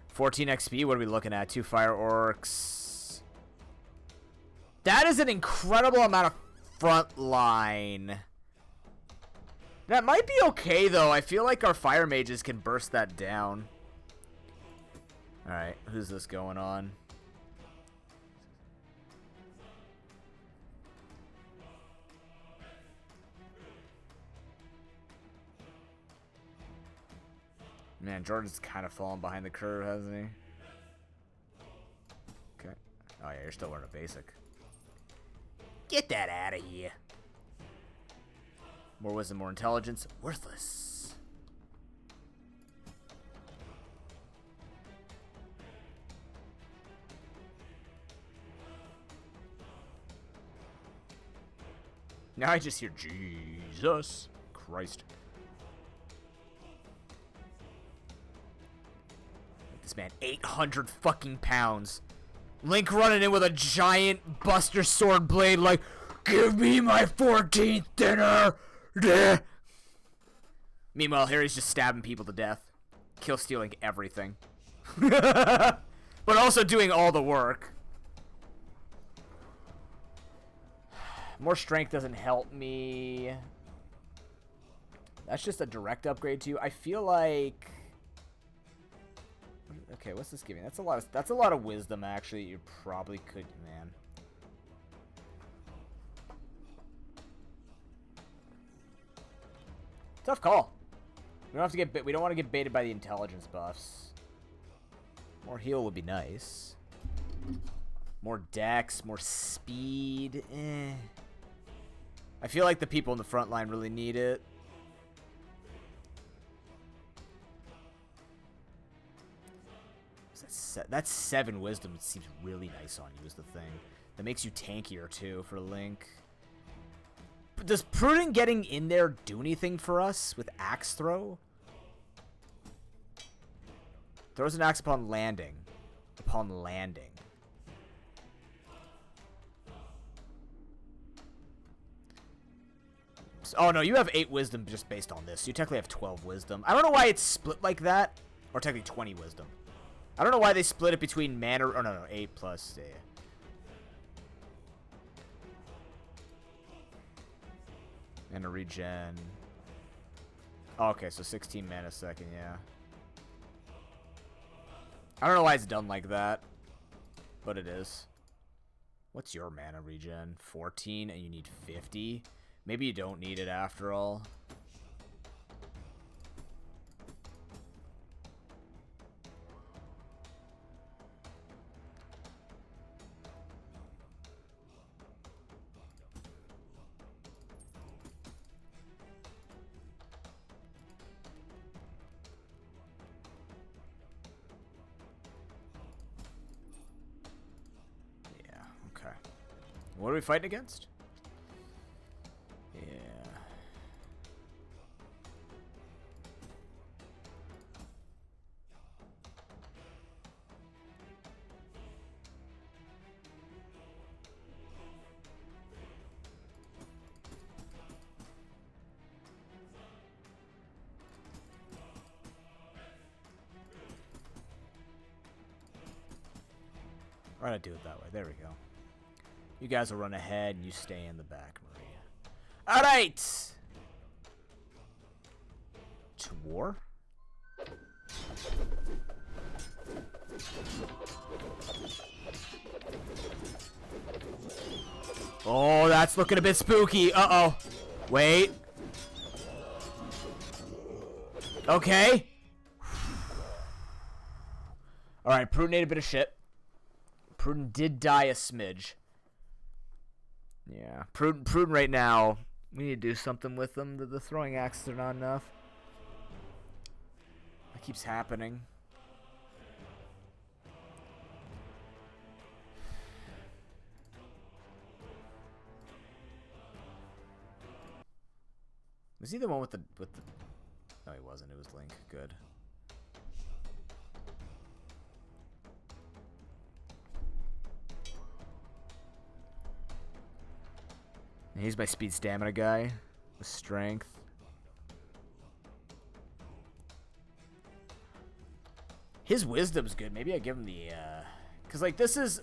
Speaker 1: 14 XP. What are we looking at? 2 fire orcs. That is an incredible amount of front line. That might be okay, though. I feel like our fire mages can burst that down. Alright, who's this going on? Man, Jordan's kind of fallen behind the curve, hasn't he? Okay. Oh, yeah, you're still wearing a basic. Get that out of here. More wisdom, more intelligence. Worthless. Now I just hear Jesus Christ. This man, 800 fucking pounds. Link running in with a giant Buster Sword blade like, give me my 14th dinner! Bleh. Meanwhile, Harry's just stabbing people to death. Kill stealing everything. But also doing all the work. More strength doesn't help me. That's just a direct upgrade to you. I feel like... Okay, what's this giving? That's a lot of wisdom, actually. You probably could, man. Tough call. We don't have to get we don't want to get baited by the intelligence buffs. More heal would be nice. More dex, more speed. I feel like the people in the front line really need it. That's 7 wisdom. It seems really nice on you is the thing. That makes you tankier too for Link. But does Prudent getting in there do anything for us with axe throw? Throws an axe upon landing. Upon landing. Oh no, you have 8 wisdom just based on this. You technically have 12 wisdom. I don't know why it's split like that. Or technically 20 wisdom. I don't know why they split it between mana. Oh no, 8 plus. Yeah. And a regen. Oh, okay, so 16 mana a second, yeah. I don't know why it's done like that, but it is. What's your mana regen? 14 and you need 50? Maybe you don't need it after all. What are we fighting against? Yeah. Why not do it that way? There we go. You guys will run ahead, and you stay in the back, Maria. All right. To war. Oh, that's looking a bit spooky. Uh-oh. Wait. Okay. Alright, Pruden ate a bit of shit. Pruden did die a smidge. Yeah. Pruden right now, we need to do something with them. The throwing axes are not enough. That keeps happening. Was he the one with the... No, he wasn't. It was Link. Good. And he's my speed stamina guy. The strength. His wisdom's good. Maybe I give him the... Because, like, this is...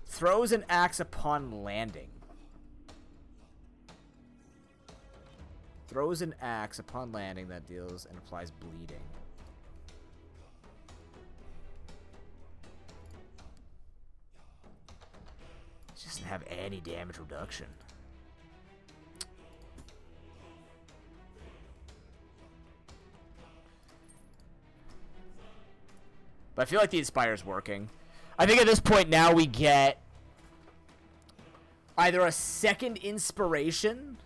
Speaker 1: Throws an axe upon landing. Throws an axe upon landing that deals and applies bleeding. It doesn't have any damage reduction. But I feel like the Inspire's working. I think at this point now we get either a second inspiration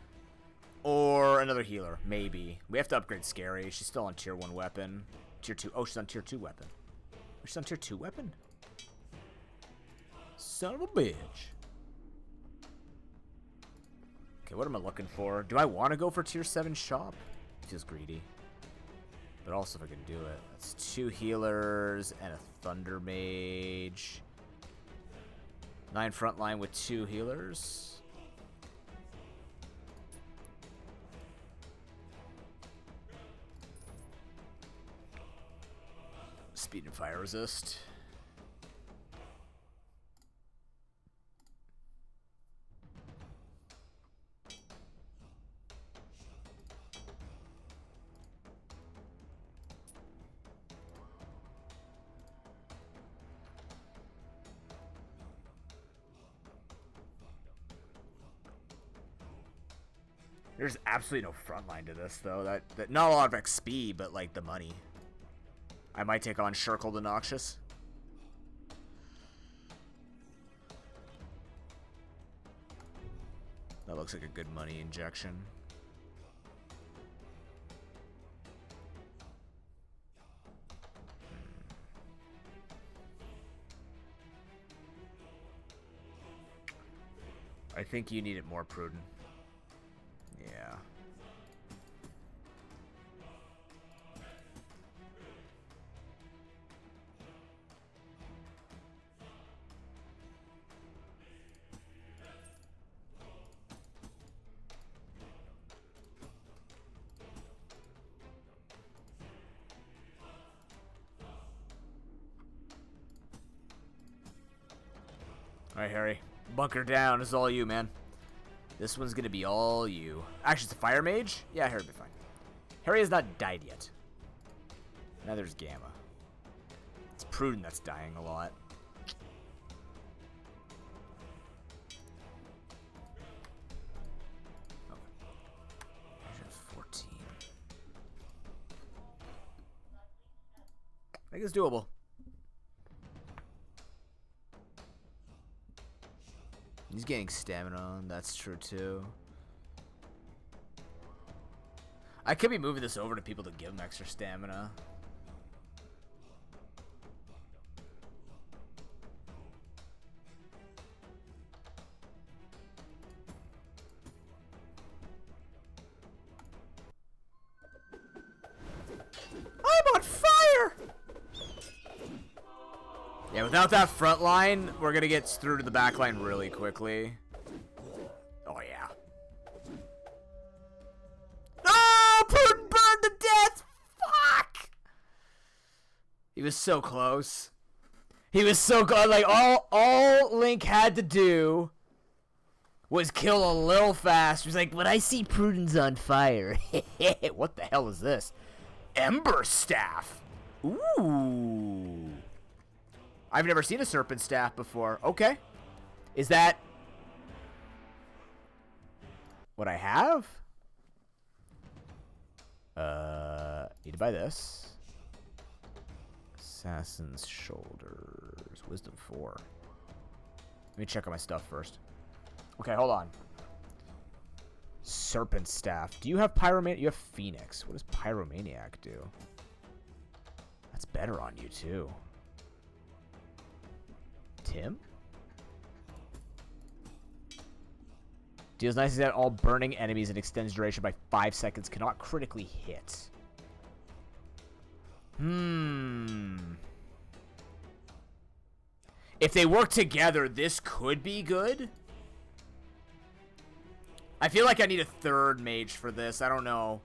Speaker 1: or another healer, maybe. We have to upgrade Scary. She's still on tier 1 weapon. Tier 2. Oh, she's on tier 2 weapon. She's on tier 2 weapon? Son of a bitch. Okay, what am I looking for? Do I want to go for tier 7 shop? Feels greedy. But also if I can do it. That's 2 healers and a Thunder Mage. 9 frontline with 2 healers. Speed and fire resist. There's absolutely no front line to this, though. That not a lot of XP, but like the money. I might take on Shirkle the Noxious. That looks like a good money injection. I think you need it more prudent. Yeah. Alright, Harry. Bunker down. This is all you, man. This one's gonna be all you. Actually, it's a fire mage? Yeah, Harry'll be fine. Harry has not died yet. Neither's Gamma. It's Prudent that's dying a lot. Oh. 14. I think it's doable. He's getting stamina on, that's true too. I could be moving this over to people to give him extra stamina. I'm on fire! Yeah, without that front line, we're gonna get through to the back line really quickly. Oh, yeah. Oh, Putin burned to death! Fuck! He was so close. He was so good. Like, all Link had to do was kill a little fast. He was like, when I see Prudence on fire. What the hell is this? Ember Staff. Ooh. I've never seen a Serpent Staff before. Okay. Is that what I have? Need to buy this. Assassin's Shoulders. Wisdom 4. Let me check on my stuff first. Okay, hold on. Serpent Staff. Do you have Pyromaniac? You have Phoenix. What does Pyromaniac do? That's better on you, too. Tim? Deals nice that all burning enemies and extends duration by 5 seconds. Cannot critically hit. If they work together, this could be good. I feel like I need a third mage for this. I don't know.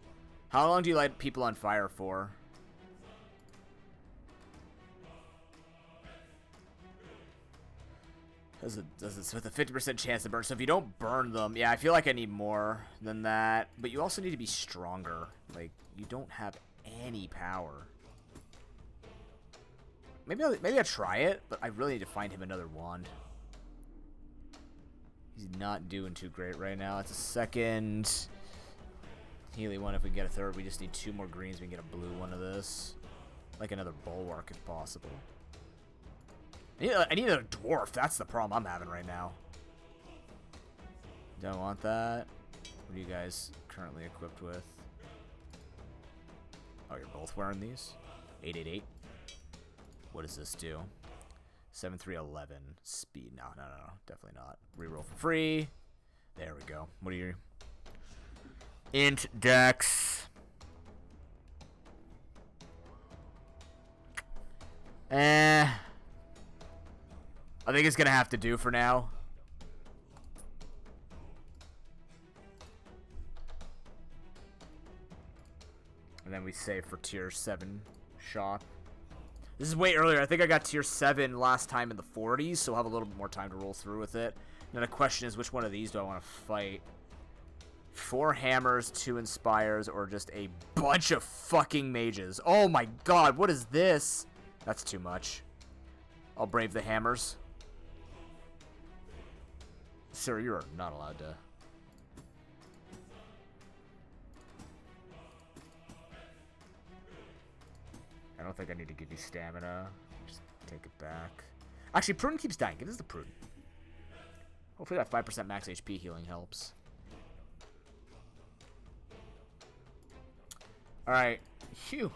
Speaker 1: How long do you light people on fire for? It's with a 50% chance to burn. So if you don't burn them, yeah, I feel like I need more than that. But you also need to be stronger. Like, you don't have any power. Maybe I'll try it, but I really need to find him another wand. He's not doing too great right now. It's a second Healy one. If we get a third, we just need 2 more greens. We can get a blue one of this. Like another Bulwark if possible. I need a Dwarf. That's the problem I'm having right now. Don't want that. What are you guys currently equipped with? Oh, you're both wearing these? 888. What does this do? 7311. Speed. No. Definitely not. Reroll for free. There we go. What are your... Int Dex. I think it's going to have to do for now. And then we save for tier 7 shop. This is way earlier. I think I got tier 7 last time in the 40s, so I'll have a little bit more time to roll through with it. Now the question is, which one of these do I want to fight? 4 hammers, 2 inspires, or just a bunch of fucking mages? Oh my god, what is this? That's too much. I'll brave the hammers. Sir, you're not allowed to. I don't think I need to give you stamina. Just take it back. Actually, Prudent keeps dying. Give us the Prudent. Hopefully that 5% max HP healing helps. Alright. Phew.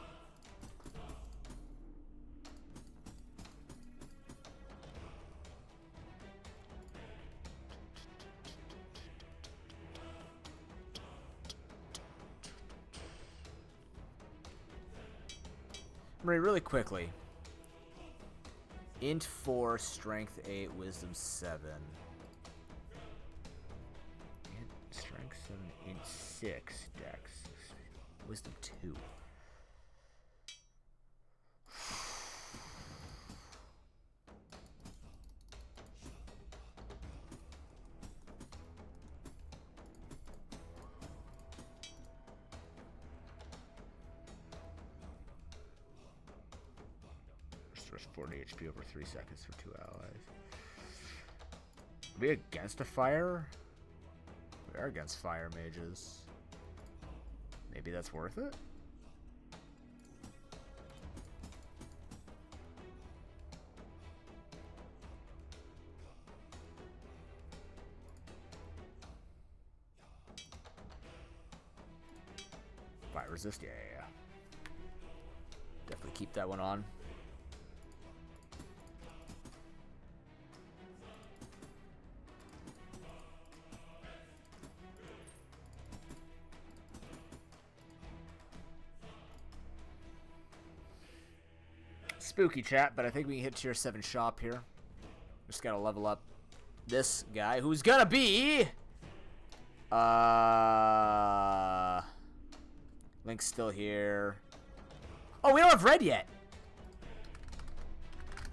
Speaker 1: Marie, really quickly. Int 4, Strength 8, Wisdom 7. Strength 7, Int 6, Dex. Wisdom 2. Restores 40 HP over 3 seconds for 2 allies. Are we against a fire? We are against fire mages. Maybe that's worth it? Fire resist? Yeah. Definitely keep that one on. Spooky chat, but I think we can hit tier 7 shop here. Just gotta level up this guy, who's gonna be... Link's still here. Oh, we don't have red yet.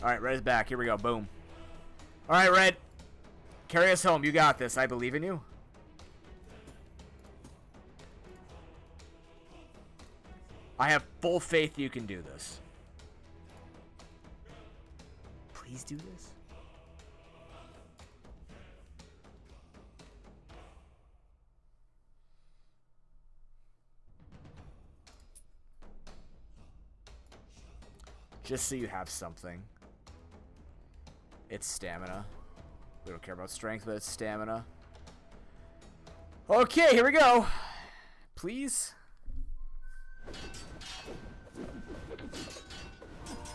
Speaker 1: All right, Red is back. Here we go. Boom. All right, Red. Carry us home. You got this. I believe in you. I have full faith you can do this. Please do this. Just so you have something. It's stamina. We don't care about strength, but it's stamina. Okay, here we go. Please.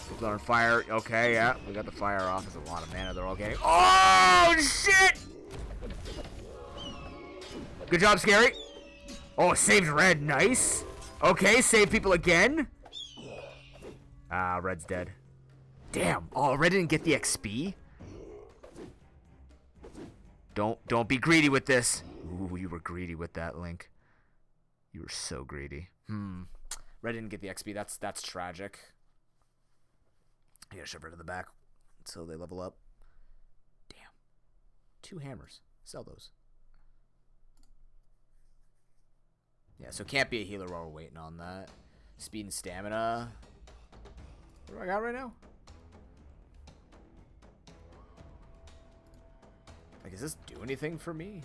Speaker 1: People are on fire. Okay, yeah. We got the fire off. There's a lot of mana they're all getting. Oh, shit! Good job, Scary. Oh, saved Red. Nice. Okay, save people again. Ah, Red's dead. Damn. Oh, Red didn't get the XP? Don't be greedy with this. Ooh, you were greedy with that, Link. You were so greedy. Red didn't get the XP. That's tragic. I gotta shove Red to the back until they level up. Damn. 2 hammers. Sell those. Yeah, so can't be a healer while we're waiting on that. Speed and stamina. What do I got right now? Like, does this do anything for me?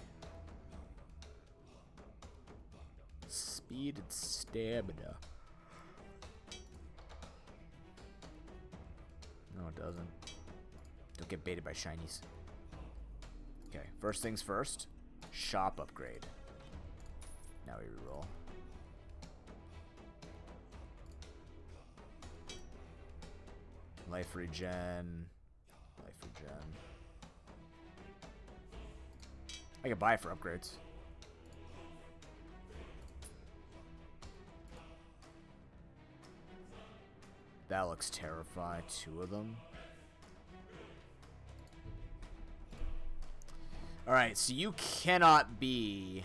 Speaker 1: Speed and stamina. No, it doesn't. Don't get baited by shinies. Okay, first things first. Shop upgrade. Now we reroll. Life regen. Life regen. I can buy it for upgrades. That looks terrifying. 2 of them. Alright, so you cannot be...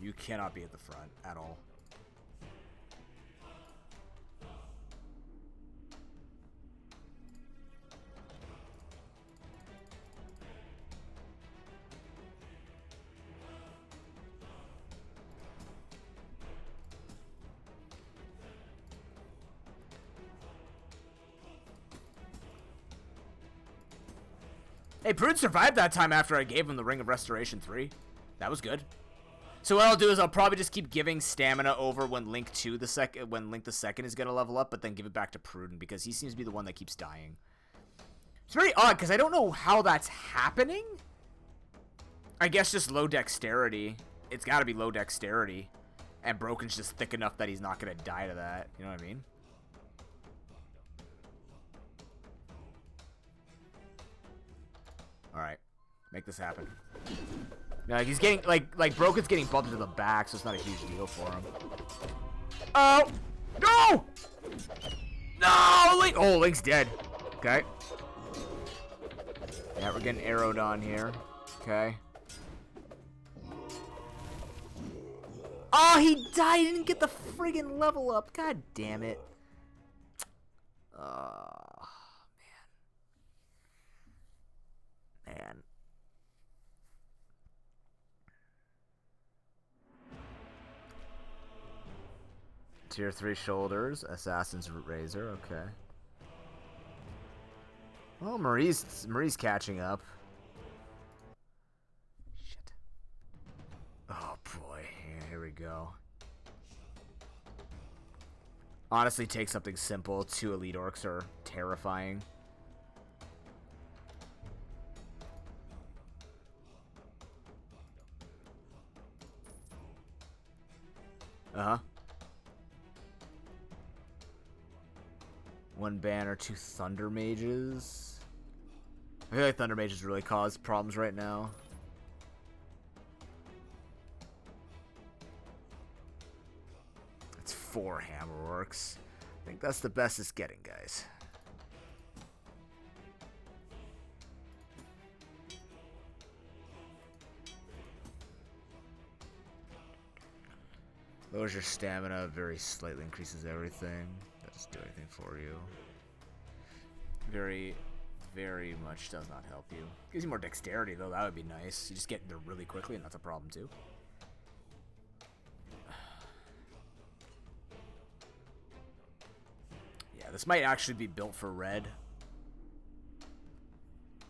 Speaker 1: You cannot be at the front at all. Hey, Brood survived that time after I gave him the Ring of Restoration 3. That was good. So what I'll do is I'll probably just keep giving stamina over when Link the second is gonna level up, but then give it back to Prudent because he seems to be the one that keeps dying. It's very odd because I don't know how that's happening. I guess just low dexterity. It's got to be low dexterity, and Broken's just thick enough that he's not gonna die to that. You know what I mean? All right, make this happen. No, he's getting like Broken's getting bumped into the back, so it's not a huge deal for him. Oh no! No, Link! Oh, Link's dead. Okay. Yeah, we're getting arrowed on here. Okay. Oh, he died. He didn't get the friggin' level up. God damn it. Oh, man. Tier 3 shoulders, Assassin's Razor, okay. Well, Marie's catching up. Shit. Oh boy, yeah, here we go. Honestly, take something simple. 2 elite orcs are terrifying. Uh-huh. 1 banner, 2 thunder mages. I feel like thunder mages really cause problems right now. It's 4 hammerworks. I think that's the best it's getting, guys. Lowers your stamina, very slightly increases everything. That doesn't do anything for you. Very, very much does not help you. Gives you more dexterity, though. That would be nice. You just get there really quickly, and that's a problem, too. Yeah, this might actually be built for red.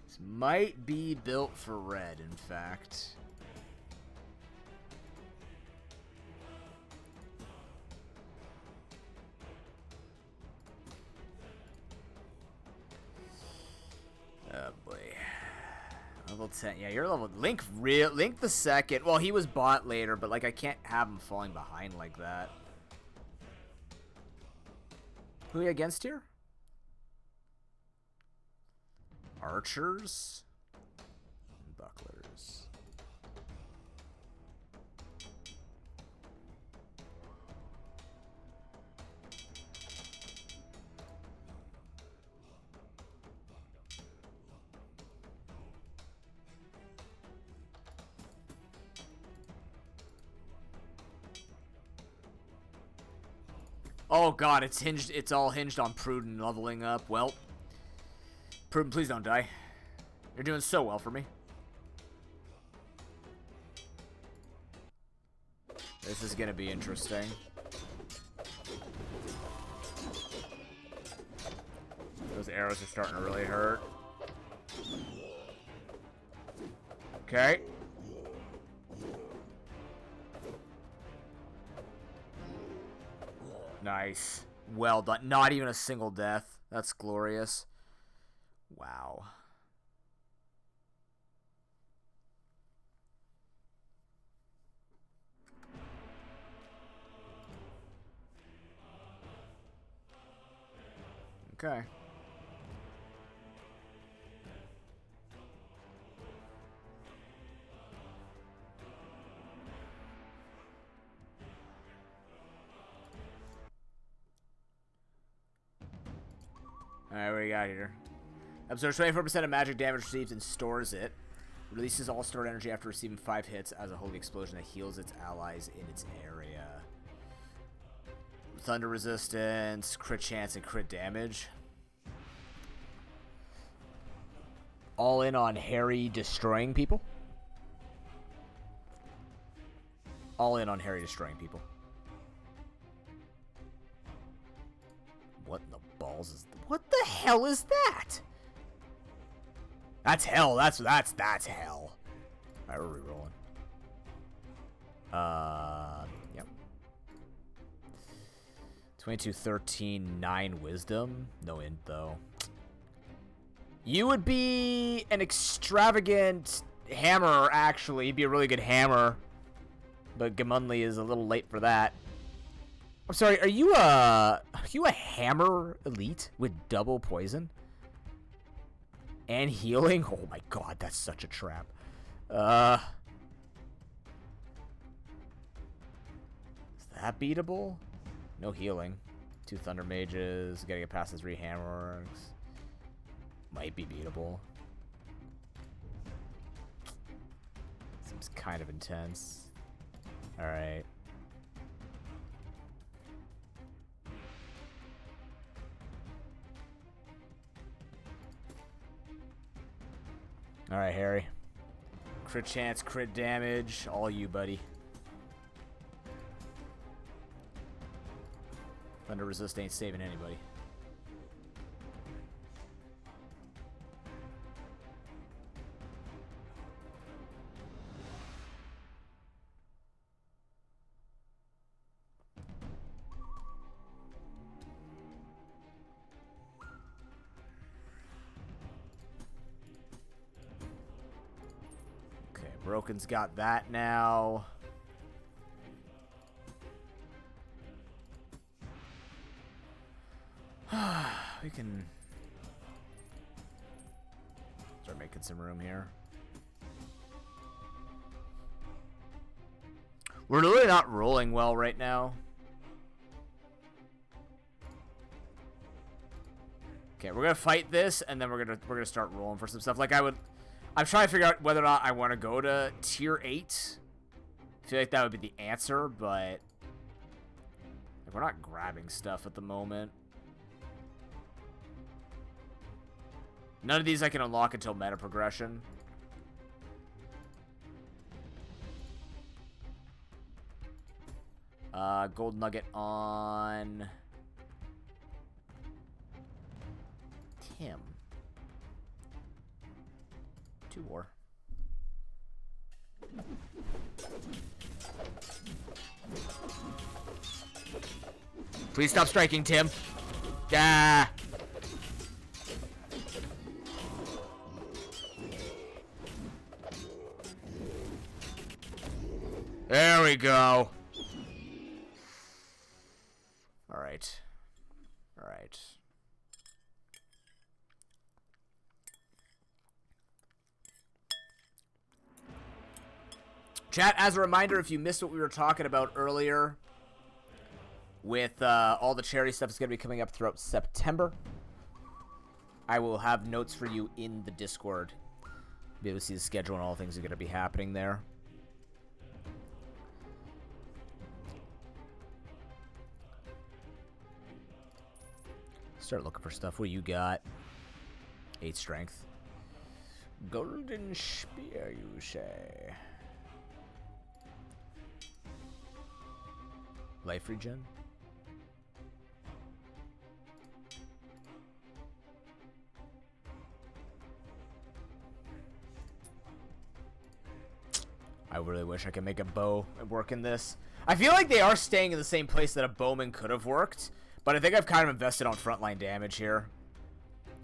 Speaker 1: This might be built for red, in fact. Oh boy. Level 10. Yeah, you're level... Link the second. Well, he was bought later, but like I can't have him falling behind like that. Who are you against here? Archers? And bucklers. Oh god, it's all hinged on Prudent leveling up. Well, Prudent, please don't die. You're doing so well for me. This is gonna be interesting. Those arrows are starting to really hurt. Okay. Nice. Well done. Not even a single death. That's glorious. Wow. Okay. Alright, what do you got here? Absorbs 24% of magic damage received and stores it. Releases all stored energy after receiving 5 hits as a holy explosion that heals its allies in its area. Thunder resistance, crit chance, and crit damage. All in on Harry destroying people? All in on Harry destroying people. What in the balls is... What the hell is that? That's hell. That's hell. Alright, we're re-rolling. Yep. 22, 13, 9 wisdom. No int, though. You would be an extravagant hammer, actually. You'd be a really good hammer. But Gamunli is a little late for that. I'm sorry, are you a hammer elite with double poison? And healing? Oh my god, that's such a trap. Is that beatable? No healing. 2 thunder mages. Gotta get past the 3 hammerworks. Might be beatable. Seems kind of intense. Alright. Alright, Harry. Crit chance, crit damage. All you, buddy. Thunder resist ain't saving anybody. Broken's got that now. We can start making some room here. We're really not rolling well right now. Okay, we're gonna fight this, and then we're gonna start rolling for some stuff. Like I'm trying to figure out whether or not I want to go to tier 8. I feel like that would be the answer, but we're not grabbing stuff at the moment. None of these I can unlock until meta progression. Gold nugget on Tim. 2 more. Please stop striking, Tim. Ah. There we go. All right. All right. Chat, as a reminder, if you missed what we were talking about earlier with all the charity stuff is going to be coming up throughout September, I will have notes for you in the Discord. Be able to see the schedule and all the things that are going to be happening there. Start looking for stuff. What do you got? 8 strength. Golden spear, you say? Life regen? I really wish I could make a bow and work in this. I feel like they are staying in the same place that a bowman could have worked, but I think I've kind of invested on frontline damage here.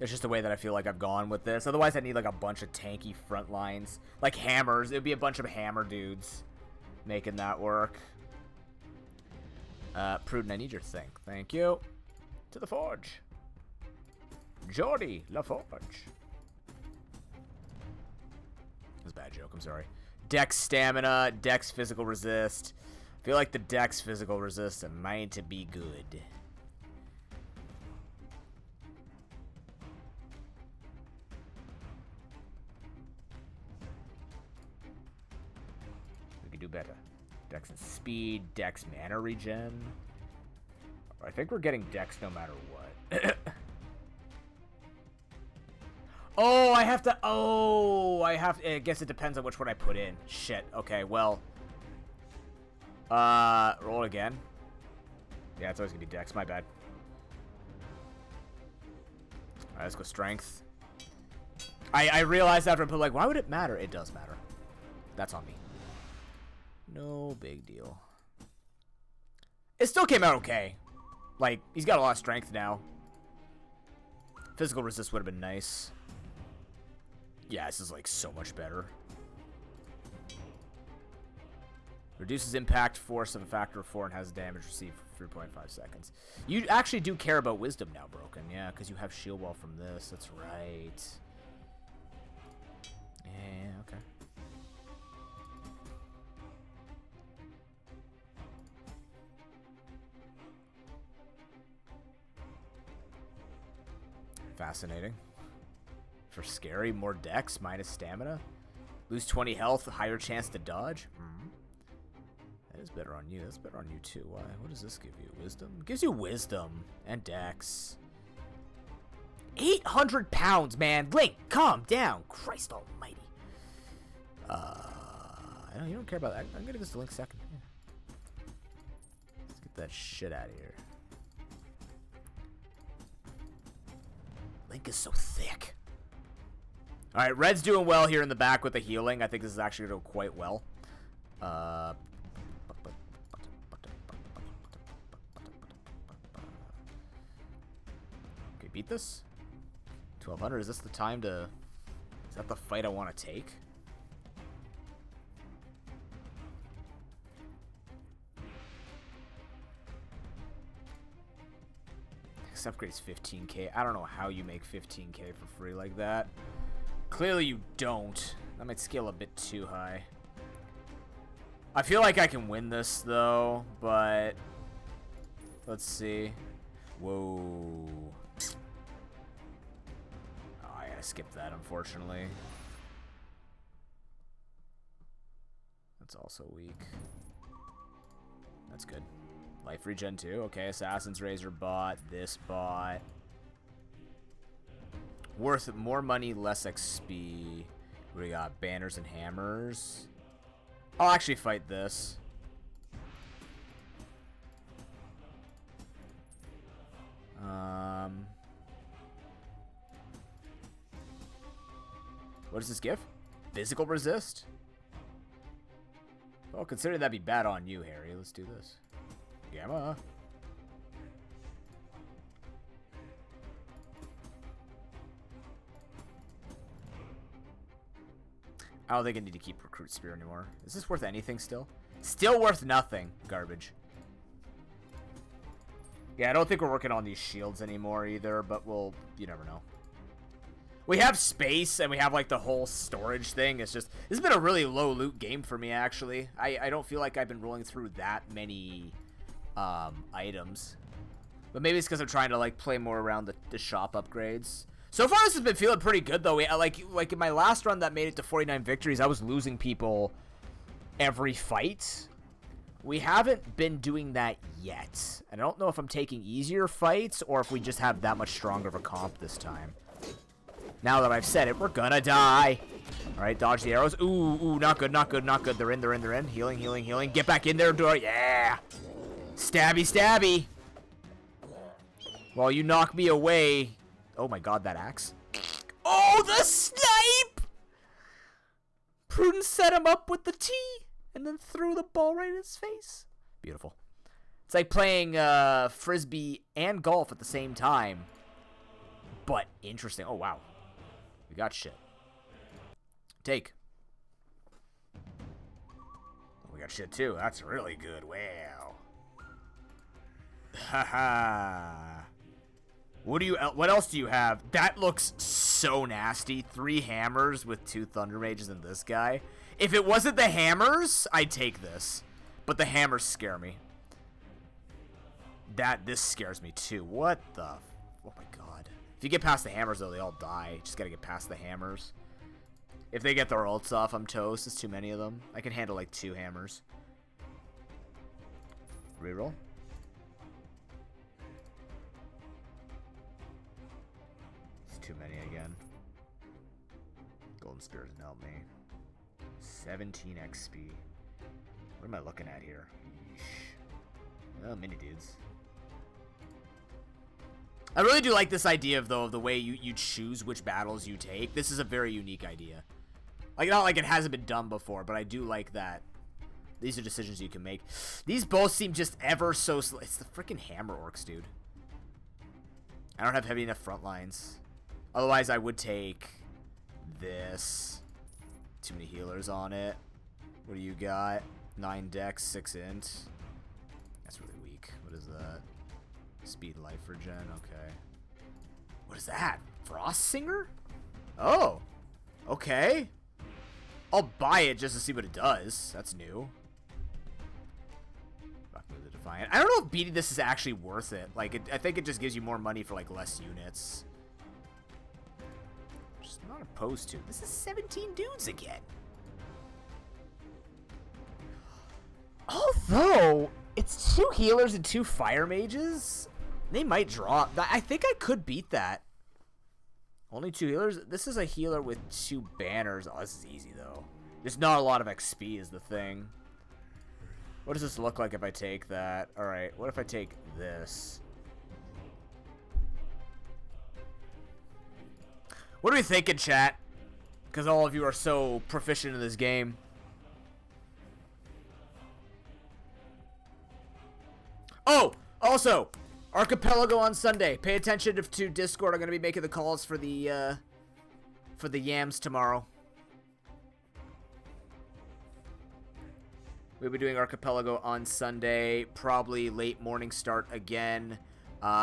Speaker 1: It's just the way that I feel like I've gone with this. Otherwise, I need like a bunch of tanky front lines. Like hammers. It would be a bunch of hammer dudes making that work. Prudent, I need your thing. Thank you. To the forge. Jordy LaForge. That's a bad joke, I'm sorry. Dex stamina, Dex physical resist. I feel like the Dex physical resist might to be good. We could do better. Dex and speed, Dex mana regen. I think we're getting Dex no matter what. Oh, I have to. Oh, I guess it depends on which one I put in. Shit. Okay, well. Roll it again. Yeah, it's always gonna be Dex. My bad. Alright, let's go strength. I realized after I put, like, why would it matter? It does matter. That's on me. No big deal. It still came out okay. Like, he's got a lot of strength now. Physical resist would have been nice. Yeah, this is like so much better. Reduces impact force of a factor of 4 and has damage received for 3.5 seconds. You actually do care about wisdom now, Broken. Yeah, because you have shield wall from this. That's right. Yeah, okay. Fascinating. For scary, more dex, minus stamina. Lose 20 health, higher chance to dodge. That is better on you. That's better on you too. Why? What does this give you? Wisdom? It gives you wisdom and dex. 800 pounds, man. Link, calm down. Christ almighty. I know you don't care about that. I'm gonna give this to Link second. Yeah. Let's get that shit out of here. Link is so thick. Alright, Red's doing well here in the back with the healing. I think this is actually going to go quite well. Okay, beat this? 1200, is this the time to... Is that the fight I want to take? This upgrade's 15k. I don't know how you make 15k for free like that. Clearly you don't. That might scale a bit too high. I feel like I can win this, though, but... Let's see. Whoa. Oh, I gotta skip that, unfortunately. That's also weak. That's good. Life regen too. Okay, Assassin's Razor bot. This bot. Worth more money, less XP. We got banners and hammers. I'll actually fight this. What does this give? Physical resist? Well, considering that'd be bad on you, Harry. Let's do this. Gamma. I don't think I need to keep Recruit Spear anymore. Is this worth anything still? Still worth nothing. Garbage. Yeah, I don't think we're working on these shields anymore either, but you never know. We have space, and we have, like, the whole storage thing. It's just, this has been a really low loot game for me, actually. I don't feel like I've been rolling through that many items. But maybe it's because I'm trying to, like, play more around the shop upgrades. So far, this has been feeling pretty good, though. Like in my last run that made it to 49 victories, I was losing people every fight. We haven't been doing that yet. And I don't know if I'm taking easier fights or if we just have that much stronger of a comp this time. Now that I've said it, we're gonna die. All right, dodge the arrows. Ooh, not good, not good, not good. They're in. Healing, healing, healing. Get back in there, door. Yeah. Stabby, stabby. While you knock me away. Oh my god, that axe. Oh, the snipe! Prudence set him up with the T and then threw the ball right in his face. Beautiful. It's like playing Frisbee and golf at the same time. But interesting. Oh, wow. We got shit. Take. We got shit too. That's really good. Wow. Haha. What else do you have? That looks so nasty. 3 hammers with 2 thunder mages and this guy. If it wasn't the hammers, I'd take this. But the hammers scare me. This scares me too. What the? Oh my god. If you get past the hammers though, they all die. Just gotta get past the hammers. If they get their ults off, I'm toast. There's too many of them. I can handle like 2 hammers. Reroll. Too many again. Golden Spear doesn't help me. 17 XP. What am I looking at here? Yeesh. Oh, mini dudes. I really do like this idea of the way you choose which battles you take. This is a very unique idea. Like, not like it hasn't been done before, but I do like that. These are decisions you can make. These both seem just ever so slow. It's the freaking hammer orcs, dude. I don't have heavy enough front lines. Otherwise, I would take this. Too many healers on it. What do you got? 9 dex, 6 int. That's really weak. What is that? Speed life regen. Okay. What is that? Frost Singer? Oh. Okay. I'll buy it just to see what it does. That's new. Move the Defiant. I don't know if beating this is actually worth it. Like, I think it just gives you more money for, like, less units. Not opposed to. This is 17 dudes again. Although, it's 2 healers and 2 fire mages. They might drop. I think I could beat that. Only 2 healers? This is a healer with 2 banners. Oh, this is easy, though. There's not a lot of XP is the thing. What does this look like if I take that? Alright, what if I take this? What are we thinking, chat? Because all of you are so proficient in this game. Oh, also, Archipelago on Sunday. Pay attention to Discord. I'm going to be making the calls for the yams tomorrow. We'll be doing Archipelago on Sunday. Probably late morning start again.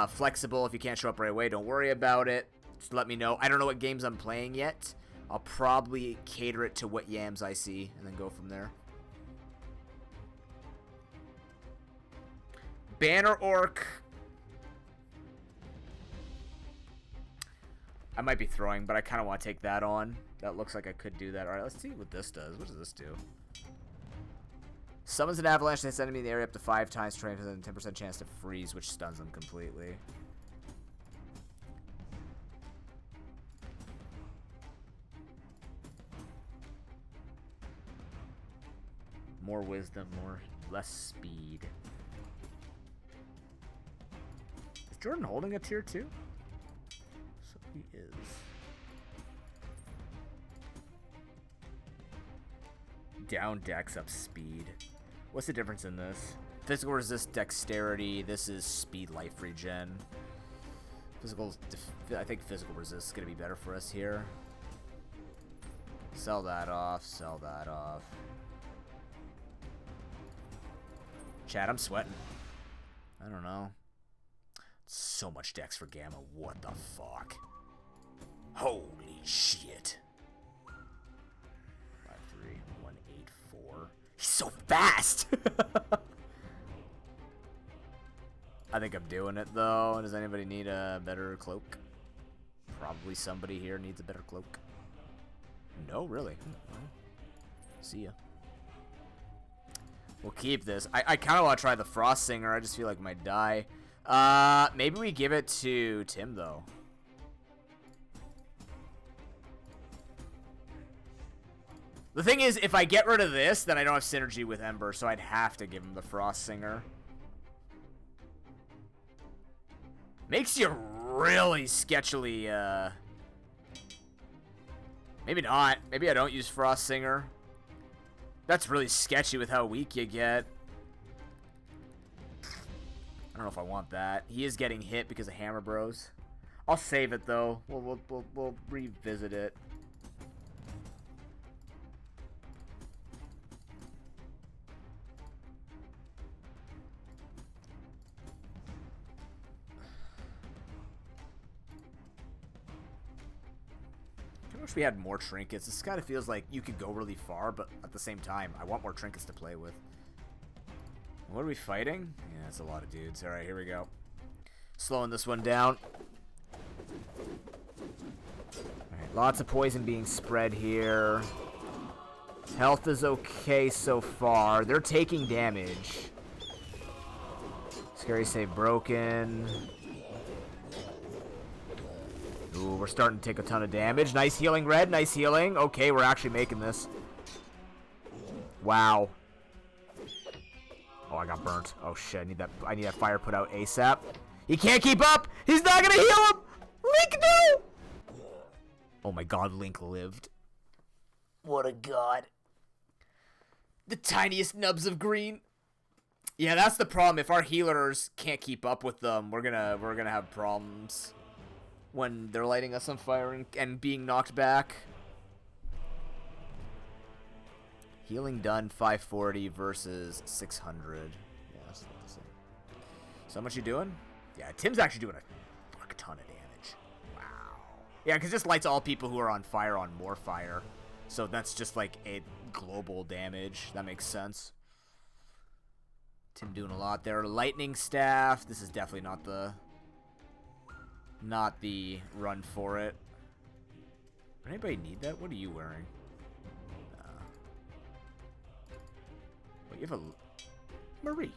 Speaker 1: Flexible. If you can't show up right away, don't worry about it. Just let me know. I don't know what games I'm playing yet. I'll probably cater it to what yams I see and then go from there. Banner Orc. I might be throwing, but I kind of want to take that on. That looks like I could do that. All right, let's see what this does. What does this do? Summons an avalanche, they send enemy in the area up to 5 times, 20% 10% chance to freeze, which stuns them completely. More wisdom, less speed. Is Jordan holding a tier 2? So he is. Down dex, up speed. What's the difference in this? Physical resist, dexterity. This is speed, life regen. I think physical resist is going to be better for us here. Sell that off, sell that off. Chat, I'm sweating. I don't know. So much dex for Gamma. What the fuck? Holy shit. 53184. He's so fast! I think I'm doing it, though. Does anybody need a better cloak? Probably somebody here needs a better cloak. No, really. See ya. We'll keep this. I kind of want to try the Frost Singer. I just feel like I might die. Maybe we give it to Tim, though. The thing is, if I get rid of this, then I don't have synergy with Ember, so I'd have to give him the Frost Singer. Makes you really sketchily, Maybe not. Maybe I don't use Frost Singer. That's really sketchy with how weak you get. I don't know if I want that. He is getting hit because of Hammer Bros. I'll save it, though. We'll revisit it. I wish we had more trinkets. This kind of feels like you could go really far, but at the same time, I want more trinkets to play with. What are we fighting? Yeah, that's a lot of dudes. All right, here we go. Slowing this one down. All right, lots of poison being spread here. Health is okay so far. They're taking damage. Scary save broken. Ooh, we're starting to take a ton of damage. Nice healing, Red. Nice healing. Okay, we're actually making this. Wow. Oh, I got burnt. Oh shit, I need that fire put out ASAP. He can't keep up! He's not gonna heal him! Link, no! Oh my god, Link lived. What a god. The tiniest nubs of green. Yeah, that's the problem. If our healers can't keep up with them, we're gonna have problems when they're lighting us on fire and being knocked back. Healing done 540 versus 600. Yeah, that's not the same. So how much you doing? Yeah, Tim's actually doing a fuck ton of damage. Wow. Yeah, because this lights all people who are on fire on more fire. So that's just like a global damage. That makes sense. Tim doing a lot there. Lightning staff. This is definitely not the run for it. Anybody need that? What are you wearing? Wait, you have a Marie.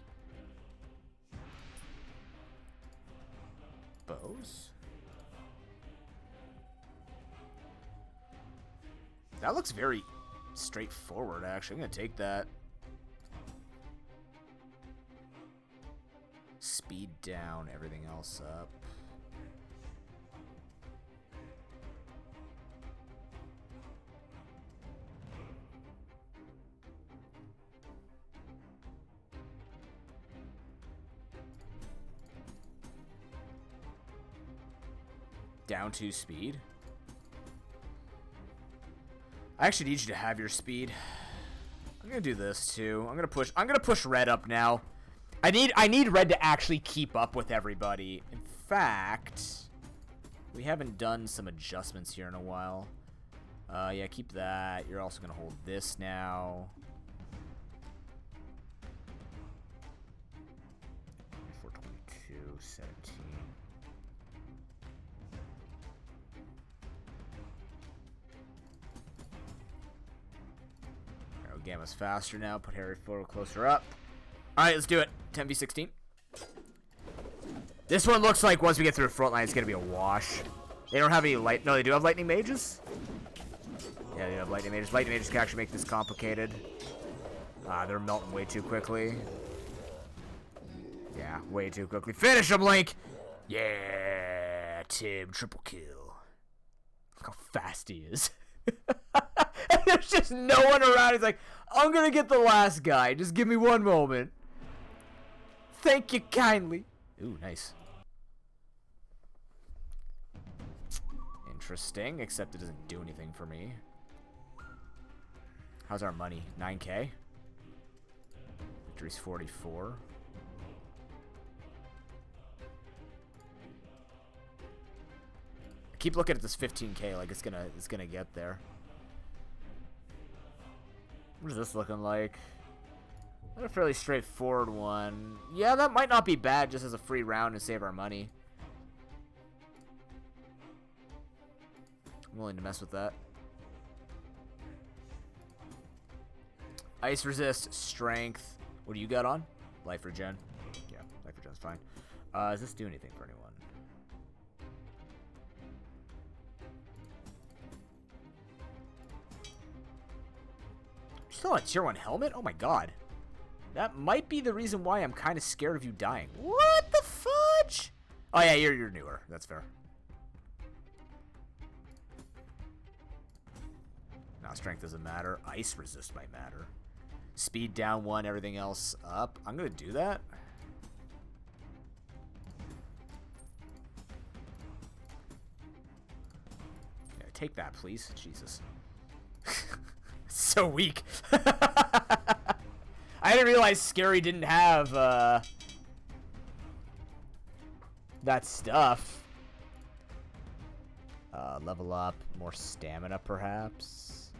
Speaker 1: Bows? That looks very straightforward, actually. I'm gonna take that. Speed down, everything else up. Down 2 speed. I actually need you to have your speed. I'm gonna do this too. I'm gonna push Red up now. I need Red to actually keep up with everybody. In fact, we haven't done some adjustments here in a while. Yeah, keep that. You're also gonna hold this now. 422, 17. Gamma's faster now. Put Harry a little closer up. Alright, let's do it. 10v16. This one looks like once we get through the front line, it's going to be a wash. They don't have any light. No, they do have lightning mages. Yeah, they have lightning mages. Lightning mages can actually make this complicated. They're melting way too quickly. Yeah, way too quickly. Finish him, Link! Yeah, Tim, triple kill. Look how fast he is. And there's just no one around. He's like, I'm gonna get the last guy. Just give me one moment. Thank you kindly. Ooh, nice. Interesting, except it doesn't do anything for me. How's our money? 9K? Victory's 44. I keep looking at this 15K like it's gonna get there. What is this looking like? Not a fairly straightforward one. Yeah, that might not be bad just as a free round to save our money. I'm willing to mess with that. Ice resist, strength. What do you got on? Life regen. Yeah, life regen's fine. Does this do anything for anyone? Still on a tier 1 helmet? Oh my god. That might be the reason why I'm kind of scared of you dying. What the fudge? Oh yeah, you're newer. That's fair. Now strength doesn't matter. Ice resist might matter. Speed down 1, everything else up. I'm gonna do that. Yeah, take that, please. Jesus. So weak. I didn't realize Scary didn't have that stuff. Level up, more stamina perhaps.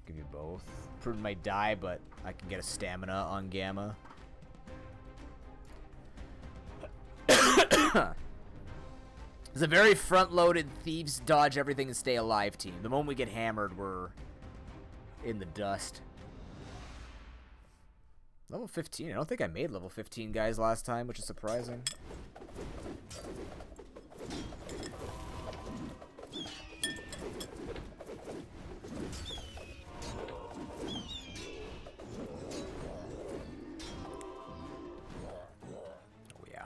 Speaker 1: Give you both. Prudent might die, but I can get a stamina on Gamma. It's a very front-loaded thieves dodge everything and stay alive team. The moment we get hammered, we're in the dust. Level 15. I don't think I made level 15 guys last time, which is surprising. Oh yeah.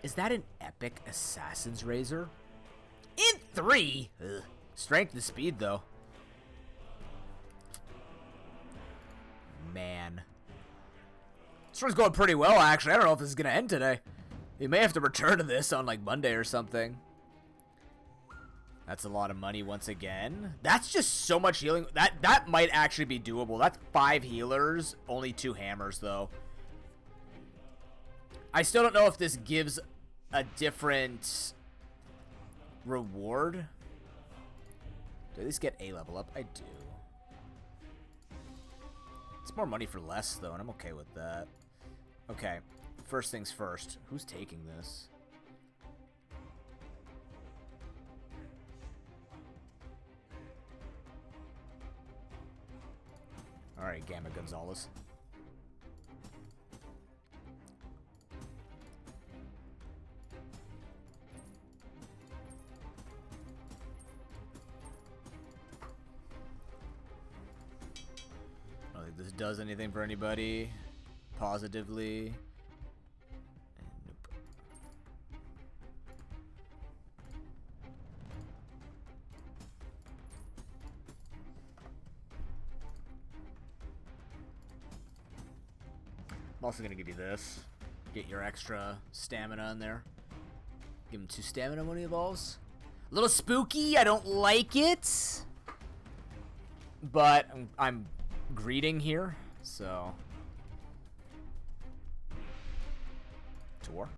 Speaker 1: Is that an epic assassin's razor? In 3? Ugh. Strength and speed, though. Man. This one's going pretty well, actually. I don't know if this is going to end today. You may have to return to this on, like, Monday or something. That's a lot of money once again. That's just so much healing. That might actually be doable. That's 5 healers, only 2 hammers, though. I still don't know if this gives a different reward. Do I at least get a level up? I do. It's more money for less, though, and I'm okay with that. Okay, first things first. Who's taking this? Alright, Gamma Gonzalez. I don't think this does anything for anybody positively. Nope. I'm also going to give you this. Get your extra stamina in there. Give him 2 stamina when he evolves. A little spooky. I don't like it. But I'm greeting here, so. To war.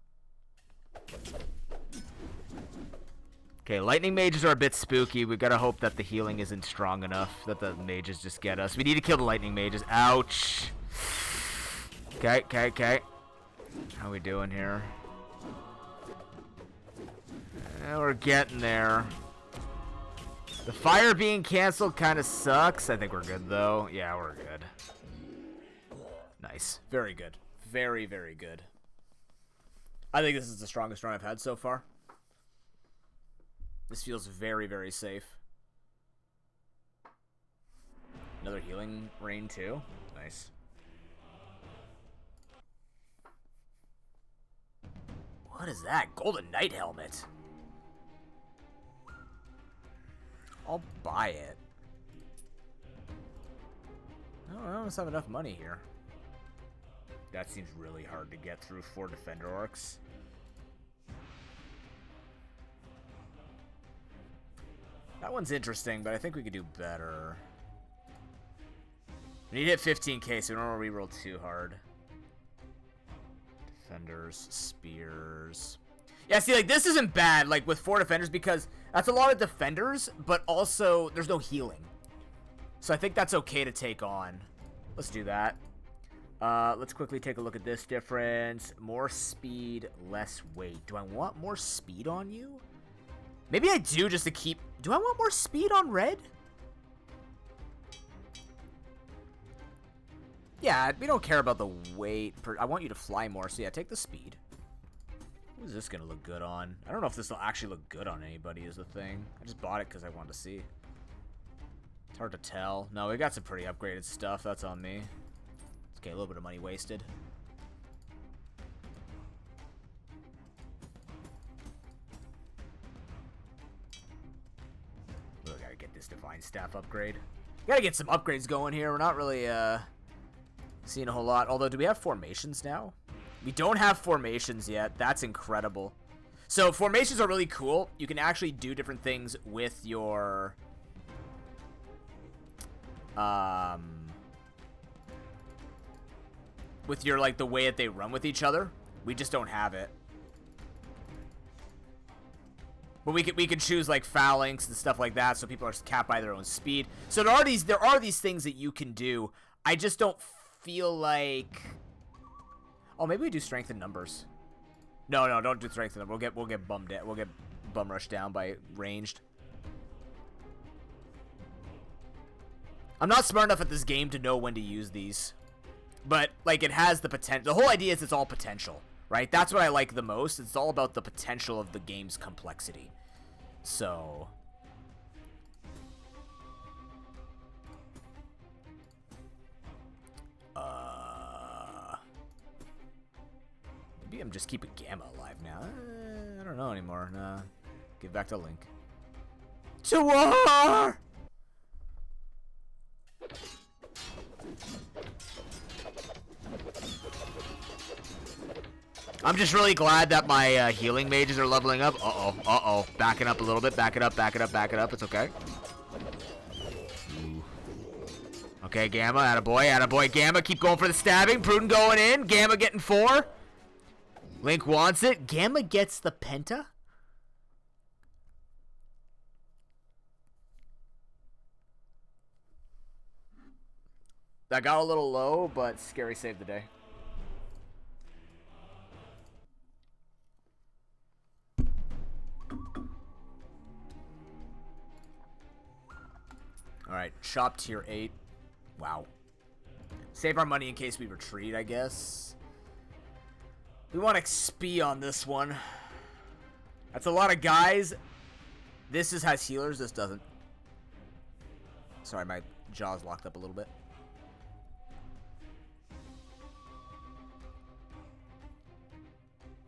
Speaker 1: Okay, lightning mages are a bit spooky. We've got to hope that the healing isn't strong enough, that the mages just get us. We need to kill the lightning mages. Ouch. Okay, okay, okay. How we doing here? We're getting there. The fire being canceled kind of sucks. I think we're good, though. Yeah, we're good. Nice. Very good. Very, very good. I think this is the strongest run I've had so far. This feels very, very safe. Another healing rain, too. Nice. What is that? Golden Knight helmet. I'll buy it. Oh, I don't have enough money here. That seems really hard to get through 4 defender orcs. That one's interesting, but I think we could do better. We need to hit 15k, so we don't want to reroll too hard. Defenders, spears. Yeah, see, like, this isn't bad, like, with 4 defenders, because that's a lot of defenders, but also there's no healing. So I think that's okay to take on. Let's do that. Let's quickly take a look at this difference. More speed, less weight. Do I want more speed on you? Maybe I do, just to keep... Do I want more speed on red? Yeah, we don't care about the weight. I want you to fly more, so yeah, take the speed. Who is this going to look good on? I don't know if this will actually look good on anybody is the thing. I just bought it because I wanted to see. It's hard to tell. No, we got some pretty upgraded stuff. That's on me. Okay, a little bit of money wasted. We gotta get this divine staff upgrade. Gotta get some upgrades going here. We're not really seeing a whole lot. Although, do we have formations now? We don't have formations yet. That's incredible. So formations are really cool. You can actually do different things with your like the way that they run with each other. We just don't have it. But we can choose like phalanx and stuff like that, so people are capped by their own speed. So there are these things that you can do. I just don't feel like... Oh, maybe we do strength in numbers. No, don't do strength in numbers. We'll get bummed out. We'll get bum rushed down by ranged. I'm not smart enough at this game to know when to use these. But, like, it has the potential. The whole idea is it's all potential, right? That's what I like the most. It's all about the potential of the game's complexity. So... Maybe I'm just keeping Gamma alive now. I don't know anymore. Nah. Give back to Link. To war! I'm just really glad that my healing mages are leveling up. Uh-oh. Backing up a little bit. Back it up. It's okay. Ooh. Okay, Gamma. Attaboy. Gamma, keep going for the stabbing. Prudent going in. Gamma getting 4. Link wants it. Gamma gets the penta. That got a little low, but Scary saved the day. Alright, shop tier 8. Wow. Save our money in case we retreat, I guess. We want XP on this one. That's a lot of guys. This has healers. This doesn't. Sorry, my jaw's locked up a little bit.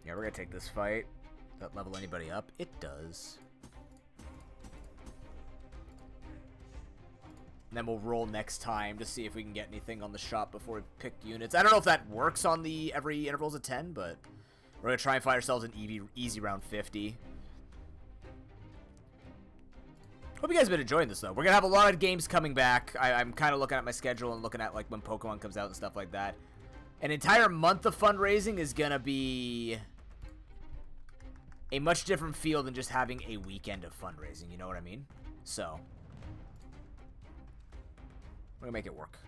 Speaker 1: Yeah, we're gonna take this fight. Does that level anybody up? It does. And then we'll roll next time to see if we can get anything on the shop before we pick units. I don't know if that works on the every intervals of 10, but we're going to try and find ourselves an easy round 50. Hope you guys have been enjoying this, though. We're going to have a lot of games coming back. I'm kind of looking at my schedule and looking at like when Pokemon comes out and stuff like that. An entire month of fundraising is going to be a much different feel than just having a weekend of fundraising, you know what I mean? So, we're gonna make it work.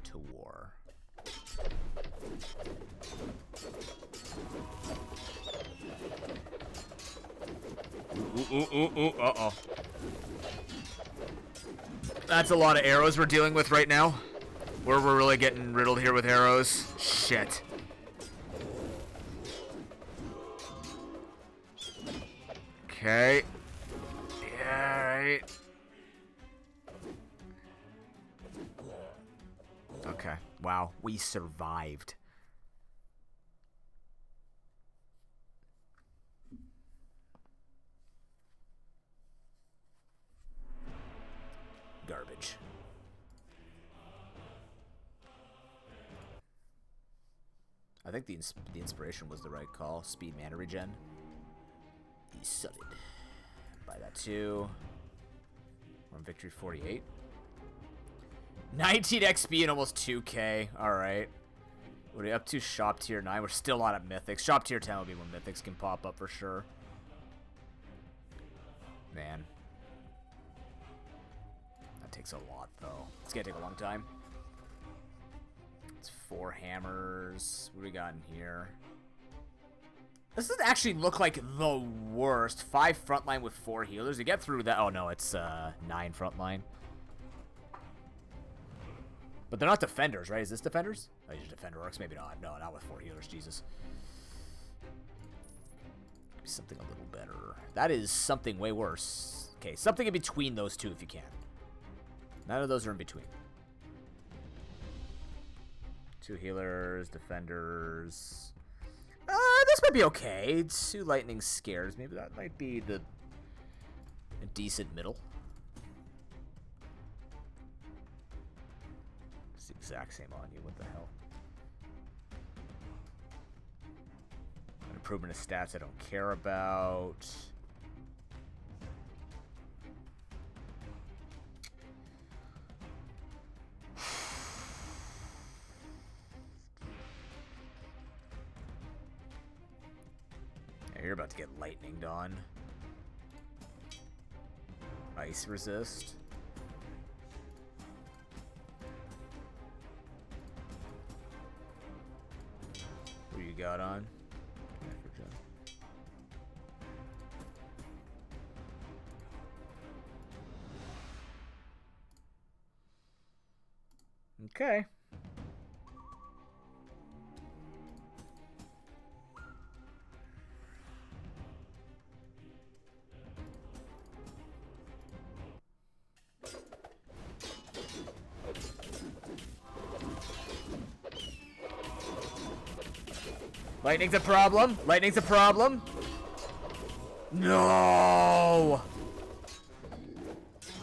Speaker 1: To war. Ooh, uh-oh. That's a lot of arrows we're dealing with right now. We're really getting riddled here with arrows. Shit. Okay. Yeah, right. Okay. Wow, we survived. Garbage. I think the inspiration was the right call. Speed mana regen. He's solid. Buy that too. We're on victory 48. 19 XP and almost 2K. Alright. What are we up to? Shop tier 9. We're still not at mythics. Shop tier 10 will be when mythics can pop up for sure. Man. That takes a lot though. It's gonna take a long time. It's 4 hammers. What do we got in here? This doesn't actually look like the worst. 5 frontline with 4 healers. To get through that. Oh no, it's 9 frontline. But they're not defenders, right? Is this defenders? Oh, these are defender orcs. Maybe not. No, not with 4 healers. Jesus. Something a little better. That is something way worse. Okay, something in between those two if you can. None of those are in between. 2 healers, defenders. This might be okay. 2 lightning scares. Maybe that might be a decent middle. It's the exact same on you. What the hell? An improvement of stats I don't care about. You're about to get lightninged on. Ice resist. What do you got on? Okay. Lightning's a problem. Lightning's a problem. No.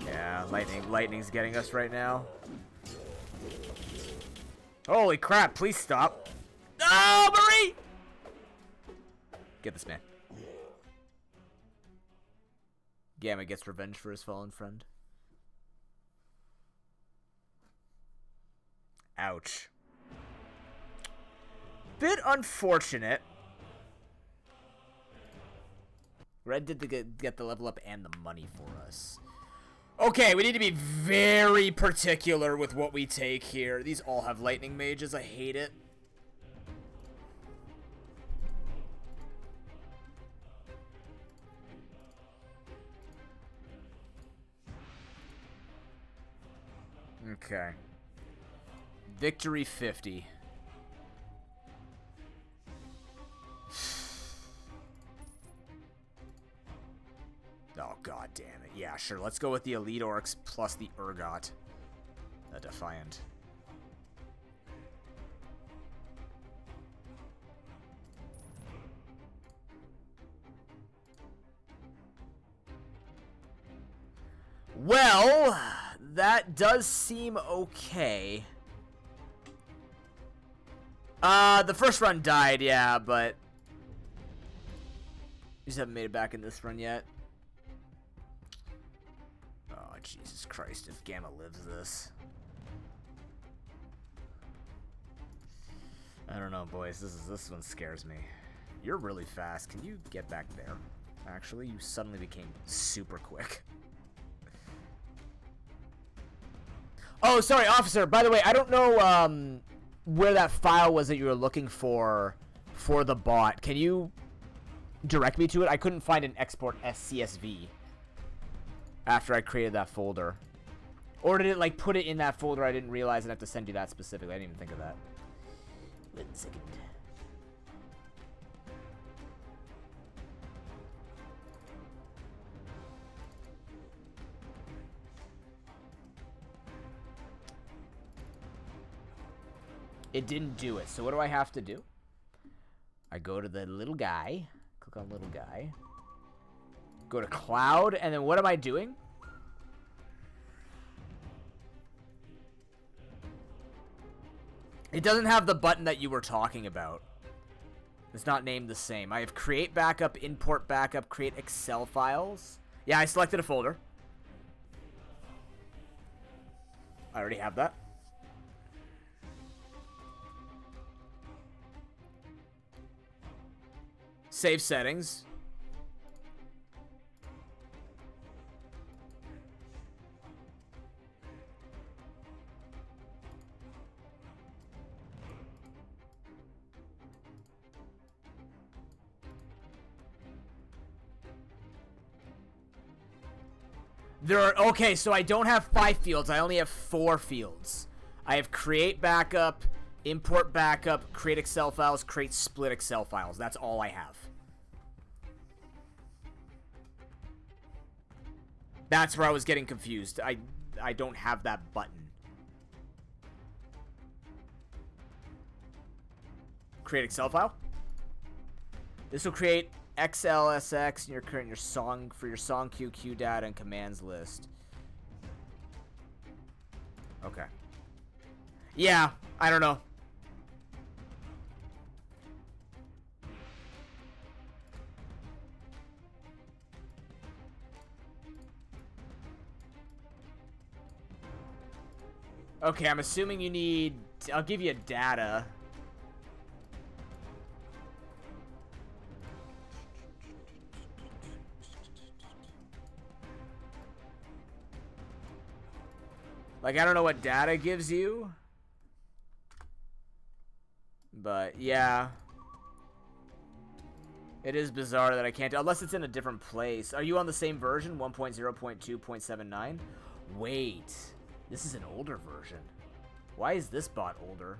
Speaker 1: Yeah, lightning's getting us right now. Holy crap, please stop. No, Marie! Get this man. Gamma gets revenge for his fallen friend. Ouch. Bit unfortunate. Red did get the level up and the money for us. Okay, we need to be very particular with what we take here. These all have lightning mages. I hate it. Okay. Victory 50. Oh, god damn it. Yeah, sure. Let's go with the Elite Orcs plus the Urgot. The Defiant. Well, that does seem okay. The first run died, yeah, but we just haven't made it back in this run yet. Oh, Jesus Christ, if Gamma lives this. I don't know, boys. This one scares me. You're really fast. Can you get back there? Actually, you suddenly became super quick. Oh, sorry, officer. By the way, I don't know where that file was that you were looking for the bot. Can you direct me to it? I couldn't find an export CSV after I created that folder. Or did it, like, put it in that folder? I didn't realize I'd have to send you that specifically. I didn't even think of that. Wait a second. It didn't do it. So what do I have to do? I go to the little guy. Click on little guy. Go to cloud. And then what am I doing? It doesn't have the button that you were talking about. It's not named the same. I have create backup, import backup, create Excel files. Yeah, I selected a folder. I already have that. Save settings. Okay, so I don't have 5 fields. I only have 4 fields. I have create backup, import backup, create Excel files, create split Excel files. That's all I have. That's where I was getting confused. I don't have that button. Create Excel file. This will create XLSX and your song for your song queue data and commands list. Okay. Yeah, I don't know. Okay, I'm assuming you need... I'll give you data. Like, I don't know what data gives you. But, yeah. It is bizarre that I can't... Unless it's in a different place. Are you on the same version? 1.0.2.79? Wait. This is an older version. Why is this bot older?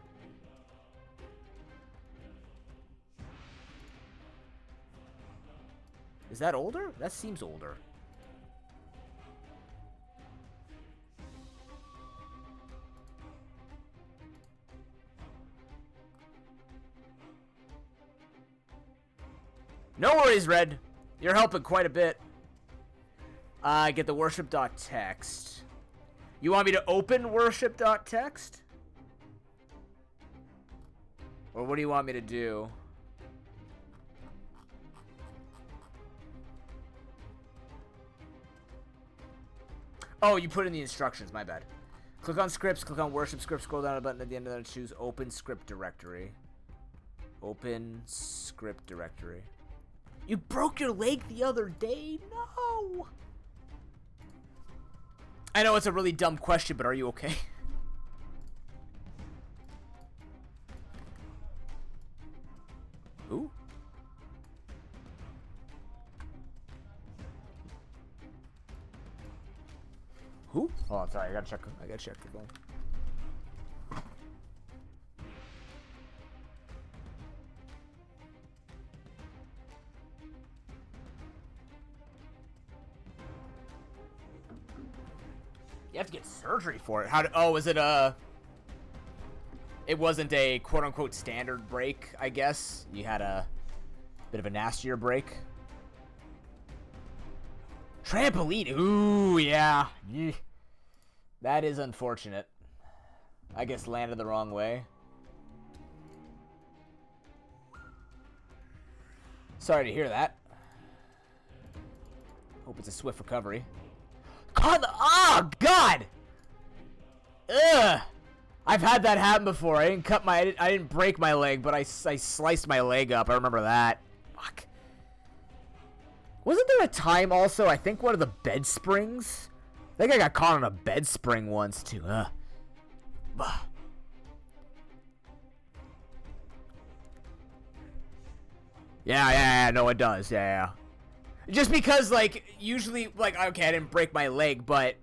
Speaker 1: Is that older? That seems older. No worries, Red. You're helping quite a bit. Get the worship.txt. You want me to open worship.txt? Or what do you want me to do? Oh, you put in the instructions, my bad. Click on scripts, click on worship script, scroll down a button at the end of that, choose open script directory. Open script directory. You broke your leg the other day? No! I know it's a really dumb question, but are you okay? Who? Who? Oh, sorry, I gotta check the phone. You have to get surgery for it. Oh, is it it wasn't a quote-unquote standard break, I guess. You had a bit of a nastier break. Trampoline. Ooh, yeah. That is unfortunate. I guess landed the wrong way. Sorry to hear that. Hope it's a swift recovery. Oh, God! Ugh! I've had that happen before. I didn't break my leg, but I sliced my leg up. I remember that. Fuck. Wasn't there a time also, I think one of the bed springs? I think I got caught on a bed spring once, too. Yeah, no, it does. Yeah. Just because, like, usually, like, okay, I didn't break my leg, but,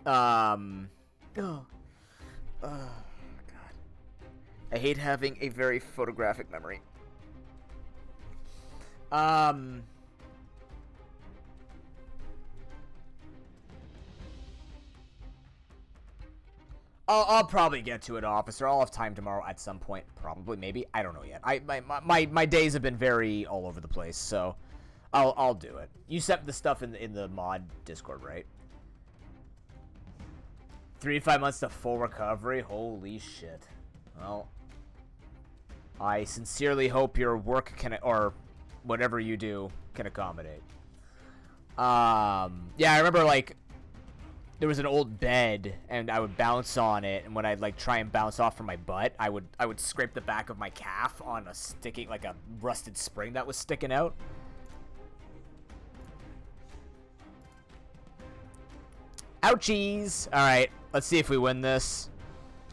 Speaker 1: oh, God. I hate having a very photographic memory. I'll probably get to it, officer. I'll have time tomorrow at some point, probably, maybe. I don't know yet. My days have been very all over the place, so I'll do it. You sent the stuff in the mod Discord, right? 3 to 5 months to full recovery. Holy shit. Well, I sincerely hope your work can, or whatever you do, can accommodate. Yeah, I remember, like, there was an old bed, and I would bounce on it, and when I'd, like, try and bounce off from my butt, I would scrape the back of my calf on a sticking, like, a rusted spring that was sticking out. Ouchies! Alright, let's see if we win this.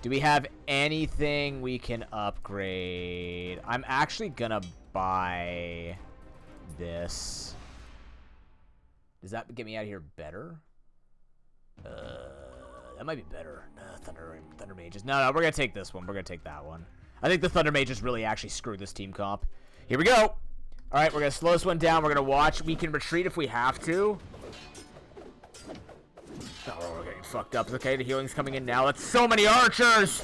Speaker 1: Do we have anything we can upgrade? I'm actually gonna buy this. Does that get me out of here better? That might be better. Thunder Mages. No, we're gonna take this one. We're gonna take that one. I think the Thunder Mages really actually screwed this team comp. Here we go! Alright, we're gonna slow this one down. We're gonna watch. We can retreat if we have to. Oh, we're getting fucked up. Okay, the healing's coming in now. That's so many archers!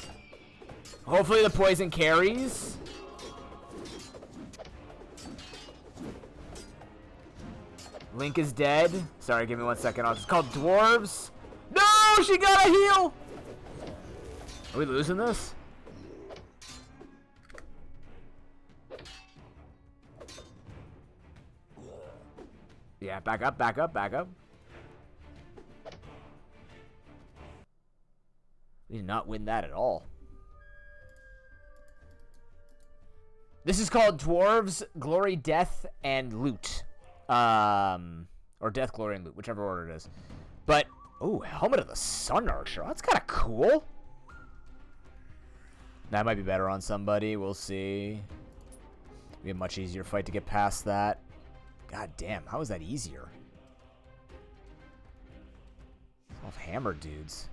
Speaker 1: Hopefully the poison carries. Link is dead. Sorry, give me 1 second. It's called Dwarves. No, she got a heal! Are we losing this? Yeah, back up, back up, back up. We did not win that at all. This is called Dwarves, Glory, Death, and Loot. Or Death, Glory, and Loot, whichever order it is. But, ooh, Helmet of the Sun Archer. That's kind of cool. That might be better on somebody. We'll see. Be a much easier fight to get past that. God damn, how is that easier? All hammered dudes.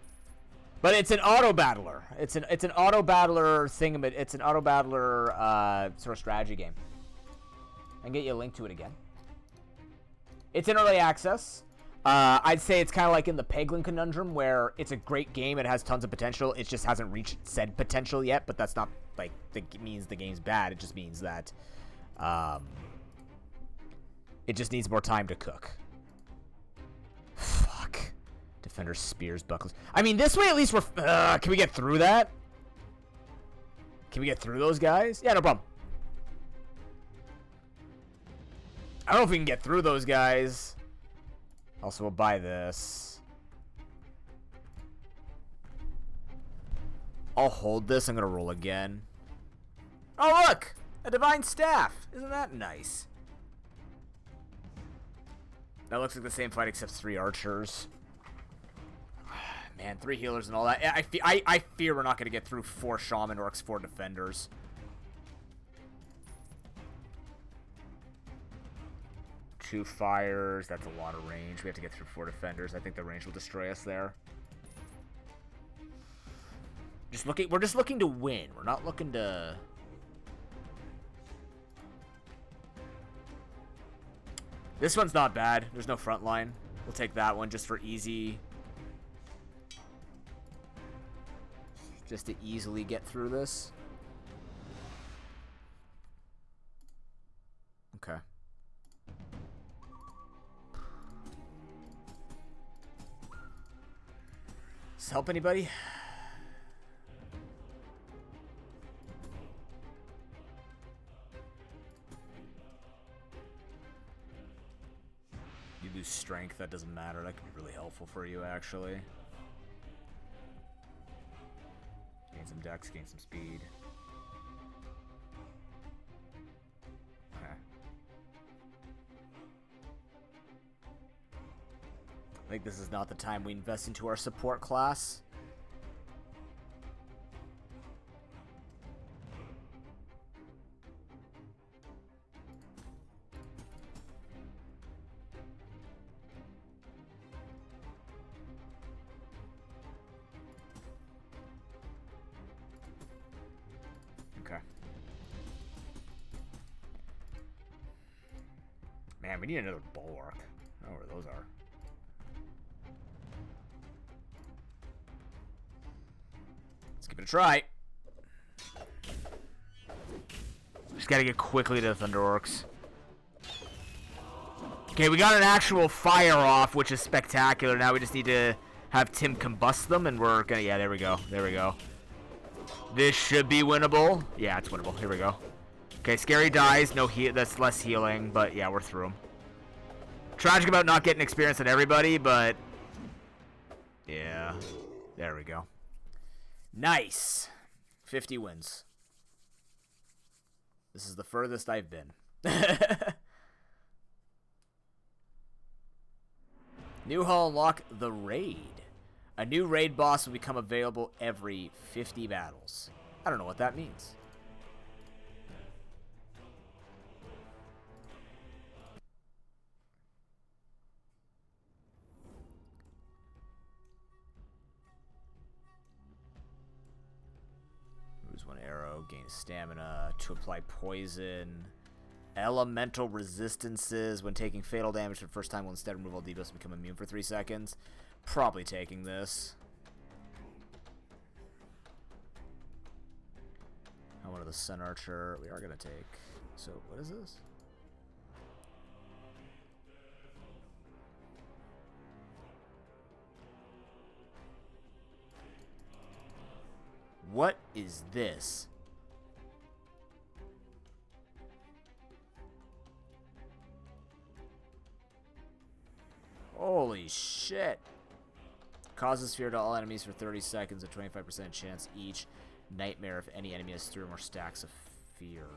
Speaker 1: But it's an auto battler. It's an auto battler thing. It's an auto battler sort of strategy game. I can get you a link to it again. It's in early access. I'd say it's kind of like in the Peglin Conundrum, where it's a great game. It has tons of potential. It just hasn't reached said potential yet. But that's not like it means the game's bad. It just means that it just needs more time to cook. Fuck. Defender spears, bucklers. I mean, this way at least we're... can we get through that? Can we get through those guys? Yeah, no problem. I don't know if we can get through those guys. Also, we'll buy this. I'll hold this. I'm going to roll again. Oh, look! A divine staff. Isn't that nice? That looks like the same fight except 3 archers. Man, 3 healers and all that. I fear we're not going to get through 4 shaman orcs, 4 defenders. Two fires. That's a lot of range. We have to get through 4 defenders. I think the range will destroy us there. We're just looking to win. We're not looking to... This one's not bad. There's no front line. We'll take that one just for easy... Just to easily get through this. Okay. Does this help anybody? You lose strength, that doesn't matter. That could be really helpful for you, actually. Gain some dex, gain some speed. Okay. I think this is not the time we invest into our support class. Okay. Man, we need another bulwark. I don't know where those are. Let's give it a try. Just gotta get quickly to the Thunderorcs. Okay, we got an actual fire off, which is spectacular. Now we just need to have Tim combust them, and we're gonna... Yeah, there we go. There we go. This should be winnable. Yeah, it's winnable. Here we go. Okay, Scary dies. No heal. That's less healing, but yeah, we're through him. Tragic about not getting experience on everybody, but... Yeah. There we go. Nice. 50 wins. This is the furthest I've been. New Hall unlock the raid. A new raid boss will become available every 50 battles. I don't know what that means. Lose one arrow, gain stamina, to apply poison. Elemental resistances when taking fatal damage for the first time will instead remove all debuffs and become immune for 3 seconds. Probably taking this. I wanted the Sun Archer. We are going to take. So, what is this? What is this? Holy shit. Causes fear to all enemies for 30 seconds, a 25% chance each. Nightmare if any enemy has 3 or more stacks of fear.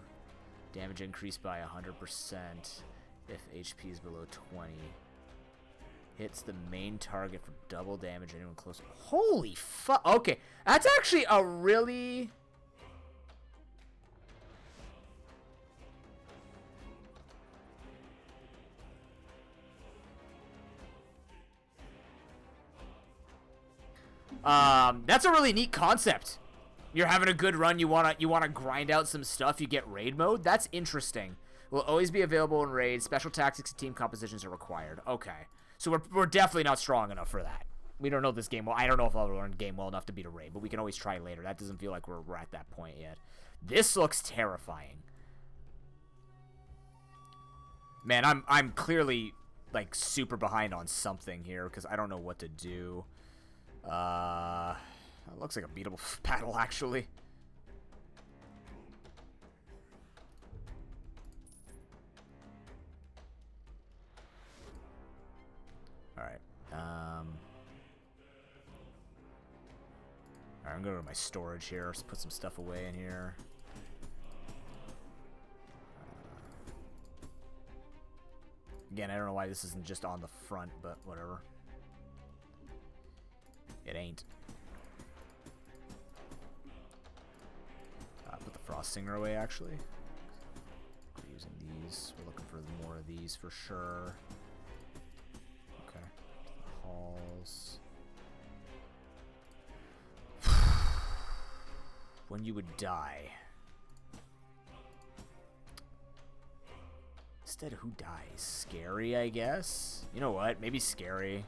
Speaker 1: Damage increased by 100% if HP is below 20. Hits the main target for double damage anyone close. Holy fuck. Okay, that's actually a really... that's a really neat concept. You're having a good run, you wanna grind out some stuff, you get raid mode. That's interesting. Will always be available in raids. Special tactics and team compositions are required. Okay. So we're definitely not strong enough for that. We don't know this game well. I don't know if I'll learn the game well enough to beat a raid, but we can always try later. That doesn't feel like we're at that point yet. This looks terrifying. Man, I'm clearly like super behind on something here because I don't know what to do. It looks like a beatable battle, actually. Alright. Alright, I'm going to go to my storage here. Let's put some stuff away in here. Again, I don't know why this isn't just on the front, but whatever. It ain't. Put the Frost Singer away, actually. We're using these. We're looking for more of these for sure. Okay. The halls. When you would die. Instead, who dies? Scary, I guess? You know what? Maybe Scary.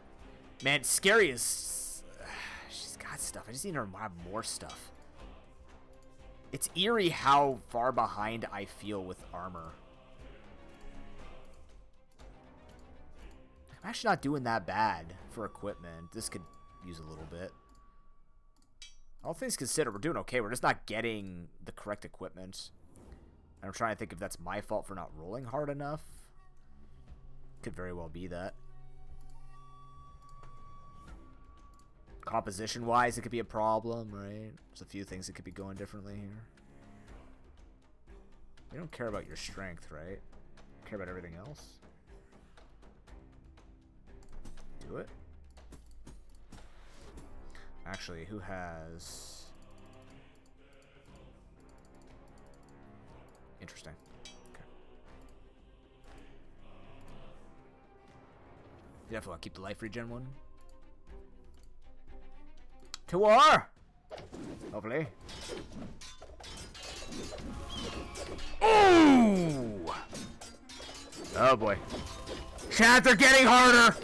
Speaker 1: Man, Scary is... she's got stuff. I just need her to have more stuff. It's eerie how far behind I feel with armor. I'm actually not doing that bad for equipment. This could use a little bit. All things considered, we're doing okay. We're just not getting the correct equipment. And I'm trying to think if that's my fault for not rolling hard enough. Could very well be that. Composition-wise, it could be a problem, right? There's a few things that could be going differently here. We don't care about your strength, right? We care about everything else. Do it. Actually, who has... Interesting. Okay. You definitely want to keep the life regen one. To war! Hopefully. Ooh! Oh boy. Chat, they're getting harder!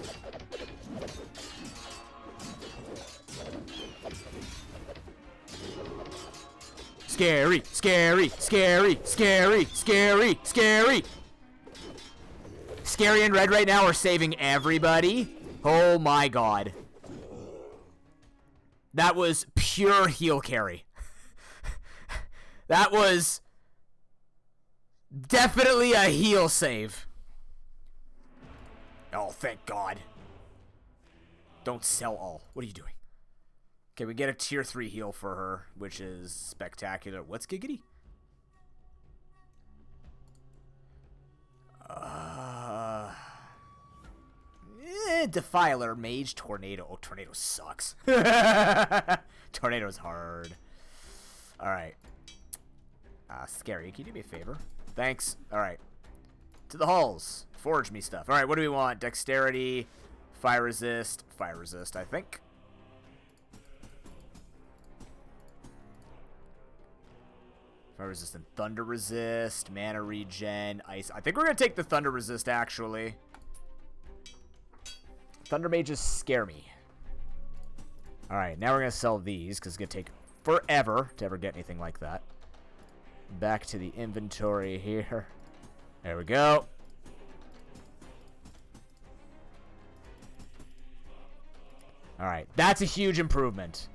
Speaker 1: Scary, scary, scary, scary, scary, scary. Scary and Red right now are saving everybody. Oh my god. That was pure heal carry. That was definitely a heal save. Oh, thank God. Don't sell all. What are you doing? Okay, we get a tier 3 heal for her, which is spectacular. What's giggity? Defiler, Mage, Tornado. Oh, Tornado sucks. Tornado's hard. Alright. Scary, can you do me a favor? Thanks. Alright. To the halls. Forge me stuff. Alright, what do we want? Dexterity, fire resist, I think. Fire resist and thunder resist, mana regen, ice. I think we're going to take the thunder resist, actually. Thunder mages scare me. Alright, now we're going to sell these, because it's going to take forever to ever get anything like that. Back to the inventory here. There we go. Alright, that's a huge improvement.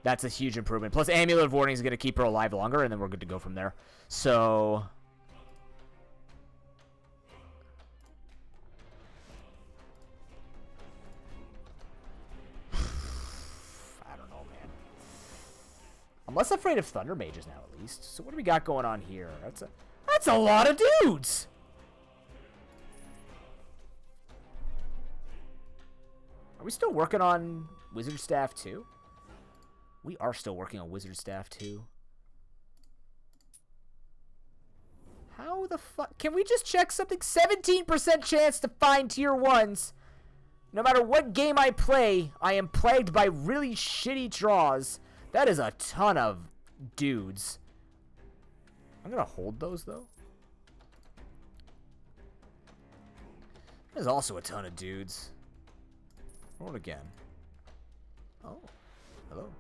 Speaker 1: That's a huge improvement. Plus, Amulet of Warning is going to keep her alive longer, and then we're good to go from there. So... I don't know, man. I'm less afraid of Thunder Mages now, at least. So what do we got going on here? That's a lot of dudes! Are we still working on Wizard Staff too? We are still working on Wizard Staff too. How the fuck? Can we just check something? 17% chance to find tier 1s. No matter what game I play, I am plagued by really shitty draws. That is a ton of dudes. I'm gonna hold those though. There's also a ton of dudes. Roll it again. Oh, hello.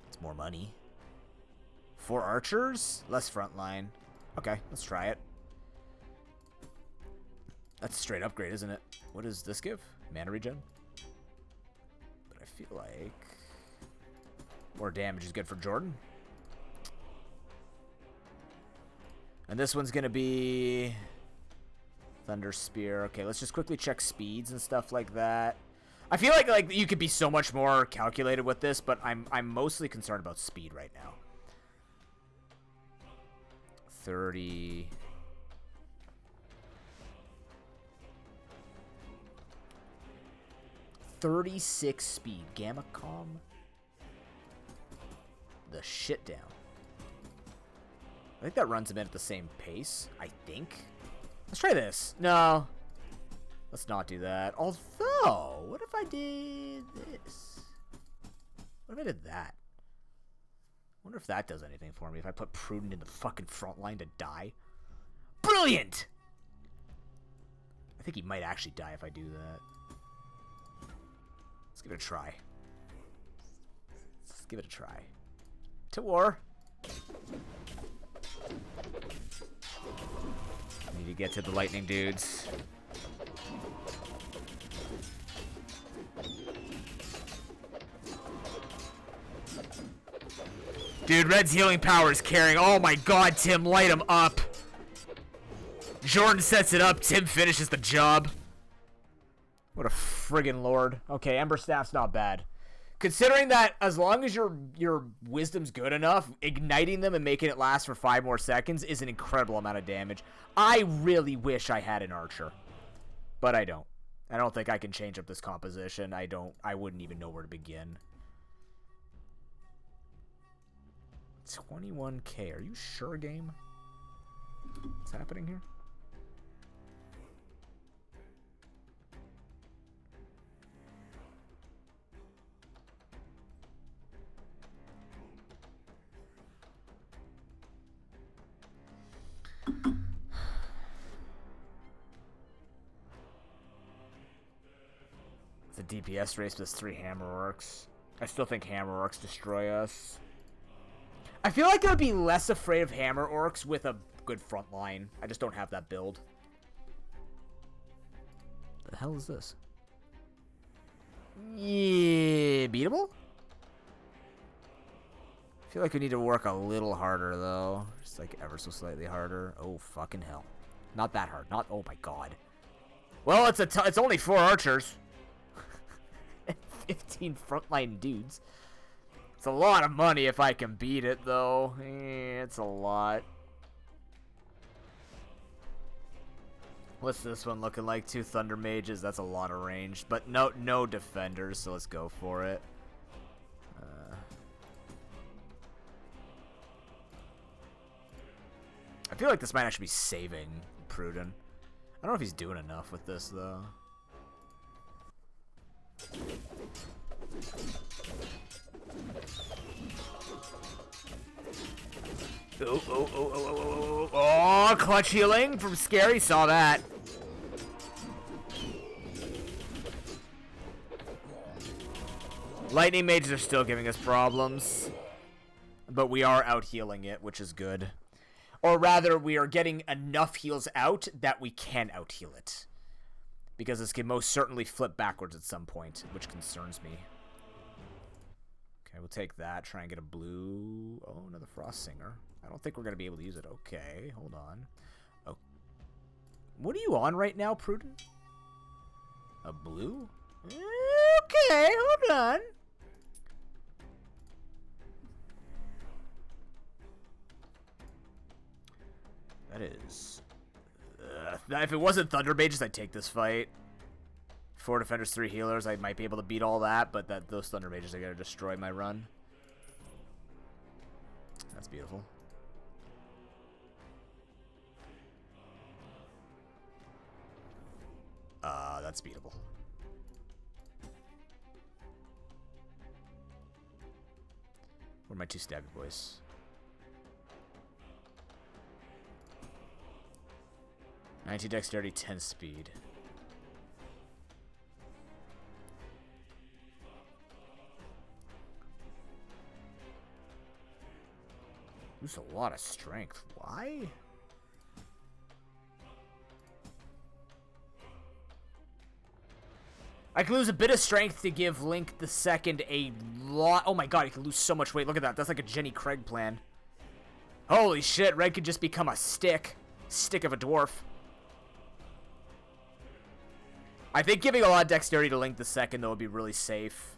Speaker 1: It's more money. 4 archers, less frontline. Okay, let's try it. That's a straight upgrade, isn't it? What does this give? Mana regen? But I feel like more damage is good for Jordan. And this one's gonna be Thunder Spear. Okay, let's just quickly check speeds and stuff like that. I feel like you could be so much more calculated with this, but I'm mostly concerned about speed right now. 30. .36 speed. Gamma Com. The shit down. I think that runs a bit at the same pace. I think. Let's try this. No. Let's not do that. Although, what if I did this? What if I did that? I wonder if that does anything for me. If I put Prudent in the fucking front line to die. Brilliant! I think he might actually die if I do that. Let's give it a try. Let's give it a try. To war. I need to get to the lightning dudes. Dude, Red's healing power is carrying. Oh my god, Tim, light him up. Jordan sets it up. Tim finishes the job. What a friggin' lord. Okay, Ember Staff's not bad. Considering that as long as your wisdom's good enough, igniting them and making it last for 5 more seconds is an incredible amount of damage. I really wish I had an archer. But I don't. I don't think I can change up this composition. I wouldn't even know where to begin. 21k. Are you sure, game? What's happening here? It's a DPS race with 3 hammer orcs. I still think hammer orcs destroy us. I feel like I would be less afraid of hammer orcs with a good front line. I just don't have that build. The hell is this? Yeah, beatable? I feel like we need to work a little harder, though. Just like ever so slightly harder. Oh, fucking hell. Not that hard. Not, oh my god. Well, it's only 4 archers. 15 frontline dudes. It's a lot of money if I can beat it, though. It's a lot. What's this one looking like? 2 thunder mages. That's a lot of range, but no defenders. So let's go for it. I feel like this might actually be saving Pruden. I don't know if he's doing enough with this though. Oh, clutch healing from Scary. Saw that. Lightning mages are still giving us problems. But we are out healing it, which is good. Or rather, we are getting enough heals out that we can out heal it. Because this can most certainly flip backwards at some point, which concerns me. Okay, we'll take that. Try and get a blue. Oh, another Frost Singer. I don't think we're going to be able to use it. Okay, hold on. Oh, what are you on right now, Pruden? A blue? Okay, hold on. That is... if it wasn't Thunder Mages, I'd take this fight. 4 defenders, 3 healers. I might be able to beat all that, but those Thunder Mages are going to destroy my run. That's beautiful. That's beatable. Where are my 2 stabby boys? "19 dexterity, 10 speed. Lose a lot of strength. Why? I can lose a bit of strength to give Link the Second a lot. Oh my god, he can lose so much weight. Look at that. That's like a Jenny Craig plan. Holy shit, Red could just become a stick. Stick of a dwarf. I think giving a lot of dexterity to Link the Second, though, would be really safe.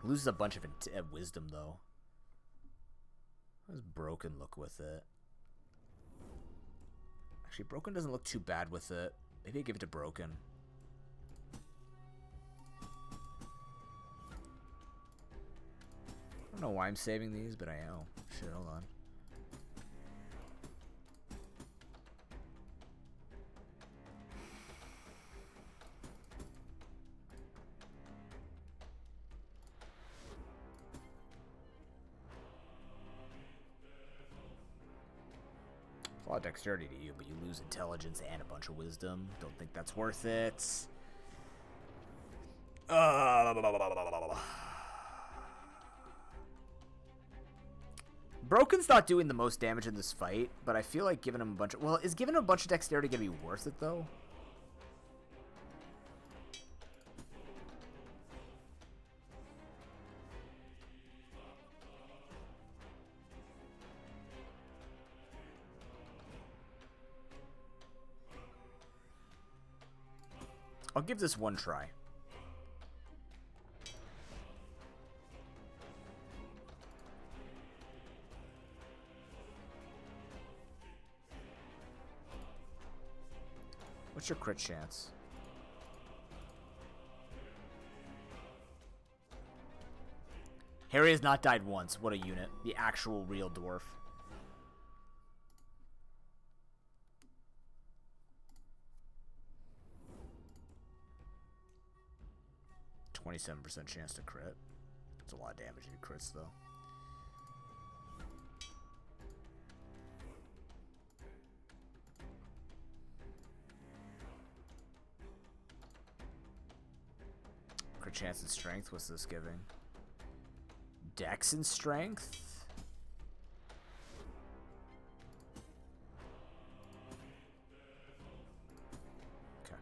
Speaker 1: Loses a bunch of wisdom, though. How does Broken look with it? Actually, Broken doesn't look too bad with it. Maybe I give it to Broken. I don't know why I'm saving these, but I am. Shit, hold on. A lot of dexterity to you, but you lose intelligence and a bunch of wisdom. Don't think that's worth it. Broken's not doing the most damage in this fight, but I feel like giving him a bunch of... Well, is giving him a bunch of dexterity going to be worth it, though? I'll give this one try. What's your crit chance? Harry has not died once. What a unit. The actual real dwarf. %27% chance to crit. That's a lot of damage in crits, though. Crit chance and strength. What's this giving? Dex and strength? Okay.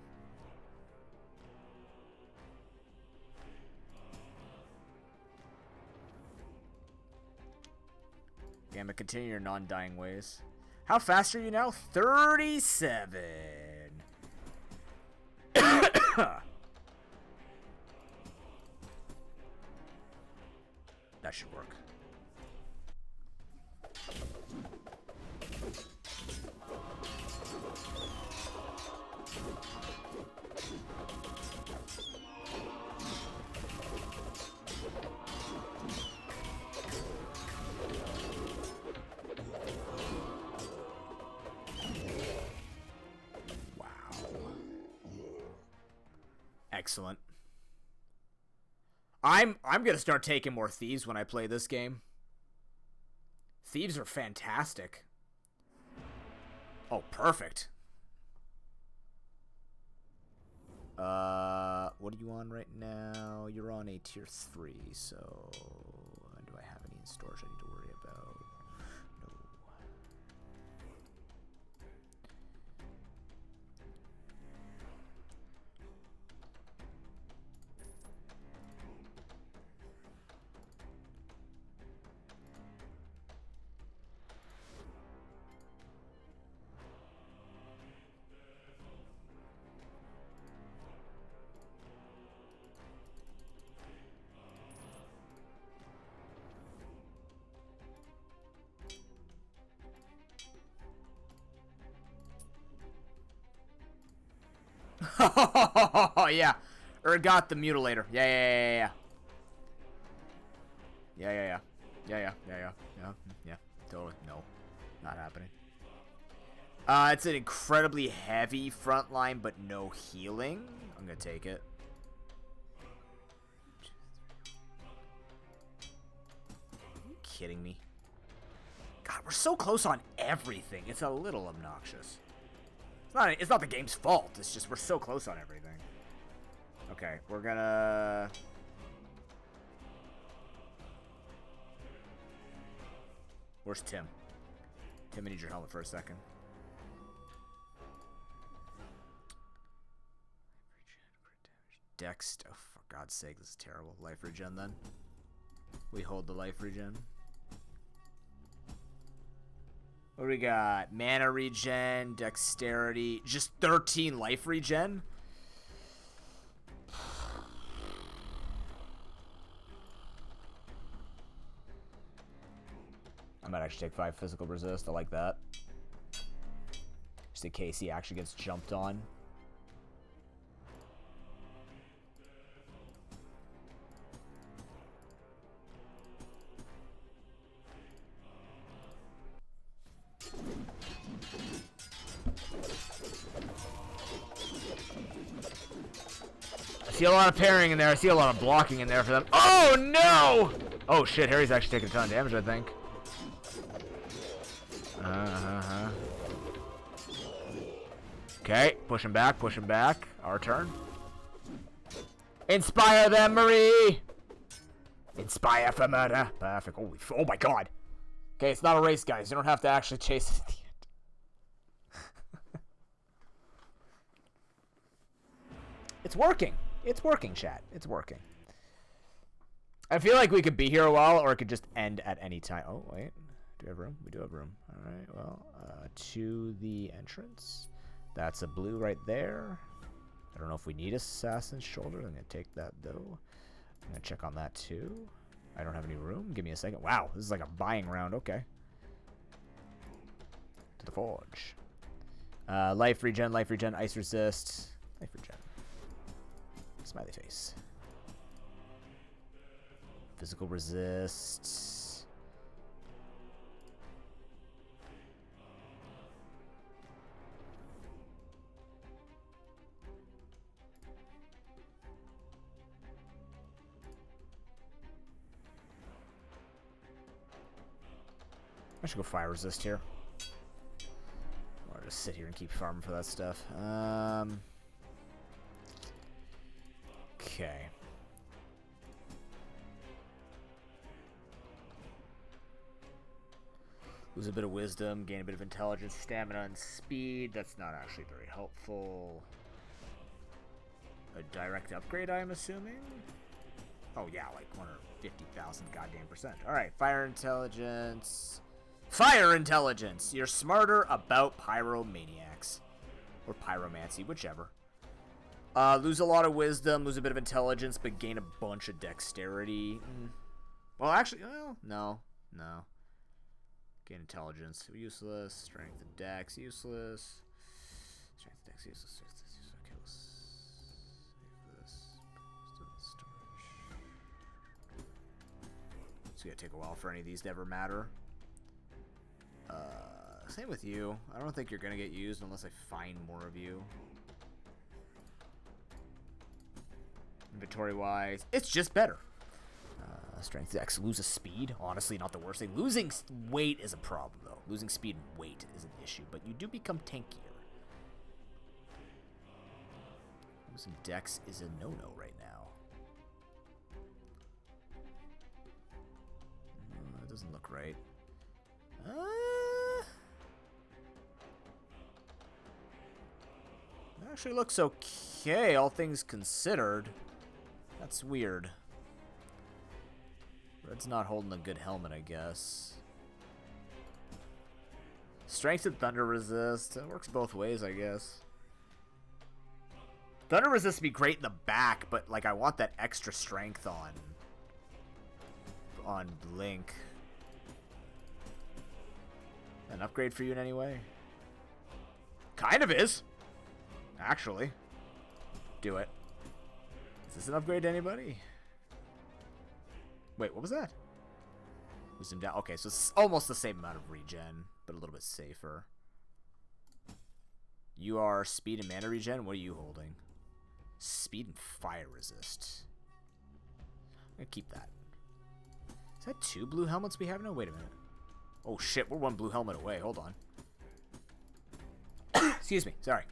Speaker 1: Gamma, continue your non-dying ways. How fast are you now? 37. That should work. Wow. Excellent. I'm gonna start taking more thieves when I play this game. Thieves are fantastic. Oh, perfect. What are you on right now? You're on a tier 3, so do I have any in storage I need to worry about? No. Oh, yeah. Got the mutilator. Yeah. Yeah. Totally. No. Not happening. It's an incredibly heavy front line, but no healing. I'm gonna take it. Are you kidding me? God, we're so close on everything. It's a little obnoxious. It's not the game's fault. It's just we're so close on everything. Okay, we're gonna... Where's Tim? Tim, I need your helmet for a second. Dex. Oh, for God's sake, this is terrible. Life regen, then. We hold the life regen. What do we got? Mana regen, dexterity, just 13 life regen? I might actually take 5 physical resist. I like that. Just in case he actually gets jumped on. I see a lot of parrying in there. I see a lot of blocking in there for them. Oh, no! Oh, shit. Harry's actually taking a ton of damage, I think. Okay. Push him back. Push him back. Our turn. Inspire them, Marie! Inspire for murder. Perfect. Holy oh, my God. Okay, it's not a race, guys. You don't have to actually chase it at the end. It's working. It's working, chat. It's working. I feel like we could be here a while, or it could just end at any time. Oh, wait. Do we have room? We do have room. All right, well, to the entrance. That's a blue right there. I don't know if we need Assassin's Shoulder. I'm going to take that, though. I'm going to check on that, too. I don't have any room. Give me a second. Wow, this is like a buying round. Okay. To the forge. Life regen, ice resist, life regen. Smiley face. Physical resist. I should go fire resist here. Or just sit here and keep farming for that stuff. Okay. Lose a bit of wisdom, gain a bit of intelligence, stamina, and speed. That's not actually very helpful. A direct upgrade, I'm assuming? Oh, yeah, like 150,000 goddamn percent. Alright, fire intelligence. Fire intelligence! You're smarter about pyromaniacs. Or pyromancy, whichever. Lose a lot of wisdom, lose a bit of intelligence, but gain a bunch of dexterity. Well, actually, well, no. Gain intelligence, useless. Strength and dex, useless. Strength and dex, useless. Okay, let's save this. Storage. It's gonna take a while for any of these to ever matter. Same with you. I don't think you're gonna get used unless I find more of you. Inventory-wise, it's just better. Strength dex, lose a speed. Honestly, not the worst thing. Losing weight is a problem, though. Losing speed and weight is an issue, but you do become tankier. Losing dex is a no-no right now. That doesn't look right. That actually looks okay, all things considered. That's weird. Red's not holding a good helmet, I guess. Strength and thunder resist. It works both ways, I guess. Thunder resist would be great in the back, but like I want that extra strength on Blink. An upgrade for you in any way? Kind of is. Actually. Do it. Is this an upgrade to anybody? Wait, what was that? Wisdom down. Okay, so it's almost the same amount of regen, but a little bit safer. You are speed and mana regen? What are you holding? Speed and fire resist. I'm gonna keep that. Is that 2 blue helmets we have now? Wait a minute. Oh shit, we're 1 blue helmet away. Hold on. Excuse me, sorry.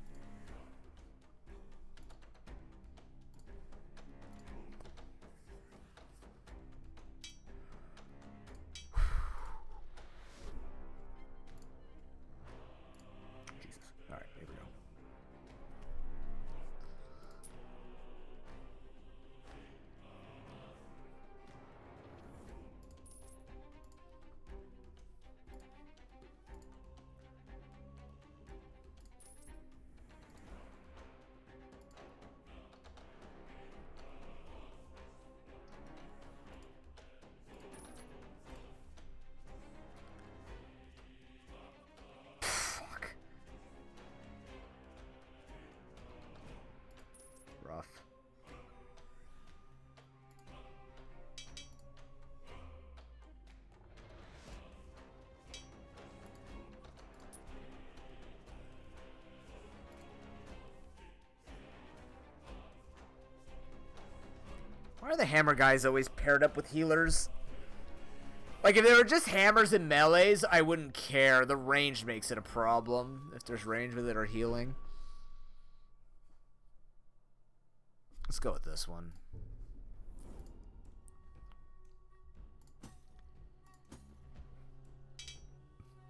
Speaker 1: Rough. Why are the hammer guys always paired up with healers? Like, if they were just hammers and melees, I wouldn't care. The range makes it a problem if there's range with it or healing. Let's go with this one.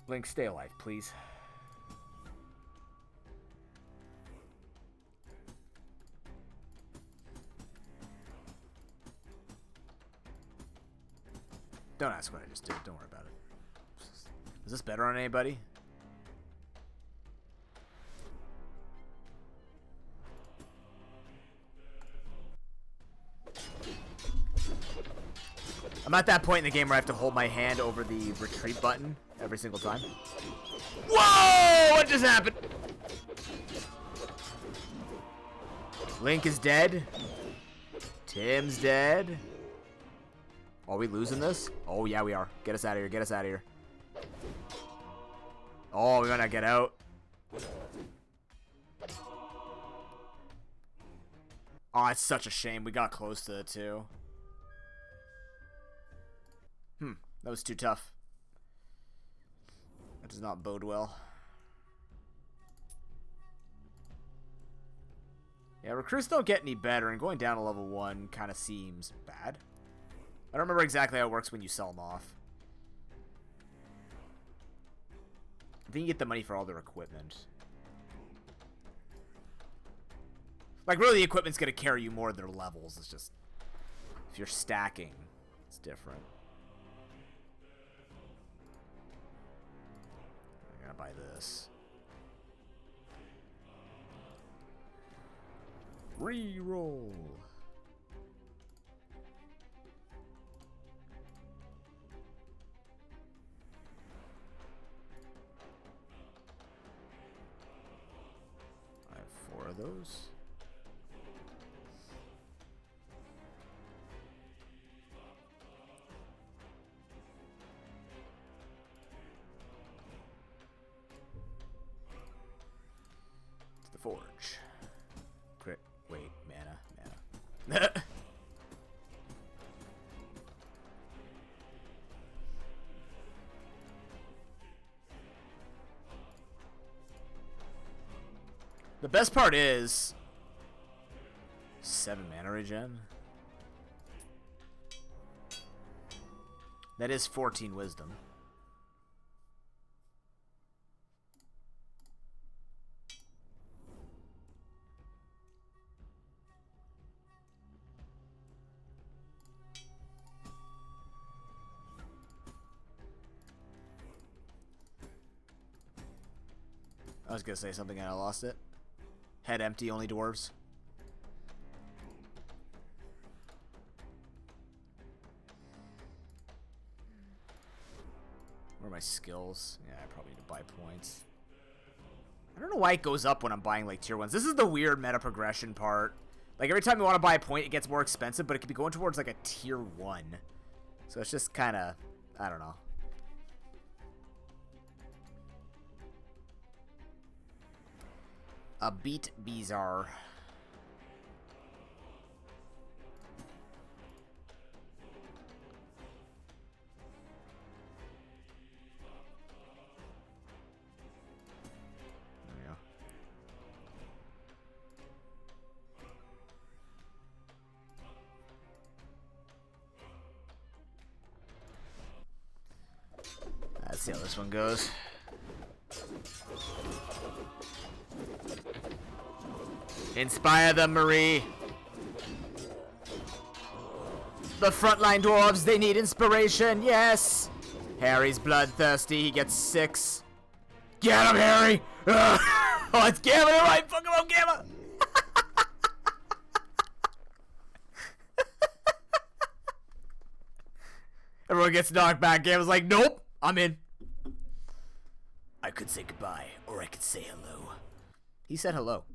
Speaker 1: Link, stay alive, please. Don't ask what I just did. Don't worry about it. Is this better on anybody? I'm at that point in the game where I have to hold my hand over the retreat button every single time. Whoa! What just happened? Link is dead. Tim's dead. Are we losing this? Oh, yeah, we are. Get us out of here. Get us out of here. Oh, we might not get out. Oh, it's such a shame. We got close to it, too. That was too tough. That does not bode well. Yeah, recruits don't get any better, and going down to level 1 kind of seems bad. I don't remember exactly how it works when you sell them off. I think you get the money for all their equipment. Like, really, the equipment's going to carry you more than their levels. It's just, if you're stacking, it's different. I'm going to buy this. Reroll. I have 4 of those. To the forge. Wait, mana. The best part is 7 mana regen. That is 14 wisdom. I was gonna say something and I lost it. Head empty, only dwarves. Where are my skills? Yeah, I probably need to buy points. I don't know why it goes up when I'm buying like tier 1s. This is the weird meta progression part. Like every time you want to buy a point, it gets more expensive, but it could be going towards like a tier 1. So it's just kind of, I don't know. A bit bizarre. There we go. Let's see how this one goes. Inspire them, Marie. The frontline dwarves, they need inspiration, yes. Harry's bloodthirsty, he gets 6. Get him, Harry! Oh, it's Gamma, right? Fuck him up, Gamma! Everyone gets knocked back. Gamma's like, nope, I'm in. I could say goodbye, or I could say hello. He said hello.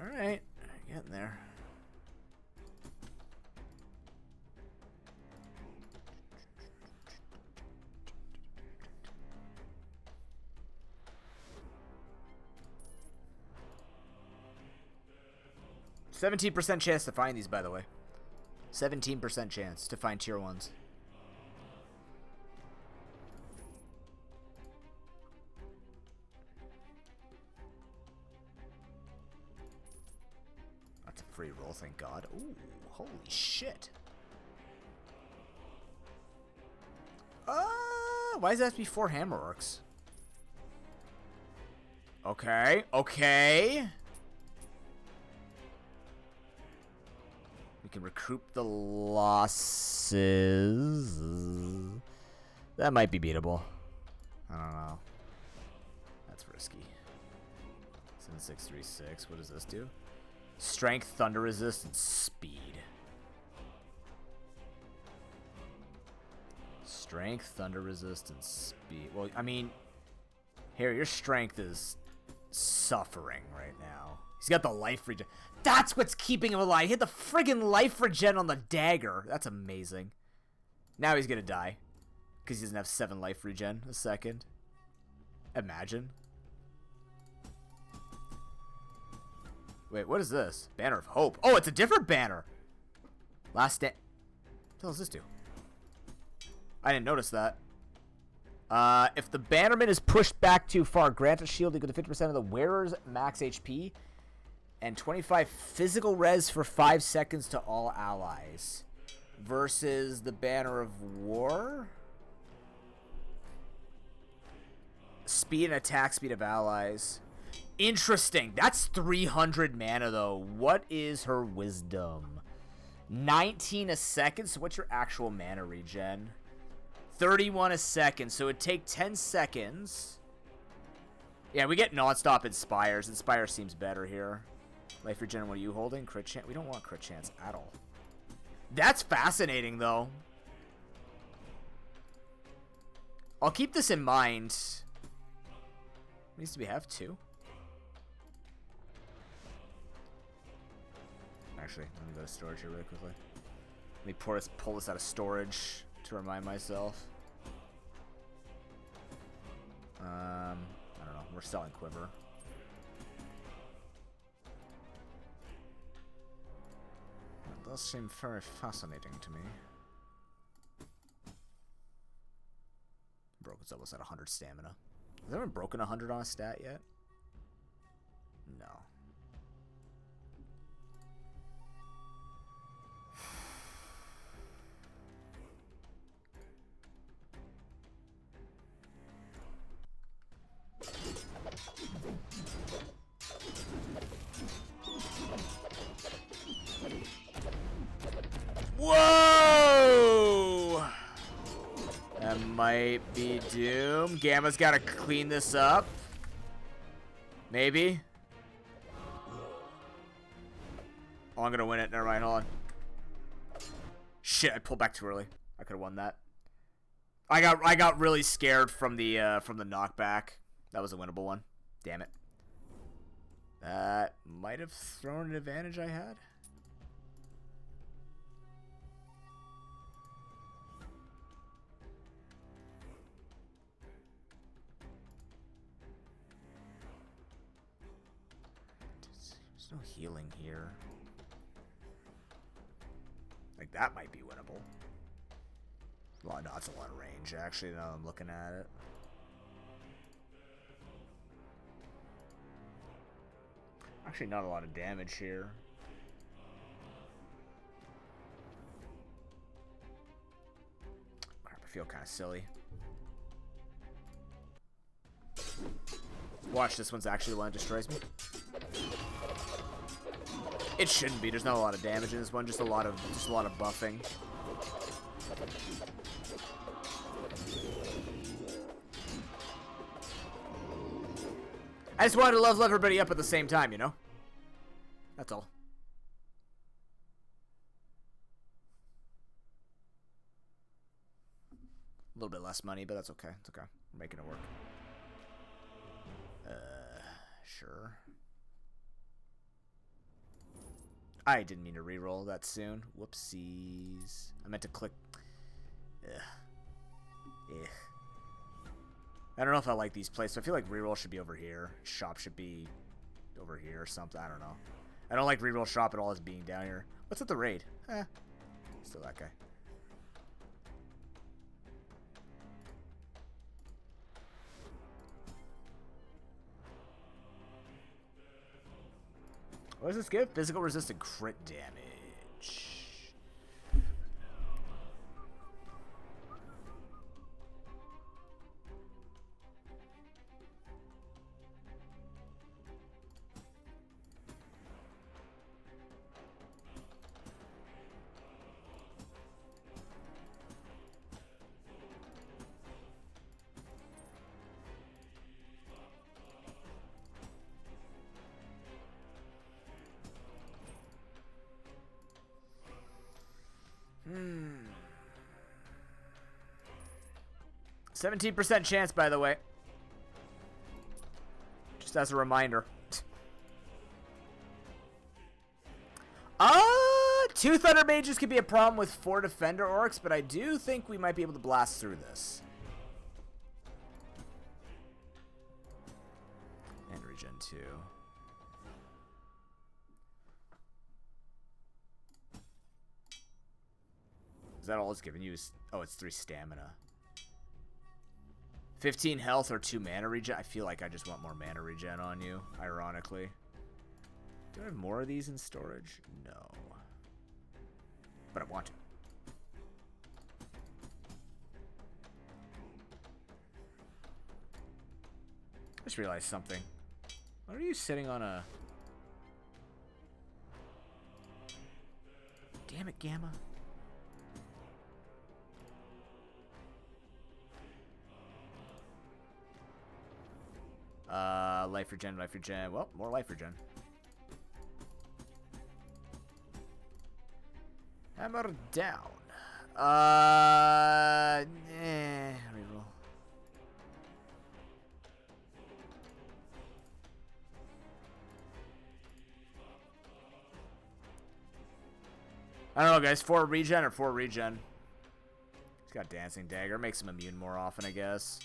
Speaker 1: Alright, getting there. %17% chance to find these, by the way. 17% chance to find tier 1s. That's a free roll, thank God. Ooh, holy shit. Why does that have to be 4 hammer orcs? Okay, okay. We can recoup the losses. That might be beatable. I don't know. That's risky. 7636. What does this do? Strength, thunder resistance, speed. Strength, thunder resistance, speed. Well, I mean, here, your strength is suffering right now. He's got the life regen. That's what's keeping him alive. He hit the friggin' life regen on the dagger. That's amazing. Now he's gonna die. Because he doesn't have 7 life regen a second. Imagine. Wait, what is this? Banner of Hope. Oh, it's a different banner. Last stand. What the hell does this do? I didn't notice that. If the bannerman is pushed back too far, grant a shield equal to 50% of the wearer's max HP and 25 physical res for 5 seconds to all allies. Versus the Banner of War. Speed and attack speed of allies. Interesting. That's 300 mana, though. What is her wisdom? 19 a second. So what's your actual mana regen? 31 a second. So it'd take 10 seconds. Yeah, we get non-stop Inspires. Inspire seems better here. Life regen, what are you holding? Crit chance? We don't want crit chance at all. That's fascinating, though. I'll keep this in mind. What needs to we have? 2? Actually, let me go to storage here really quickly. Let me pull this out of storage to remind myself. I don't know. We're selling Quiver. That does seem very fascinating to me. Broken's almost at 100 stamina. Has anyone broken 100 on a stat yet? No. Whoa! That might be doom. Gamma's got to clean this up. Maybe. Oh, I'm gonna win it. Never mind. Hold on. Shit! I pulled back too early. I could have won that. I got really scared from the knockback. That was a winnable one. Damn it. That might have thrown an advantage I had. There's no healing here. Like, that might be winnable. Well, no, it's a lot of range, actually, now I'm looking at it. Actually, not a lot of damage here. Crap, I feel kind of silly. Watch, this one's actually the one that destroys me. It shouldn't be. There's not a lot of damage in this one. Just a lot of buffing. I just wanted to level everybody up at the same time, you know? That's all. A little bit less money, but that's okay. It's okay. We're making it work. Sure. I didn't mean to reroll that soon. Whoopsies. I meant to click. Ugh. Ugh. I don't know if I like these places. I feel like reroll should be over here. Shop should be over here or something. I don't know. I don't like reroll shop at all as being down here. What's at the raid? Still that guy. What does this give? Physical resistant crit damage. 17% chance, by the way. Just as a reminder. 2 Thunder Mages could be a problem with 4 Defender Orcs, but I do think we might be able to blast through this. And regen 2. Is that all it's giving you? Oh, it's 3 stamina. 15 health or 2 mana regen? I feel like I just want more mana regen on you, ironically. Do I have more of these in storage? No. But I want to. I just realized something. Why are you sitting on a... Damn it, Gamma. Life regen, life regen. Well, more life regen. Hammer down. Reroll. I don't know, guys. 4 regen or 4 regen? He's got Dancing Dagger. Makes him immune more often, I guess.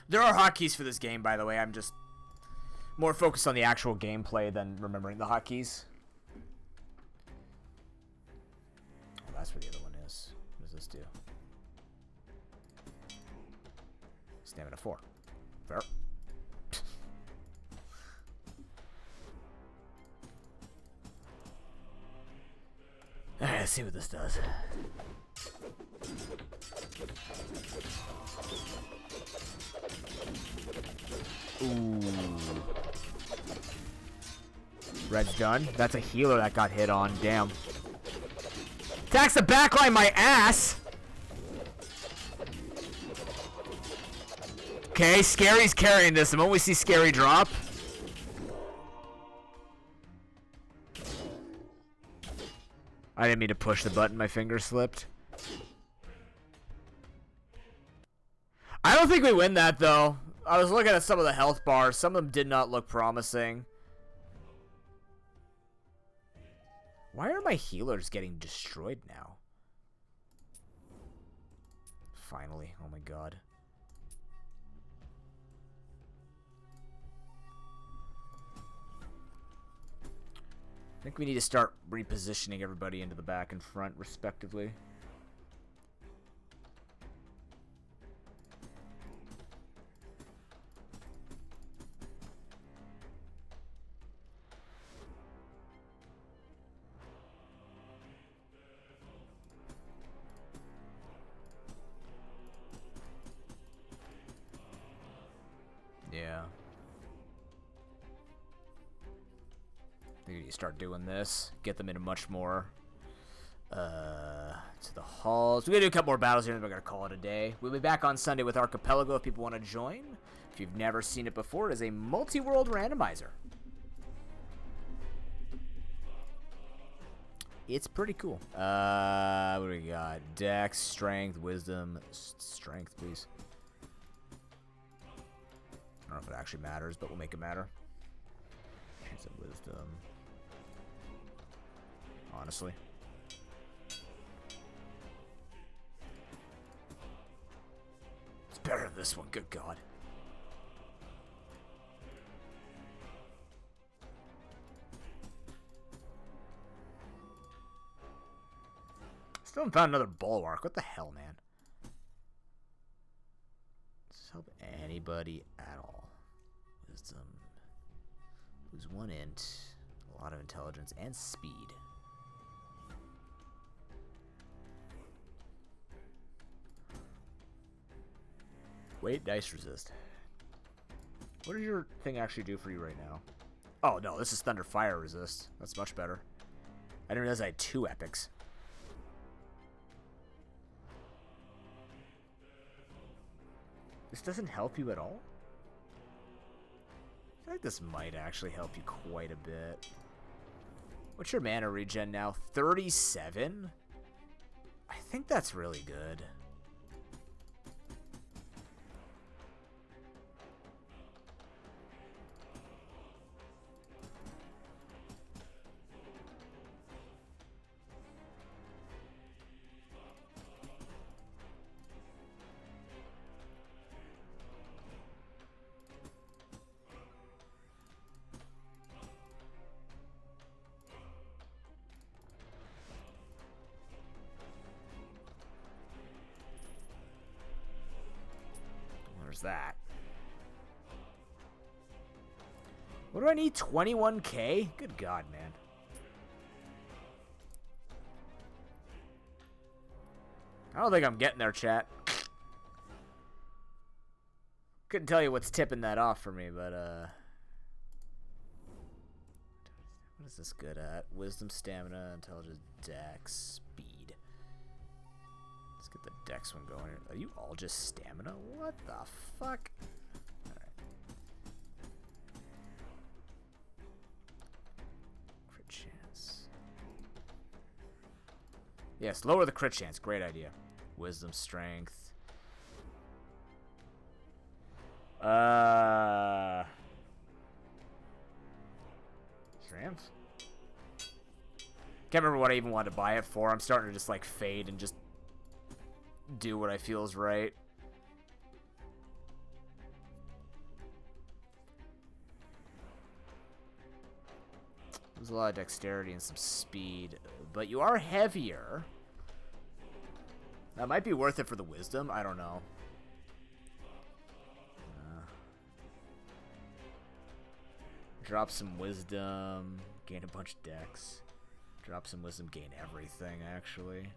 Speaker 1: There are hotkeys for this game, by the way. I'm just more focused on the actual gameplay than remembering the hotkeys. Oh, that's where the other one is. What does this do? Stamina 4. Fair. Alright, let's see what this does. Ooh. Red's done. That's a healer that got hit on. Damn. Attacks the backline, my ass! Okay, Scary's carrying this. The moment we see Scary drop. I didn't mean to push the button. My finger slipped. I don't think we win that, though. I was looking at some of the health bars. Some of them did not look promising. Why are my healers getting destroyed now? Finally. Oh my god. I think we need to start repositioning everybody into the back and front, respectively. Yeah. I think you start doing this. Get them into much more to the halls. We're gonna do a couple more battles here and we're gonna call it a day. We'll be back on Sunday with Archipelago if people want to join. If you've never seen it before, it is a multi-world randomizer. It's pretty cool. What do we got? Dex, strength, wisdom, strength, please. I don't know if it actually matters, but we'll make it matter. Chance of wisdom. Honestly. It's better than this one, good god. Still haven't found another bulwark. What the hell, man? Does this help anybody at all? Wisdom. Lose 1 int. A lot of intelligence and speed. Wait, dice resist. What does your thing actually do for you right now? Oh, no, this is Thunder Fire resist. That's much better. I didn't realize I had 2 epics. This doesn't help you at all? I feel like this might actually help you quite a bit. What's your mana regen now? 37? I think that's really good. That. What do I need? 21k? Good God, man. I don't think I'm getting there, chat. Couldn't tell you what's tipping that off for me, but what is this good at? Wisdom, stamina, intelligence, dex, speed. Let's get the dex one going here. Are you all just stamina? What the fuck? Alright. Crit chance. Yes, lower the crit chance. Great idea. Wisdom, strength. Strength? Can't remember what I even wanted to buy it for. I'm starting to just like fade and just do what I feel is right. There's a lot of dexterity and some speed, but you are heavier. That might be worth it for the wisdom. I don't know. Drop some wisdom, gain a bunch of dex. Drop some wisdom, gain everything, actually.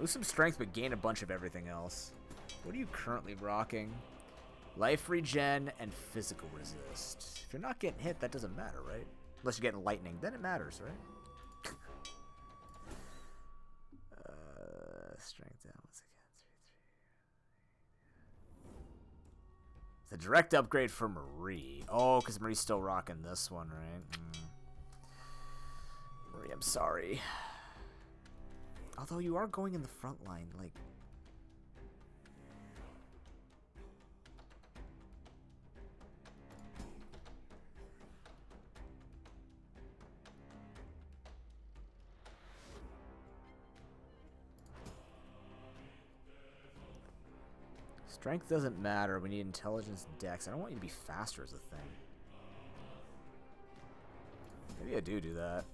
Speaker 1: Lose some strength, but gain a bunch of everything else. What are you currently rocking? Life regen and physical resist. If you're not getting hit, that doesn't matter, right? Unless you're getting lightning, then it matters, right? Strength down once again. 3, 3. It's a direct upgrade for Marie. Oh, because Marie's still rocking this one, right? Marie, I'm sorry. Although you are going in the front line, like... Strength doesn't matter. We need intelligence, dex. I don't want you to be faster as a thing. Maybe I do that.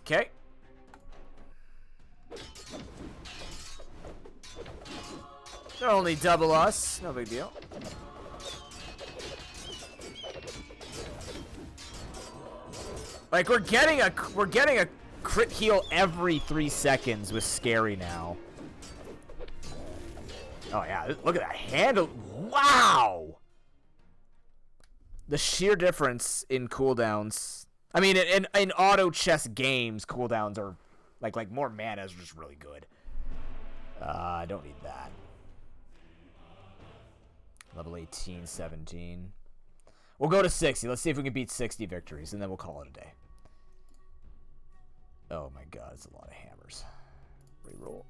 Speaker 1: Okay. They'll only double us. No big deal. Like we're getting a crit heal every 3 seconds with Scary now. Oh yeah, look at that handle. Wow. The sheer difference in cooldowns. I mean, in auto chess games, cooldowns are like more mana is just really good. I don't need that. Level 18, 17. We'll go to 60. Let's see if we can beat 60 victories, and then we'll call it a day. Oh my god, it's a lot of hammers. Reroll.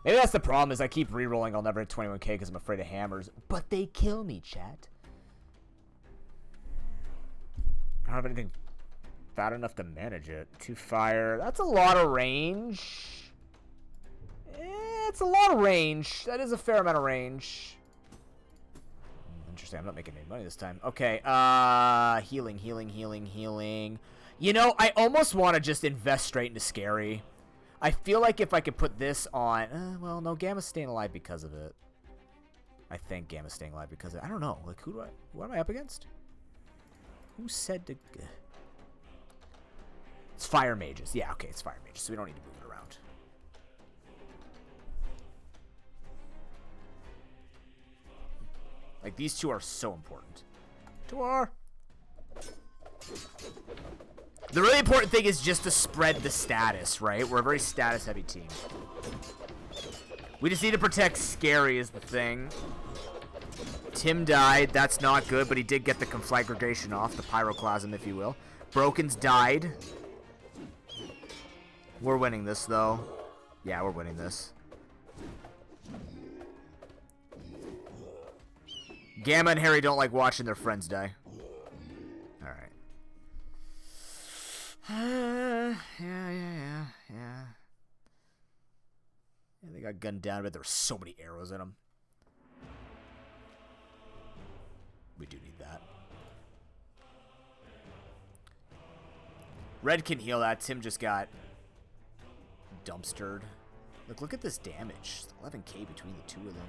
Speaker 1: Maybe that's the problem, is I keep rerolling. I'll never hit 21k because I'm afraid of hammers. But they kill me, chat. I don't have anything fat enough to manage it. 2 fire. That's a lot of range. It's a lot of range. That is a fair amount of range. Interesting. I'm not making any money this time. Okay. Healing, healing, healing, healing. You know, I almost want to just invest straight into Scary. I feel like if I could put this on... well, no, Gamma's staying alive because of it. I think Gamma's staying alive because I don't know. Like, who am I up against? Who said to... It's fire mages. Yeah, okay, it's fire mages, so we don't need to move it around. Like, these two are so important. Dwarf! The really important thing is just to spread the status, right? We're a very status-heavy team. We just need to protect Scary is the thing. Tim died. That's not good, but he did get the conflagration off, the pyroclasm, if you will. Broken's died. We're winning this, though. Yeah, we're winning this. Gamma and Harry don't like watching their friends die. Alright. Yeah. They got gunned down, but there were so many arrows in them. We do need that. Red can heal that. Tim just got dumpstered. Look at this damage. 11k between the two of them.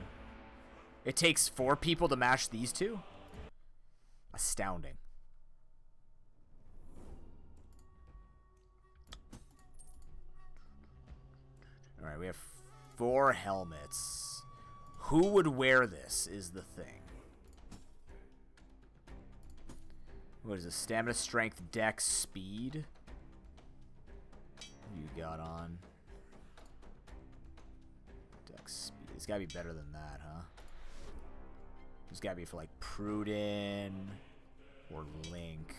Speaker 1: It takes 4 people to mash these two? Astounding. Alright, we have 4 helmets. Who would wear this is the thing. What is this? Stamina, strength, dex, speed? What you got on? Dex, speed. It's gotta be better than that, huh? It's gotta be for like Pruden or Link.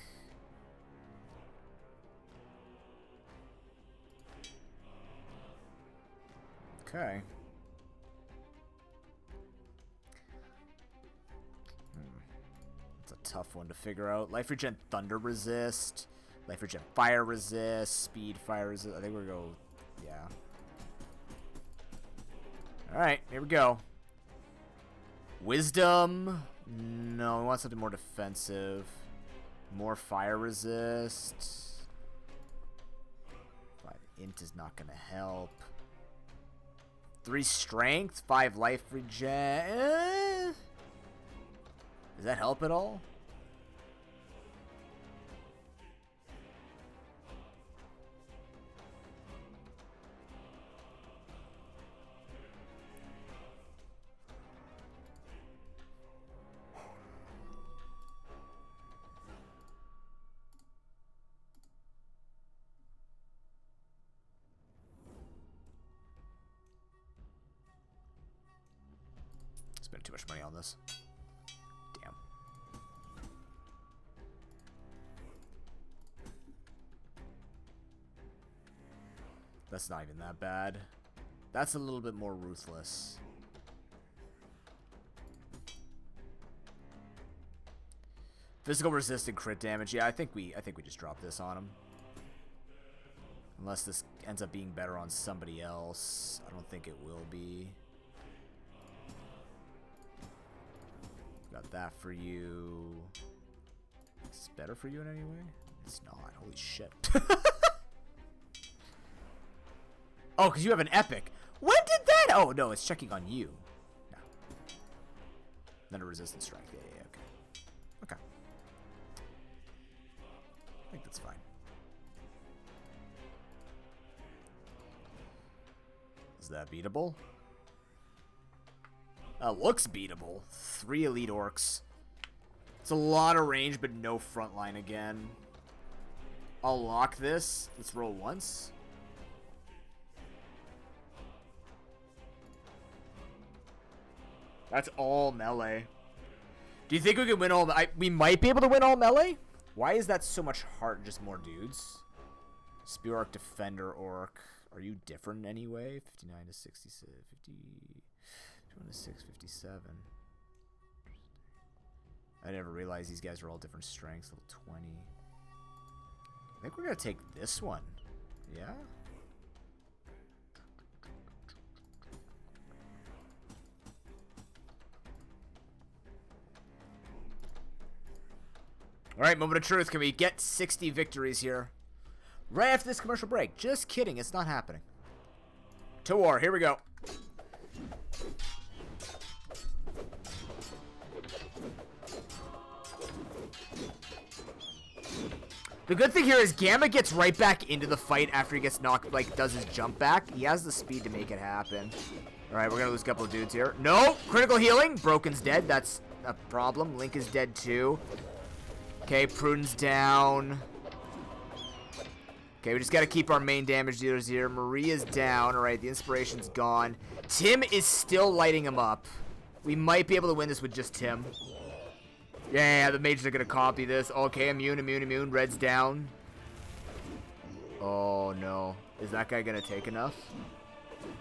Speaker 1: Okay. It's a tough one to figure out. Life regen thunder resist. Life regen fire resist. Speed fire resist. I think we're gonna go. Yeah. Alright, here we go. Wisdom. No, we want something more defensive. More fire resist. 5 int is not gonna help. 3 strength, 5 life regen. Does that help at all? Spent too much money on this. Damn. That's not even that bad. That's a little bit more ruthless. Physical resist and crit damage. Yeah, I think we just drop this on him. Unless this ends up being better on somebody else. I don't think it will be. Got that for you. Is this better for you in any way? It's not. Holy shit. Oh, because you have an epic. When did that? Oh, no, it's checking on you. No. Then a resistance strength. Yeah, okay. Okay. I think that's fine. Is that beatable? Looks beatable. 3 elite orcs. It's a lot of range, but no front line again. I'll lock this. Let's roll once. That's all melee. Do you think we can win all... we might be able to win all melee? Why is that so much hard? Just more dudes? Spear Orc, Defender Orc. Are you different anyway? 59 to 66. 50... 26, 57. I never realized these guys are all different strengths. Level 20. I think we're going to take this one. Yeah? Alright, moment of truth. Can we get 60 victories here? Right after this commercial break. Just kidding. It's not happening. To war. Here we go. The good thing here is Gamma gets right back into the fight after he gets knocked, like, does his jump back. He has the speed to make it happen. All right, we're going to lose a couple of dudes here. No! Critical healing. Broken's dead. That's a problem. Link is dead, too. Okay, Pruden's down. Okay, we just got to keep our main damage dealers here. Maria's down. All right, the inspiration's gone. Tim is still lighting him up. We might be able to win this with just Tim. Yeah, the mages are going to copy this. Okay, immune. Red's down. Oh, no. Is that guy going to take enough?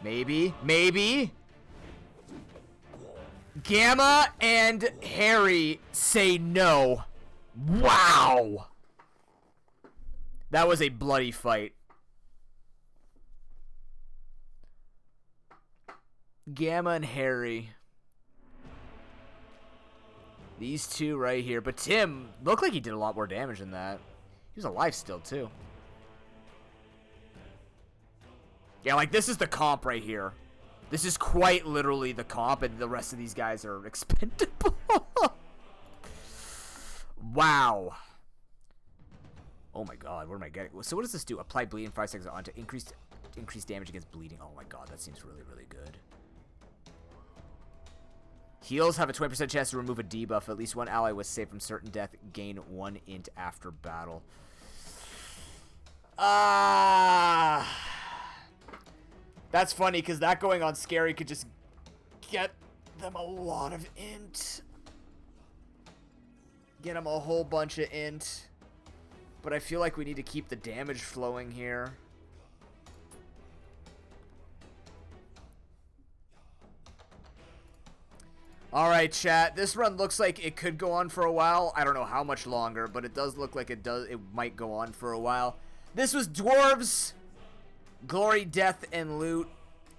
Speaker 1: Maybe. Gamma and Harry say no. Wow. That was a bloody fight. Gamma and Harry. These two right here. But Tim looked like he did a lot more damage than that. He was alive still, too. Yeah, like, this is the comp right here. This is quite literally the comp, and the rest of these guys are expendable. Wow. Oh, my God. What am I getting? So what does this do? Apply bleeding 5 seconds on to increase damage against bleeding. Oh, my God. That seems really, really good. Heals have a 20% chance to remove a debuff. At least one ally was saved from certain death. Gain 1 int after battle. That's funny, because that going on Scary could just get them a lot of int. Get them a whole bunch of int. But I feel like we need to keep the damage flowing here. Alright, chat. This run looks like it could go on for a while. I don't know how much longer, but it does look like it might go on for a while. This was Dwarves. Glory, Death, and Loot.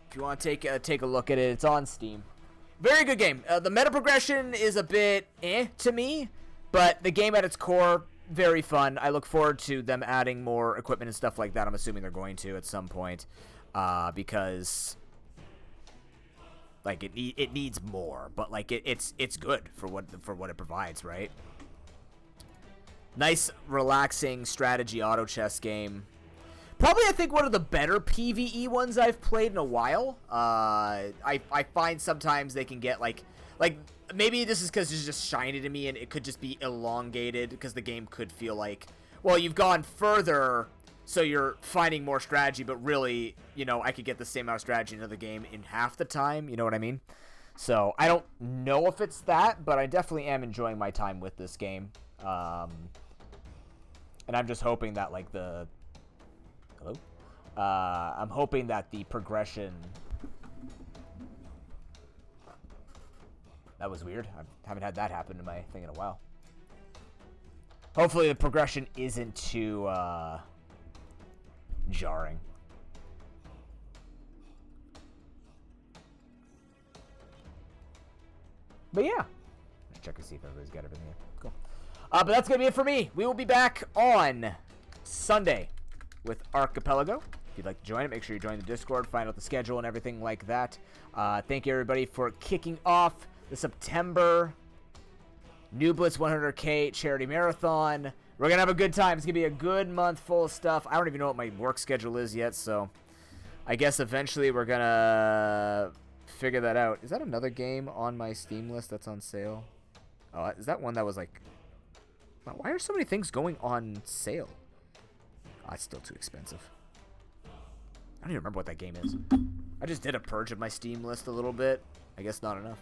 Speaker 1: If you want to take a look at it, it's on Steam. Very good game. The meta progression is a bit to me, but the game at its core, very fun. I look forward to them adding more equipment and stuff like that. I'm assuming they're going to at some point, because like it needs more, but like it's good for what it provides, right? Nice, relaxing strategy auto chess game. Probably, I think, one of the better PvE ones I've played in a while. I find sometimes they can get, like maybe this is because it's just shiny to me, and it could just be elongated, because the game could feel like, well, you've gone further, so you're finding more strategy, but really, you know, I could get the same amount of strategy into the game in half the time, you know what I mean? So, I don't know if it's that, but I definitely am enjoying my time with this game. And I'm just hoping that, like, hello? I'm hoping that the progression... That was weird. I haven't had that happen to my thing in a while. Hopefully the progression isn't too jarring. But yeah. Let's check and see if everybody's got everything here. Cool. But that's going to be it for me. We will be back on Sunday with Archipelago. If you'd like to join it, make sure you join the Discord, find out the schedule and everything like that. Thank you, everybody, for kicking off the September New Blitz 100K Charity Marathon. We're going to have a good time. It's going to be a good month full of stuff. I don't even know what my work schedule is yet, so I guess eventually we're going to figure that out. Is that another game on my Steam list that's on sale? Oh, is that one that was like... Why are so many things going on sale? Oh, it's still too expensive. I don't even remember what that game is. I just did a purge of my Steam list a little bit. I guess not enough.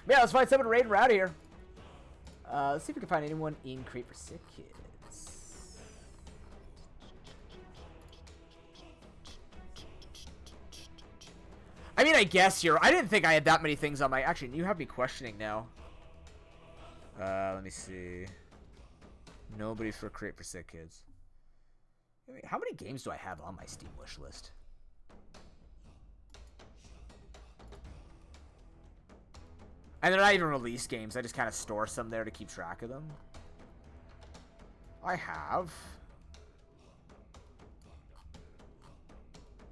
Speaker 1: Yeah, let's find someone to raid and we're out of here. Let's see if we can find anyone in Create4SickKids. I mean, I guess you're... I didn't think I had that many things on my... Actually, you have me questioning now. Let me see. Nobody for Create4SickKids. Wait, how many games do I have on my Steam wish list? And they're not even release games. I just kind of store some there to keep track of them. I have...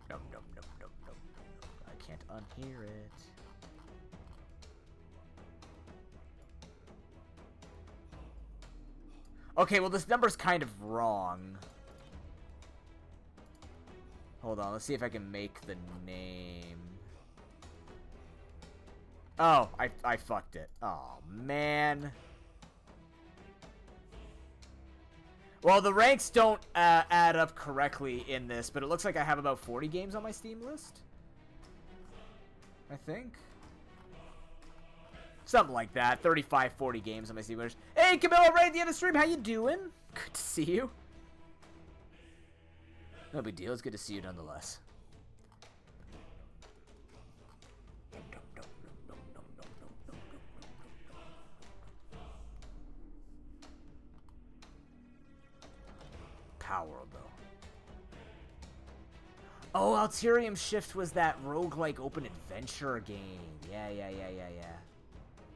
Speaker 1: No. I can't unhear it. Okay, well, this number's kind of wrong. Hold on, let's see if I can make the name. Oh, I fucked it. Oh, man. Well, the ranks don't add up correctly in this, but it looks like I have about 40 games on my Steam list. I think. Something like that. 35, 40 games on my Steam list. Hey, Camilla, right at the end of the stream. How you doing? Good to see you. No big deal. It's good to see you nonetheless. Power World, though. Oh, Alterium Shift was that roguelike open adventure game. Yeah.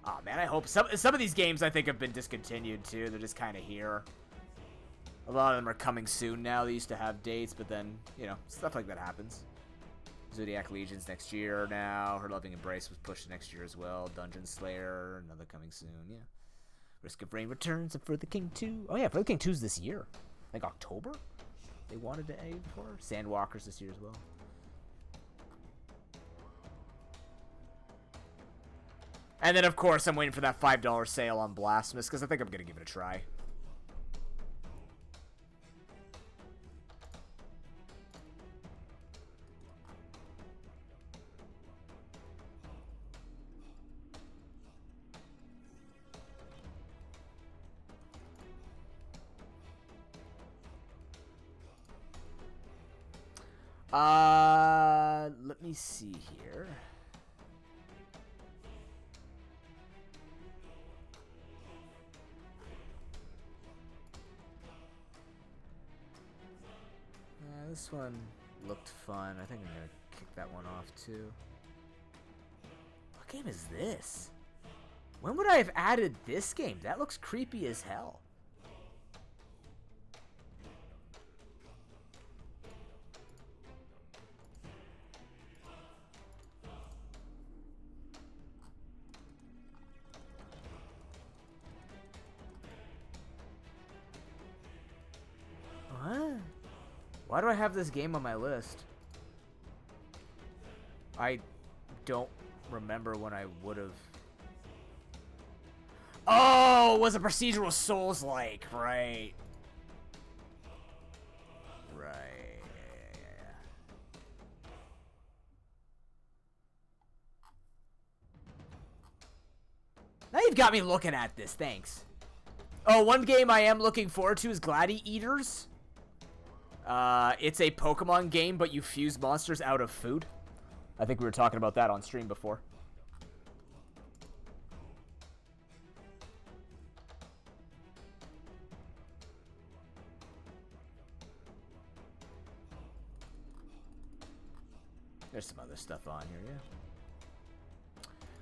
Speaker 1: Oh, man, I hope... Some of these games, I think, have been discontinued, too. They're just kind of here. A lot of them are coming soon now. They used to have dates, but then, you know, stuff like that happens. Zodiac Legion's next year now. Her Loving Embrace was pushed next year as well. Dungeon Slayer, another coming soon, yeah. Risk of Rain returns, and For the King 2. Oh, yeah, For the King 2's this year. Like October? They wanted to aim for. Sandwalkers this year as well. And then, of course, I'm waiting for that $5 sale on Blasphemous, because I think I'm going to give it a try. Let me see here. This one looked fun. I think I'm gonna kick that one off too. What game is this? When would I have added this game? That looks creepy as hell. What? Why do I have this game on my list? I don't remember when I would have. Oh, it was a procedural Souls-like, right? Right. Yeah. Now you've got me looking at this. Thanks. Oh, one game I am looking forward to is Gladiators. It's a Pokemon game, but you fuse monsters out of food. I think we were talking about that on stream before. There's some other stuff on here, yeah.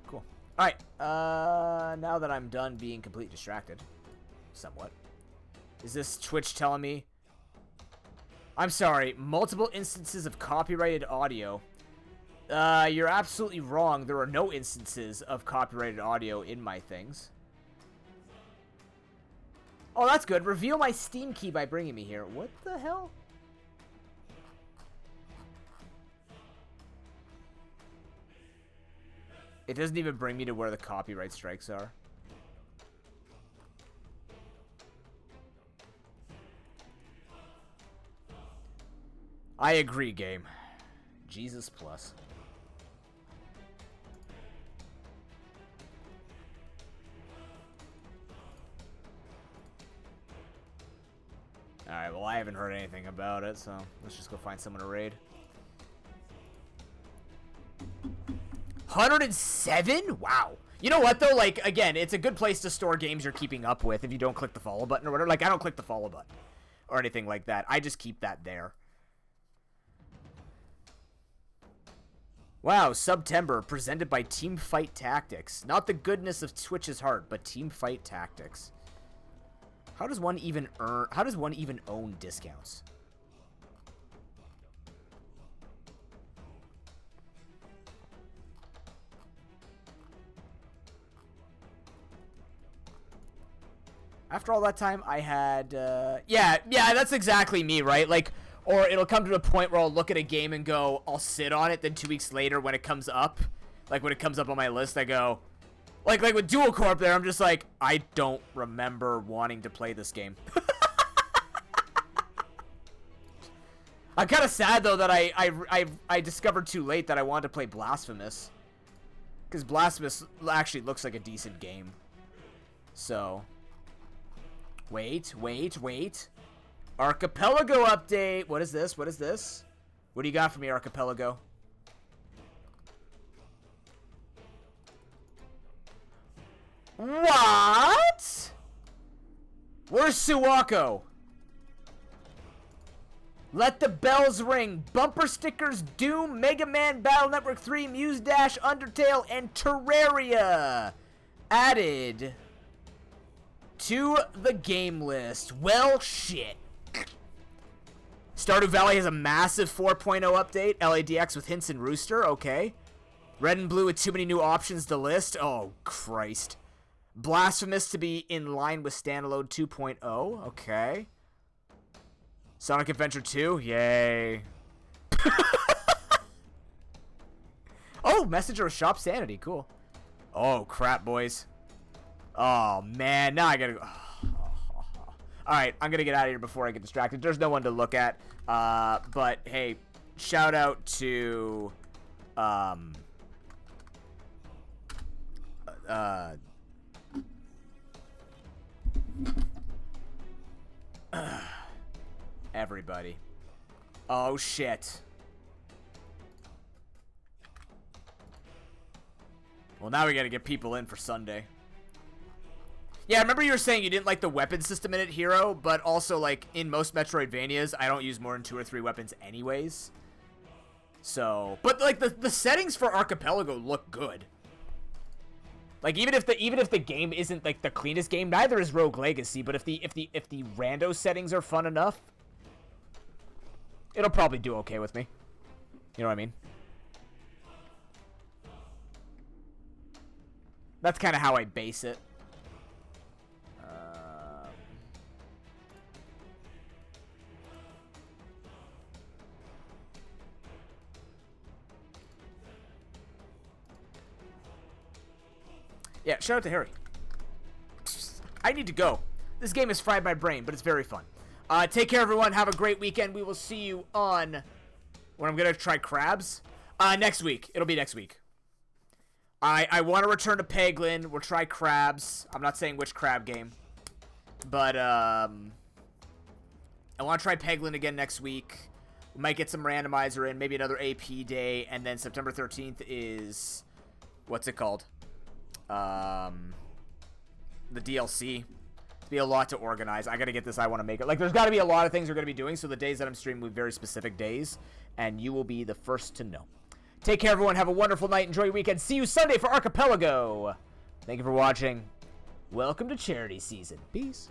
Speaker 1: Cool. Alright, now that I'm done being completely distracted, somewhat, is this Twitch telling me... I'm sorry, multiple instances of copyrighted audio. You're absolutely wrong. There are no instances of copyrighted audio in my things. Oh, that's good. Reveal my Steam key by bringing me here. What the hell? It doesn't even bring me to where the copyright strikes are. I agree, game. Jesus plus. Alright, well, I haven't heard anything about it, so let's just go find someone to raid. 107? Wow. You know what, though? Like, again, it's a good place to store games you're keeping up with if you don't click the follow button or whatever. Like, I don't click the follow button or anything like that. I just keep that there. Wow, September, presented by Teamfight Tactics. Not the goodness of Twitch's heart, but Teamfight Tactics. How does one even own discounts? After all that time, I had, yeah, that's exactly me, right? Like, or it'll come to a point where I'll look at a game and go, I'll sit on it, then 2 weeks later when it comes up, like when it comes up on my list, I go, like with Dual Corp there, I'm just like, I don't remember wanting to play this game. I'm kind of sad, though, that I discovered too late that I wanted to play Blasphemous. Because Blasphemous actually looks like a decent game. So... Wait. Archipelago update. What is this? What do you got for me, Archipelago? What? Where's Suwako? Let the bells ring. Bumper stickers, Doom, Mega Man, Battle Network 3, Muse Dash, Undertale, and Terraria added to the game list. Well, shit. Stardew Valley has a massive 4.0 update. LADX with hints and Rooster. Okay. Red and Blue with too many new options to list. Oh, Christ. Blasphemous to be in line with Standalone 2.0. Okay. Sonic Adventure 2. Yay. Oh, Messenger of Shop Sanity. Cool. Oh, crap, boys. Oh, man. Now I gotta go. Alright, I'm gonna get out of here before I get distracted. There's no one to look at. But, hey, shout out to... everybody. Oh, shit. Well, now we gotta get people in for Sunday. Yeah, I remember you were saying you didn't like the weapon system in it, Hero, but also, like, in most Metroidvanias, I don't use more than 2 or 3 weapons anyways. So, but, like, the settings for Archipelago look good. Like, even if the game isn't, like, the cleanest game, neither is Rogue Legacy, but if the rando settings are fun enough, it'll probably do okay with me. You know what I mean? That's kind of how I base it. Yeah, shout out to Harry. I need to go. This game has fried my brain, but it's very fun. Take care, everyone. Have a great weekend. We will see you on... when I'm going to try crabs? Next week. It'll be next week. I want to return to Peglin. We'll try crabs. I'm not saying which crab game. But, I want to try Peglin again next week. We might get some randomizer in. Maybe another AP day. And then September 13th is... what's it called? The DLC. It'll be a lot to organize. I gotta get this. I want to make it. Like, there's got to be a lot of things we're gonna be doing. So the days that I'm streaming will be very specific days, and you will be the first to know. Take care, everyone. Have a wonderful night. Enjoy your weekend. See you Sunday for Archipelago. Thank you for watching. Welcome to charity season. Peace.